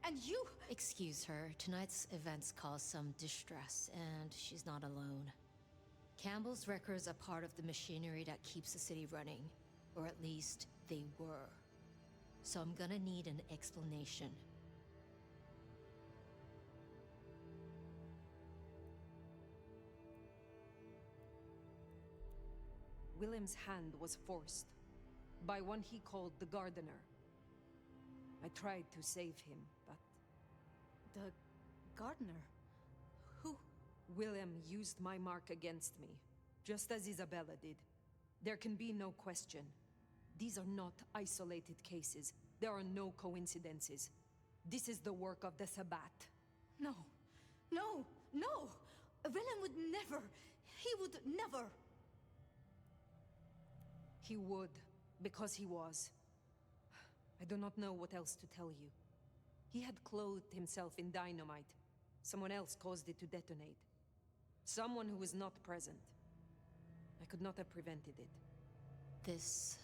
and you... Excuse her. Tonight's events caused some distress, and she's not alone. Campbell's records are part of the machinery that keeps the city running. Or at least, they were. So I'm gonna need an explanation. Willem's hand was forced by one he called the Gardener. I tried to save him, but... The Gardener? Who? Willem used my mark against me, just as Isabella did. There can be no question. These are not isolated cases. There are no coincidences. This is the work of the Sabbat. No. No! No! Willem would never... He would never... He would, because he was. I do not know what else to tell you. He had clothed himself in dynamite. Someone else caused it to detonate. Someone who was not present. I could not have prevented it. This...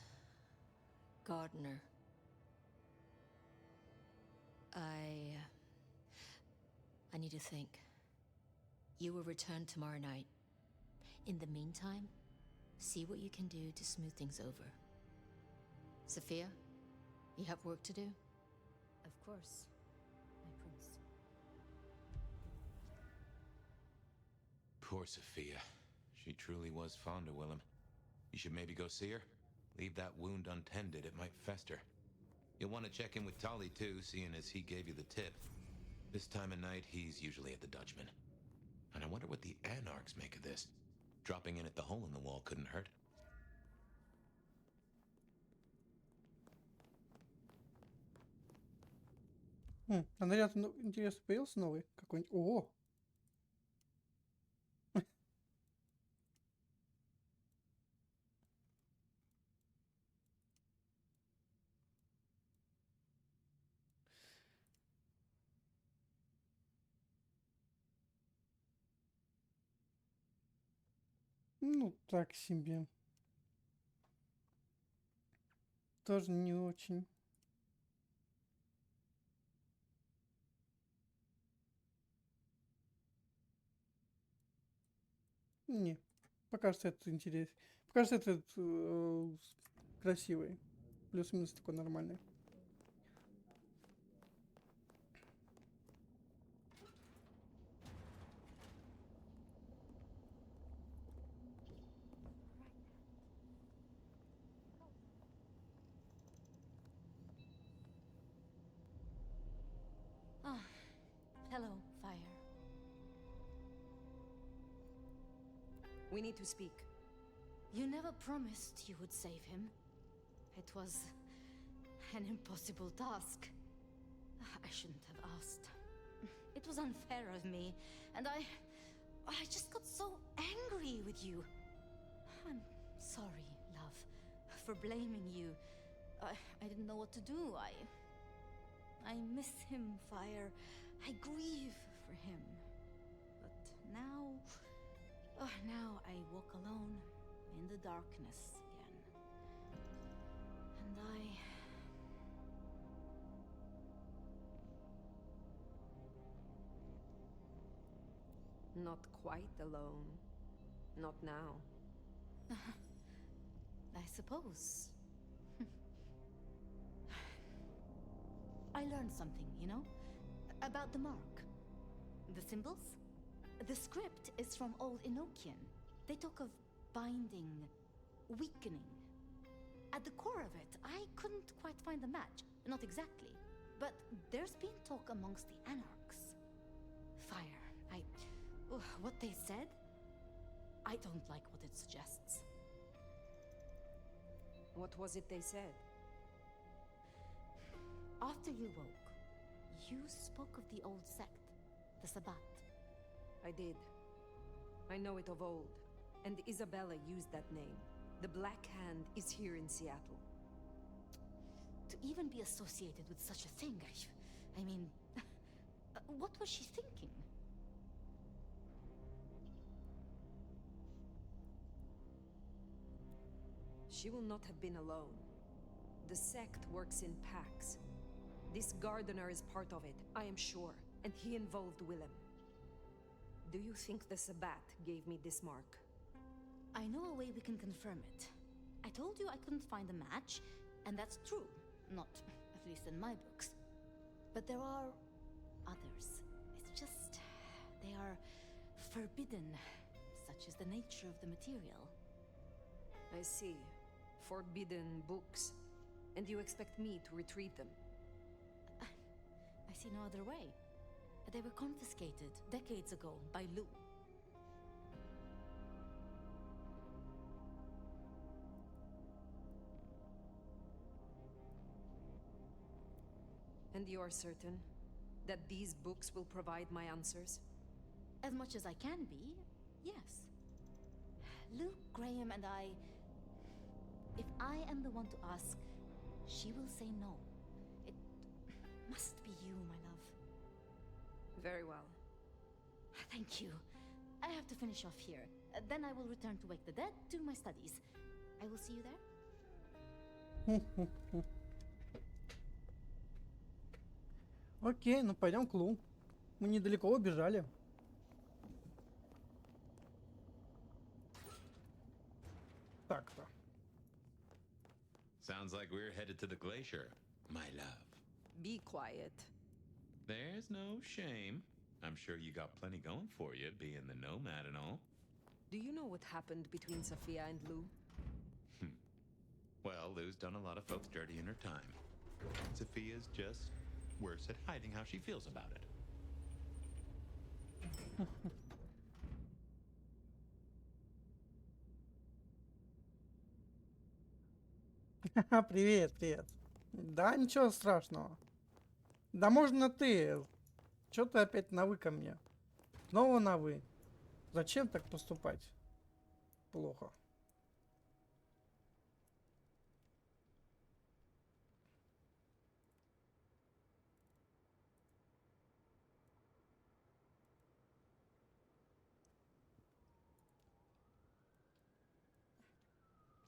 Gardener... I need to think. You will return tomorrow night. In the meantime, see what you can do to smooth things over. Sophia, you have work to do? Of course, my prince. Poor Sophia. She truly was fond of Willem. You should maybe go see her. Leave that wound untended, it might fester. You'll want to check in with Tolly too, seeing as he gave you the tip. This time of night, he's usually at the Dutchman. And I wonder what the Anarchs make of this. Dropping in at the hole in the wall couldn't hurt. А наряд, ну, интересно, появился новый какой-нибудь? О! Ну, так себе. Тоже не очень. Не. Пока что это интересно. Пока что этот красивый. Плюс-минус такой нормальный. Ah, hello, Fire. We need to speak. You never promised you would save him. It was an impossible task. I shouldn't have asked. It was unfair of me, and I just got so angry with you. I'm sorry, love, for blaming you. I didn't know what to do. I miss him, Fire. I grieve for him. But now I walk alone in the darkness again. And Not quite alone. Not now. I suppose. I learned something, you know? About the mark. The symbols? The script is from Old Enochian. They talk of binding, weakening. At the core of it, I couldn't quite find the match. Not exactly. But there's been talk amongst the Anarchs. Fire. What they said? I don't like what it suggests. What was it they said? After you woke, you spoke of the old sect, the Sabbat. I did. I know it of old, and Isabella used that name. The Black Hand is here in Seattle. To even be associated with such a thing, I mean, what was she thinking? She will not have been alone. The sect works in packs. This gardener is part of it, I am sure, and he involved Willem. Do you think the Sabbat gave me this mark? I know a way we can confirm it. I told you I couldn't find a match, and that's true. Not, at least in my books. But there are others. It's just, they are forbidden. Such is the nature of the material. I see. Forbidden books. And you expect me to retrieve them? I see no other way. They were confiscated decades ago by Lou. And you are certain that these books will provide my answers? As much as I can be, yes. Luke, Graham, and I... If I am the one to ask, she will say no. It must be you, my love. Very well. Thank you. I have to finish off here. Then I will return to Wake the Dead, do my studies. I will see you there. Окей, ну пойдем к Лу. Мы недалеко убежали. Так-то. Sounds like we're headed to the glacier, my love. Be quiet. There's no shame. I'm sure you got plenty going for you, being the nomad and all. Do you know what happened between Sophia and Lou? Well, Lou's done a lot of folks dirty in her time. Sophia's just worse at hiding how she feels about it. Привет, привет. Да, ничего страшного. Да можно ты. Чё ты опять на вы ко мне? Снова на вы. Зачем так поступать? Плохо.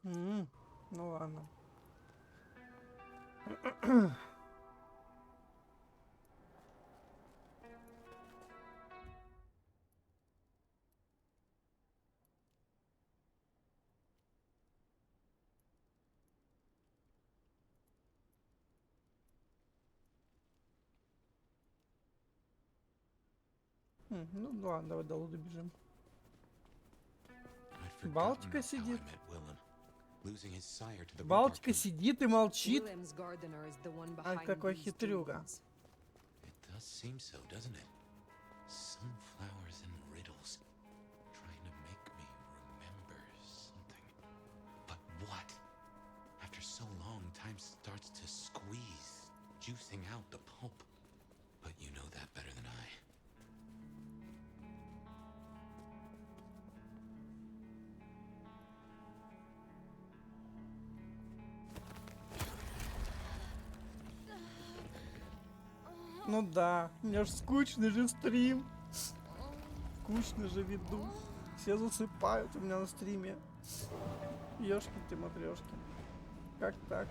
Ну ладно. Ну ладно, давай до Луды бежим. Балтика сидит. Балтика сидит и молчит. А какой хитрюга. Does seem so, doesn't it? Sunflowers and riddles, trying to make me remember something. But what? After so long, time starts to squeeze, juicing out the pulp. But you know that better than I. Ну да, у меня ж скучный же стрим. Скучно же веду. Все засыпают у меня на стриме. Ёшки ты, матрешки. Как так?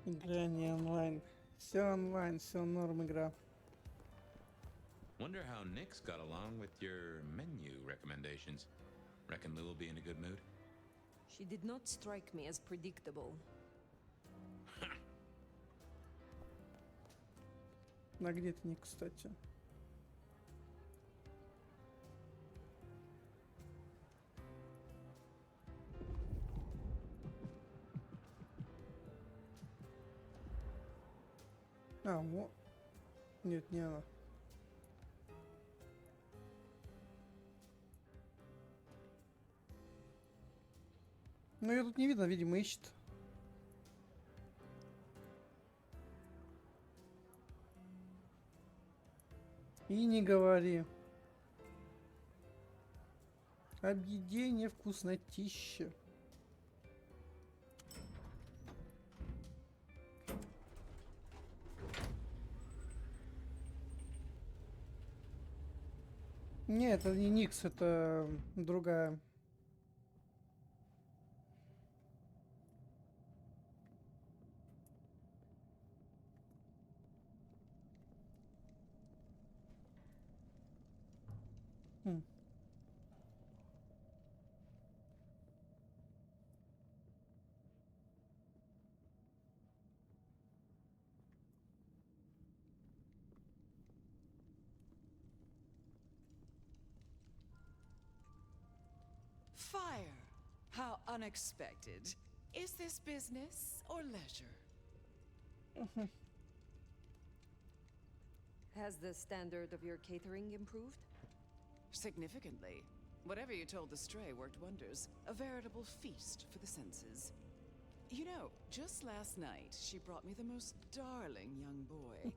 Игра не онлайн. Все онлайн, все норм игра. Wonder how Nick's got along with your menu recommendations. Reckon Lou will be in a good mood? She did not strike me as predictable. А где ты, Ник, кстати? А, вот. Нет, не она. Ну, ее тут не видно, видимо, ищет. И не говори. Объедение вкуснотища. Не, это не Никс, это другая. Fire! How unexpected. Is this business or leisure? Has the standard of your catering improved? Significantly. Whatever you told the stray worked wonders. A veritable feast for the senses. You know, just last night, she brought me the most darling young boy.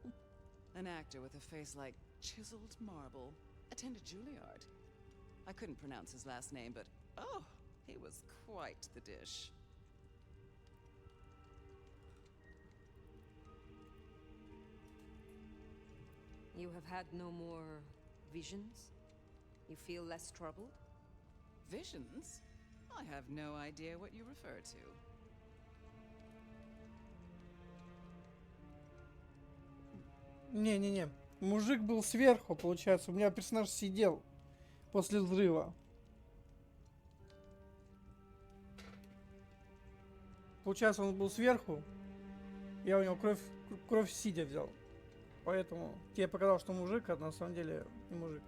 An actor with a face like chiseled marble. Attended Juilliard. I couldn't pronounce his last name, but oh, he was quite the dish. You have had no more visions? You feel less troubled? Visions? I have no idea what you refer to. Не-не-не. Мужик был сверху, получается. У меня персонаж сидел. после взрыва. Получается, он был сверху. Я у него кровь сидя взял. Поэтому тебе показалось, что мужик, а на самом деле не мужик.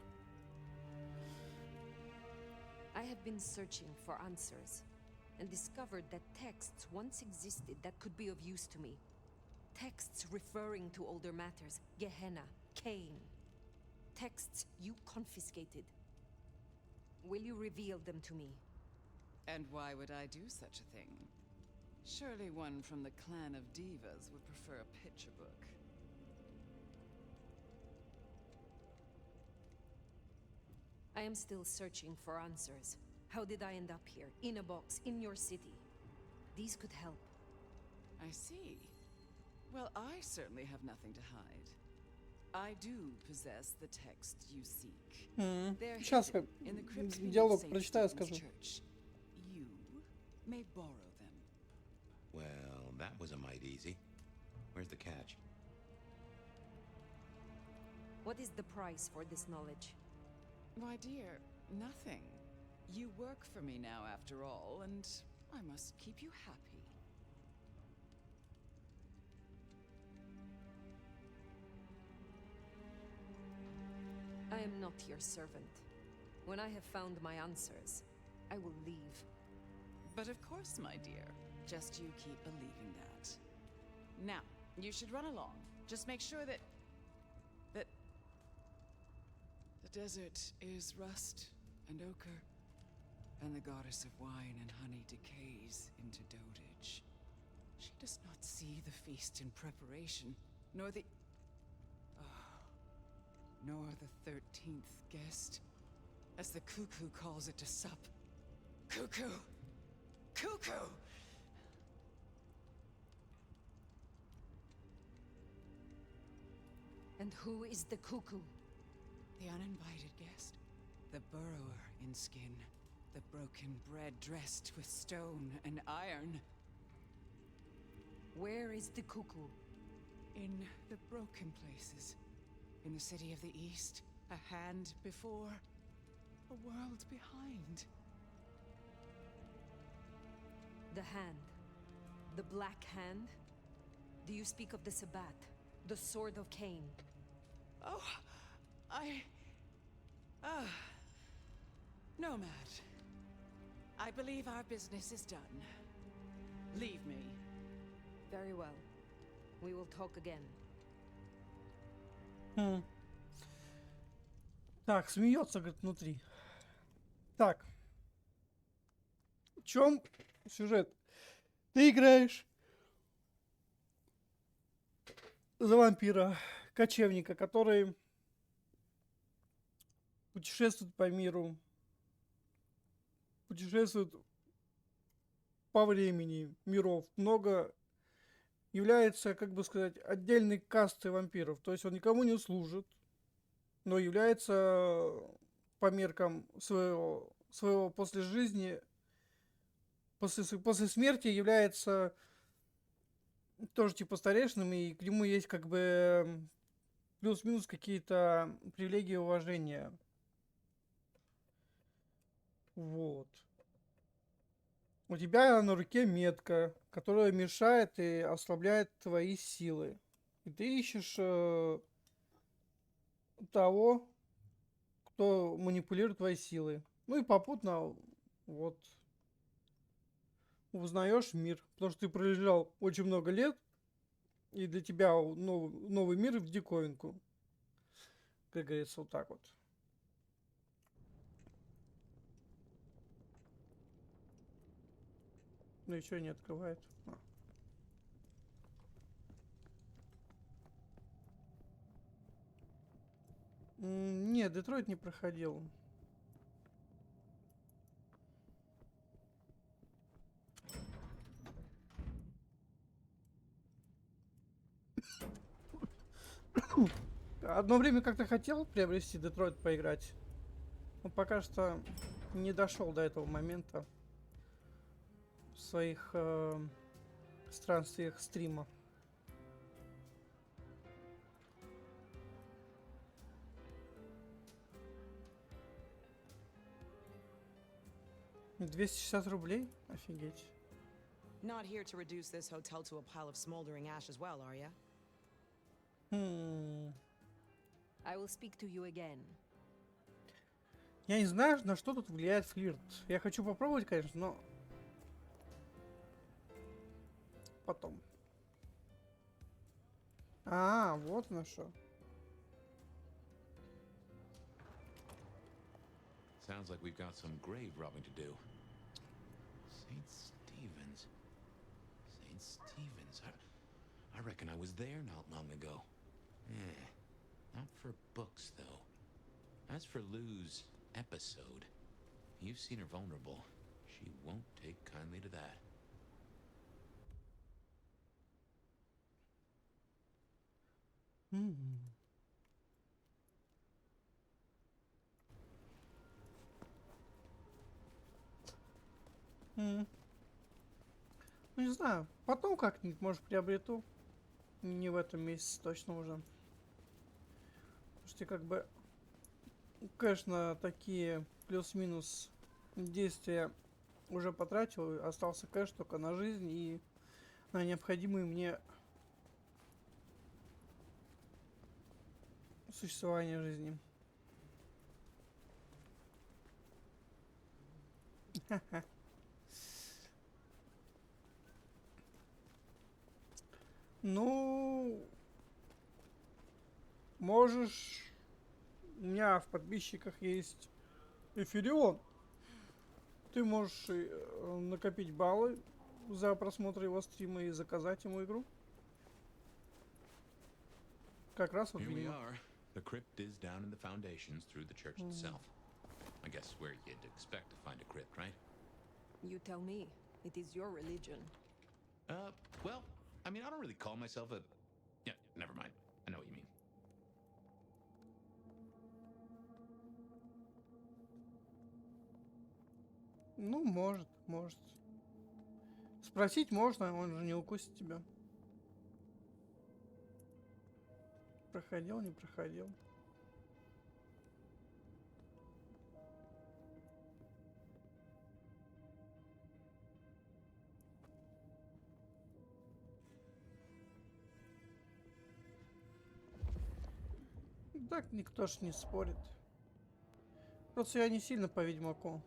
I have been searching for answers and discovered that texts once existed that could be of use to me. Texts referring to older matters, Gehenna, Cain. Texts you confiscated. Will you reveal them to me? And why would I do such a thing? Surely one from the clan of divas would prefer a picture book. I am still searching for answers. How did I end up here, in a box, in your city? These could help. I see. Well, I certainly have nothing to hide. I do possess the text you seek. They're Сейчас hidden in the crypt beneath диалог St. прочитаю, Stephen's скажу. Church. You may borrow them. Well, that was a mite easy. Where's the catch? What is the price for this knowledge? Why, dear, nothing. You work for me now, after all, and I must keep you happy. I am not your servant. When I have found my answers, I will leave. But of course, my dear. Just you keep believing that. Now, you should run along. Just make sure that the desert is rust and ochre, and the goddess of wine and honey decays into dotage. She does not see the feast in preparation, nor the 13th guest, as the cuckoo calls it to sup. Cuckoo! Cuckoo! And who is the cuckoo? The uninvited guest. The burrower in skin. The broken bread dressed with stone and iron. Where is the cuckoo? In the broken places. In the city of the East. A hand before. A world behind. The hand. The Black Hand? Do you speak of the Sabbat? The Sword of Cain? Oh, Nomad. I believe our business is done. Leave me. Very well. We will talk again. Так, смеется, говорит, внутри. Так. В чем сюжет? Ты играешь за вампира, кочевника, который путешествует по миру, путешествует по времени миров. Много является, как бы сказать, отдельной кастой вампиров. То есть он никому не служит, но является по меркам своего после жизни, после смерти является тоже типа старейшином, и к нему есть как бы плюс-минус какие-то привилегии и уважения. Вот. У тебя на руке метка, которая мешает и ослабляет твои силы. И ты ищешь того, кто манипулирует твоей силой. Ну и попутно вот узнаешь мир. Потому что ты пролежал очень много лет, и для тебя новый мир в диковинку. Как говорится, вот так вот. Ну еще не открывает. Нет, Детройт не проходил. Одно время как-то хотел приобрести Детройт поиграть. Но пока что не дошел до этого момента в своих странствиях стрима. 260 рублей? Офигеть. Not here to reduce this hotel to a pile of smoldering ash as well, are ya? I will speak to you again. Я не знаю, на что тут влияет флирт. Я хочу попробовать, конечно, но... Потом. А, вот на что. Sounds like we've got some grave robbing to do. St. Stephen's. St. Stephen's. I reckon I was there not long ago. Not for books, though. As for Lou's episode, you've seen her vulnerable. She won't take kindly to that. Ну, не знаю. Потом как-нибудь, может, приобрету. Не в этом месяце точно уже. Потому что как бы, конечно, такие плюс-минус действия уже потратил. Остался кэш только на жизнь и на необходимые мне существование жизни. Ну, можешь... У меня в подписчиках есть Эфирион. Ты можешь накопить баллы за просмотр его стрима и заказать ему игру. Как раз вот Here we видимо. are. The crypt is down in the foundations through the church itself. I guess where you'd expect to find a crypt, right? You tell me. It is your religion. Well, I mean, I don't really call myself a... Yeah, never mind. I know what you mean. Ну, может. Спросить можно, он же не укусит тебя. Проходил, не проходил. Так никто ж не спорит. Просто я не сильно по Ведьмаку.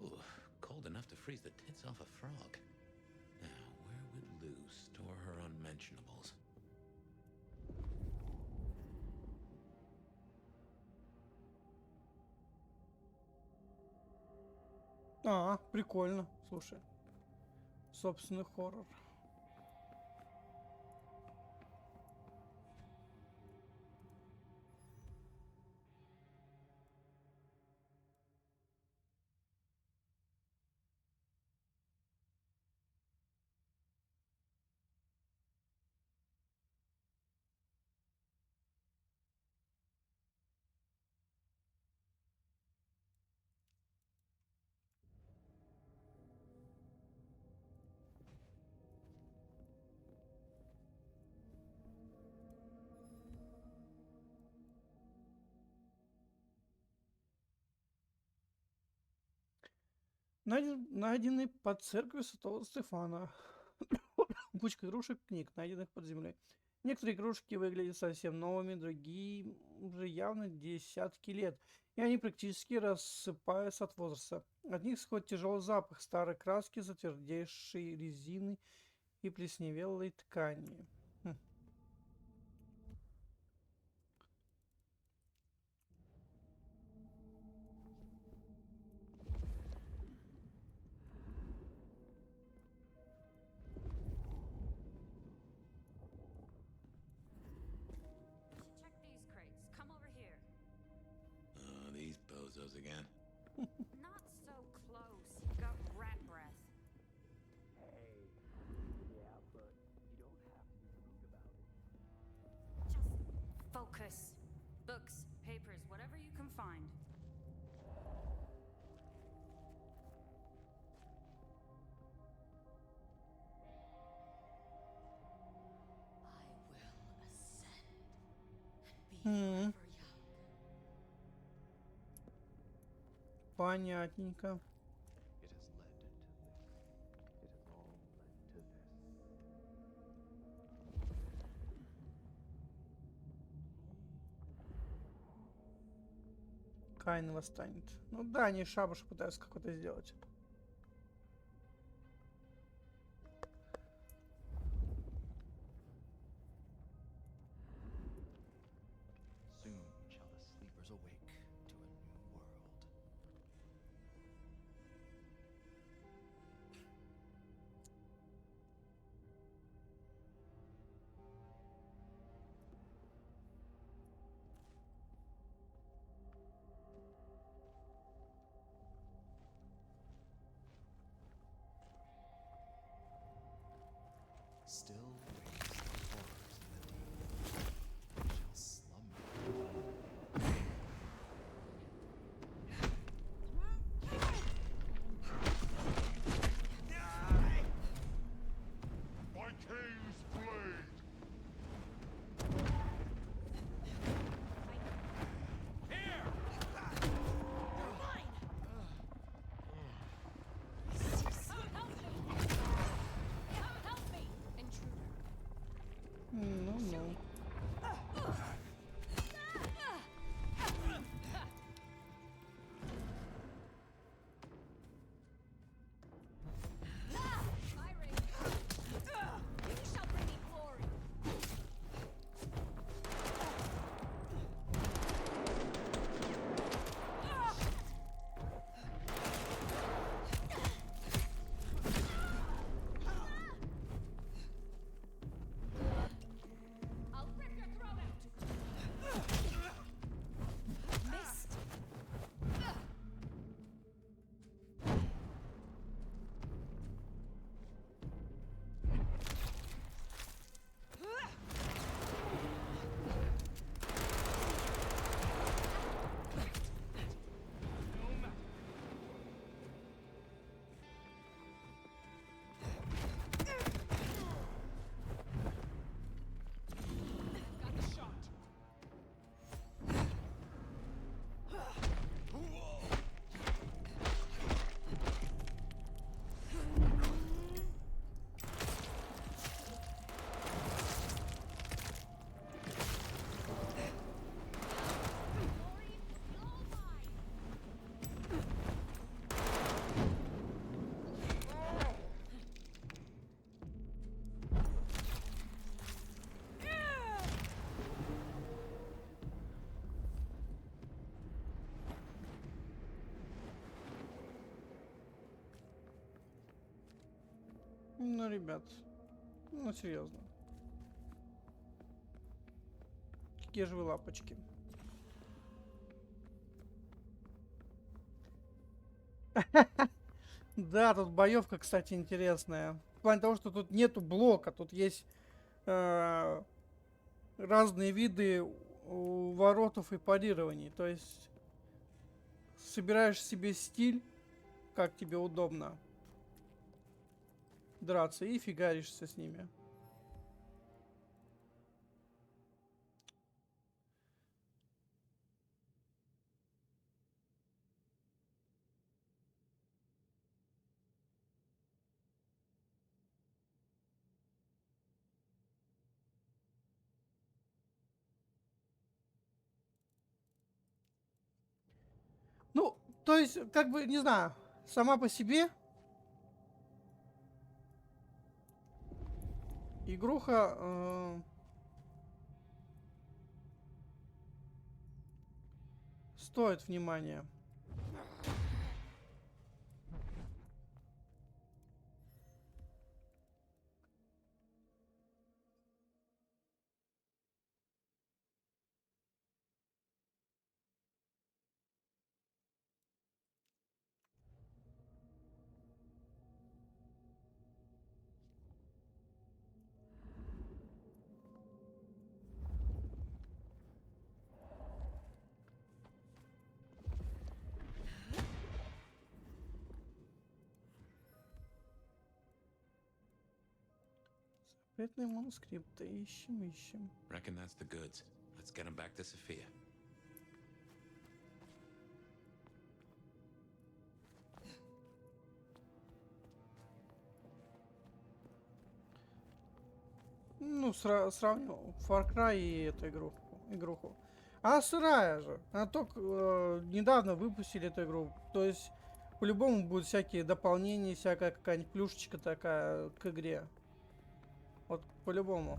Ooh, cold enough to freeze the tits off a frog. Now, where would Lou store her unmentionables? А, прикольно. Слушай. Собственный хоррор. Найденный под церковью Святого Стефана. Кучка игрушек, книг, найденных под землей. Некоторые игрушки выглядят совсем новыми, другие уже явно десятки лет, и они практически рассыпаются от возраста. От них исходит тяжелый запах старой краски, затвердевшей резины и плесневелой ткани. Хм. Check these crates. Come over here. Oh, these bozos again. Not so close. You've got rat breath. Hey. Yeah, but you don't have to be rude about it. Just focus. Books, papers, whatever you can find. М. Понятненько. It has led to this. It has all led to this. Каин восстанет. Ну да, они шабаш пытаются какой-то сделать. Soon shall the sleepers awake to a new world. Still waits the horrors of the deep shall slumber. My Cain's blade! Here! You're mine! Help me! Intruder. Ну, ну. You shall bring me glory. I'll rip your throat out. Missed. Got the shot. Ну, ребят. Ну, серьезно. Какие же вы лапочки. Да, тут боевка, кстати, интересная. В плане того, что тут нету блока, тут есть разные виды воротов и парирований. То есть собираешь себе стиль, как тебе удобно драться, и фигаришься с ними. То есть, как бы, не знаю, сама по себе игруха стоит внимания. Запретные манускрипты. Ищем. Reckon that's the goods. Let's get him back to Sophia. Ну, сравню Far Cry и эту игруху. Она сырая же. Она только недавно выпустили эту игру. То есть, по-любому будут всякие дополнения, всякая какая-нибудь плюшечка такая к игре. Вот, по-любому.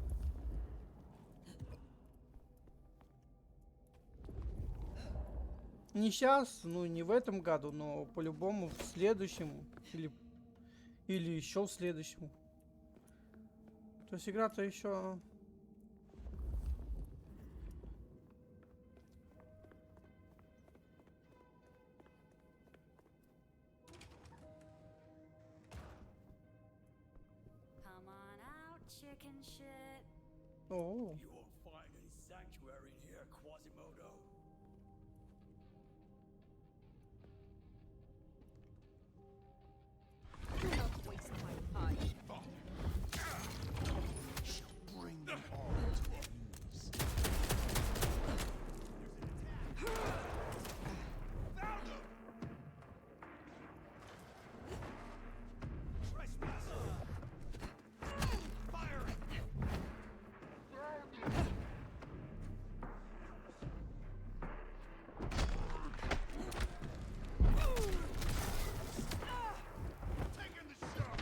Не сейчас, ну, не в этом году, но по-любому в следующем. Или еще в следующем. То есть игра-то еще... Come on out, chicken shit. О. You won't find any sanctuary in here, Quasimodo. Do not waste my time. Bring them all to our knees. Found them! Trespasser! Fire! Taking the shot!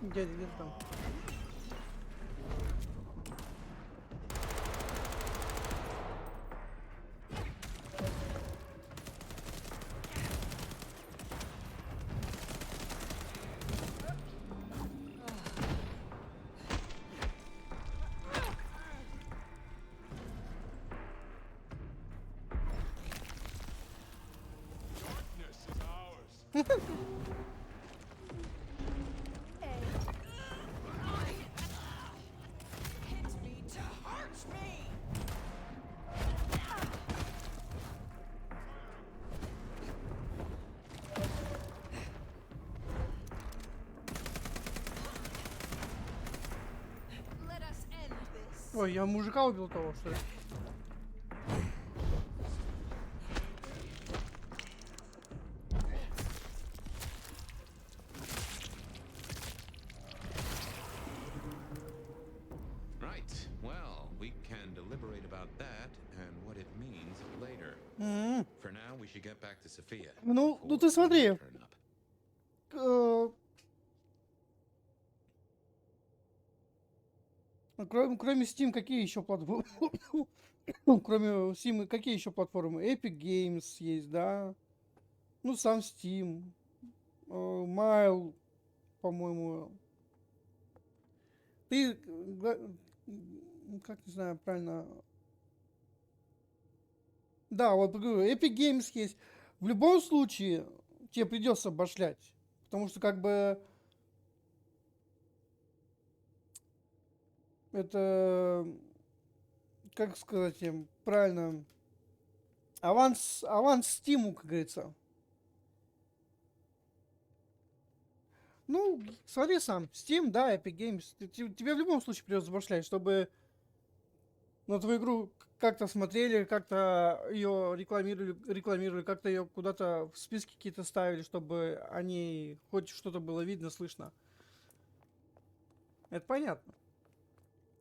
Где там? Darkness is ours. Hit me to hurt me! Let us end this. Ой, я мужика убил того, что ли? Right. Well, we can deliberate about that and what it means later. For now, we should get back to Sophia. Ну ты смотри. Turn up. Кроме Steam, какие еще платформы? Кроме Steam, какие еще платформы? Epic Games есть, да? Ну, сам Steam. Mail, по-моему. Ты, как не знаю, правильно. Да, вот говорю, Epic Games есть. В любом случае, тебе придется башлять. Потому что, как бы, это, как сказать им правильно, аванс Стиму, как говорится. Ну, смотри сам, Steam, да, Epic Games, тебе в любом случае придется башлять, чтобы на твою игру как-то смотрели, как-то ее рекламировали, как-то ее куда-то в списки какие-то ставили, чтобы они хоть что-то было видно, слышно. Это понятно.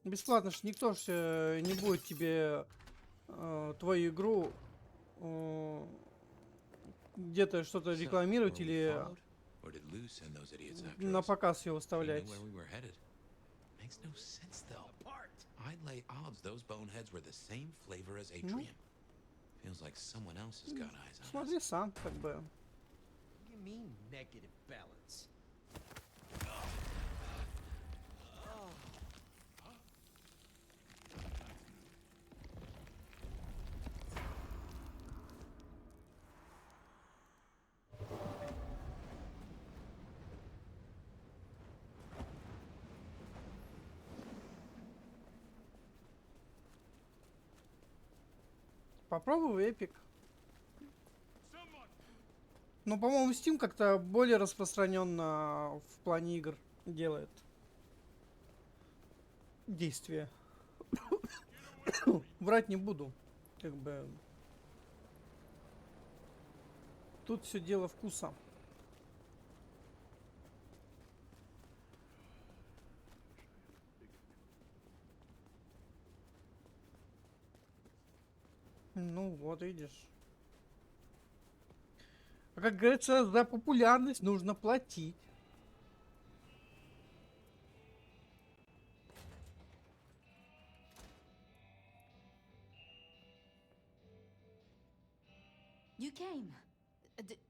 Бесплатно ж никто ж не будет тебе твою игру где-то что-то рекламировать или на показ ее выставлять. I'd lay odds those boneheads were the same flavor as Atrium. Feels like someone else has got eyes on us. Смотри сам, как бы. What do you mean, negative balance? Попробуй в Epic. Но, по-моему, Steam как-то более распространенно в плане игр делает действия. Врать не буду. Как бы. Тут все дело вкуса. Ну, вот видишь. А как говорится, за популярность нужно платить. You came.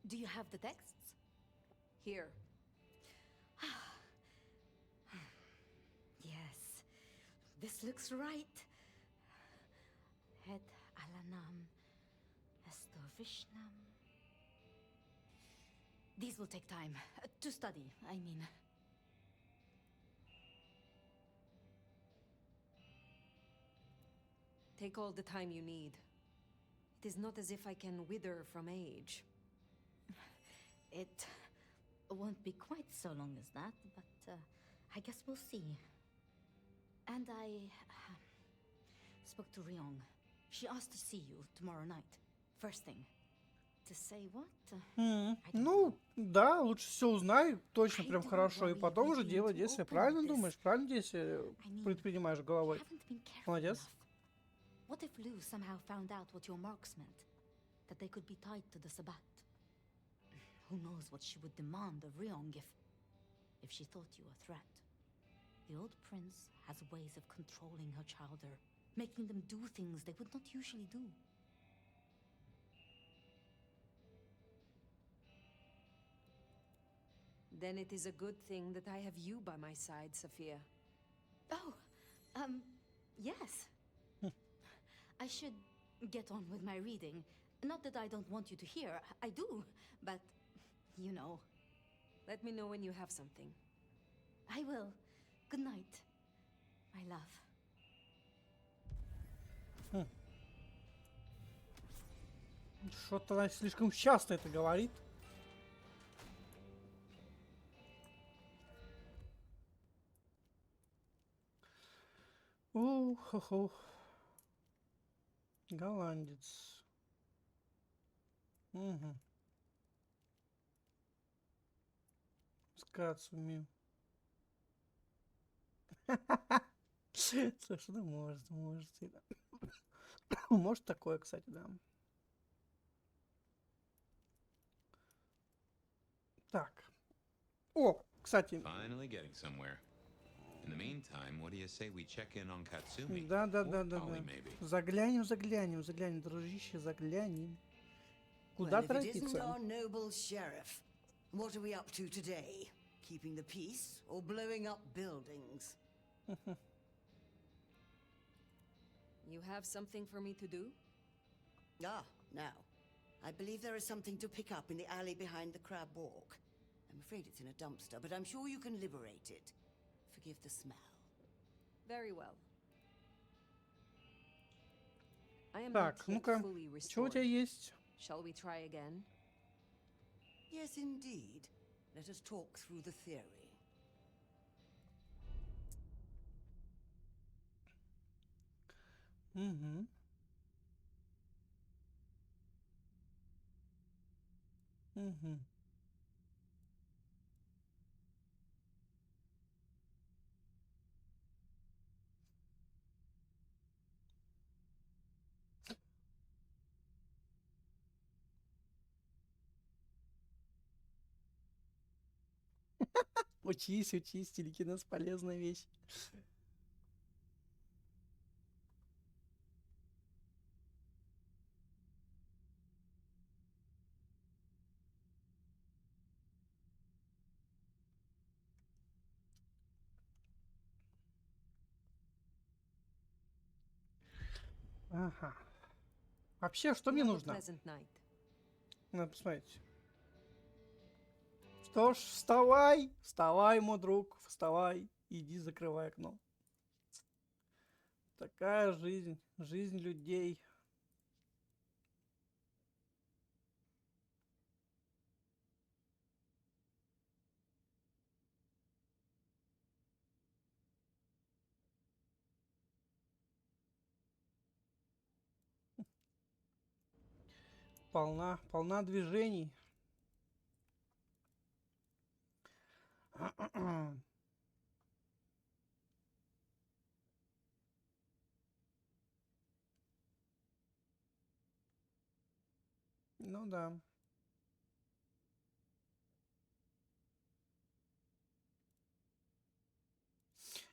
Do you have the texts? Here. Yes. This looks right. Het Alanam Estovishnam. These will take time to study, I mean. Take all the time you need. It is not as if I can wither from age. It won't be quite so long as that, but I guess we'll see. And I spoke to Ryong. She asked to see you tomorrow night. First thing. To say what? Ну, да, лучше все узнай, точно прям хорошо, и потом уже делай действия. Правильно думаешь, правильно действия предпринимаешь головой. Молодец. What if Lu somehow found out what your marks meant? That they could be tied to the Sabbat? Who knows what she would demand of Ryong if she thought you a threat. The old prince has ways of controlling her chowder, making them do things they would not usually do. Then it is a good thing that I have you by my side, Sophia. Oh, yes. I should get on with my reading. Not that I don't want you to hear, I do, but, you know. Let me know when you have something. I will. Good night, my love. Что-то она слишком часто это говорит. Ух. Голландец. Угу. Скацуми. Слушай, ну может. Может такое, кстати, да. Так. О, кстати. Finally getting somewhere. In the meantime, what do you say we check in on Katsumi? Да. Maybe. Заглянем, дружище, заглянем. Куда торопиться? Our noble sheriff. What are we up to today? Keeping the peace or blowing up buildings? You have something for me to do? Ah, now. I believe there is something to pick up in the alley behind the crab walk. I'm afraid it's in a dumpster, but I'm sure you can liberate it. Forgive the smell. Very well. I am not Так, yet ну-ка, fully что у тебя restored. есть? Shall we try again? Yes, indeed. Let us talk through the theory. Угу. Угу. Учись, учись, телекинез полезная вещь. Ага. Вообще, что мне Have a нужно? pleasant night. Надо посмотреть. Что ж, вставай, вставай, мой друг, вставай, иди закрывай окно. Такая жизнь, жизнь людей. Полна движений. Ну да.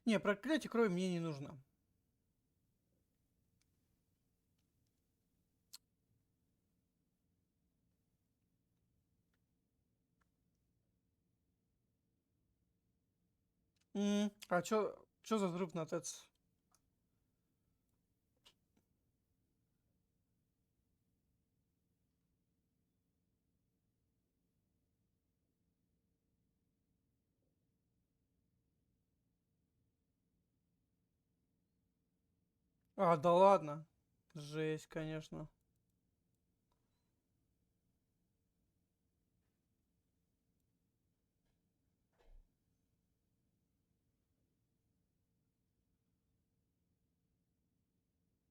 Не, проклятие крови мне не нужно. А чё за взрыв на ТЭЦ? А, да ладно. Жесть, конечно.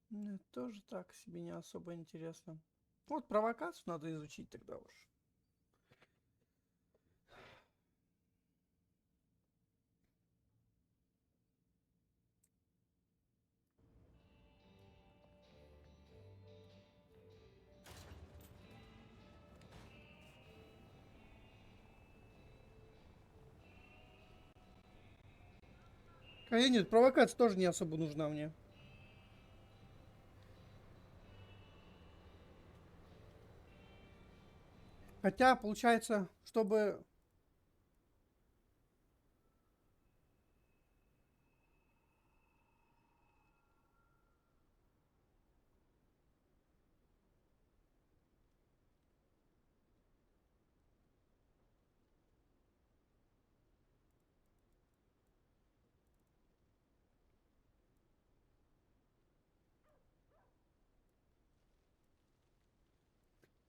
Мне тоже так себе не особо интересно. Вот провокацию надо изучить тогда уж. Хотя нет, провокация тоже не особо нужна мне. Хотя, получается, чтобы...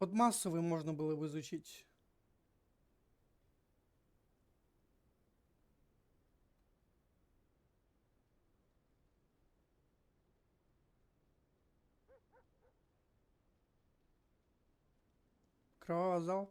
Вот массовый можно было бы изучить. Кровавый залп.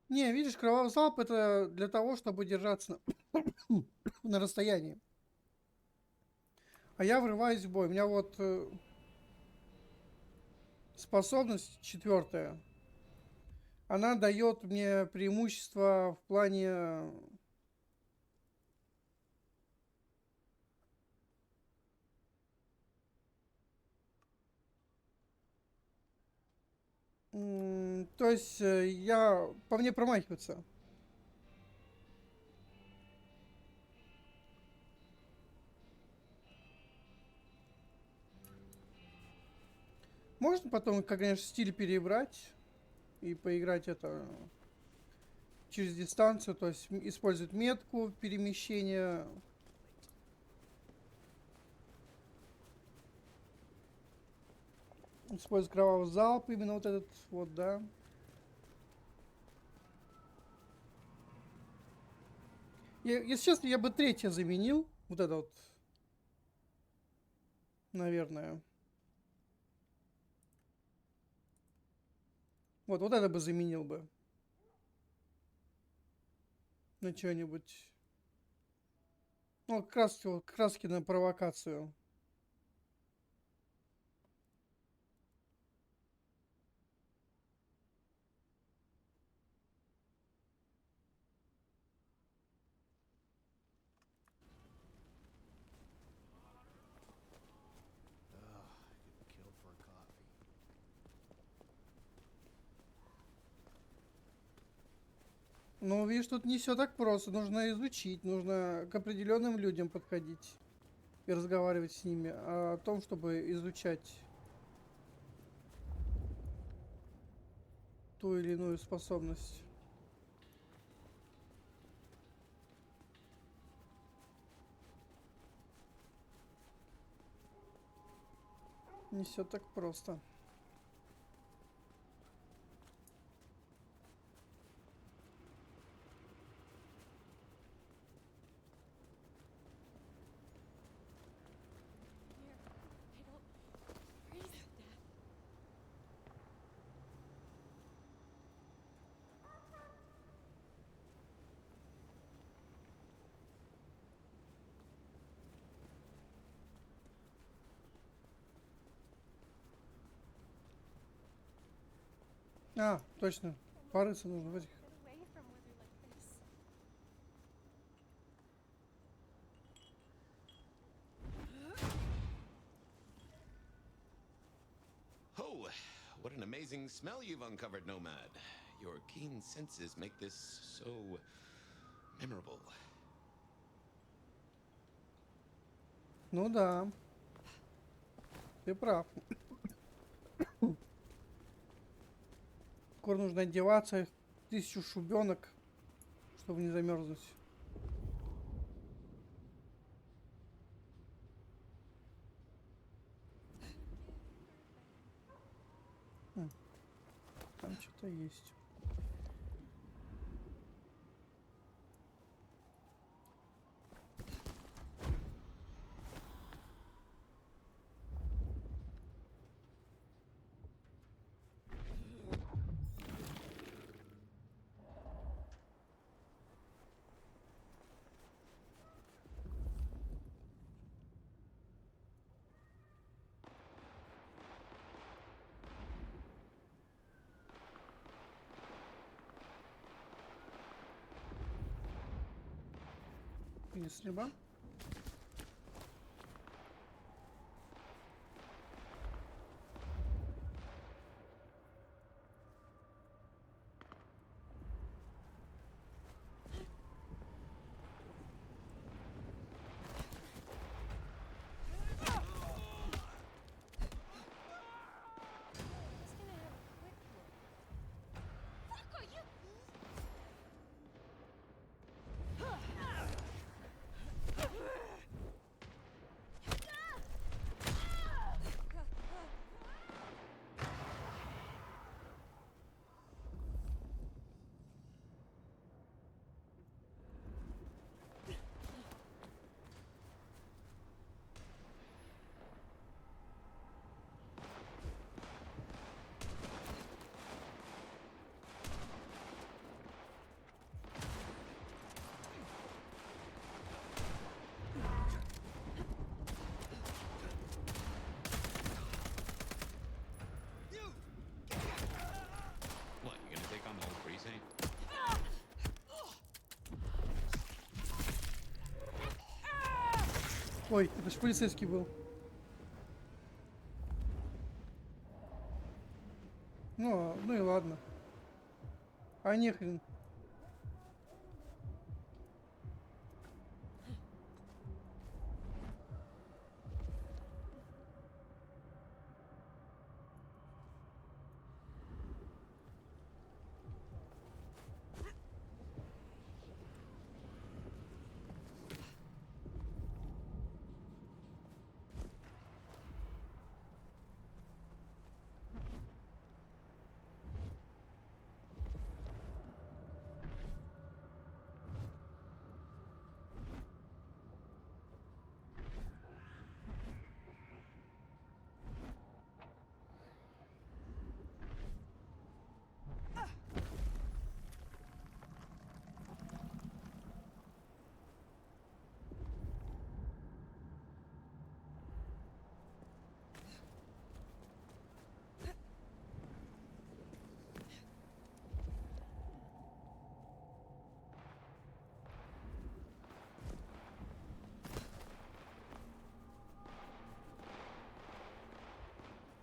Не, видишь, кровавый залп это для того, чтобы держаться на расстоянии. А я врываюсь в бой. У меня вот Способность 4. Она дает мне преимущество в плане... То есть я... По мне промахиваться. Можно потом, как, конечно, стиль перебрать и поиграть это через дистанцию, то есть использовать метку перемещения. Использовать кровавый залп, именно вот этот вот, да. Если честно, я бы 3 заменил. Вот это вот. Наверное. Вот это бы заменил бы. На что-нибудь. Ну, краски на провокацию. Ну, видишь, тут не все так просто. Нужно изучить, нужно к определенным людям подходить и разговаривать с ними о том, чтобы изучать ту или иную способность. Не все так просто. А, точно. Порыться нужно в этих. Oh, what an amazing smell you've uncovered, Nomad. Your keen senses make this so memorable. Ну да. Ты прав. Скоро нужно одеваться, 1000 шубенок, чтобы не замерзнуть. Там что-то есть. Если бы. Ой, это ж полицейский был. Ну и ладно. А не хрен.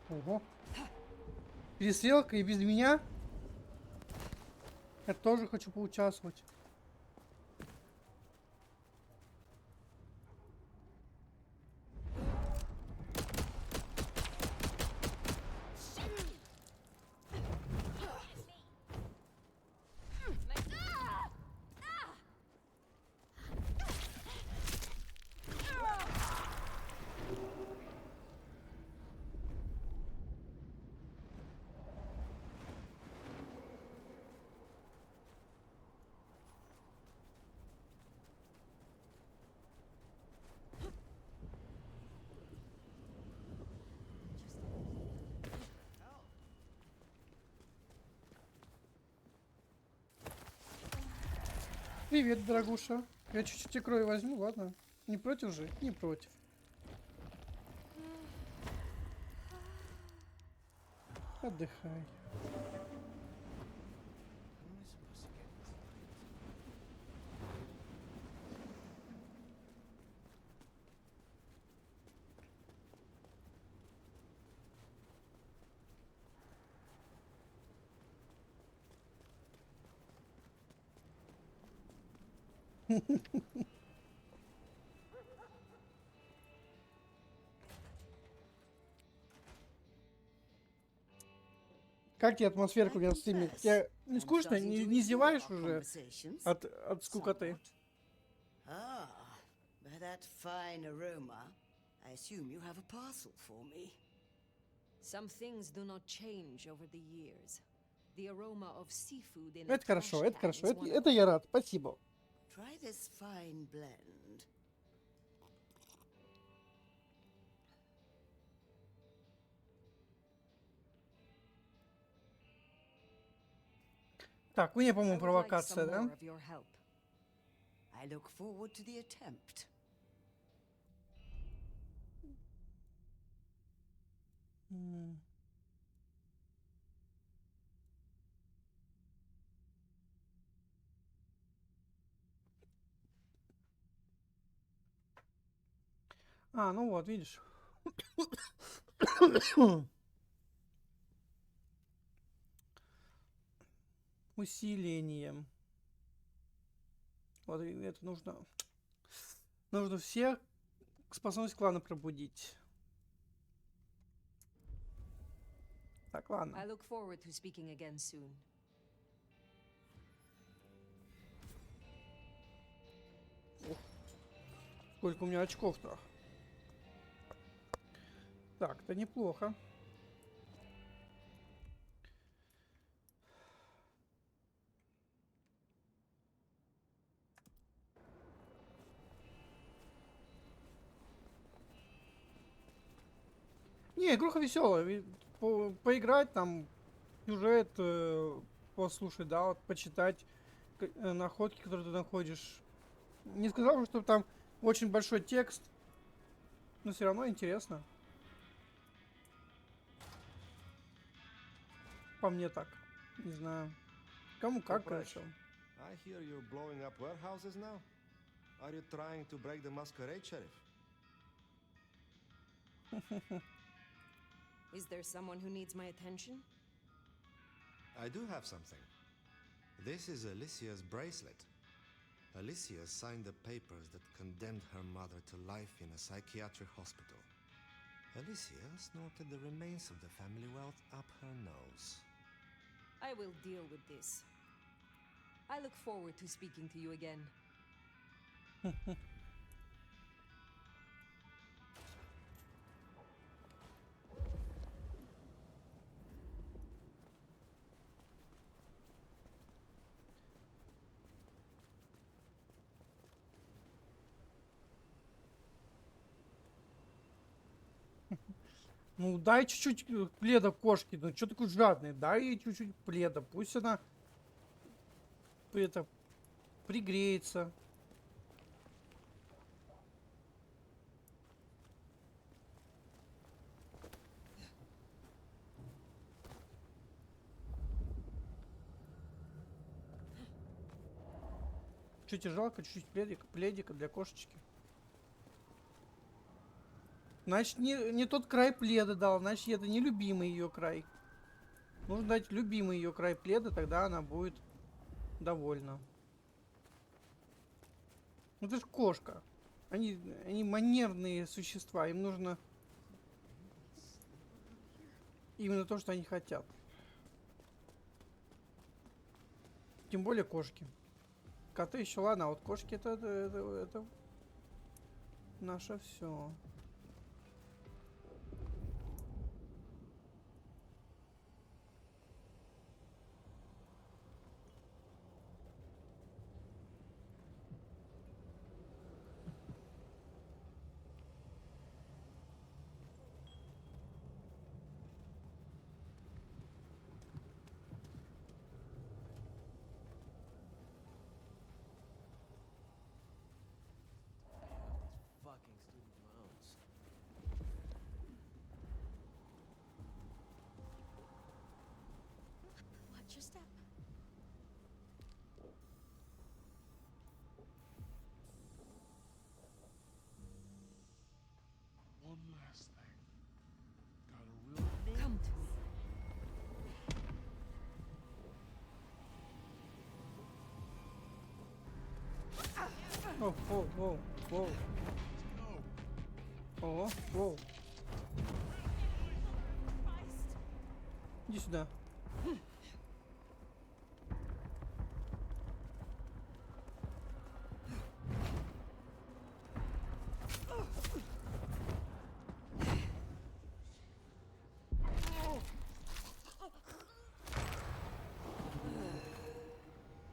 Ого. Перестрелка и без меня? Я тоже хочу поучаствовать. Привет, дорогуша. Я чуть-чуть крови возьму, ладно? Не против же? Не против. Отдыхай. Как тебе атмосферка у меня в стриме? Тебе не скучно? Не зеваешь уже от скукоты? Ah, by that fine aroma, I assume you have a parcel for me. Some things do not change over the years. The aroma of seafood in Это хорошо, это хорошо. Это я рад. Спасибо. Try this fine blend. Так, у меня, по-моему, провокация, да? I look forward to the attempt. А, ну вот, видишь. Усилением. Вот это нужно. Нужно все способность клана пробудить. Так, ладно. I look forward to speaking again soon. Ух, сколько у меня очков-то. Так, это неплохо. Не, игруха веселая. Поиграть там, сюжет послушать, да, вот почитать находки, которые ты находишь. Не сказал бы, что там очень большой текст, но все равно интересно. По мне так. Не знаю. Кому как, короче. I hear you're blowing up warehouses now. Are you trying to break the masquerade, Sheriff? Is there someone who needs my attention? I do have something. This is Alicia's bracelet. Alicia signed the papers that condemned her mother to life in a psychiatric hospital. Alicia snorted the remains of the family wealth up her nose. I will deal with this. I look forward to speaking to you again. Ну, дай чуть-чуть пледа кошке. Ну, что такой жадный? Дай ей чуть-чуть пледа. Пусть она это пригреется. Чуть жалко, чуть-чуть пледика для кошечки. Значит, не тот край пледа дал, значит, это не любимый ее край. Нужно дать любимый ее край пледа, тогда она будет довольна. Ну, это же кошка. Они манерные существа, им нужно именно то, что они хотят. Тем более кошки. Коты еще ладно, а вот кошки это наше все. Fucking student loans. Watch your step. One last thing. Got a real Come to me. О, воу. Иди сюда.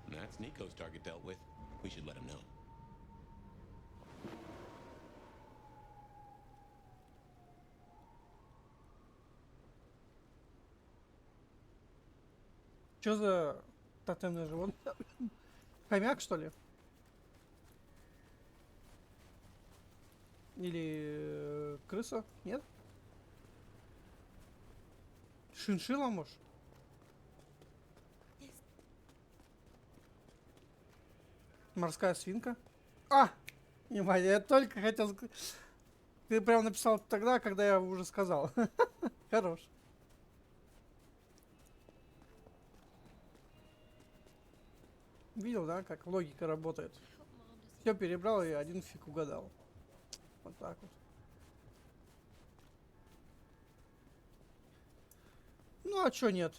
That's Nico's target dealt with. We should let him know. Что за тотемное животное? Хомяк, что ли? Или крыса? Нет? Шиншилла, может? Морская свинка? А! Внимание, я только хотел сказать. Ты прям написал тогда, когда я уже сказал. Хорош. Видел, да, как логика работает? Все перебрал и один фиг угадал. Вот так вот. Ну а чё нет?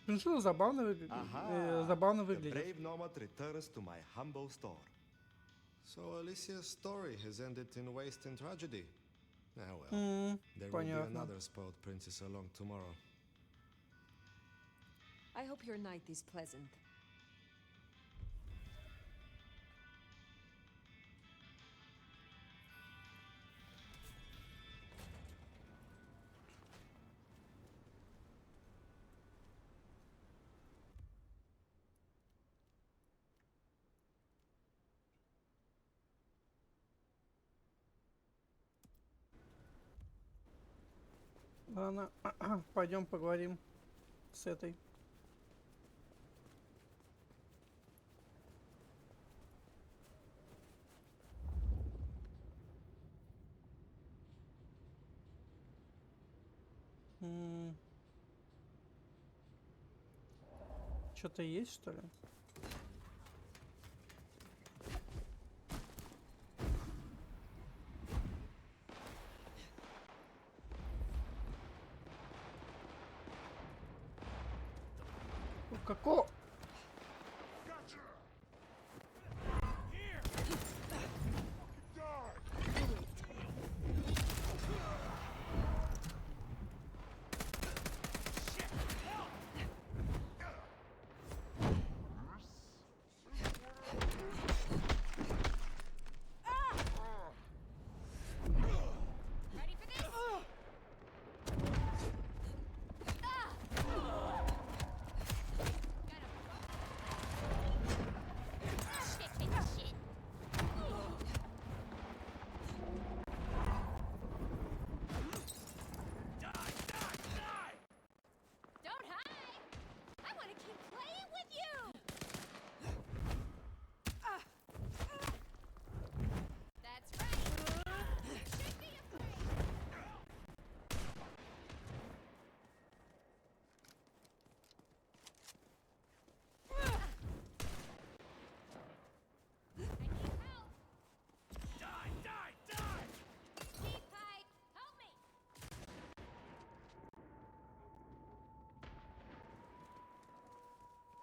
Шиншилла забавно выглядит. The brave nomad returns to my humble store. So Alicia's story has ended in waste and tragedy. Ah well, there will be another spoiled princess along tomorrow. I hope your night is pleasant. Ладно, пойдем поговорим с этой. что-то есть, что ли? Какого?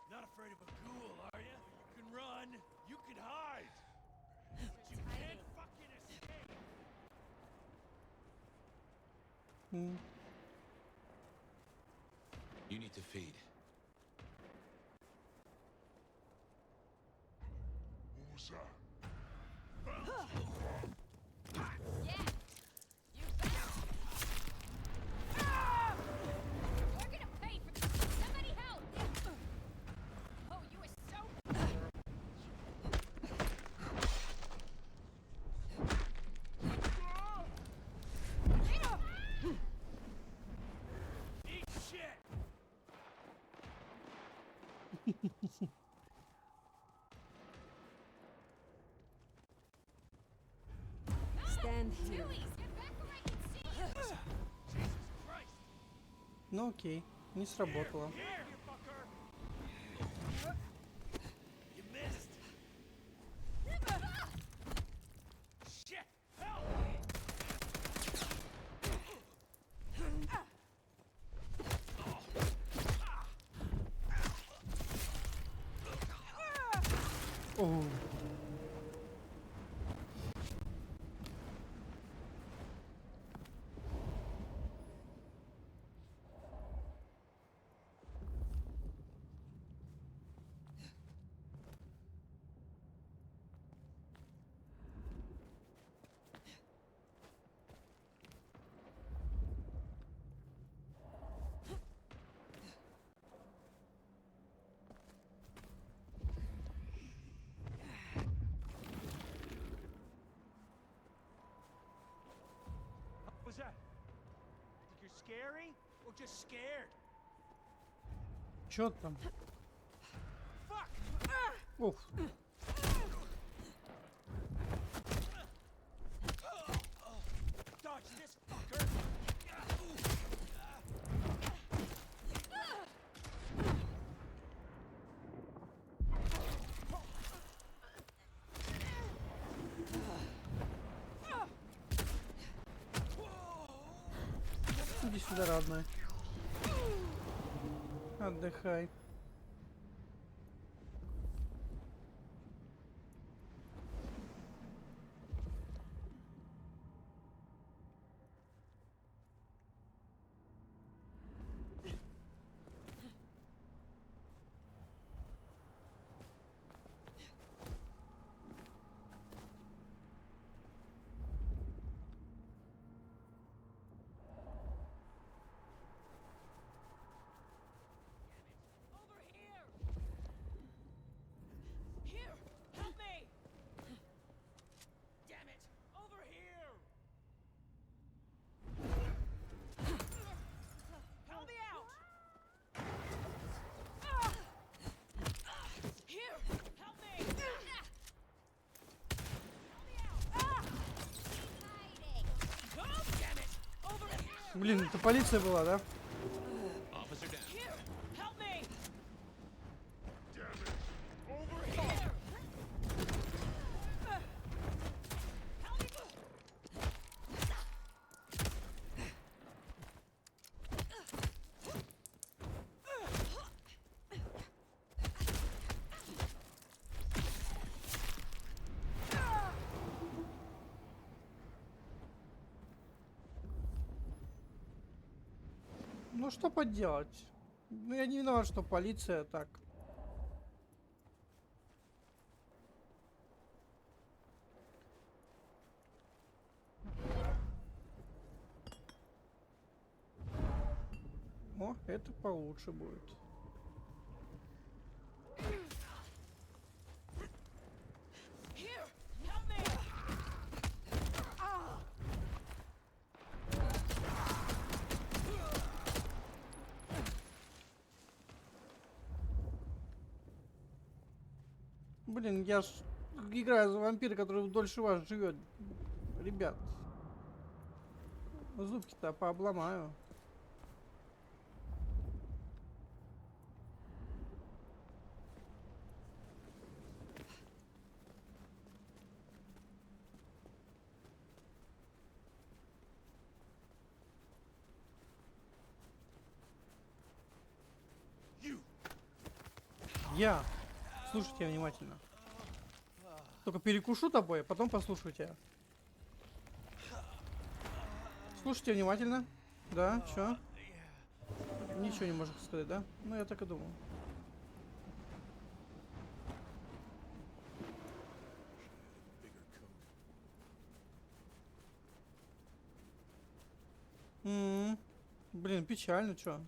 Not afraid of a ghoul, are you? You can run, you can hide, but you can't fucking escape. You need to feed. Who's that? Stand here. Ну окей, не сработало. О. What was that? Think you're scary or just scared? Чё там? Fuck! Ух. Dodge this fucker! Иди сюда, родной. Отдыхай. Блин, это полиция была, да? Ну что поделать? Ну я не виноват, что полиция так. О, это получше будет. Блин, я ж играю за вампира, который дольше вас живет. Ребят. Зубки-то пообломаю. Я. Слушайте внимательно. Только перекушу тобой, а потом послушаю тебя. Слушайте внимательно. Да, чё? Ничего не можешь сказать, да? Ну, я так и думал. Блин, печально, чё?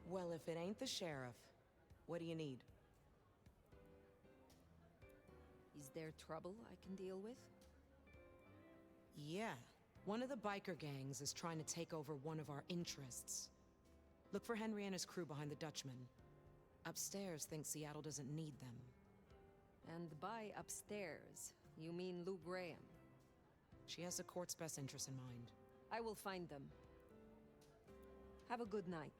Well, if it ain't the sheriff, what do you need? Is there trouble I can deal with? Yeah. One of the biker gangs is trying to take over one of our interests. Look for Henry and his crew behind the Dutchman. Upstairs thinks Seattle doesn't need them. And by upstairs, you mean Lou Graham? She has the court's best interests in mind. I will find them. Have a good night.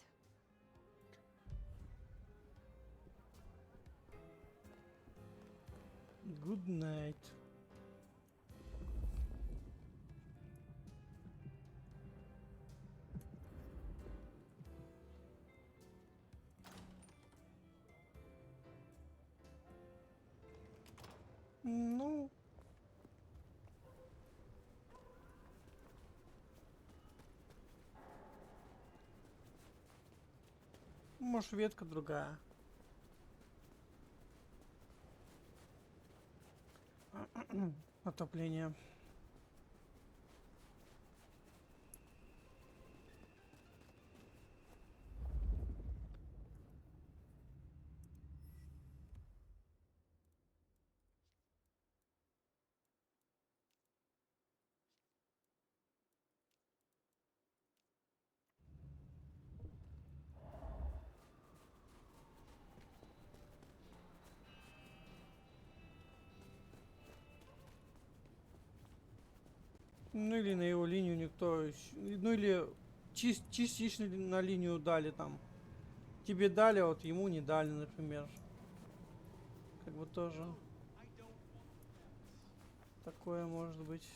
Good night. Ну. Может, ветка другая. Отопление. Ну или на его линию никто... Ну или частично на линию дали там. Тебе дали, а вот ему не дали, например. Как бы тоже. Такое может быть.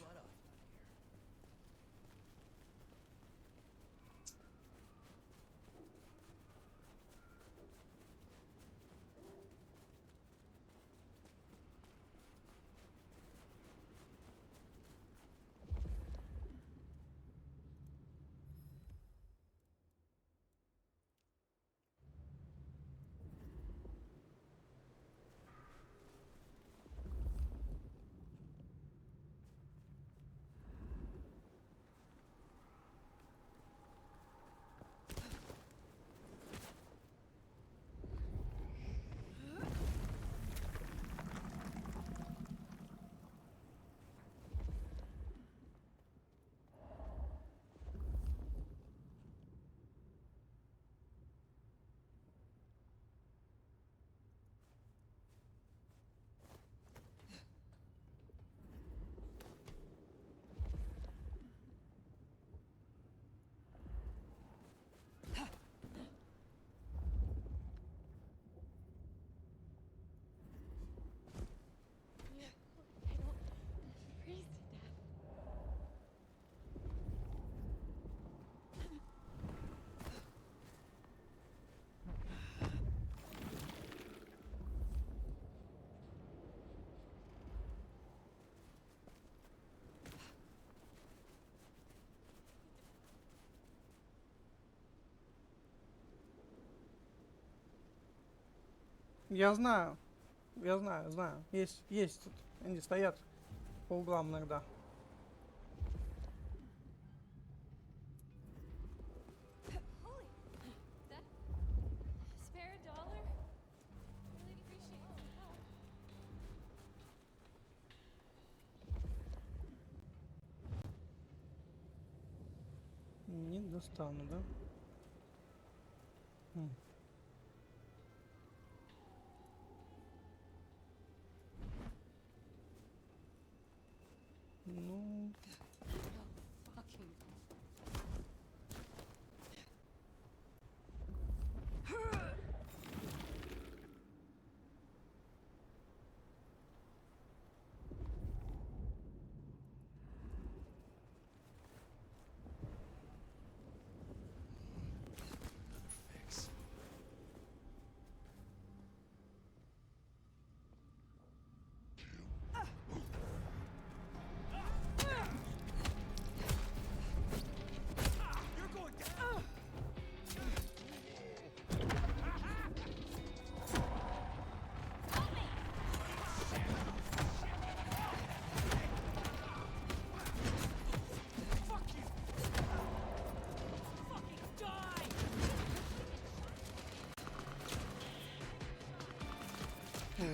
Я знаю. Я знаю. Есть тут. Они стоят по углам иногда. Spare a dollar? Really appreciate your help. Не достану, да? Ну... Fucking. О.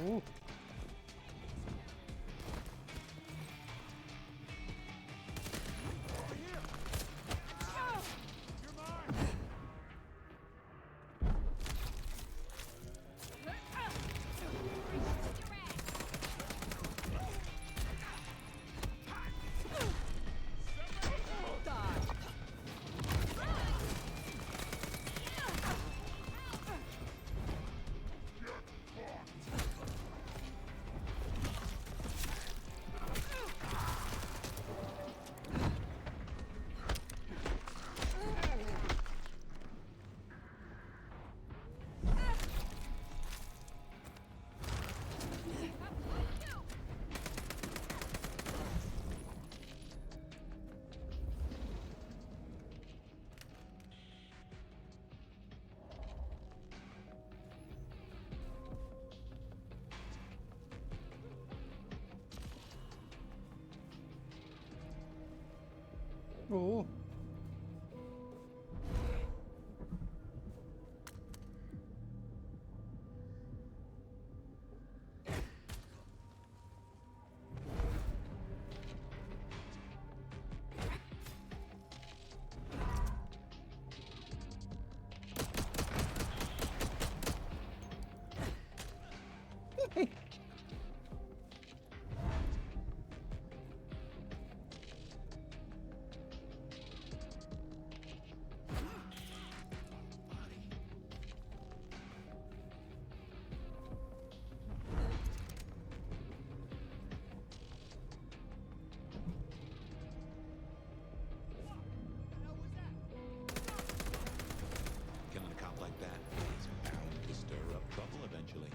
Killing a cop like that is bound to stir up trouble eventually.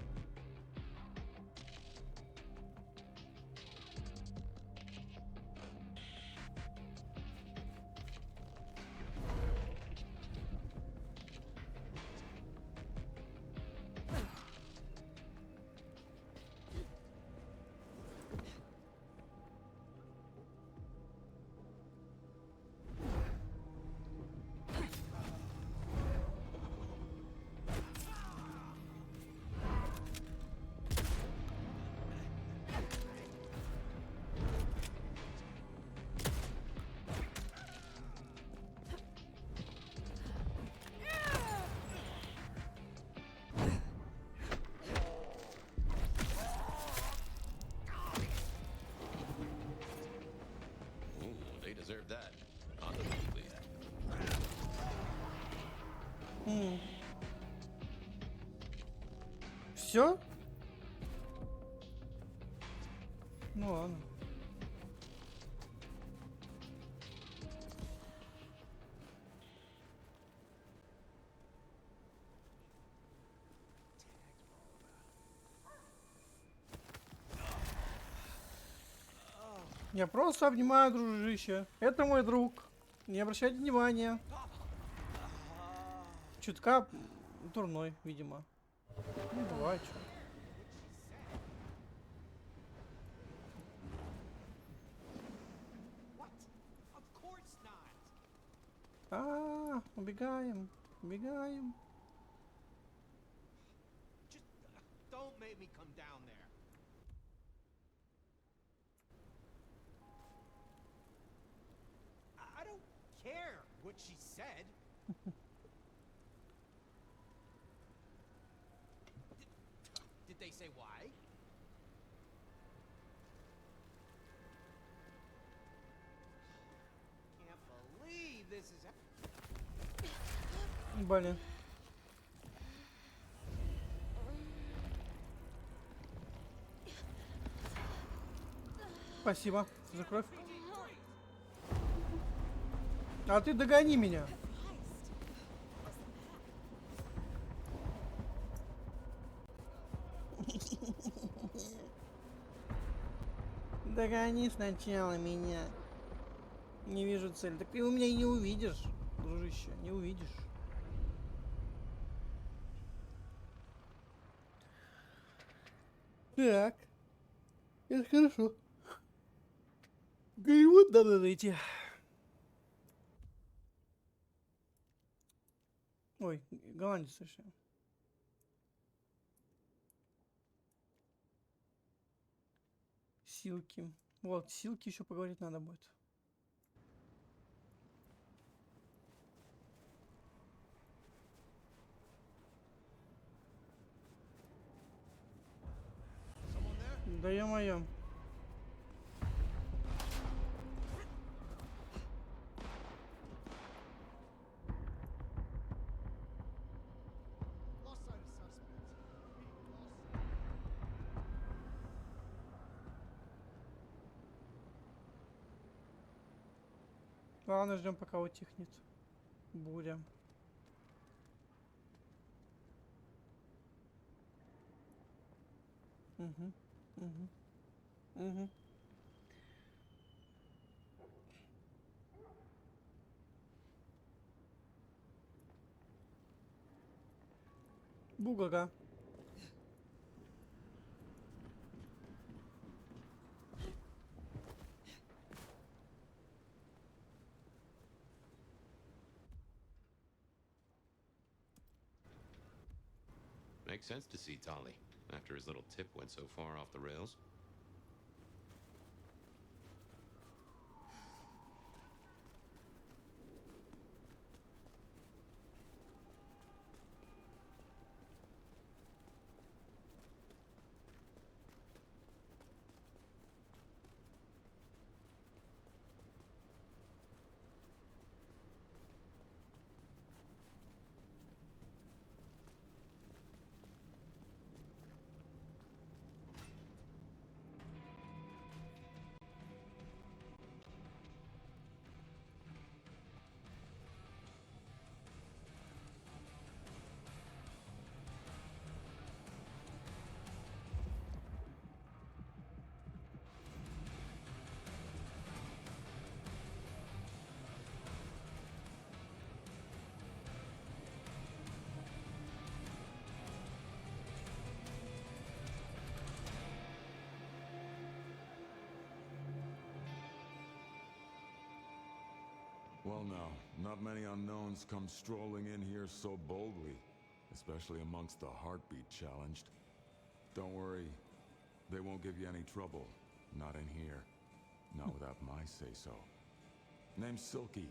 Deserve that. On the move, please. Все? Ну ладно. Я просто обнимаю, дружище. Это мой друг. Не обращайте внимания. Чутка дурной, видимо. Ну, бывает, что. Убегаем, убегаем. Don't make me come down there. I don't care what she said. Did they say why? Can't believe this is. Блин. Спасибо за кровь. А ты догони меня. Догони сначала меня. Не вижу цели. Так ты у меня и не увидишь, дружище, не увидишь. Так. Это хорошо. Голливуд надо найти. Ой, голландец совершенно. Силки. Вот, силки еще поговорить надо будет. Да ё-моё. Ладно, ждем, пока утихнет буря. Угу, угу, угу. Бугага. Makes sense to see Tolly, after his little tip went so far off the rails. Well now, not many unknowns come strolling in here so boldly, especially amongst the heartbeat challenged. Don't worry, they won't give you any trouble. Not in here. Not without my say-so. Name's Silky.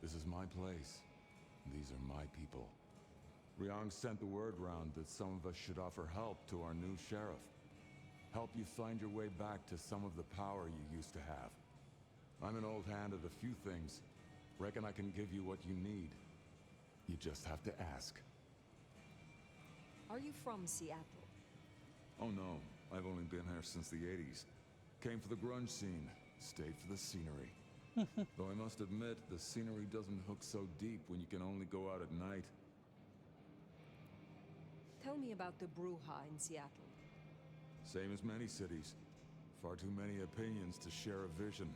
This is my place. These are my people. Ryong sent the word round that some of us should offer help to our new sheriff. Help you find your way back to some of the power you used to have. I'm an old hand at a few things. Reckon I can give you what you need. You just have to ask. Are you from Seattle? Oh no, I've only been here since the 80s. Came for the grunge scene, stayed for the scenery. Though I must admit, the scenery doesn't hook so deep when you can only go out at night. Tell me about the Bruja in Seattle. Same as many cities. Far too many opinions to share a vision.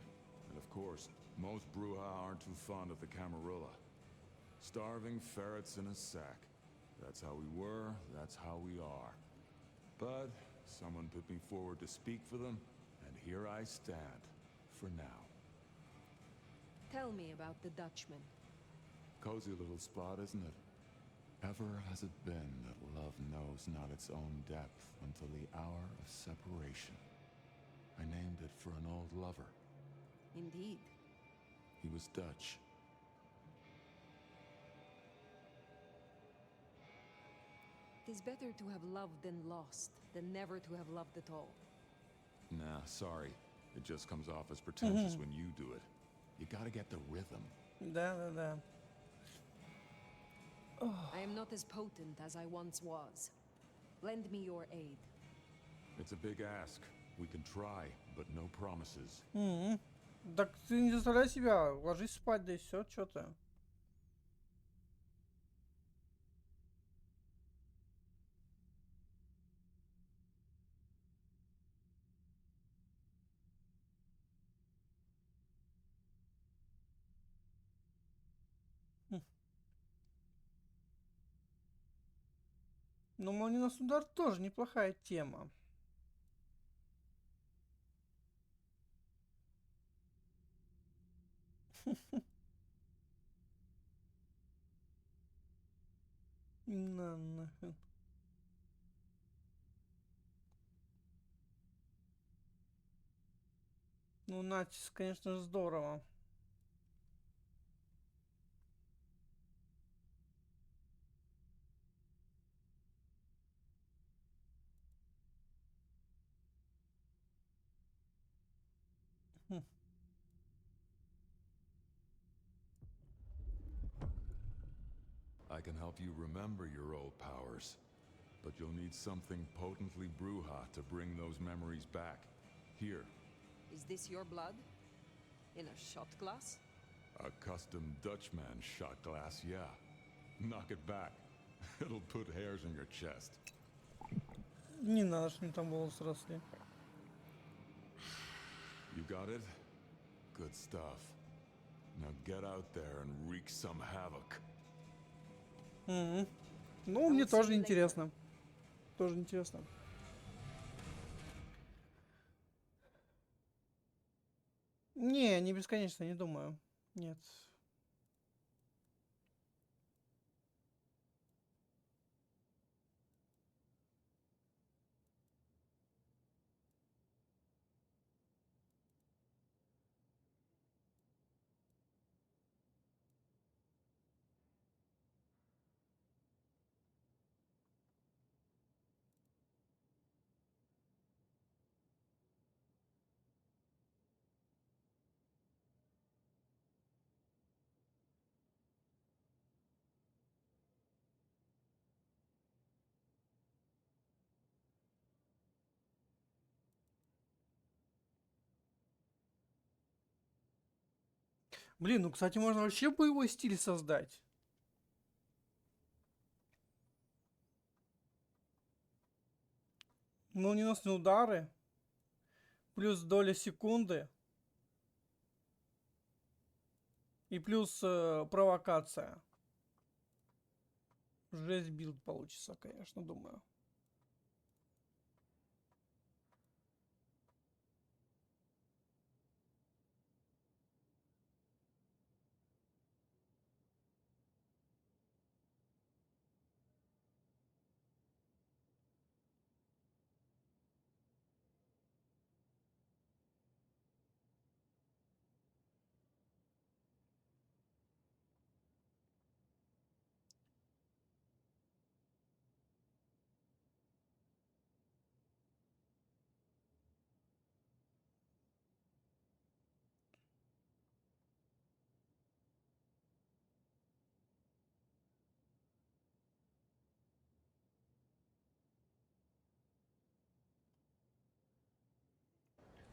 And of course, most Bruja aren't too fond of the Camarilla. Starving ferrets in a sack. That's how we were, that's how we are. But someone put me forward to speak for them, and here I stand, for now. Tell me about the Dutchman. Cozy little spot, isn't it? Ever has it been that love knows not its own depth until the hour of separation. I named it for an old lover. Indeed. He was Dutch. It is better to have loved and lost than never to have loved at all. Nah, sorry. It just comes off as pretentious when you do it. You gotta get the rhythm. Да. I am not as potent as I once was. Lend me your aid. It's a big ask. We can try, but no promises. Так ты не заставляй себя, ложись спать, да и все, что ты. Ну, молниеносный удар тоже неплохая тема. На нахрен. Ну, натиск, конечно, здорово. I can help you remember your old powers, but you'll need something potently Bruja to bring those memories back. Here. Is this your blood? In a shot glass? A custom Dutchman shot glass, yeah. Knock it back. It'll put hairs on your chest. Не надо, что мне там волосы росли. You got it? Good stuff. Now get out there and wreak some havoc. Ну, мне тоже интересно. Тоже интересно. Не бесконечно, не думаю. Нет. Блин, ну, кстати, можно вообще боевой стиль создать. Молниеносные удары. Плюс доля секунды. И плюс провокация. Жесть билд получится, конечно, думаю.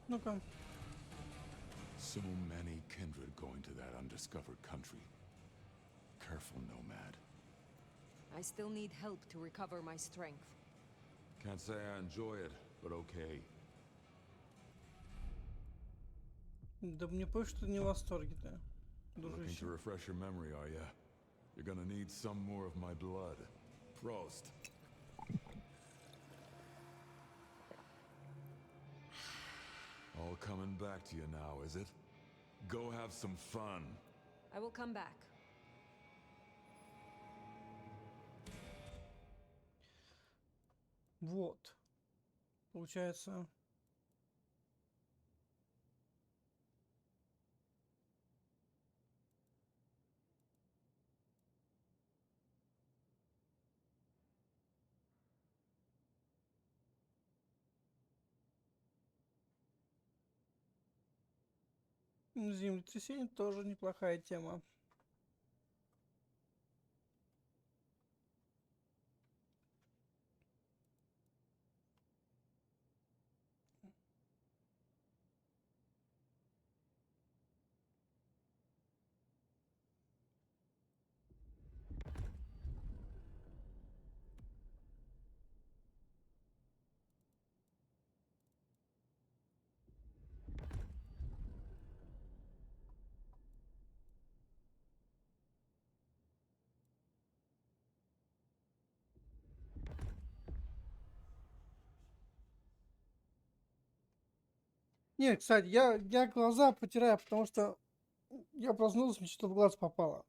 Ну-ка. So many kindred going to that undiscovered country. Careful, nomad. I still need help to recover my strength. Can't say I enjoy it, but okay. Да мне пофиг, что ты не в восторге-то, Looking дружище. to refresh your memory, are ya? You're gonna need some more of my blood. Prost. All coming back to you now, is it? Go have some fun. I will come back. Вот. Получается... Землетрясение тоже неплохая тема. Нет, кстати, я глаза потираю, потому что я проснулся, мне что-то в глаз попало.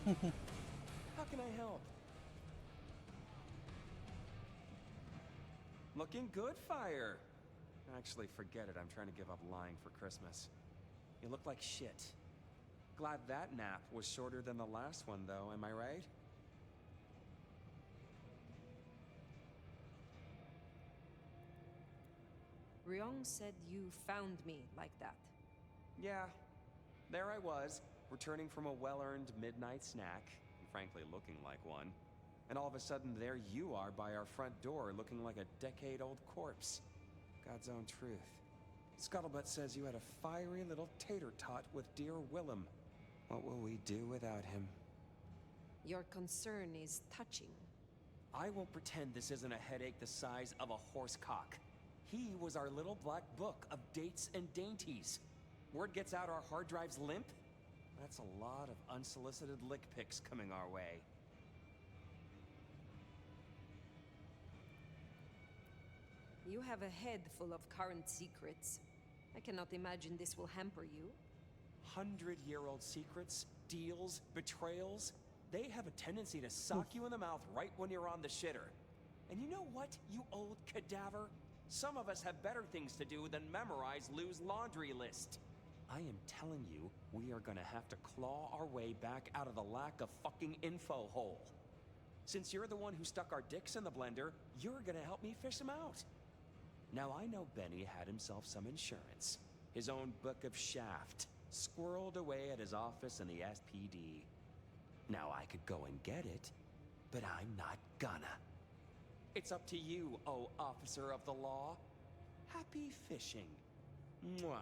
How can I help? Looking good, Fire. Actually, forget it. I'm trying to give up lying for Christmas. You look like shit. Glad that nap was shorter than the last one, though, am I right? Ryong said you found me like that. Yeah. There I was, returning from a well-earned midnight snack, and frankly looking like one. And all of a sudden, there you are by our front door, looking like a decade-old corpse. God's own truth. Scuttlebutt says you had a fiery little tater-tot with dear Willem. What will we do without him? Your concern is touching. I won't pretend this isn't a headache the size of a horse cock. He was our little black book of dates and dainties. Word gets out our hard drives limp? That's a lot of unsolicited lick pics coming our way. You have a head full of current secrets. I cannot imagine this will hamper you. 100-year-old secrets, deals, betrayals, they have a tendency to sock you in the mouth right when you're on the shitter. And you know what, you old cadaver? Some of us have better things to do than memorize Lou's laundry list. I am telling you, we are gonna have to claw our way back out of the lack of fucking info hole. Since you're the one who stuck our dicks in the blender, you're gonna help me fish them out. Now I know Benny had himself some insurance. His own book of Shaft, squirreled away at his office in the SPD. Now I could go and get it, but I'm not gonna. It's up to you, oh officer of the law. Happy fishing. Mwah.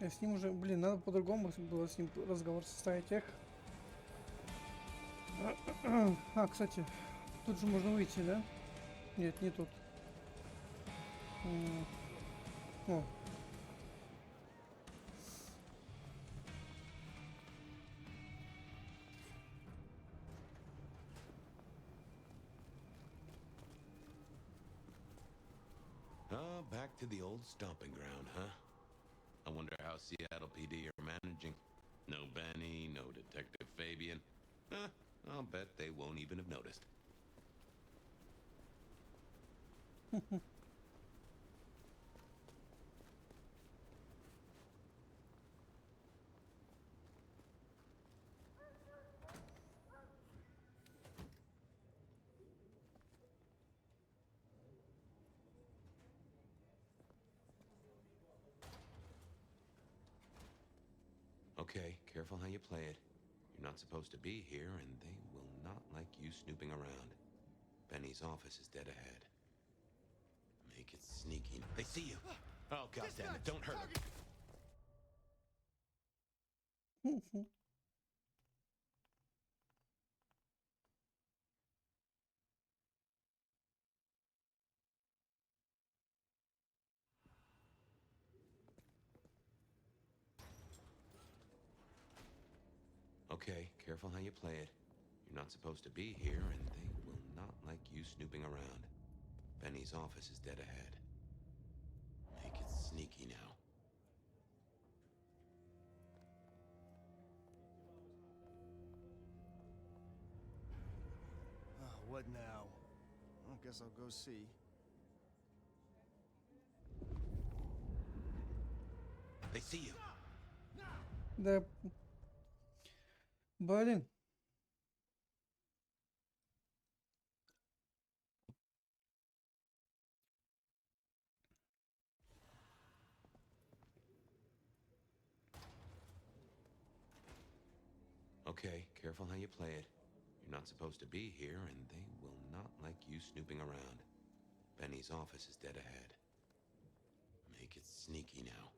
Я с ним уже, блин, надо по-другому было с ним разговор составить. Эх. А, кстати, тут же можно выйти, да? Нет, не тут. О. Oh, back to the old stomping ground, huh? I wonder how Seattle PD are managing. No Benny, no Detective Fabian. I'll bet they won't even have noticed. Okay, careful how you play it. You're not supposed to be here, and they will not like you snooping around. Benny's office is dead ahead. Make it sneaky. They see you! Oh, goddammit, don't hurt him. Okay, careful how you play it. You're not supposed to be here, and they will not like you snooping around. Benny's office is dead ahead. Make it sneaky now. What now? I guess I'll go see. They see you. Да. Блин. Okay, careful how you play it. You're not supposed to be here, and they will not like you snooping around. Benny's office is dead ahead. Make it sneaky now.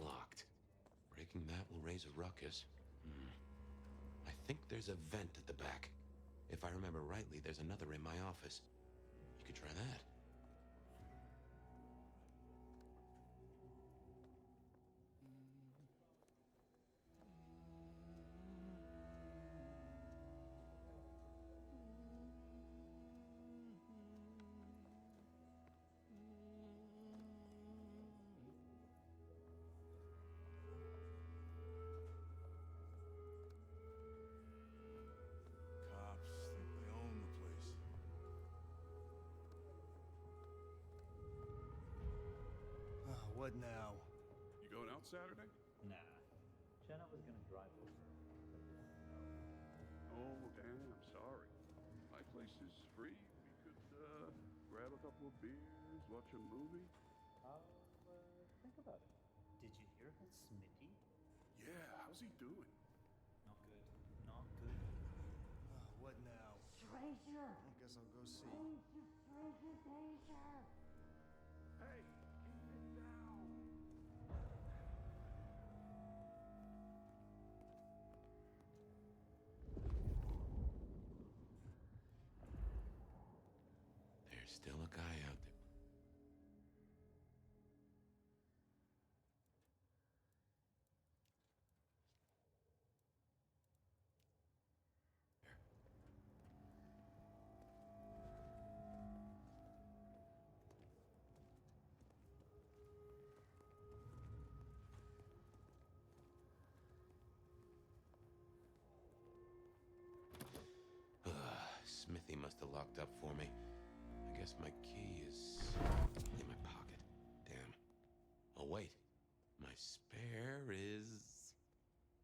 Locked. Breaking that will raise a ruckus. I think there's a vent at the back. If I remember rightly, there's another in my office. You could try that. Cops think they own the place. What now? You going out Saturday? Nah. Jenna was gonna drive over. Oh, damn, sorry. My place is free. We could, grab a couple of beers, watch a movie. I'll, think about it. Did you hear about Smitty? Yeah, how's he doing? Not good. Not good. What now? Stranger! I guess I'll go see. Stranger! Hey, keep it down. There's still a guy out there. smithy must have locked up for me. I guess my key is in my pocket. Damn. Oh, wait. My spare is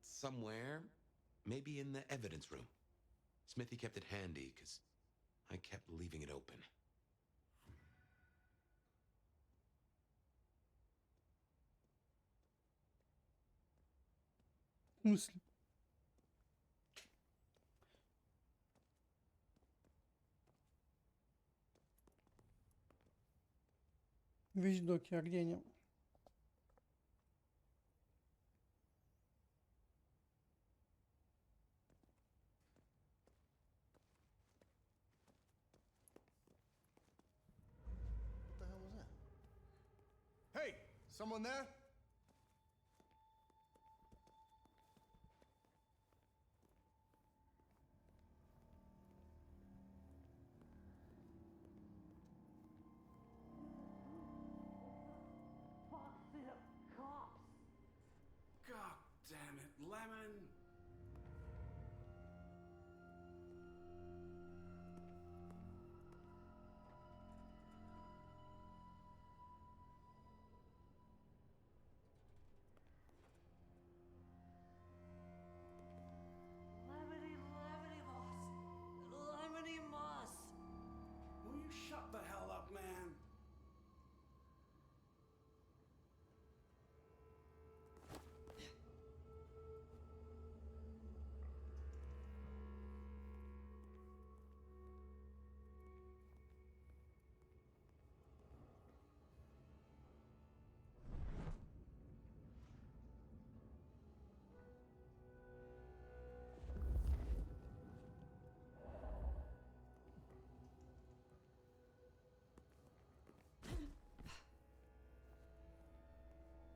somewhere. Maybe in the evidence room. Smithy kept it handy, because I kept leaving it open. В смысле? Вещдоки, а где они? What the hell was that? Hey, someone there? God damn it, Lemon! Lemony Moss! Will you shut the hell up, man?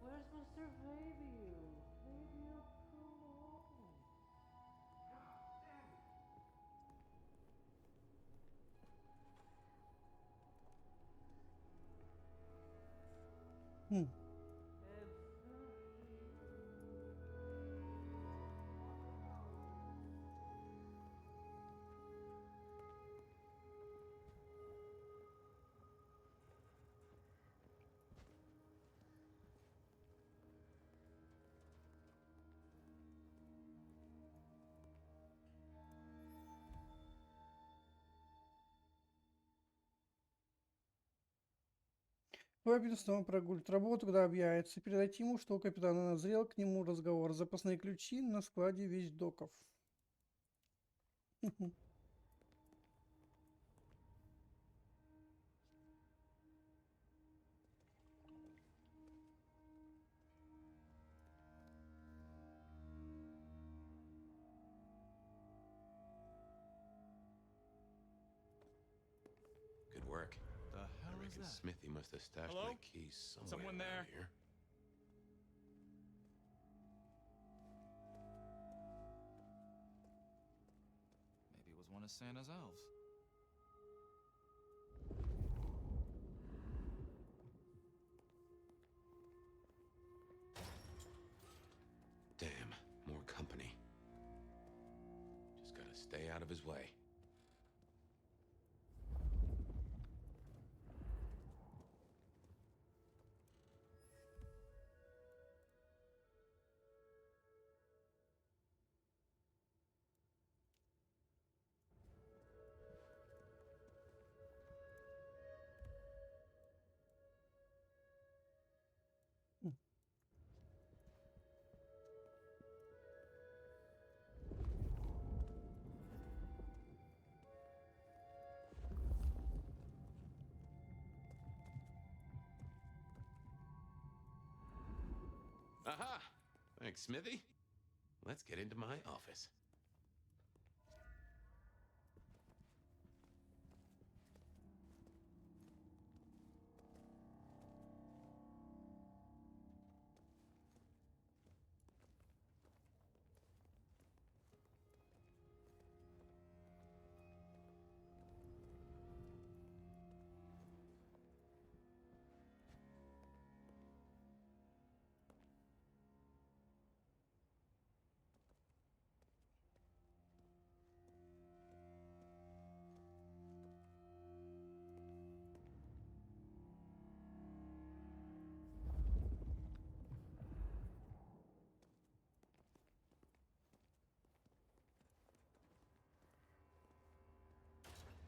Where's Mr. Fabian? Fabian, come on. Хм. Робин снова прогулит работу, когда объявится. Передать ему, что у капитана назрел к нему разговор. Запасные ключи на складе вещдоков. Good work. The hell I is reckon that? Smithy must have stashed Hello? my keys somewhere Someone there? around here. Maybe it was one of Santa's elves. Damn, more company. Just gotta stay out of his way. Aha! Thanks, Smithy. Let's get into my office.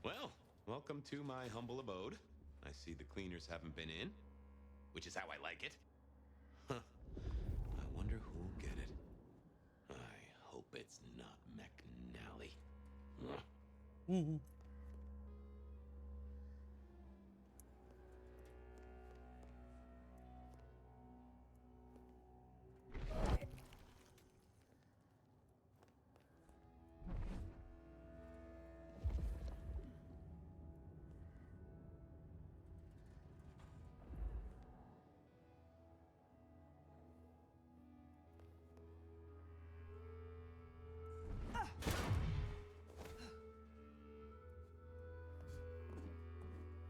Well, welcome to my humble abode. I see the cleaners haven't been in, which is how I like it. Huh. I wonder who'll get it. I hope it's not McNally. Mm-hmm.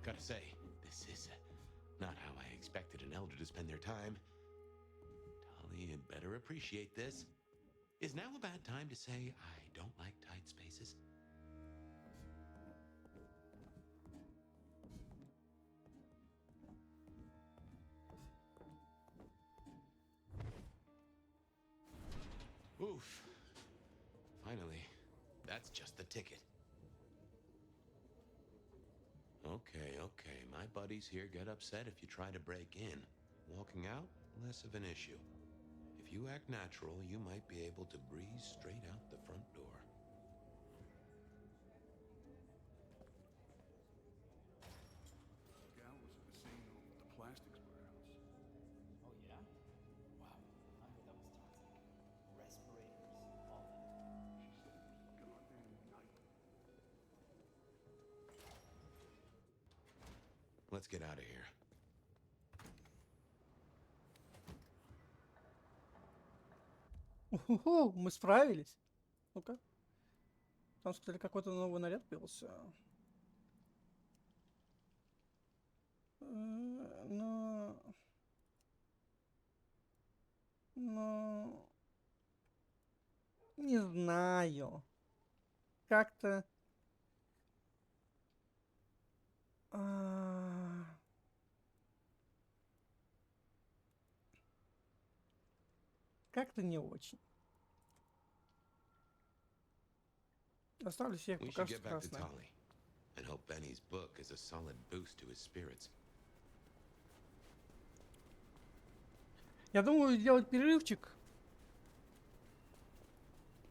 Gotta say, this is not how I expected an elder to spend their time. Tali had better appreciate this. Is now a bad time to say I don't like tight spaces? Oof. Finally, that's just the ticket. Okay, my buddies here get upset if you try to break in. Walking out, less of an issue. If you act natural, you might be able to breeze straight out the front door. Gal was at the scene of the plastics warehouse. Oh, yeah? Wow. I heard that was toxic. Respirators, all that. Goddamn night. Let's get out of here. Уху, мы справились. Ну-ка. Там сказали, какой-то новый наряд появился. Но... Не знаю. Как-то... Как-то не очень. Оставлю всех We пока should что get back to красное. Tali and hope Benny's book is a solid boost to his spirits. Я думаю, сделать перерывчик.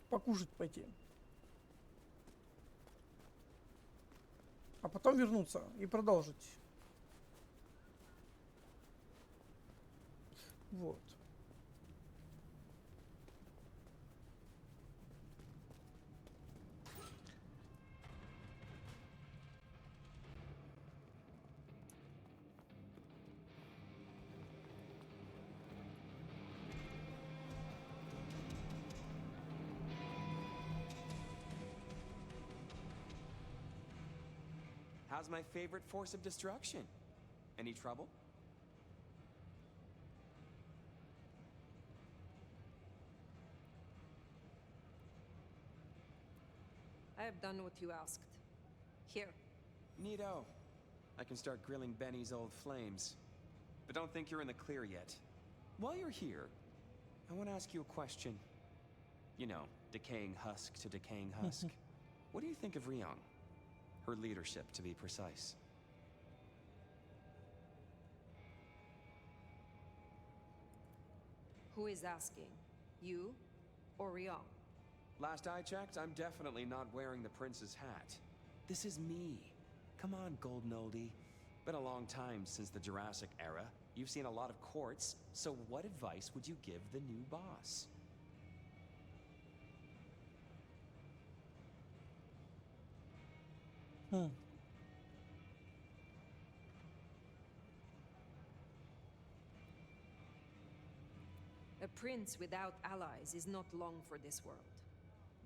Покушать пойти. А потом вернуться и продолжить. Вот. How's my favorite force of destruction? Any trouble? I have done what you asked. Here. Neato. I can start grilling Benny's old flames. But don't think you're in the clear yet. While you're here, I want to ask you a question. You know, decaying husk to decaying husk. What do you think of Ryong? Her leadership, to be precise. Who is asking? You or Ryong? Last I checked, I'm definitely not wearing the prince's hat. This is me. Come on, golden oldie. Been a long time since the Jurassic era. You've seen a lot of courts, so what advice would you give the new boss? A prince without allies is not long for this world.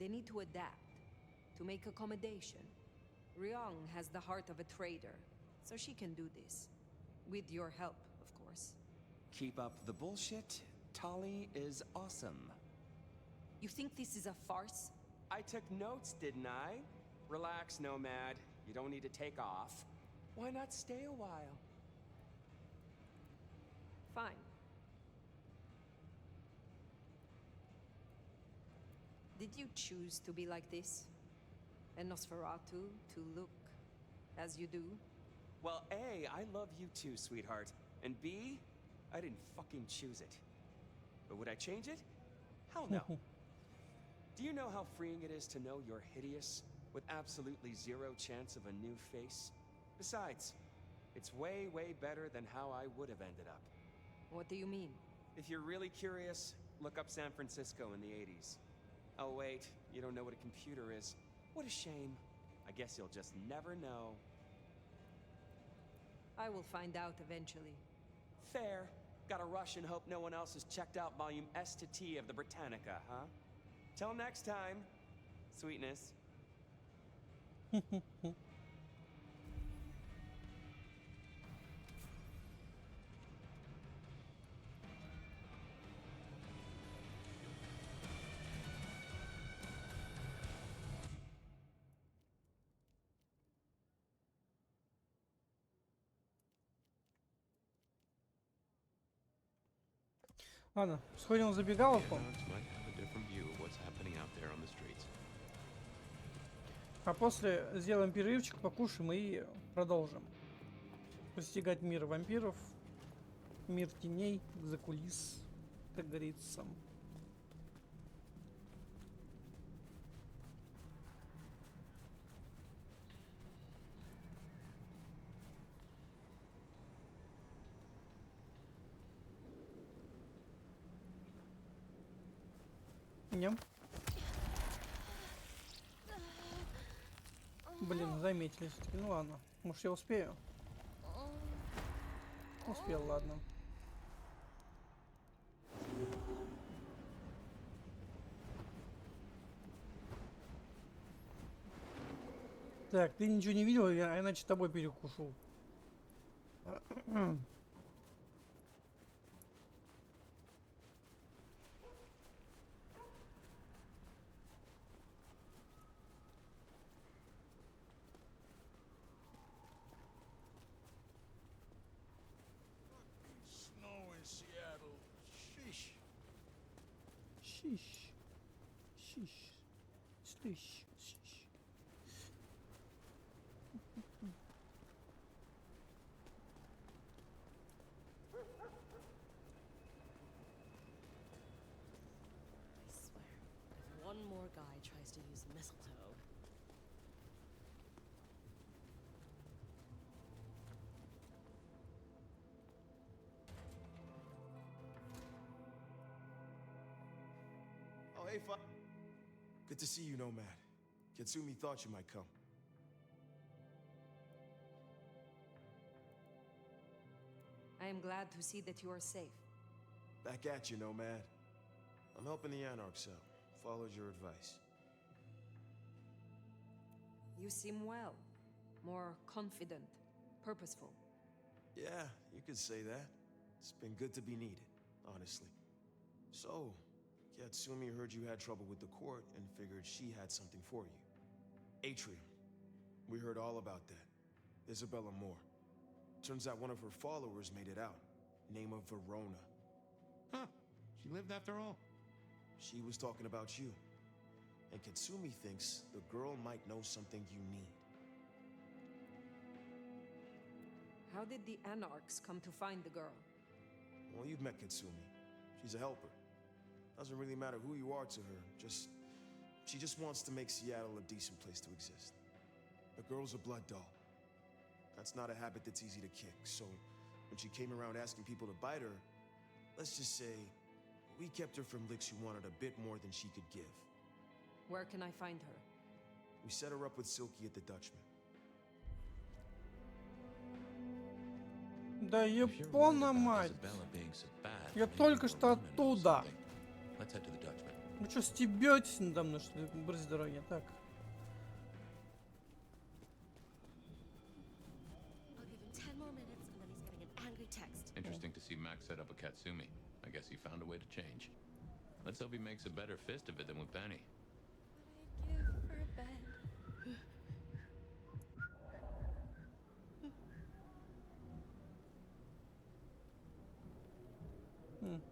They need to adapt, to make accommodation. Ryong has the heart of a trader, so she can do this. With your help, of course. Keep up the bullshit. Tali is awesome. You think this is a farce? I took notes, didn't I? Relax, Nomad. You don't need to take off. Why not stay a while? Fine. Did you choose to be like this? A Nosferatu to look as you do. Well, A, I love you too, sweetheart. And B, I didn't fucking choose it. But would I change it? Hell no. Do you know how freeing it is to know you're hideous, with absolutely zero chance of a new face? Besides, it's way, way better than how I would have ended up. What do you mean? If you're really curious, look up San Francisco in the 80s. Oh wait, you don't know what a computer is. What a shame. I guess you'll just never know. I will find out eventually. Fair. Gotta rush and hope no one else has checked out volume S to T of the Britannica, huh? Till next time, sweetness. Ладно, сходим в забегаловку. А после сделаем перерывчик, покушаем и продолжим. Постигать мир вампиров, мир теней, закулис, как говорится. Ням. Блин, заметили все-таки. Ну ладно, может я успею? Успел, ладно. Так, ты ничего не видел, я иначе тобой перекушу. Snow in Seattle. Sheesh. Sheesh. Sheesh. Sheesh. Sheesh. I swear, if one more guy tries to use mistletoe. Oh, hey, good to see you, Nomad. Katsumi thought you might come. I am glad to see that you are safe. Back at you, Nomad. I'm helping the Anarchs out. Followed your advice. You seem well. More confident, purposeful. Yeah, you could say that. It's been good to be needed, honestly. So, Katsumi heard you had trouble with the court and figured she had something for you. Atrium. We heard all about that. Isabella Moore. Turns out one of her followers made it out. Name of Verona. Huh. She lived after all. She was talking about you. And Katsumi thinks the girl might know something you need. How did the Anarchs come to find the girl? Well, you've met Katsumi. She's a helper. Doesn't really matter who you are to her. She just wants to make Seattle a decent place to exist. The girl's a blood doll. That's not a habit that's easy to kick, so when she came around asking people to bite her, let's just say, we kept her from licks who wanted a bit more than she could give. Where can I find her? We set her up with Silky at the Dutchman. Да ебана мать! Я только что оттуда! Вы что, стебетесь надо мной, что ли? Брось дороги, так. I'll give him 10 more minutes and then he's getting an angry text. Interesting to see Max set up a Katsumi. I guess he found a way to change. Let's hope he makes a better fist of it than with Penny. Give her a bed.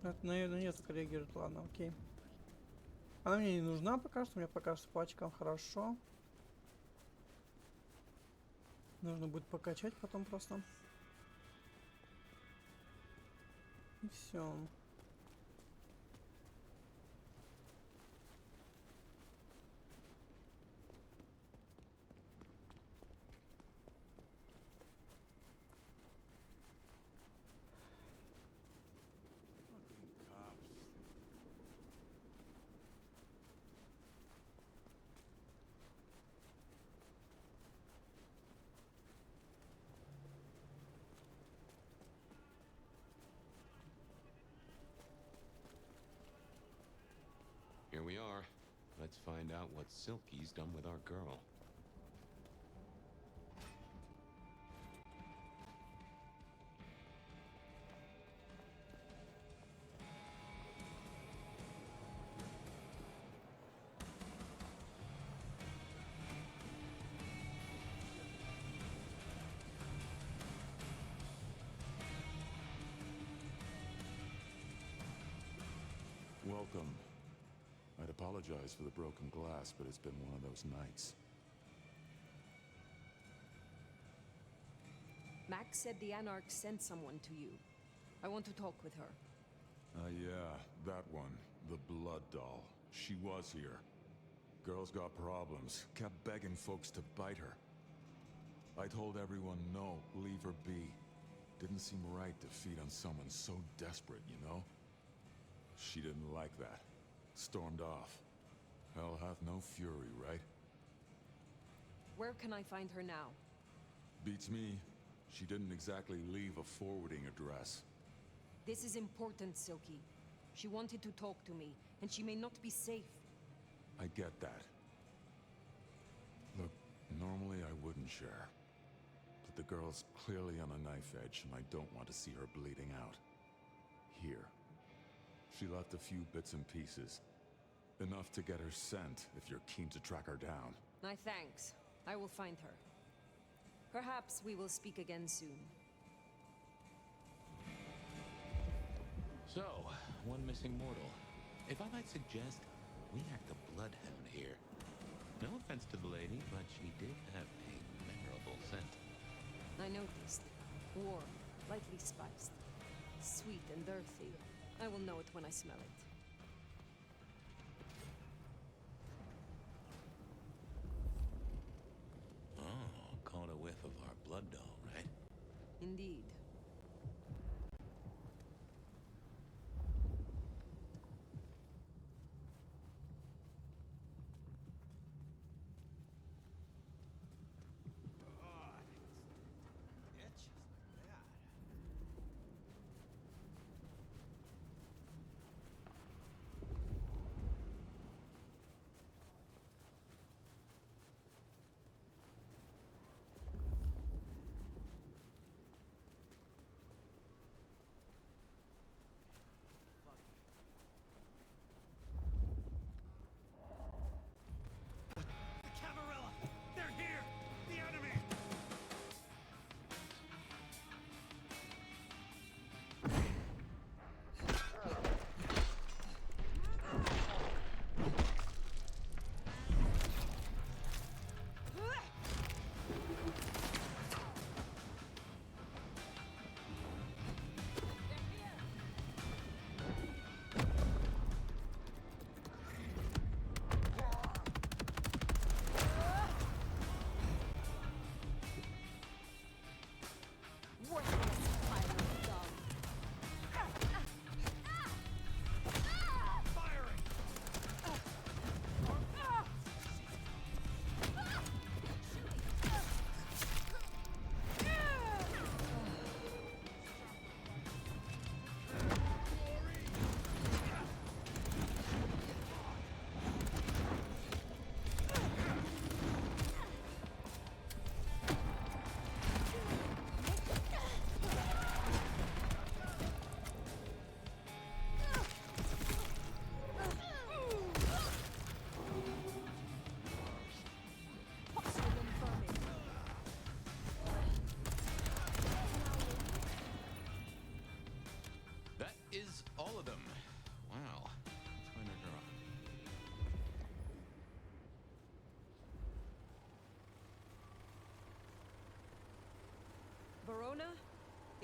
Это, наверное, нет, реагирует. Ладно, окей. Она мне не нужна пока что. Мне пока что по очкам хорошо. Нужно будет покачать потом просто. И все. Here we are. Let's find out what Silky's done with our girl. Welcome. I'd apologize for the broken glass, but it's been one of those nights. Max said the Anarch sent someone to you. I want to talk with her. Yeah, that one. The blood doll. She was here. Girl's got problems. Kept begging folks to bite her. I told everyone no, leave her be. Didn't seem right to feed on someone so desperate, you know? She didn't like that. Stormed off. Hell hath no fury, right? Where can I find her now? Beats me. She didn't exactly leave a forwarding address. This is important, Silky. She wanted to talk to me, and she may not be safe. I get that. Look, normally I wouldn't share. But the girl's clearly on a knife edge, and I don't want to see her bleeding out. Here. She left a few bits and pieces. Enough to get her sent, if you're keen to track her down. My thanks. I will find her. Perhaps we will speak again soon. So, one missing mortal. If I might suggest, we act the bloodhound here. No offense to the lady, but she did have a memorable scent. I noticed. Warm, lightly spiced. Sweet and earthy. I will know it when I smell it. Oh, caught a whiff of our blood doll, right? Indeed.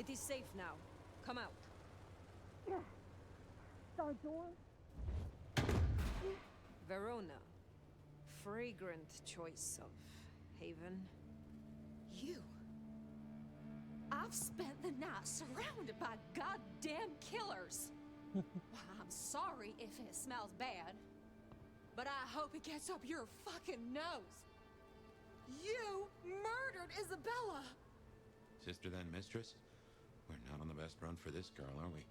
It is safe now. Come out. Sorry, door. Verona. Fragrant choice of haven. You. I've spent the night surrounded by goddamn killers. Well, I'm sorry if it smells bad, but I hope it gets up your fucking nose. You murdered Isabella! Sister then mistress? We're not on the best run for this girl, are we?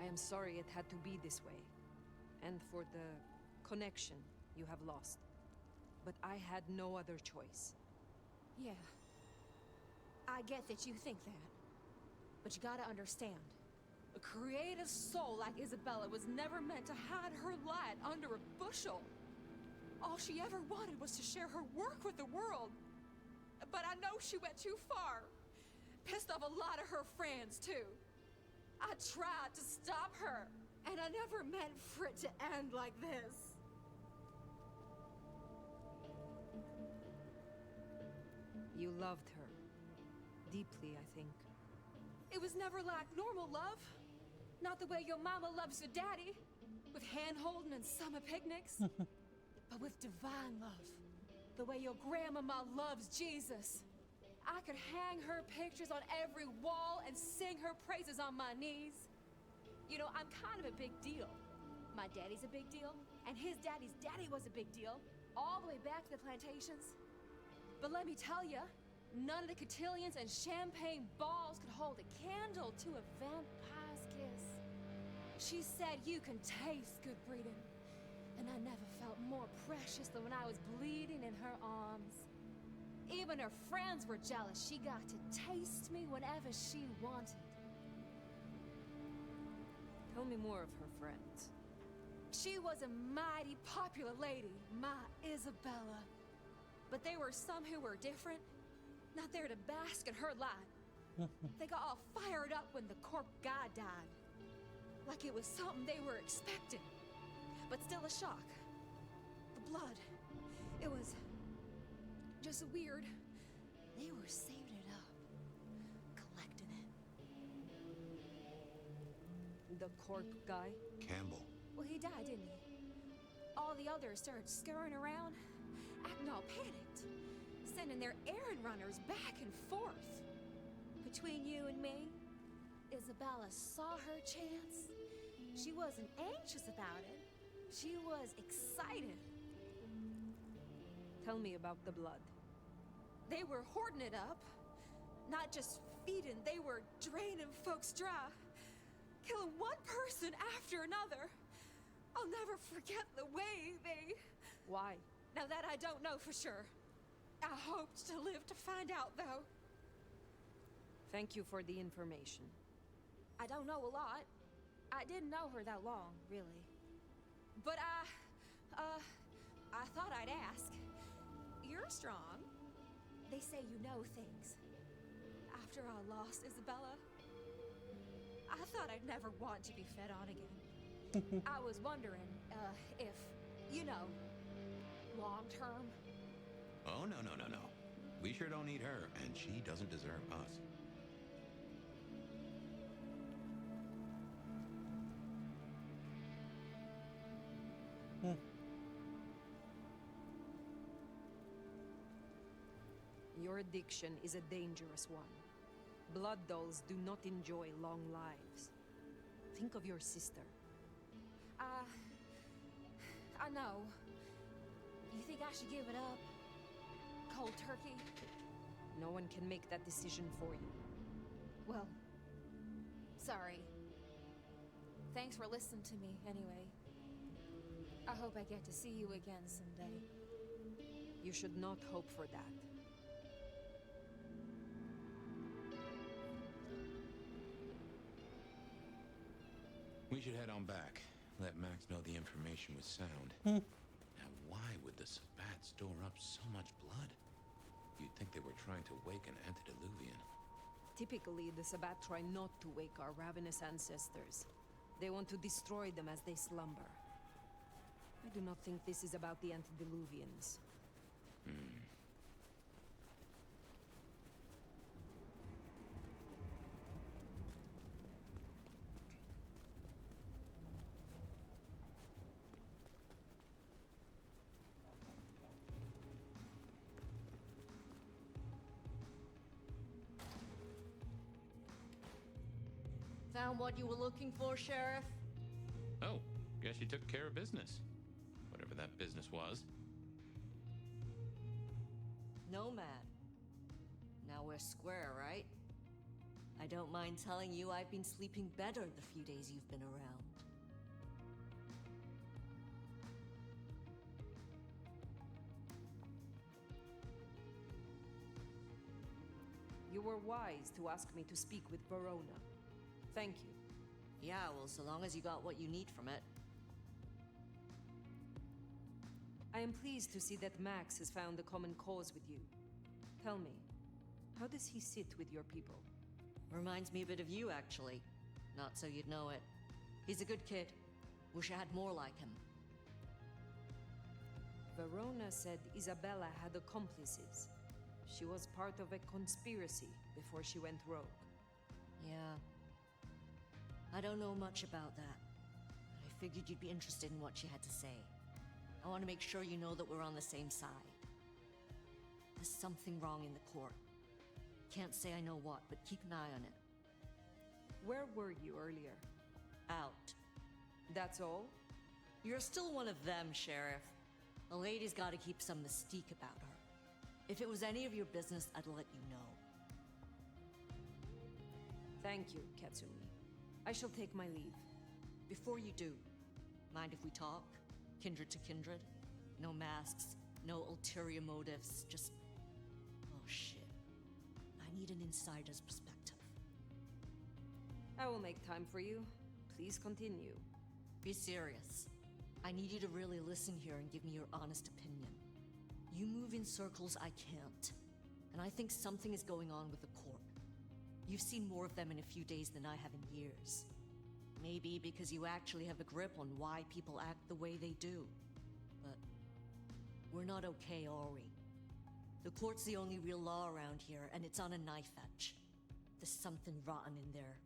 I am sorry it had to be this way, and for the connection you have lost. But I had no other choice. Yeah. I get that you think that. But you gotta understand. A creative soul like Isabella was never meant to hide her light under a bushel. All she ever wanted was to share her work with the world. But I know she went too far. Pissed off a lot of her friends, too. I tried to stop her, and I never meant for it to end like this. You loved her. Deeply, I think. It was never like normal love. Not the way your mama loves your daddy, with hand-holding and summer picnics. But with divine love. The way your grandmama loves Jesus. I could hang her pictures on every wall and sing her praises on my knees. You know, I'm kind of a big deal. My daddy's a big deal, and his daddy's daddy was a big deal, all the way back to the plantations. But let me tell you, none of the cotillions and champagne balls could hold a candle to a vampire's kiss. She said you can taste good breeding, and I never felt more precious than when I was bleeding in her arms. Even her friends were jealous. She got to taste me whenever she wanted. Tell me more of her friends. She was a mighty popular lady, my Isabella. But there were some who were different, not there to bask in her light. They got all fired up when the corp guy died. Like it was something they were expecting. But still a shock. The blood. It was just weird. They were saving it up. Collecting it. The corp guy? Campbell. Well, he died, didn't he? All the others started scurrying around, acting all panicked, sending their errand runners back and forth. Between you and me, Isabella saw her chance. She wasn't anxious about it. She was excited. Tell me about the blood. They were hoarding it up. Not just feeding, they were draining folks dry. Killing one person after another. I'll never forget the way they... Why? Now that I don't know for sure. I hoped to live to find out, though. Thank you for the information. I don't know a lot. I didn't know her that long, really. But I thought I'd ask. You're strong. They say you know things. After I lost Isabella, I thought I'd never want to be fed on again. I was wondering, if, you know, long term. Oh, no. We sure don't need her, and she doesn't deserve us. Your addiction is a dangerous one. Blood dolls do not enjoy long lives. Think of your sister. I know. You think I should give it up? Cold turkey? No one can make that decision for you. Well, sorry. Thanks for listening to me, anyway. I hope I get to see you again someday. You should not hope for that. We should head on back. Let Max know the information was sound. Now, why would the Sabbat store up so much blood? You'd think they were trying to wake an antediluvian. Typically, the Sabbat try not to wake our ravenous ancestors. They want to destroy them as they slumber. I do not think this is about the antediluvians. Found what you were looking for, Sheriff? Oh, guess you took care of business. Whatever that business was. Nomad. Now we're square, right? I don't mind telling you I've been sleeping better the few days you've been around. You were wise to ask me to speak with Verona. Thank you. Yeah, well, so long as you got what you need from it. I am pleased to see that Max has found a common cause with you. Tell me, how does he sit with your people? Reminds me a bit of you, actually. Not so you'd know it. He's a good kid. Wish I had more like him. Verona said Isabella had accomplices. She was part of a conspiracy before she went rogue. Yeah. I don't know much about that. I figured you'd be interested in what she had to say. I want to make sure you know that we're on the same side. There's something wrong in the court. Can't say I know what, but keep an eye on it. Where were you earlier? Out. That's all? You're still one of them, Sheriff. A lady's got to keep some mystique about her. If it was any of your business, I'd let you know. Thank you, Katsumi. I shall take my leave. Before you do, mind if we talk? Kindred to kindred? No masks, no ulterior motives, just... Oh shit. I need an insider's perspective. I will make time for you. Please continue. Be serious. I need you to really listen here and give me your honest opinion. You move in circles I can't. And I think something is going on with the court. You've seen more of them in a few days than I have in years. Maybe because you actually have a grip on why people act the way they do. But we're not okay, are we? The court's the only real law around here, and it's on a knife edge. There's something rotten in there.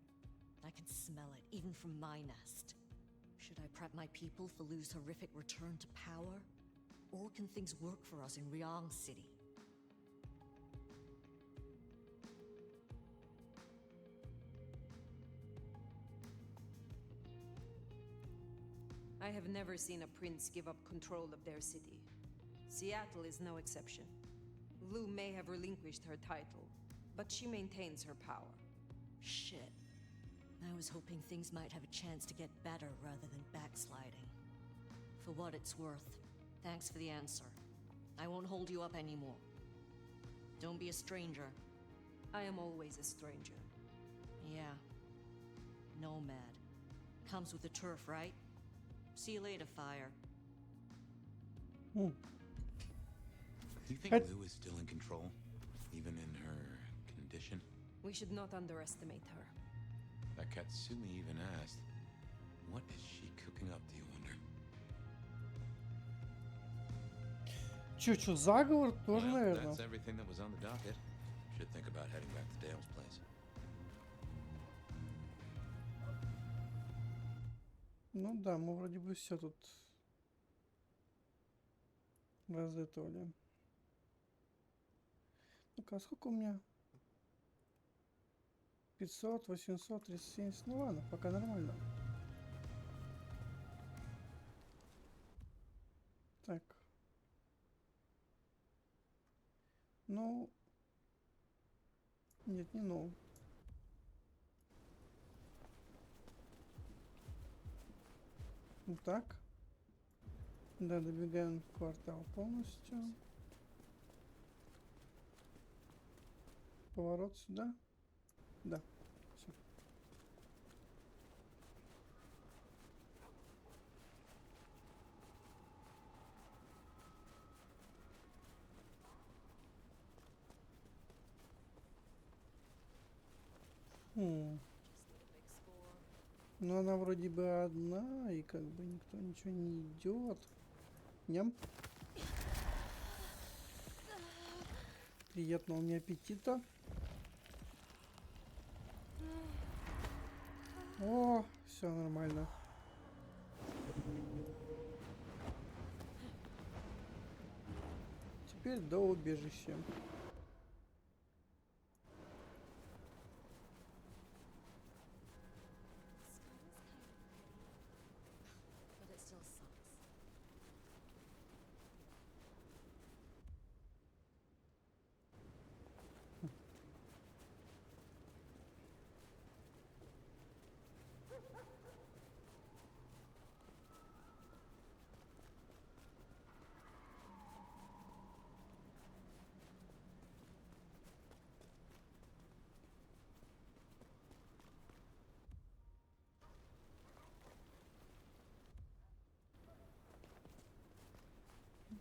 I can smell it, even from my nest. Should I prep my people for Lu's horrific return to power? Or can things work for us in Ryong City? I have never seen a prince give up control of their city. Seattle is no exception. Lu may have relinquished her title, but she maintains her power. Shit. I was hoping things might have a chance to get better rather than backsliding. For what it's worth, thanks for the answer. I won't hold you up anymore. Don't be a stranger. I am always a stranger. Yeah. Nomad. Comes with the turf, right? See you later, Fire. Do you think Lu is still in control? Even in her condition? We should not underestimate her. That Katsumi even asked, what is she cooking up, do you wonder? Чё, заговор тоже, Well, наверное. that's everything that was on the docket. Should think about heading back to Dale's place. Ну да, мы вроде бы все тут разэтовали. Ну-ка, а сколько у меня? 500, 800, 370. Ну ладно, пока нормально. Так. Ну... Нет, не ну. Вот так. Да, добегаем в квартал полностью. Поворот сюда. Да. Все. Ну, она вроде бы одна, и как бы никто ничего не идет. Ням. Приятного мне аппетита. О, все нормально. Теперь до убежища.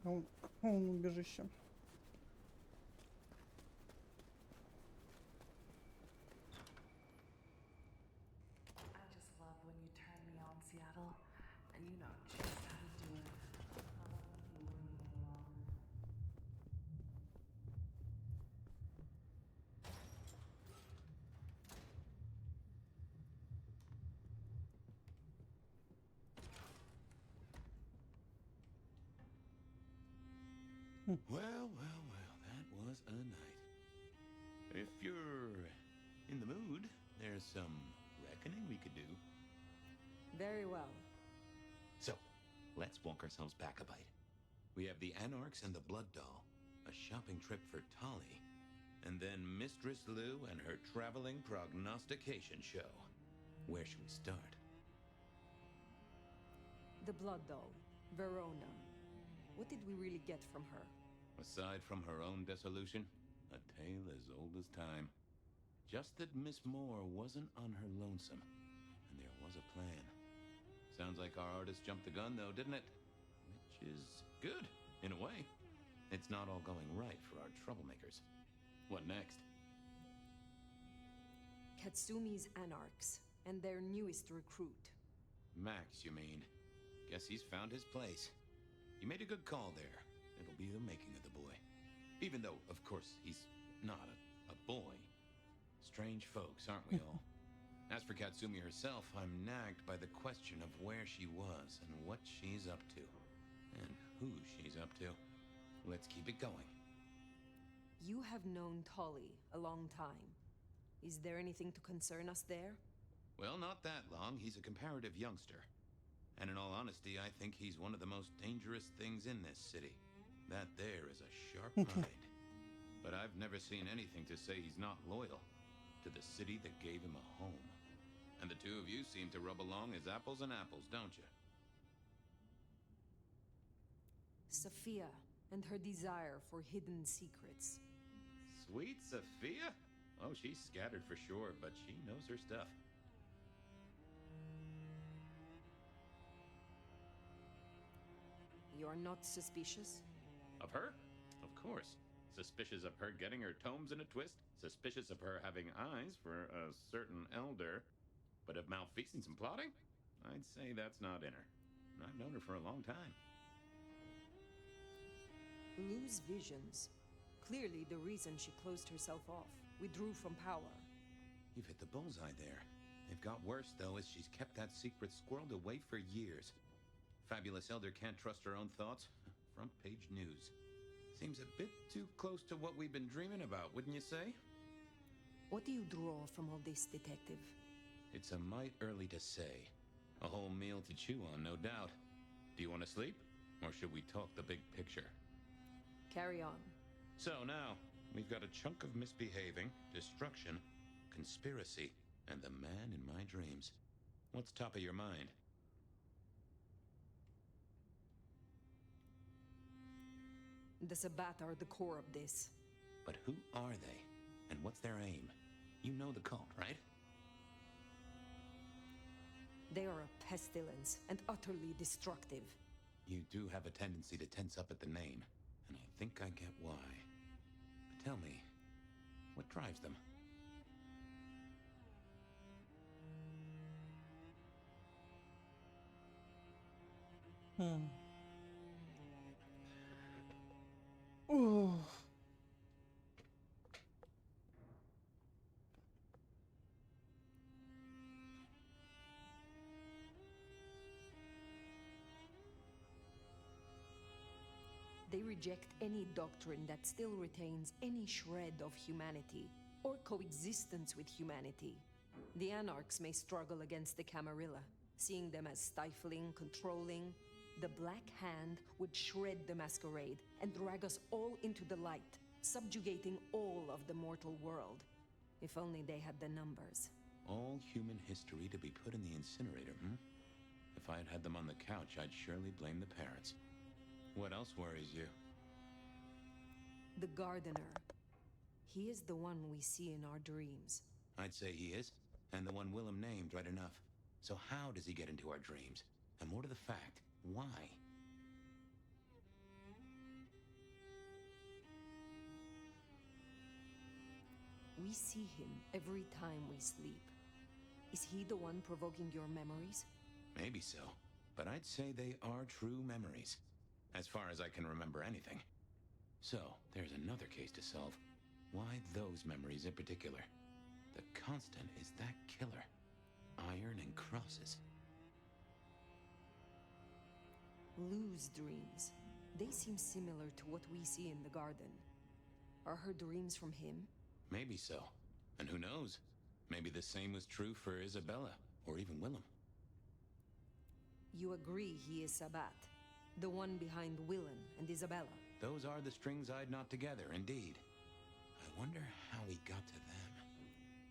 Он убежище. I just love when you turn me on, Seattle, and you know just how to do it. Well, well, well, that was a night. If you're in the mood, there's some reckoning we could do. Very well. So, let's walk ourselves back a bite. We have the Anarchs and the Blood Doll, a shopping trip for Tolly, and then Mistress Lou and her traveling prognostication show. Where should we start? The Blood Doll, Verona. What did we really get from her? Aside from her own dissolution, a tale as old as time. Just that Miss Moore wasn't on her lonesome, and there was a plan. Sounds like our artist jumped the gun, though, didn't it? Which is good, in a way. It's not all going right for our troublemakers. What next? Katsumi's Anarchs, and their newest recruit. Max, you mean? Guess he's found his place. You made a good call there. It'll be the making of the boy. Even though, of course, he's not a boy. Strange folks, aren't we all? As for Katsumi herself, I'm nagged by the question of where she was and what she's up to. And who she's up to. Let's keep it going. You have known Tolly a long time. Is there anything to concern us there? Well, not that long. He's a comparative youngster. And in all honesty, I think he's one of the most dangerous things in this city. That there is a sharp mind. But I've never seen anything to say he's not loyal to the city that gave him a home. And the two of you seem to rub along as apples and apples, don't you? Sophia and her desire for hidden secrets. Sweet Sophia? Oh, she's scattered for sure, but she knows her stuff. You're not suspicious? Of her? Of course. Suspicious of her getting her tomes in a twist. Suspicious of her having eyes for a certain elder. But of malfeasance and plotting? I'd say that's not in her. I've known her for a long time. Lou's visions. Clearly the reason she closed herself off. Withdrew from power. You've hit the bullseye there. They've got worse, though, as she's kept that secret squirreled away for years. Fabulous Elder can't trust her own thoughts. Front page news. Seems a bit too close to what we've been dreaming about, wouldn't you say? What do you draw from all this, Detective? It's a mite early to say. A whole meal to chew on, no doubt. Do you want to sleep? Or should we talk the big picture? Carry on. So now, we've got a chunk of misbehaving, destruction, conspiracy, and the man in my dreams. What's top of your mind? The Sabbat are the core of this. But who are they? And what's their aim? You know the cult, right? They are a pestilence and utterly destructive. You do have a tendency to tense up at the name, and I think I get why. But tell me, what drives them? Ooh. They reject any doctrine that still retains any shred of humanity, or coexistence with humanity. The Anarchs may struggle against the Camarilla, seeing them as stifling, controlling. The Black Hand would shred the Masquerade and drag us all into the light, subjugating all of the mortal world. If only they had the numbers. All human history to be put in the incinerator, hmm? If I had had them on the couch, I'd surely blame the parents. What else worries you? The Gardener. He is the one we see in our dreams. I'd say he is, and the one Willem named right enough. So how does he get into our dreams? And more to the fact, why? We see him every time we sleep. Is he the one provoking your memories? Maybe so, but I'd say they are true memories, as far as I can remember anything. So, there's another case to solve. Why those memories in particular? The constant is that killer. Iron and crosses. Lou's dreams. They seem similar to what we see in the garden. Are her dreams from him? Maybe so. And who knows? Maybe the same was true for Isabella, or even Willem. You agree he is Sabat, the one behind Willem and Isabella? Those are the strings I'd knot together, indeed. I wonder how he got to them.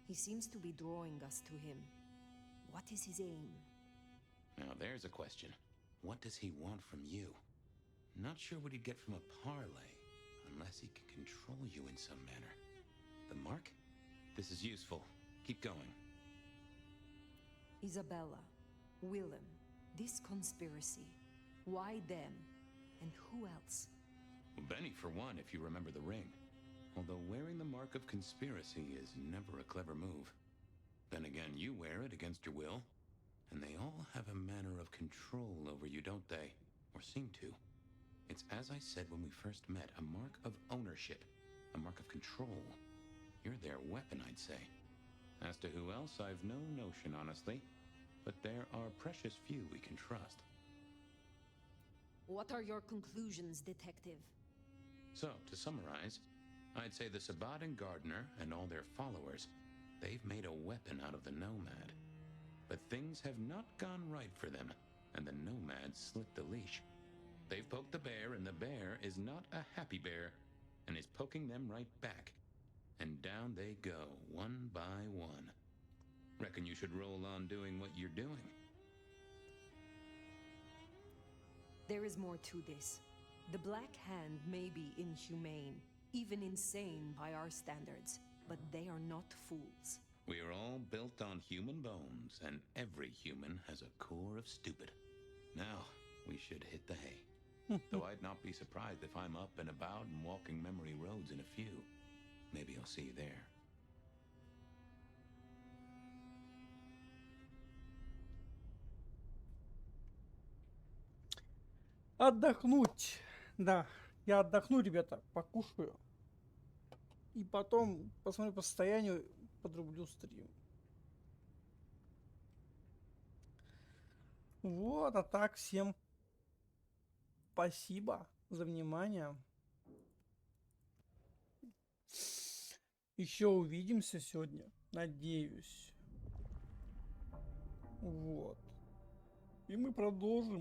He seems to be drawing us to him. What is his aim? Now there's a question. What does he want from you? Not sure what he'd get from a parlay, unless he can control you in some manner. The mark? This is useful. Keep going. Isabella, Willem, this conspiracy. Why them? And who else? Well, Benny, for one, if you remember the ring. Although wearing the mark of conspiracy is never a clever move. Then again, you wear it against your will. And they all have a manner of control over you, don't they? Or seem to. It's as I said when we first met, a mark of ownership. A mark of control. You're their weapon, I'd say. As to who else, I've no notion, honestly. But there are precious few we can trust. What are your conclusions, Detective? So, to summarize, I'd say the Sabat and Gardner and all their followers, they've made a weapon out of the Nomad. But things have not gone right for them, and the Nomad slipped the leash. They've poked the bear, and the bear is not a happy bear, and is poking them right back. And down they go, one by one. Reckon you should roll on doing what you're doing. There is more to this. The Black Hand may be inhumane, even insane by our standards, but they are not fools. We are all built on human bones, and every human has a core of stupid. Now, we should hit the hay. Though I'd not be surprised if I'm up and about and walking memory roads in a few. Maybe I'll see you there. Отдохнуть. Да, я отдохну, ребята, покушаю. И потом посмотрю по состоянию, подрублю стрим. Вот, а так всем спасибо за внимание. Еще увидимся сегодня, надеюсь. Вот. И мы продолжим.